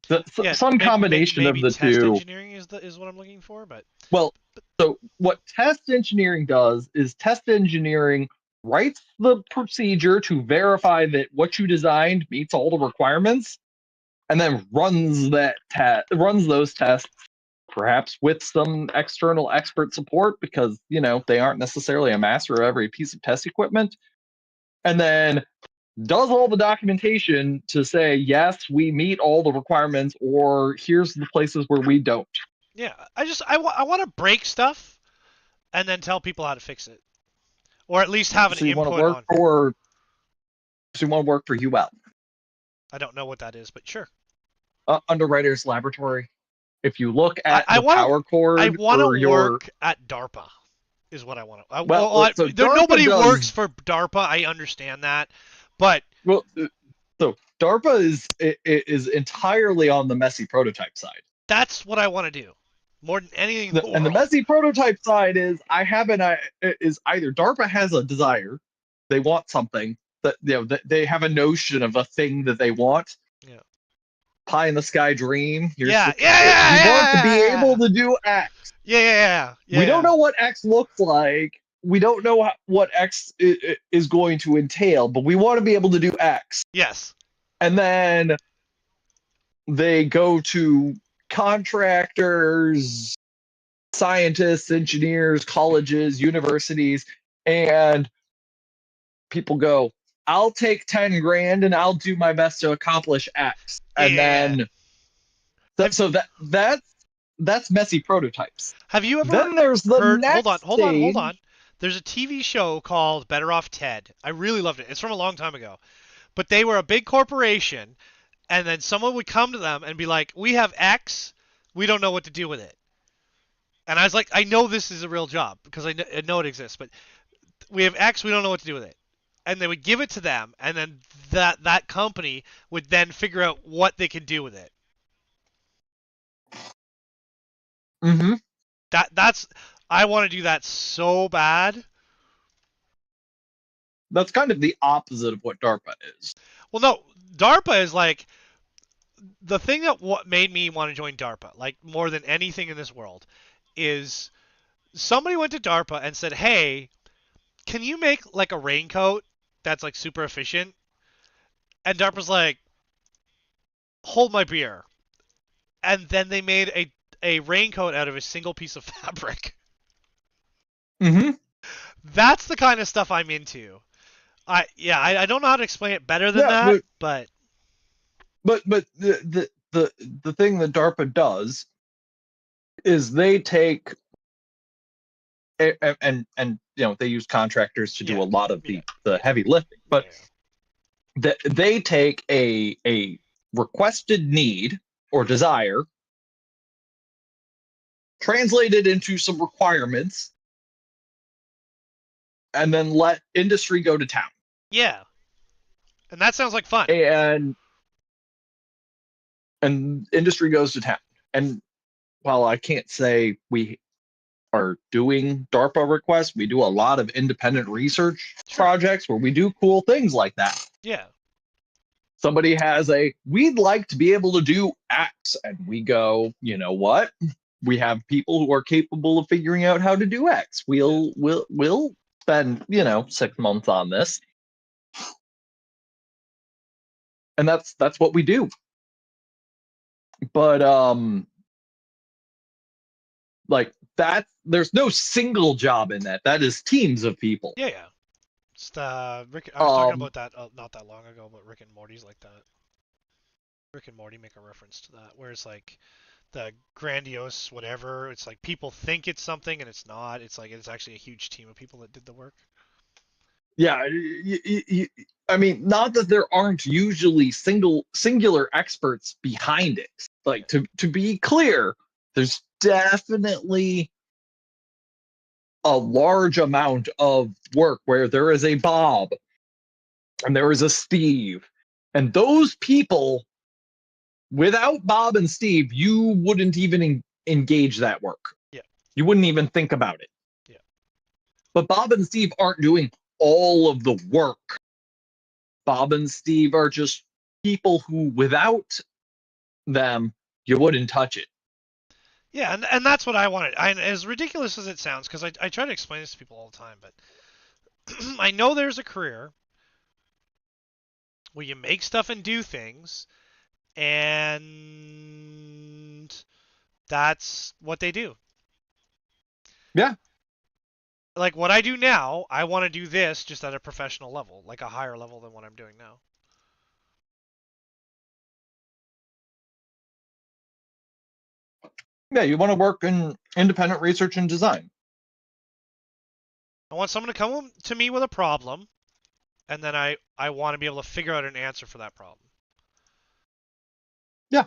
Some combination of the test two. Engineering is what I'm looking for, but so what test engineering does is test engineering writes the procedure to verify that what you designed meets all the requirements, and then runs those tests, perhaps with some external expert support, because they aren't necessarily a master of every piece of test equipment, and then does all the documentation to say yes, we meet all the requirements, or here's the places where we don't. Yeah, I want to break stuff and then tell people how to fix it. Or at least have an input on. So you want to work for UL? I don't know what that is, but sure. Underwriters Laboratory. If you look at power cord, I want to work at DARPA. Is what I want to. Nobody works for DARPA. I understand that, but so DARPA is entirely on the messy prototype side. That's what I want to do. More than anything in the world. And the messy prototype side is is either DARPA has a desire, they want something that they have a notion of a thing that they want. Yeah. Pie in the sky dream. You want to be able to do X. Yeah. We don't know what X looks like. We don't know what X is going to entail, but we want to be able to do X. Yes. And then they go to contractors, scientists, engineers, colleges, universities, and people go, I'll take 10 grand and I'll do my best to accomplish X. And then that's messy prototypes. Have you ever then there's the next hold on. There's a TV show called Better Off Ted. I really loved it. It's from a long time ago. But they were a big corporation, and then someone would come to them and be like, we have X, we don't know what to do with it. And I was like, I know this is a real job because I know it exists, but we have X, we don't know what to do with it. And they would give it to them, and then that company would then figure out what they can do with it. Mm-hmm. That's I want to do that so bad. That's kind of the opposite of what DARPA is. Well, no, DARPA is like the thing that what made me want to join DARPA, like more than anything in this world, is somebody went to DARPA and said, "Hey, can you make like a raincoat that's like super efficient?" And DARPA's like, "Hold my beer." And then they made a raincoat out of a single piece of fabric. Mm-hmm. That's the kind of stuff I'm into. I don't know how to explain it better than that, but the thing that DARPA does is they take and they use contractors to do a lot of the heavy lifting, but they take a requested need or desire, translate it into some requirements, and then let industry go to town. Yeah. And that sounds like fun. And industry goes to town. And while I can't say we are doing DARPA requests, we do a lot of independent research projects where we do cool things like that. Yeah. Somebody has we'd like to be able to do X, and we go, you know what? We have people who are capable of figuring out how to do X. We'll spend 6 months on this, and that's what we do. But like that, there's no single job in that. That is teams of people. Yeah. Just, Rick, I was talking about that not that long ago, but Rick and Morty's like that. Rick and Morty make a reference to that, where it's like the grandiose whatever. It's like people think it's something and it's not. It's like it's actually a huge team of people that did the work. Yeah, I mean, not that there aren't usually singular experts behind it. Like to be clear, there's definitely a large amount of work where there is a Bob and there is a Steve, and those people, without Bob and Steve, you wouldn't even engage that work. Yeah. You wouldn't even think about it. Yeah. But Bob and Steve aren't doing all of the work. Bob and Steve are just people who, without them, you wouldn't touch it. Yeah, and that's what I wanted. As ridiculous as it sounds, because I try to explain this to people all the time, but I know there's a career where you make stuff and do things, and that's what they do. Yeah. Like what I do now, I want to do this just at a professional level, like a higher level than what I'm doing now. Yeah, you want to work in independent research and design. I want someone to come to me with a problem, and then I want to be able to figure out an answer for that problem. Yeah.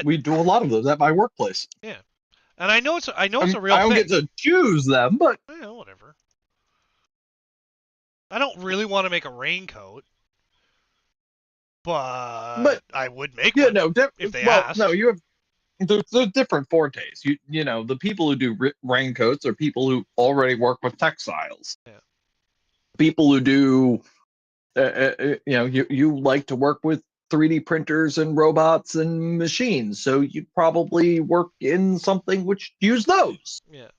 We do a lot of those at my workplace. Yeah. And I know it's a real thing. I don't get to choose them, but whatever. I don't really want to make a raincoat, but I would make one if they asked. No, you have there's different fortes. You know, the people who do raincoats are people who already work with textiles. Yeah. People who do, you like to work with 3D printers and robots and machines, so you'd probably work in something which use those. Yeah.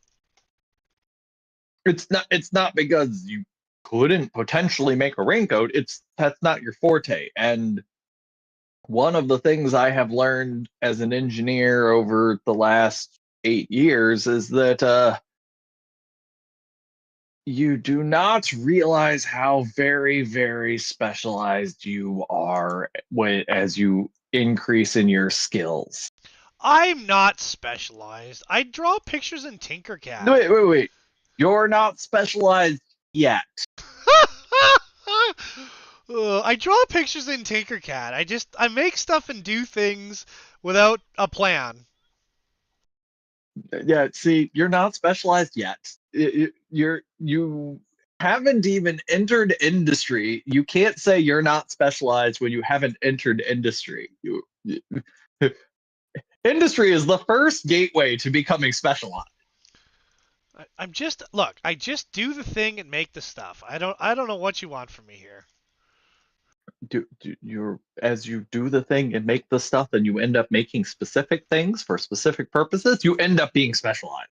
It's not because you couldn't potentially make a raincoat. That's not your forte. And one of the things I have learned as an engineer over the last 8 years is that you do not realize how very, very specialized you are as you increase in your skills. I'm not specialized. I draw pictures in Tinkercad. Wait. You're not specialized yet. I draw pictures in Tinkercad. I make stuff and do things without a plan. Yeah, see, you're not specialized yet. You haven't even entered industry. You can't say you're not specialized when you haven't entered industry. Industry is the first gateway to becoming specialized. I'm just look. I just do the thing and make the stuff. I don't know what you want from me here. You're as you do the thing and make the stuff, and you end up making specific things for specific purposes. You end up being specialized.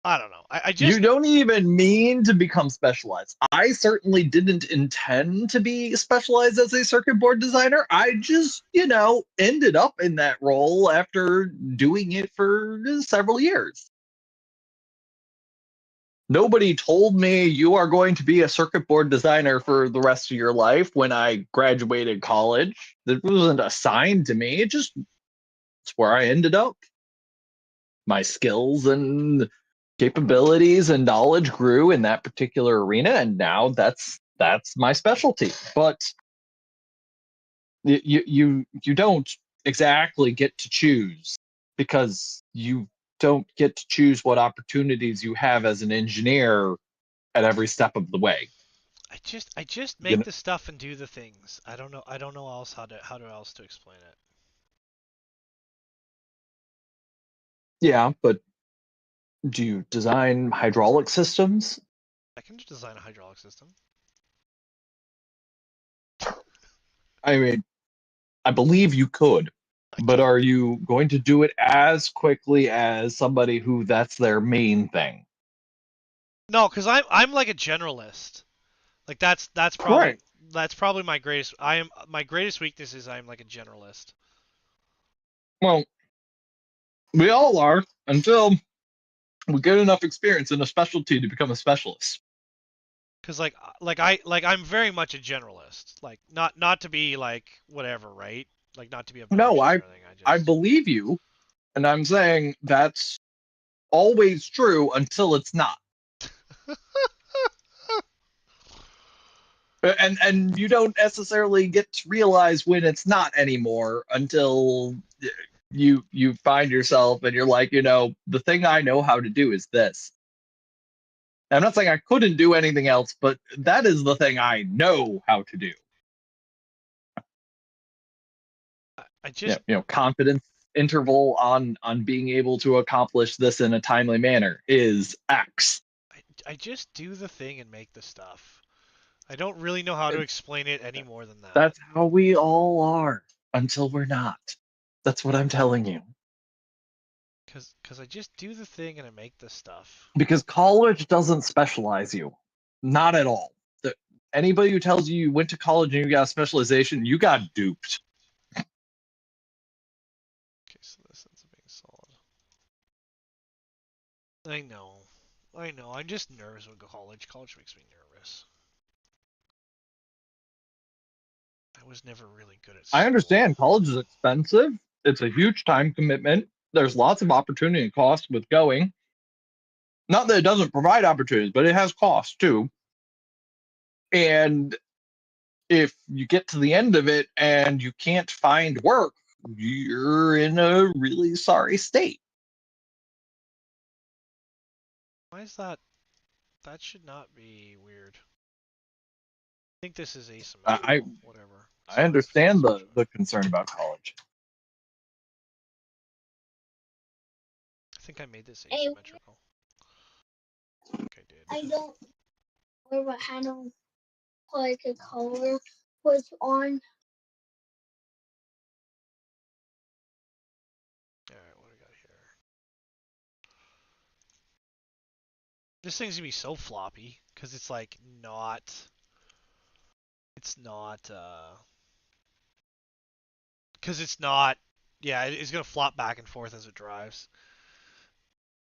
I don't know. I You just don't even mean to become specialized. I certainly didn't intend to be specialized as a circuit board designer. I just, ended up in that role after doing it for several years. Nobody told me you are going to be a circuit board designer for the rest of your life when I graduated college. That wasn't assigned to me. It's where I ended up. My skills and capabilities and knowledge grew in that particular arena, and now that's my specialty. But you don't exactly get to choose, because you don't get to choose what opportunities you have as an engineer at every step of the way. I just You make know, the stuff and do the things. I don't know else how to else to explain it. yeah, but do you design hydraulic systems? I can design a hydraulic system. I mean, I believe you could, I but could. are you going to do it as quickly as somebody who that's their main thing? No, because I'm like a generalist. Like Right. that's probably my greatest. My greatest weakness is I'm like a generalist. Well, we all are until we get enough experience in a specialty to become a specialist. Cause I'm very much a generalist. Like not to be like whatever, right? Like not to be No, obnoxious or anything. I believe you, and I'm saying that's always true until it's not. And you don't necessarily get to realize when it's not anymore until you find yourself and you're like, the thing I know how to do is this. I'm not saying I couldn't do anything else, but that is the thing I know how to do. I just Confidence interval on being able to accomplish this in a timely manner is X. I just do the thing and make the stuff. I don't really know how to explain it any more than that. That's how we all are until we're not. That's what I'm telling you. Cause I just do the thing and I make the stuff. Because college doesn't specialize you. Not at all. Anybody who tells you went to college and you got a specialization, you got duped. Okay, so this ends up being solid. I know. I'm just nervous with college. College makes me nervous. I was never really good at I school. understand college is expensive. It's a huge time commitment. There's lots of opportunity and cost with going. Not that it doesn't provide opportunities, but it has costs too. And if you get to the end of it and you can't find work, you're in a really sorry state. Why is that? That should not be weird. I think this is I asymmetrical. Whatever. I understand the concern about college. I think I made this Hey, asymmetrical. I think I did. I don't know what handle like a color was on. Alright, what do we got here? This thing's gonna be so floppy, because it's like not. It's not, because it's not. Yeah, it's gonna flop back and forth as it drives.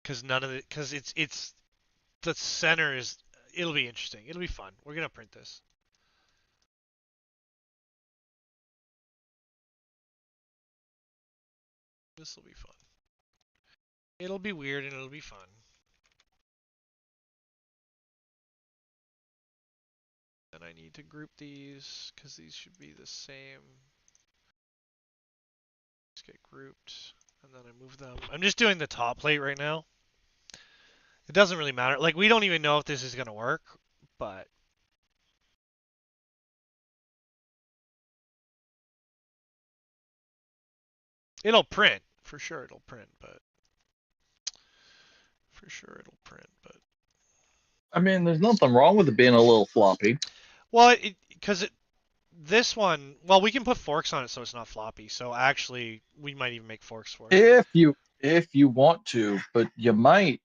Because none of it. Because it's. The center is. It'll be interesting. It'll be fun. We're gonna print this. This will be fun. It'll be weird and it'll be fun. And I need to group these because these should be the same. Just get grouped, and then I move them. I'm just doing the top plate right now. It doesn't really matter. Like, we don't even know if this is going to work, but it'll print. For sure it'll print, but I mean, there's nothing wrong with it being a little floppy. Well, because this one, well, we can put forks on it so it's not floppy. So actually, we might even make forks for it. If you want to, but you might.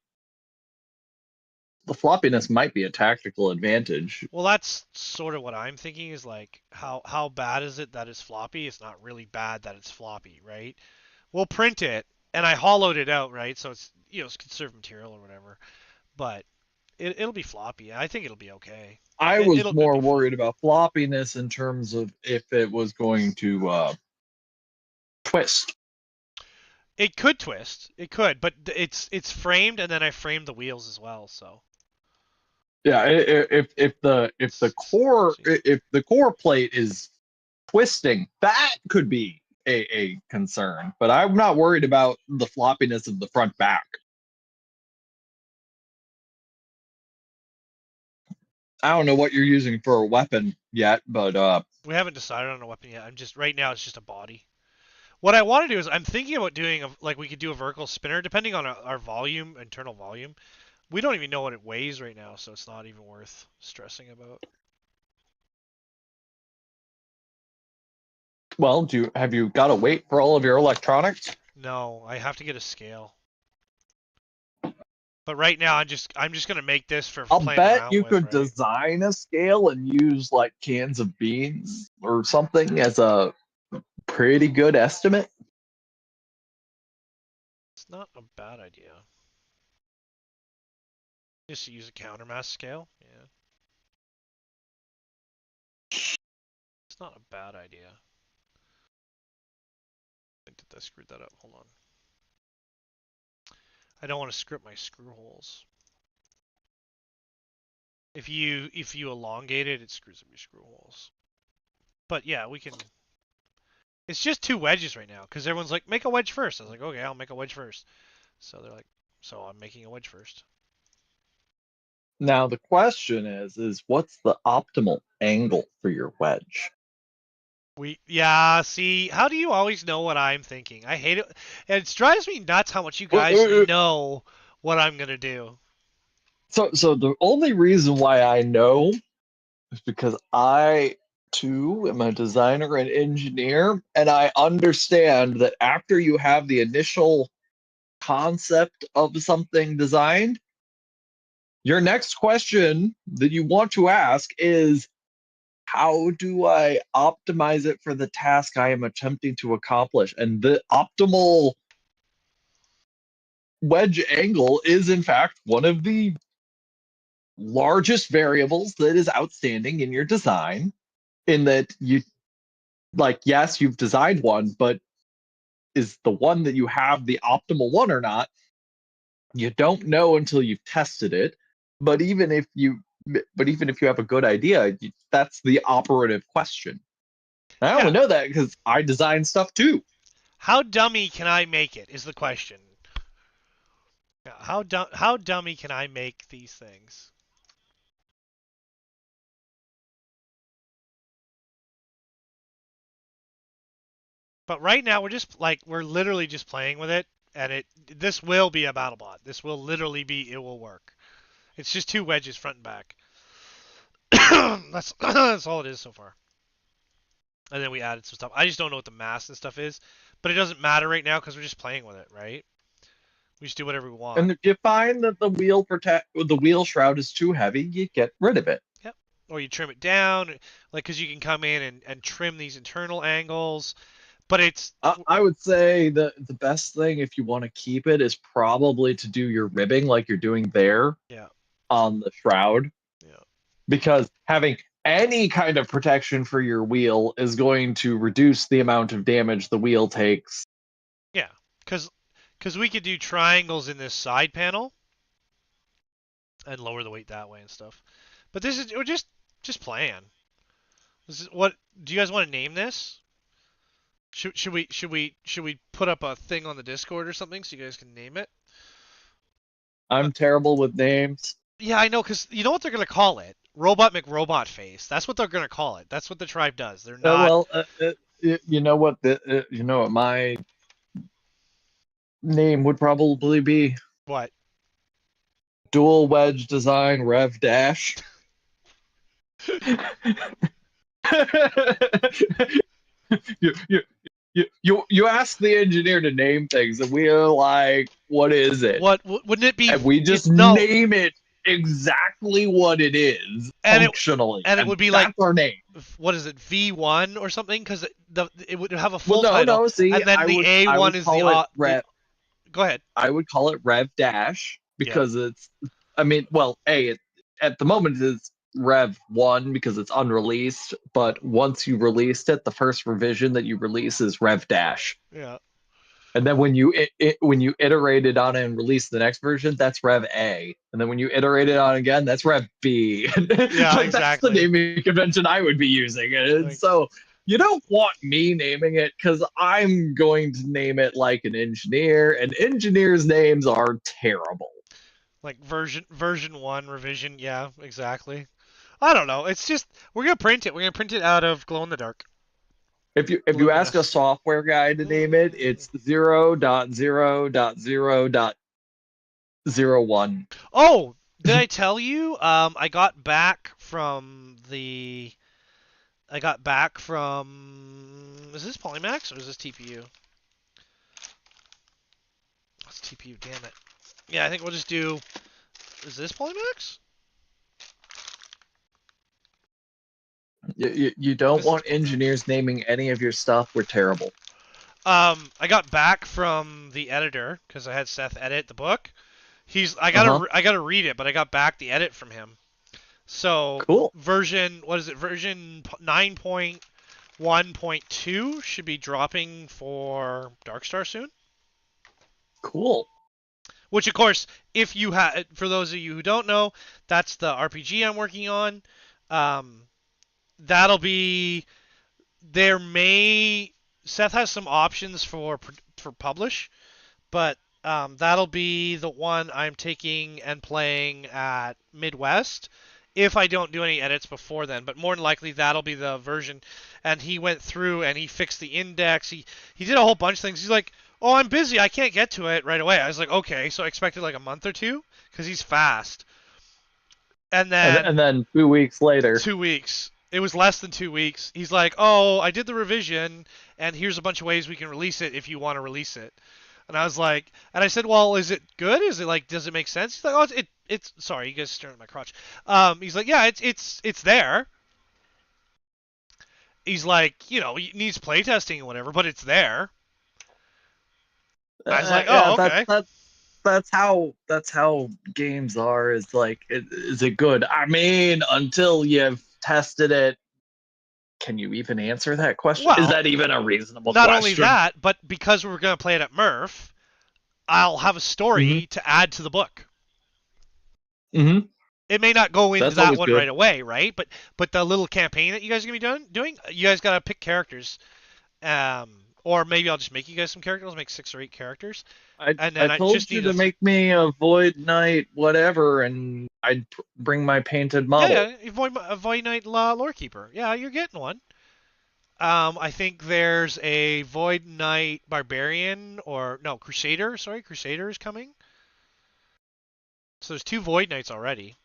The floppiness might be a tactical advantage. Well, that's sort of what I'm thinking is like, how bad is it that it's floppy? It's not really bad that it's floppy, right? We'll print it, and I hollowed it out, right? So it's, it's conserved material or whatever. But it'll be floppy. I think it'll be okay. I was more worried about floppiness in terms of if it was going to twist. It could twist. It could, but it's framed, and then I framed the wheels as well, so. Yeah, if the core plate is twisting, that could be a concern. But I'm not worried about the floppiness of the front back. I don't know what you're using for a weapon yet, but we haven't decided on a weapon yet. Right now it's just a body. What I want to do is I'm thinking about doing like we could do a vertical spinner depending on our volume, internal volume. We don't even know what it weighs right now, so it's not even worth stressing about. Well, have you got to wait for all of your electronics? No, I have to get a scale. But right now, I'm just gonna make this for. I'll bet you could design a scale and use like cans of beans or something as a pretty good estimate. It's not a bad idea. Just to use a countermass scale, yeah. It's not a bad idea. I think I screwed that up. Hold on. I don't want to script my screw holes. If you elongate it, it screws up your screw holes. But yeah, we can. It's just 2 wedges right now because everyone's like, make a wedge first. I was like, okay, I'll make a wedge first. So they're like, so I'm making a wedge first. Now the question is what's the optimal angle for your wedge? See, how do you always know what I'm thinking? I hate it. It drives me nuts how much you guys know what I'm gonna do. So the only reason why I know is because I too am a designer and engineer, and I understand that after you have the initial concept of something designed, your next question that you want to ask is, how do I optimize it for the task I am attempting to accomplish? And the optimal wedge angle is, in fact, one of the largest variables that is outstanding in your design, in that yes, you've designed one, but is the one that you have the optimal one or not? You don't know until you've tested it. But even if you have a good idea, that's the operative question. I only know that because I design stuff too. How dummy can I make it is the question. How dummy can I make these things? But right now we're literally just playing with it, and this will be a BattleBot. This will literally be, it will work. It's just 2 wedges front and back. That's all it is so far. And then we added some stuff. I just don't know what the mass and stuff is, but it doesn't matter right now because we're just playing with it, right? We just do whatever we want. And if you find that the wheel shroud is too heavy, you get rid of it. Yep. Or you trim it down, like, because you can come in and trim these internal angles. But it's. I would say the best thing, if you want to keep it, is probably to do your ribbing like you're doing there. Yeah. On the shroud. Yeah. Because having any kind of protection for your wheel is going to reduce the amount of damage the wheel takes. Yeah, because we could do triangles in this side panel and lower the weight that way and stuff. But this is, we're just Just playing. What do you guys want to name this? Should we put up a thing on the Discord or something so you guys can name it? I'm terrible with names. Yeah, I know, because you know what they're gonna call it? Robot McRobot Face. That's what they're gonna call it. That's what the tribe does. They're not. You know what you know what my name would probably be? What? Dual wedge design Rev Dash. you ask the engineer to name things, and we're like, "What is it?" What wouldn't it be? And we just name it exactly what it is functionally, and it would be that's like our name. What is it? V1 or something? Because it would have a full Well, title. no. See, and then the A1 is the Rev. Go ahead. I would call it Rev Dash because it's. I mean, well, at the moment it's Rev 1 because it's unreleased, but once you released it, the first revision that you release is Rev Dash. Yeah. And then when you iterated on it and released the next version, that's Rev A. And then when you iterated on again, that's Rev B. Yeah, like, exactly. That's the naming convention I would be using. And so you don't want me naming it because I'm going to name it like an engineer, and engineers' names are terrible. Like version 1 revision, yeah, exactly. I don't know. It's just we're gonna print it. We're gonna print it out of glow in the dark. If you ask a software guy to name it, it's 0.0.0.01. Oh, did I tell you? I got back from the. Is this Polymax or is this TPU? What's TPU? Damn it. Yeah, I think we'll just do. Is this Polymax? You don't want engineers naming any of your stuff. We're terrible. I got back from the editor because I had Seth edit the book. I gotta read it, but I got back the edit from him. So cool. Version 9.1.2 should be dropping for Darkstar soon. Cool. Which, of course, if you for those of you who don't know, that's the RPG I'm working on. That'll be Seth has some options for publish, but that'll be the one I'm taking and playing at Midwest if I don't do any edits before then. But more than likely that'll be the version. And he went through and he fixed the index. He did a whole bunch of things. He's like, "Oh, I'm busy. I can't get to it right away." I was like, "Okay." So I expected like a month or two because he's fast. And then 2 weeks later. 2 weeks. It was less than 2 weeks. He's like, "Oh, I did the revision, and here's a bunch of ways we can release it if you want to release it." And I was like, and I said, "Well, is it good? Is it like, does it make sense?" He's like, "Oh, it's sorry, you guys staring at my crotch." He's like, "Yeah, it's there." He's like, you know, it needs playtesting and whatever, but it's there. I was like, "Oh, okay." That's how games are. Is like, is it good? I mean, until you've tested it, can you even answer that question? Well, is that even a reasonable question? Not only that, but because we're going to play it at Murph, I'll have a story to add to the book. Mm-hmm. It may not go into That's that one good. right away, right? But the little campaign that you guys are going to be doing, you guys got to pick characters. Or maybe I'll just make you guys some characters. I'll make 6 or 8 characters. I told you to make me a Void Knight whatever, and I'd bring my painted model. Yeah, a Void Knight Lorekeeper. Yeah, you're getting one. I think there's a Void Knight Barbarian, or no, Crusader. Sorry, Crusader is coming. So there's 2 Void Knights already.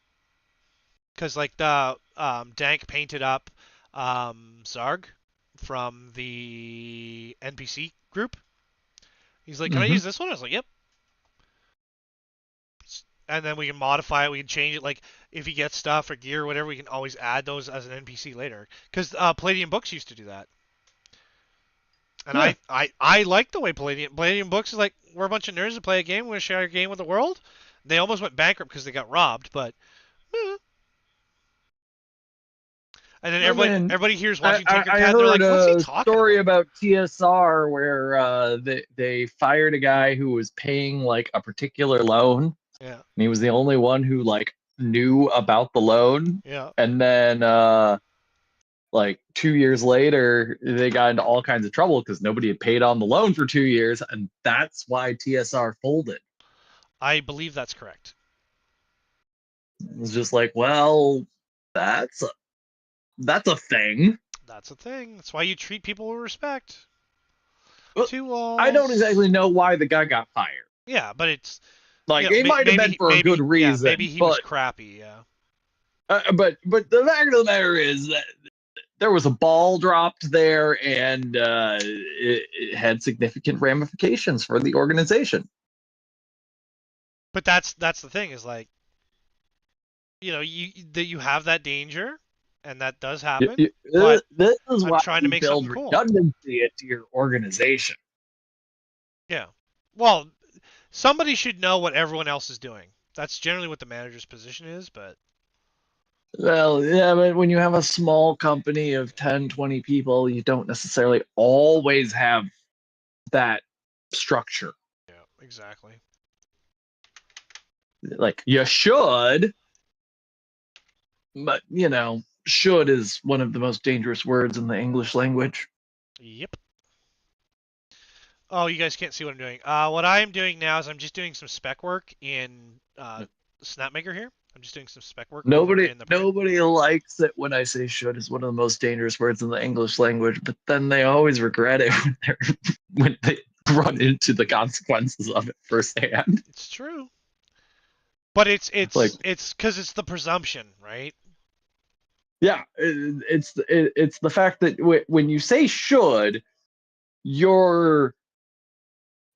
Because like the Dank painted up Zarg from the NPC group. He's like, "Can I use this one?" I was like, "Yep." And then we can modify it. We can change it. Like if he gets stuff or gear or whatever, we can always add those as an NPC later. Because Palladium Books used to do that. And yeah. I like the way Palladium Books is like, we're a bunch of nerds that play a game. We're going to share our game with the world. They almost went bankrupt because they got robbed, but... And then everybody here's watching Tinkercad. I They're like, "What's he heard talking a story about?" TSR where they fired a guy who was paying like a particular loan. Yeah. And he was the only one who like knew about the loan, Yeah. and then like 2 years later, they got into all kinds of trouble because nobody had paid on the loan for 2 years, and that's why TSR folded. I believe that's correct. It was just like, well, that's a thing. That's a thing. That's why you treat people with respect. Well, Two walls. I don't exactly know why the guy got fired. Yeah, but it's like, you know, it might have been for a good reason. Yeah, maybe he was crappy. Yeah. But the fact of the matter is that there was a ball dropped there, and it had significant ramifications for the organization. But that's the thing is like, you know, you have that danger, and that does happen. But this is I'm why trying to make build something cool. redundancy into your organization. Yeah. Well, somebody should know what everyone else is doing. That's generally what the manager's position is, but. Well, yeah, but when you have a small company of 10, 20 people, you don't necessarily always have that structure. Yeah, exactly. Like, you should, but, you know, should is one of the most dangerous words in the English language. Yep. Oh, you guys can't see what I'm doing. What I'm doing now is I'm just doing some spec work in Snapmaker here. I'm just doing some spec work. Nobody likes it when I say should is one of the most dangerous words in the English language, but then they always regret it when they run into the consequences of it firsthand. It's true. But it's because it's the presumption, right? Yeah, it's the fact that when you say should, you're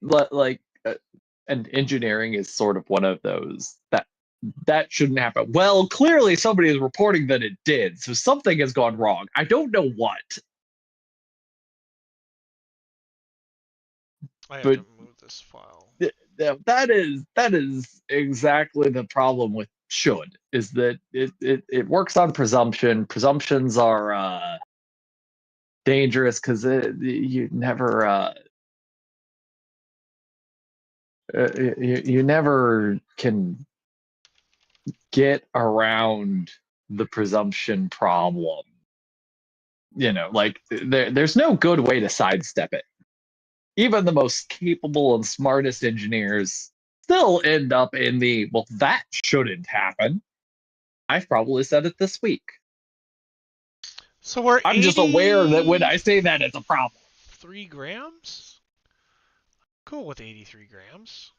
like, and engineering is sort of one of those that shouldn't happen. Well, clearly somebody is reporting that it did, so something has gone wrong. I don't know what. I have to move this file. That is exactly the problem with should, is that it works on presumption. Presumptions are dangerous because you never you never can get around the presumption problem. You know, like there's no good way to sidestep it. Even the most capable and smartest engineers still end up in the, well, that shouldn't happen. I've probably said it this week. So I'm just aware that when I say that, it's a problem. 3 grams? Cool with 83 grams.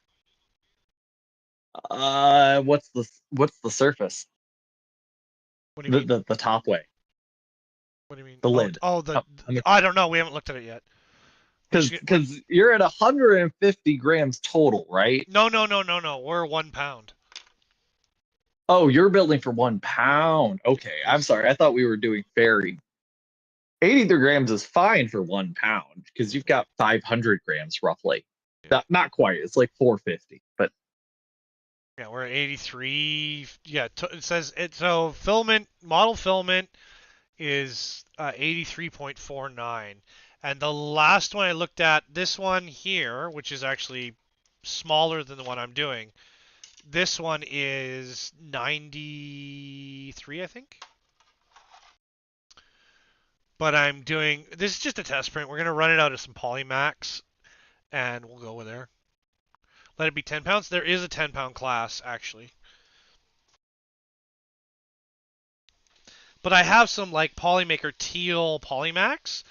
What's the surface? What do you mean? The top way. What do you mean? The lid. I don't know. We haven't looked at it yet. Because you're at 150 grams total, right? No. We're 1 pound. Oh, you're building for 1 pound. Okay, I'm sorry. I thought we were doing fairy. 83 grams is fine for 1 pound because you've got 500 grams roughly. Yeah. Not quite. It's like 450, but. Yeah, we're at 83. Yeah, it says it. So model filament is 83.49. And the last one I looked at, this one here, which is actually smaller than the one I'm doing, this one is 93, I think. But I'm doing, this is just a test print. We're going to run it out of some Polymax, and we'll go with there. Let it be 10 pounds. There is a 10-pound class, actually. But I have some, like, Polymaker Teal Polymax.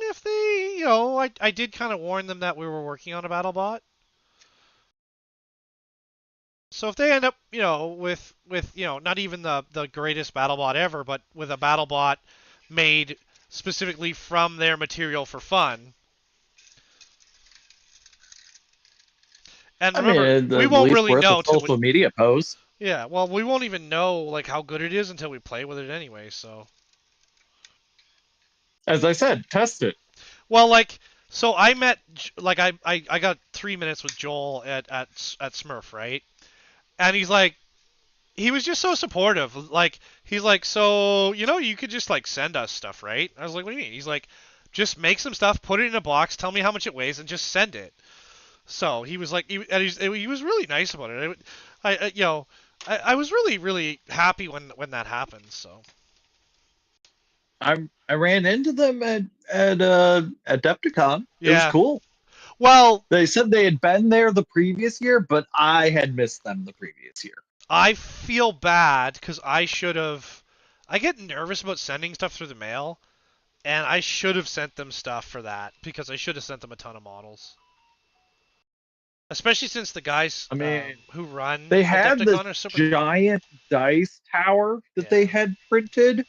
If they, you know, I did kind of warn them that we were working on a BattleBot. So if they end up, you know, with you know, not even the greatest BattleBot ever, but with a BattleBot made specifically from their material for fun. And remember, we won't really know until social media post. Yeah, well, we won't even know like how good it is until we play with it anyway. So, as I said, test it. Well, like, so I met, like, I got 3 minutes with Joel at Smurf, right? And he's like, he was just so supportive. Like, he's like, so, you know, you could just, like, send us stuff, right? I was like, what do you mean? He's like, just make some stuff, put it in a box, tell me how much it weighs, and just send it. So he was like, he was really nice about it. You know, I was really, really happy when that happened. So I ran into them at Adepticon. It was yeah. cool. Well, They said they had been there the previous year, but I had missed them the previous year. I feel bad because I should have. I get nervous about sending stuff through the mail, and I should have sent them stuff for that because I should have sent them a ton of models. Especially since the guys I mean, who run they had this Adepticon are super cool. giant dice tower that they had printed.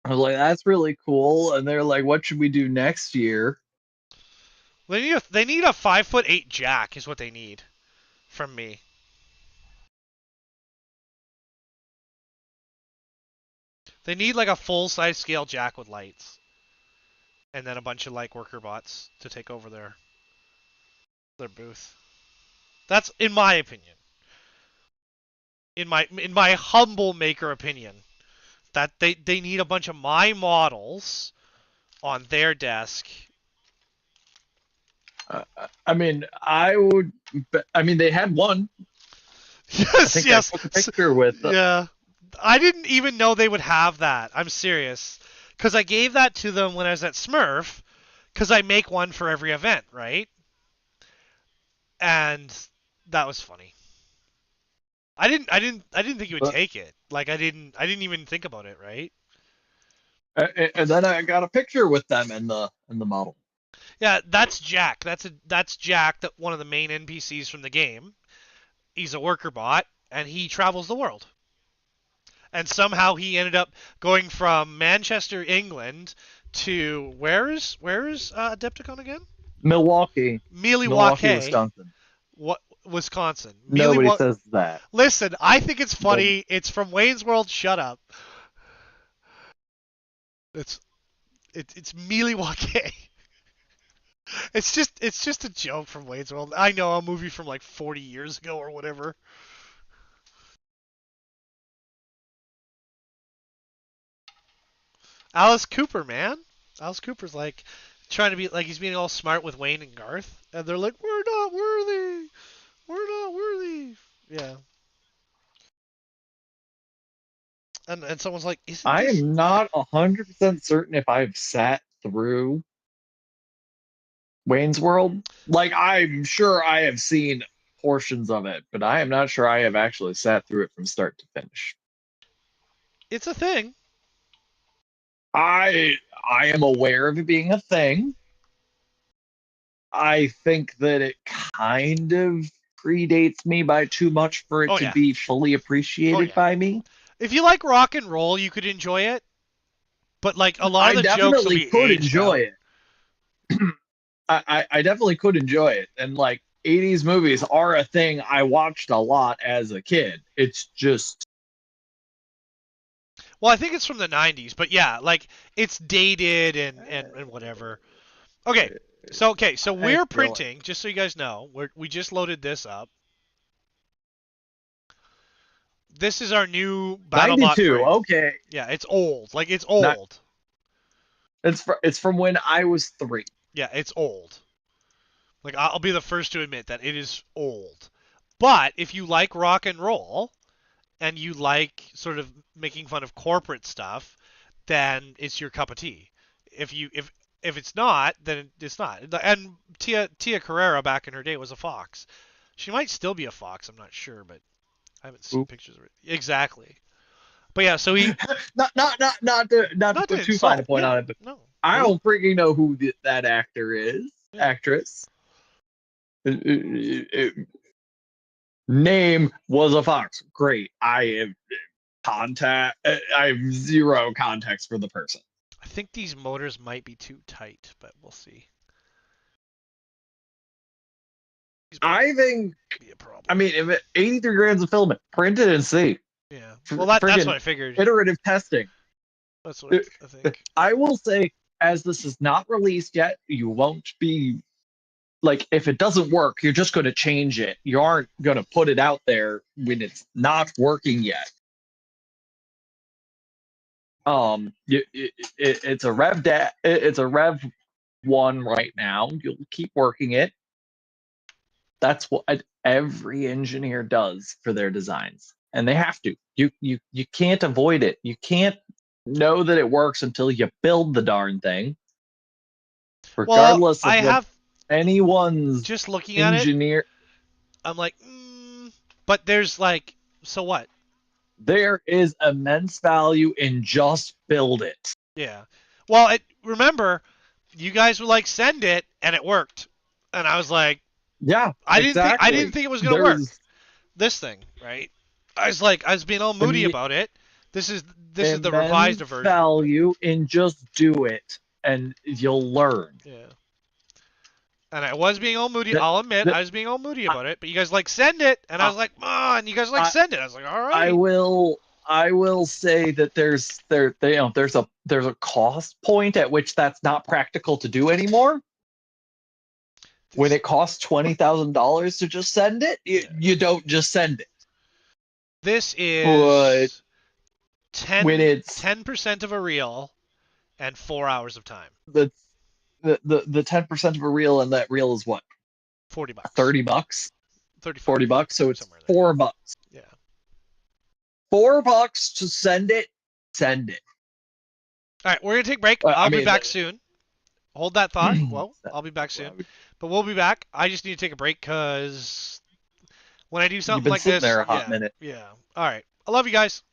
I was like, that's really cool. And they're like, what should we do next year? They need a 5'8" jack is what they need from me. They need like a full-size scale jack with lights, and then a bunch of like worker bots to take over their booth. That's in my opinion. In my humble maker opinion, that they need a bunch of my models on their desk. I mean, I would. I mean, they had one. Yes, yes. I took a picture with. Yeah, I didn't even know they would have that. I'm serious, because I gave that to them when I was at Smurf, because I make one for every event, right? And that was funny. I didn't think you would take it. Like I didn't even think about it, right? And then I got a picture with them in the model. Yeah, that's Jack. That's Jack, that one of the main NPCs from the game. He's a worker bot, and he travels the world. And somehow he ended up going from Manchester, England, to where's Adepticon again? Milwaukee, Wisconsin. What Wisconsin? Nobody says that. Listen, I think it's funny. It's from Wayne's World. Shut up. It's Milwaukee. It's just a joke from Wayne's World. I know, a movie from like 40 years ago or whatever. Alice Cooper, man. Alice Cooper's like trying to be like he's being all smart with Wayne and Garth, and they're like, "We're not worthy. We're not worthy." Yeah. And someone's like, "Isn't I this?" am not 100% certain if I've sat through Wayne's World. Like, I'm sure I have seen portions of it, but I am not sure I have actually sat through it from start to finish. It's a thing. I am aware of it being a thing. I think that it kind of predates me by too much for it to be fully appreciated by me. If you like rock and roll, you could enjoy it. But like a lot of the jokes will be could aged enjoy out. it. I definitely could enjoy it. And like 80s movies are a thing I watched a lot as a kid. It's just Well, I think it's from the 90s, but yeah, like it's dated and whatever. Okay, so we're printing, just so you guys know, we just loaded this up. This is our new BattleBot 92. frame. Okay. Yeah, it's old. Like it's old. It's from when I was 3. Yeah, it's old. Like I'll be the first to admit that it is old. But if you like rock and roll and you like sort of making fun of corporate stuff, then it's your cup of tea. If it's not, then it's not. And Tia Carrera back in her day was a fox. She might still be a fox. I'm not sure, but I haven't seen pictures of it. Exactly. But yeah, so he not to put too fine a point on it, but no. I don't freaking know who that actor is. Yeah. Actress. Name was a fox. Great. I have zero context for the person. I think these motors might be too tight, but we'll see. I think. I mean, if 83 grams of filament, print it and see. Yeah. Well, that's what I figured. Iterative testing. That's what I think. I will say, as this is not released yet, you won't be like, if it doesn't work, you're just going to change it. You aren't going to put it out there when it's not working yet. It's a Rev 1 right now. You'll keep working it. That's what every engineer does for their designs. and they have to. You can't avoid it. You can't know that it works until you build the darn thing. Well, Regardless of I what have anyone's just looking at it. engineer. I'm like, but there's like, so what? There is immense value in just build it. Yeah. Well, remember, you guys were like, send it, and it worked. And I was like, Yeah, I exactly. didn't think it was gonna work. This thing, right? I was being all moody about it. This is the revised immense version. value in just do it, and you'll learn. Yeah. And I was being all moody. I'll admit, I was being all moody about it. But you guys like send it, and I was like, and you guys like send it. I was like, all right. I will say that there's a cost point at which that's not practical to do anymore. When it costs $20,000 to just send it, you don't just send it. This is 10% of a reel and 4 hours of time. The 10% of a reel, and that reel is what? $40. $30? 35. $40, so it's $4. Yeah. $4 to send it. Send it. All right, we're gonna take a break. I'll be back soon. Hold that thought. Well, I'll be back soon. But we'll be back. I just need to take a break because when I do something like this, there a hot minute. Yeah. All right. I love you guys.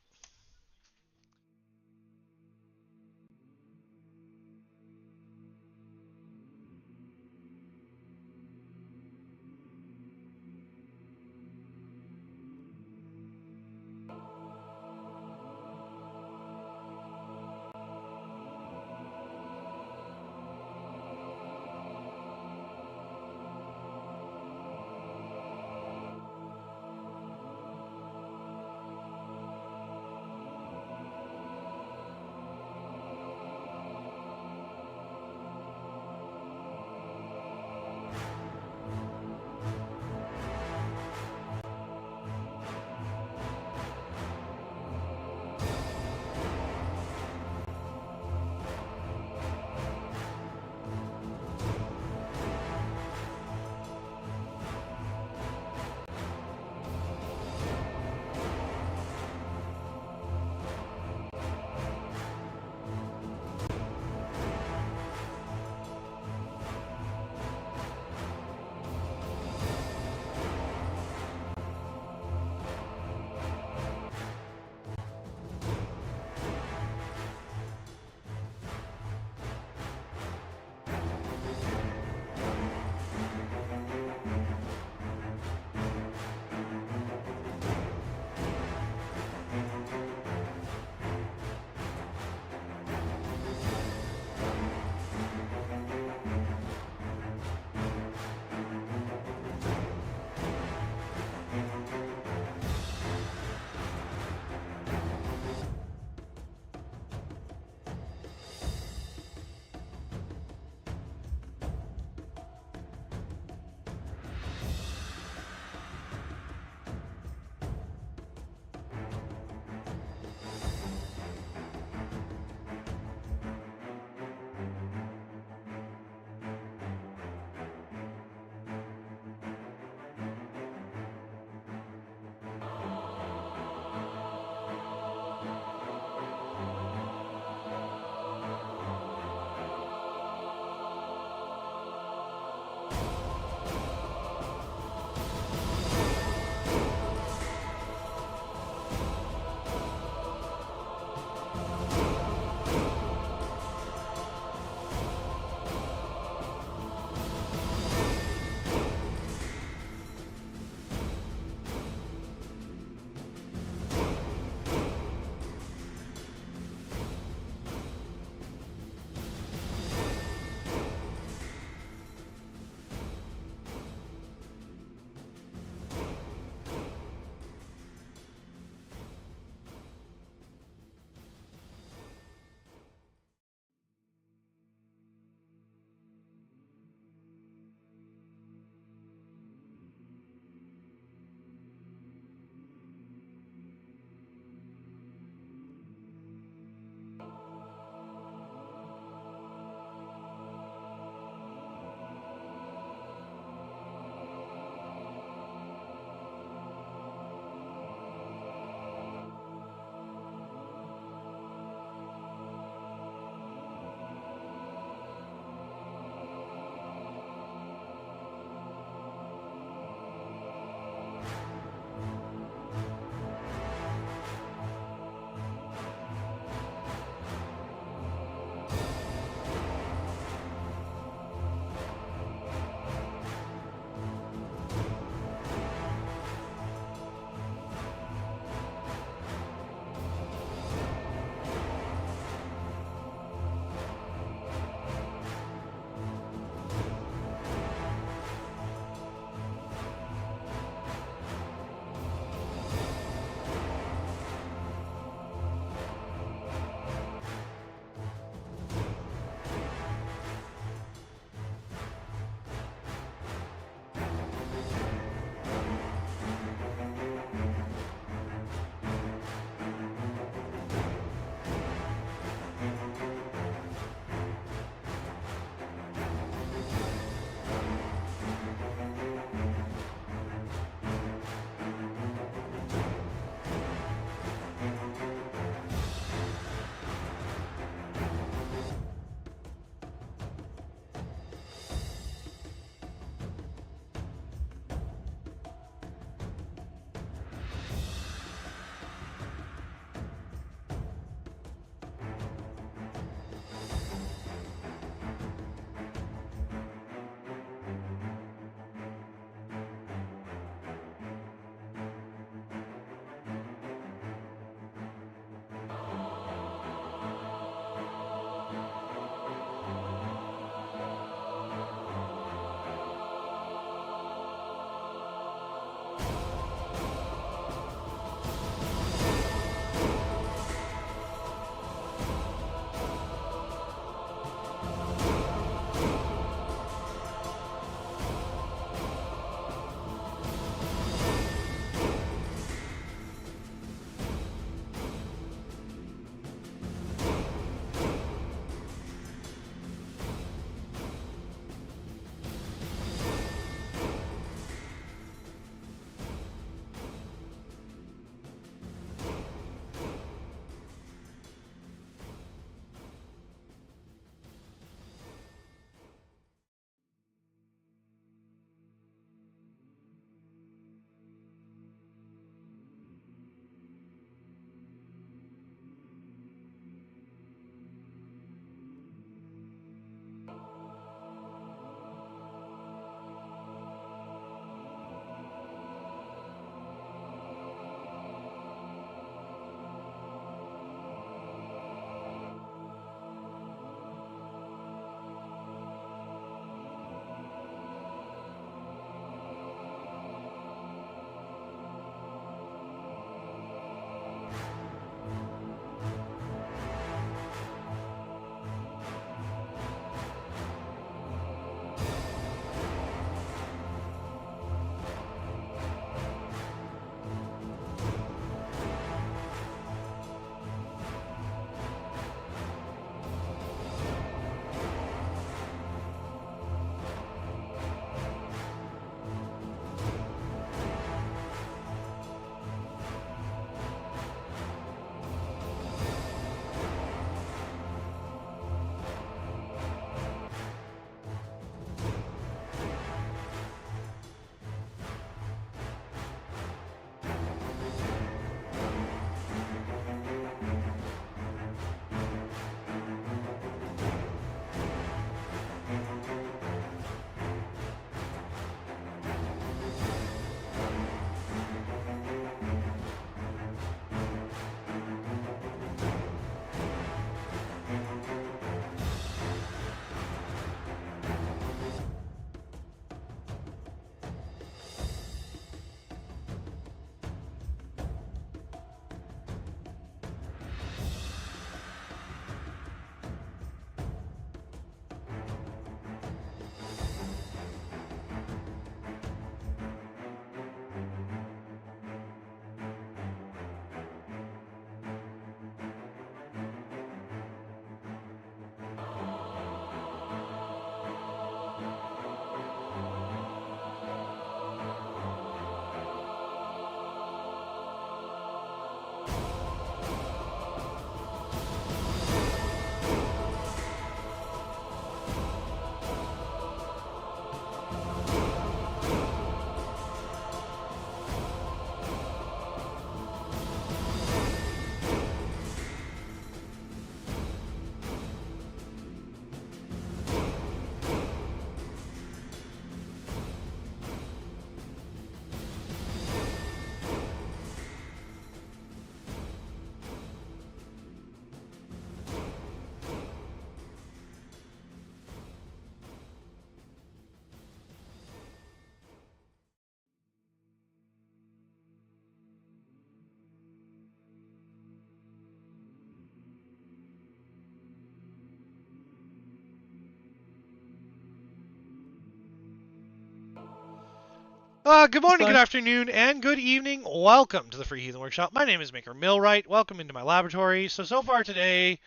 Good morning, good afternoon, and good evening. Welcome to the Free Heathen Workshop. My name is Maker Millwright. Welcome into my laboratory. So far today,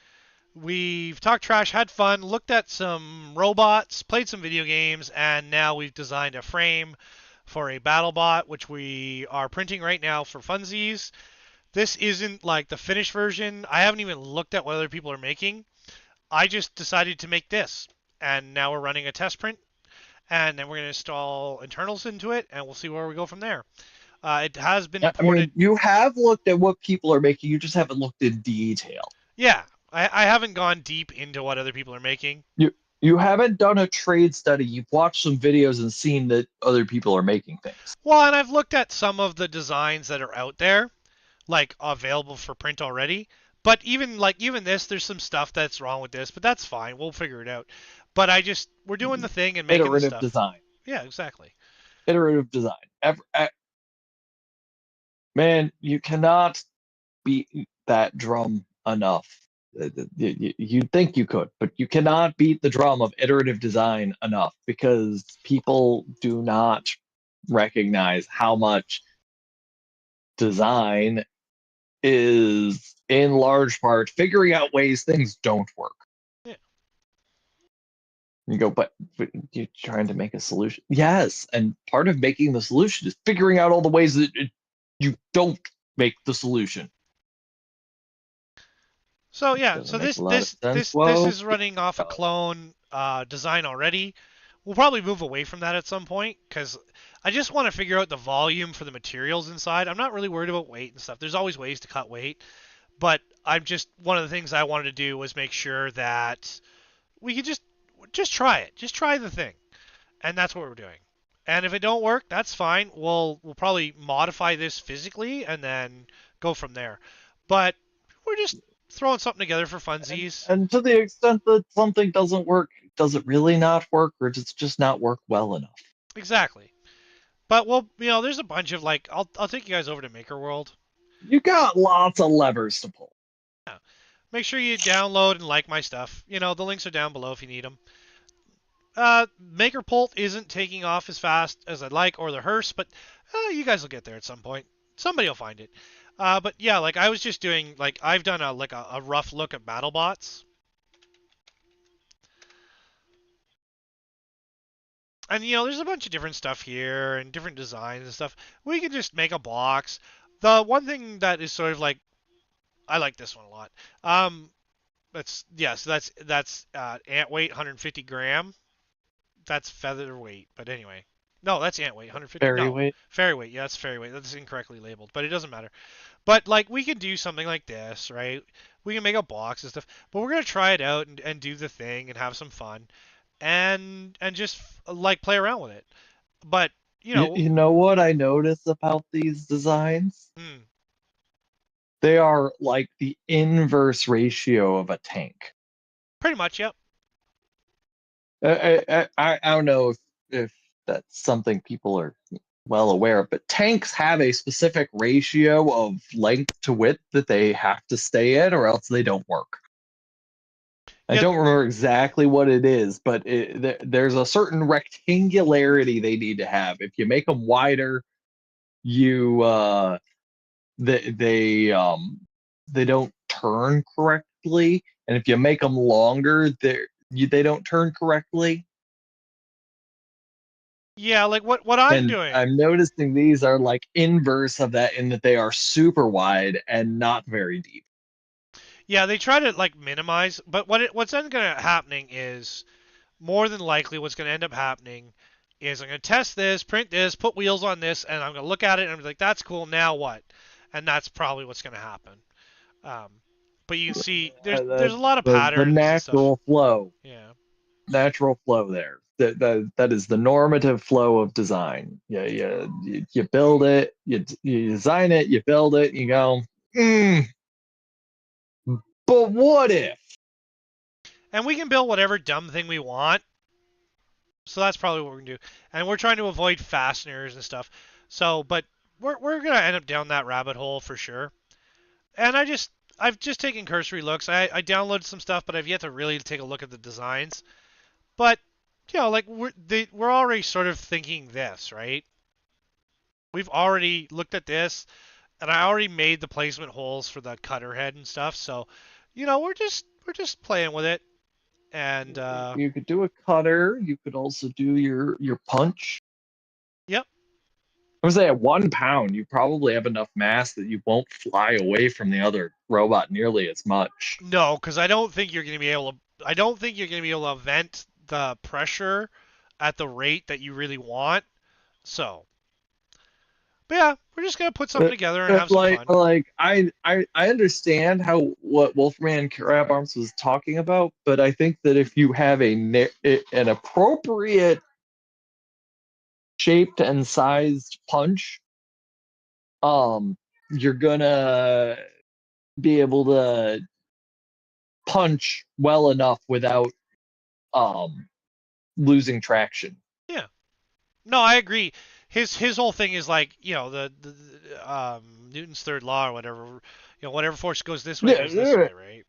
we've talked trash, had fun, looked at some robots, played some video games, and now we've designed a frame for a BattleBot, which we are printing right now for funsies. This isn't like the finished version. I haven't even looked at what other people are making. I just decided to make this, and now we're running a test print. And then we're going to install internals into it, and we'll see where we go from there. It has been imported. I mean, you have looked at what people are making, you just haven't looked in detail. Yeah, I haven't gone deep into what other people are making. You haven't done a trade study. You've watched some videos and seen that other people are making things. Well, and I've looked at some of the designs that are out there, like available for print already. But even this, there's some stuff that's wrong with this, but that's fine. We'll figure it out. But we're doing the thing and making the Iterative stuff. design. Yeah, exactly. Iterative design. Man, you cannot beat that drum enough. You'd think you could, but you cannot beat the drum of iterative design enough because people do not recognize how much design is in large part figuring out ways things don't work. Yeah. You go, but you're trying to make a solution. Yes, and part of making the solution is figuring out all the ways that you don't make the solution. So yeah, so this is running off a clone design already. We'll probably move away from that at some point because I just want to figure out the volume for the materials inside. I'm not really worried about weight and stuff. There's always ways to cut weight, but one of the things I wanted to do was make sure that we could just try it. Just try the thing. And that's what we're doing. And if it don't work, that's fine. We'll probably modify this physically and then go from there. But we're just throwing something together for funsies. And to the extent that something doesn't work, does it really not work, or does it just not work well enough? Exactly. But there's a bunch of I'll take you guys over to Maker World. You got lots of levers to pull. Yeah. Make sure you download and like my stuff. The links are down below if you need them. Maker Pult isn't taking off as fast as I'd like, or the hearse, but you guys will get there at some point. Somebody will find it. But yeah, I was just doing, I've done a rough look at BattleBots. And, there's a bunch of different stuff here and different designs and stuff. We can just make a box. The one thing that is sort of I like this one a lot. So that's ant weight, 150 gram. That's feather weight, but anyway. No, that's ant weight, 150. Fairy weight? Fairy weight, yeah, that's fairy weight. That's incorrectly labeled, but it doesn't matter. But, we can do something like this, right? We can make a box and stuff, but we're going to try it out and do the thing and have some fun and just, play around with it. But, You know what I notice about these designs? They are like the inverse ratio of a tank. Pretty much, yep. I don't know if that's something people are well aware of, but tanks have a specific ratio of length to width that they have to stay at, or else they don't work. I don't remember exactly what it is, but there's a certain rectangularity they need to have. If you make them wider, they don't turn correctly, and if you make them longer, they don't turn correctly. Yeah, what I'm doing. I'm noticing these are inverse of that in that they are super wide and not very deep. Yeah, they try to minimize, but what's then going to happening is more than likely what's going to end up happening is I'm going to test this, print this, put wheels on this, and I'm going to look at it and I'm like, that's cool. Now what? And that's probably what's going to happen. But you can see there's a lot of patterns. The natural flow. Yeah. Natural flow there. That is the normative flow of design. Yeah, you build it, you design it, you build it, you go, but what if? And we can build whatever dumb thing we want. So that's probably what we're going to do. And we're trying to avoid fasteners and stuff. So, but we're going to end up down that rabbit hole for sure. And I've just taken cursory looks. I downloaded some stuff, but I've yet to really take a look at the designs. But, we're already sort of thinking this, right? We've already looked at this, and I already made the placement holes for the cutter head and stuff. So, we're just playing with it. And You could do a cutter. You could also do your punch. yep. I would say at 1 pound, you probably have enough mass that you won't fly away from the other robot nearly as much. No, because I don't think you're going to be able to. I don't think you're going to be able to vent the pressure at the rate that you really want. So, but yeah, we're just gonna put something together and have some fun. Like I understand how what Wolfman Crab Arms was talking about, but I think that if you have an appropriate shaped and sized punch, you're gonna be able to punch well enough without losing traction. Yeah. No, I agree. His whole thing is like, the Newton's third law or whatever. Whatever force goes this way goes this way, right?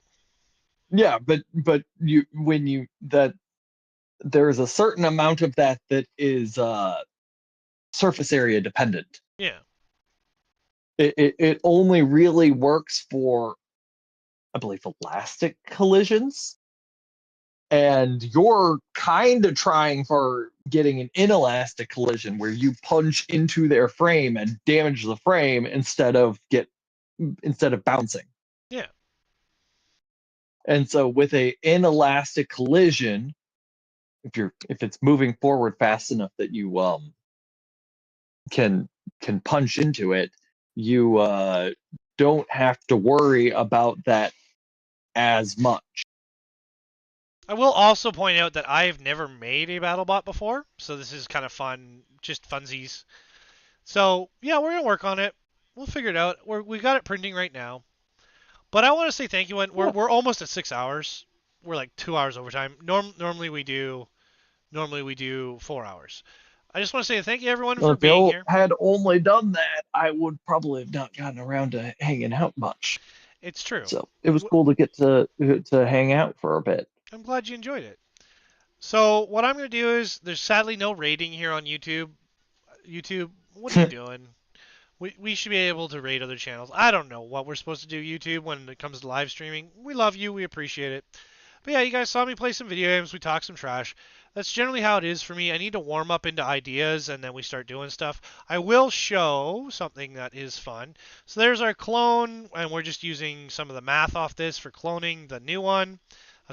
Yeah, but there's a certain amount of that is surface area dependent. Yeah. It only really works for, I believe, elastic collisions. And you're kind of trying for getting an inelastic collision where you punch into their frame and damage the frame instead of bouncing. Yeah. And so with a inelastic collision, if it's moving forward fast enough that you can punch into it, you don't have to worry about that as much. I will also point out that I've never made a BattleBot before, so this is kind of fun, just funsies. So yeah, we're gonna work on it. We'll figure it out. We got it printing right now. But I want to say thank you. And we're almost at 6 hours. We're like 2 hours overtime. Normally we do 4 hours. I just want to say thank you everyone for being here. If I had only done that, I would probably have not gotten around to hanging out much. It's true. So it was cool to get to hang out for a bit. I'm glad you enjoyed it. So what I'm going to do is, there's sadly no rating here on YouTube. YouTube, what are you doing? We should be able to rate other channels. I don't know what we're supposed to do, YouTube, when it comes to live streaming. We love you. We appreciate it. But yeah, you guys saw me play some video games. We talked some trash. That's generally how it is for me. I need to warm up into ideas, and then we start doing stuff. I will show something that is fun. So there's our clone, and we're just using some of the math off this for cloning the new one.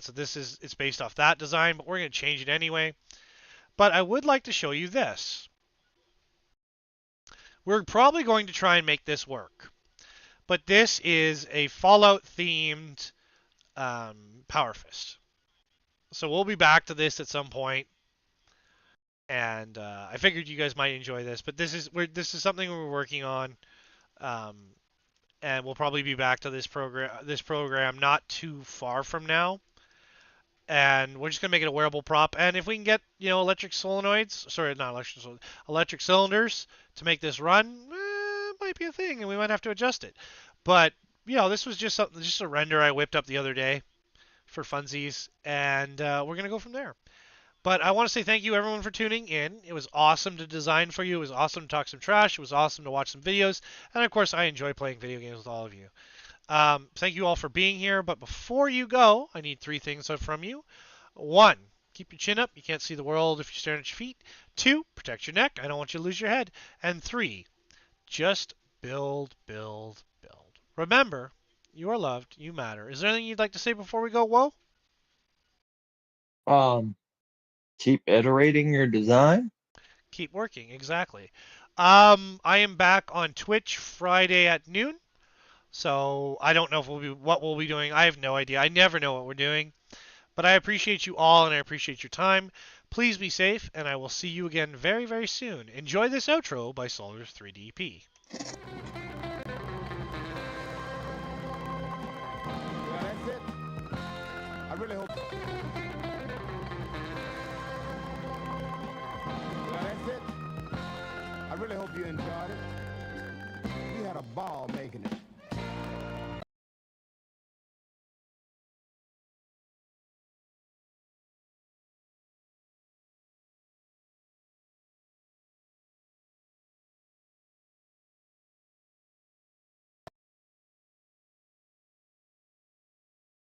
So this is, it's based off that design, but we're going to change it anyway. But I would like to show you this. We're probably going to try and make this work. But this is a Fallout-themed Power Fist. So we'll be back to this at some point. And I figured you guys might enjoy this. But this is something we're working on. And we'll probably be back to this program not too far from now. And we're just going to make it a wearable prop. And if we can get, electric cylinders to make this run, it might be a thing, and we might have to adjust it. But, this was just a render I whipped up the other day for funsies, and we're going to go from there. But I want to say thank you, everyone, for tuning in. It was awesome to design for you. It was awesome to talk some trash. It was awesome to watch some videos. And, of course, I enjoy playing video games with all of you. Thank you all for being here, but before you go, I need 3 things from you. 1, keep your chin up. You can't see the world if you're staring at your feet. 2, protect your neck. I don't want you to lose your head. And 3, just build, build, build. Remember, you are loved. You matter. Is there anything you'd like to say before we go, Whoa? Keep iterating your design. Keep working, exactly. I am back on Twitch Friday at noon. So I don't know what we'll be doing. I have no idea. I never know what we're doing. But I appreciate you all, and I appreciate your time. Please be safe, and I will see you again very, very soon. Enjoy this outro by Solars 3DP.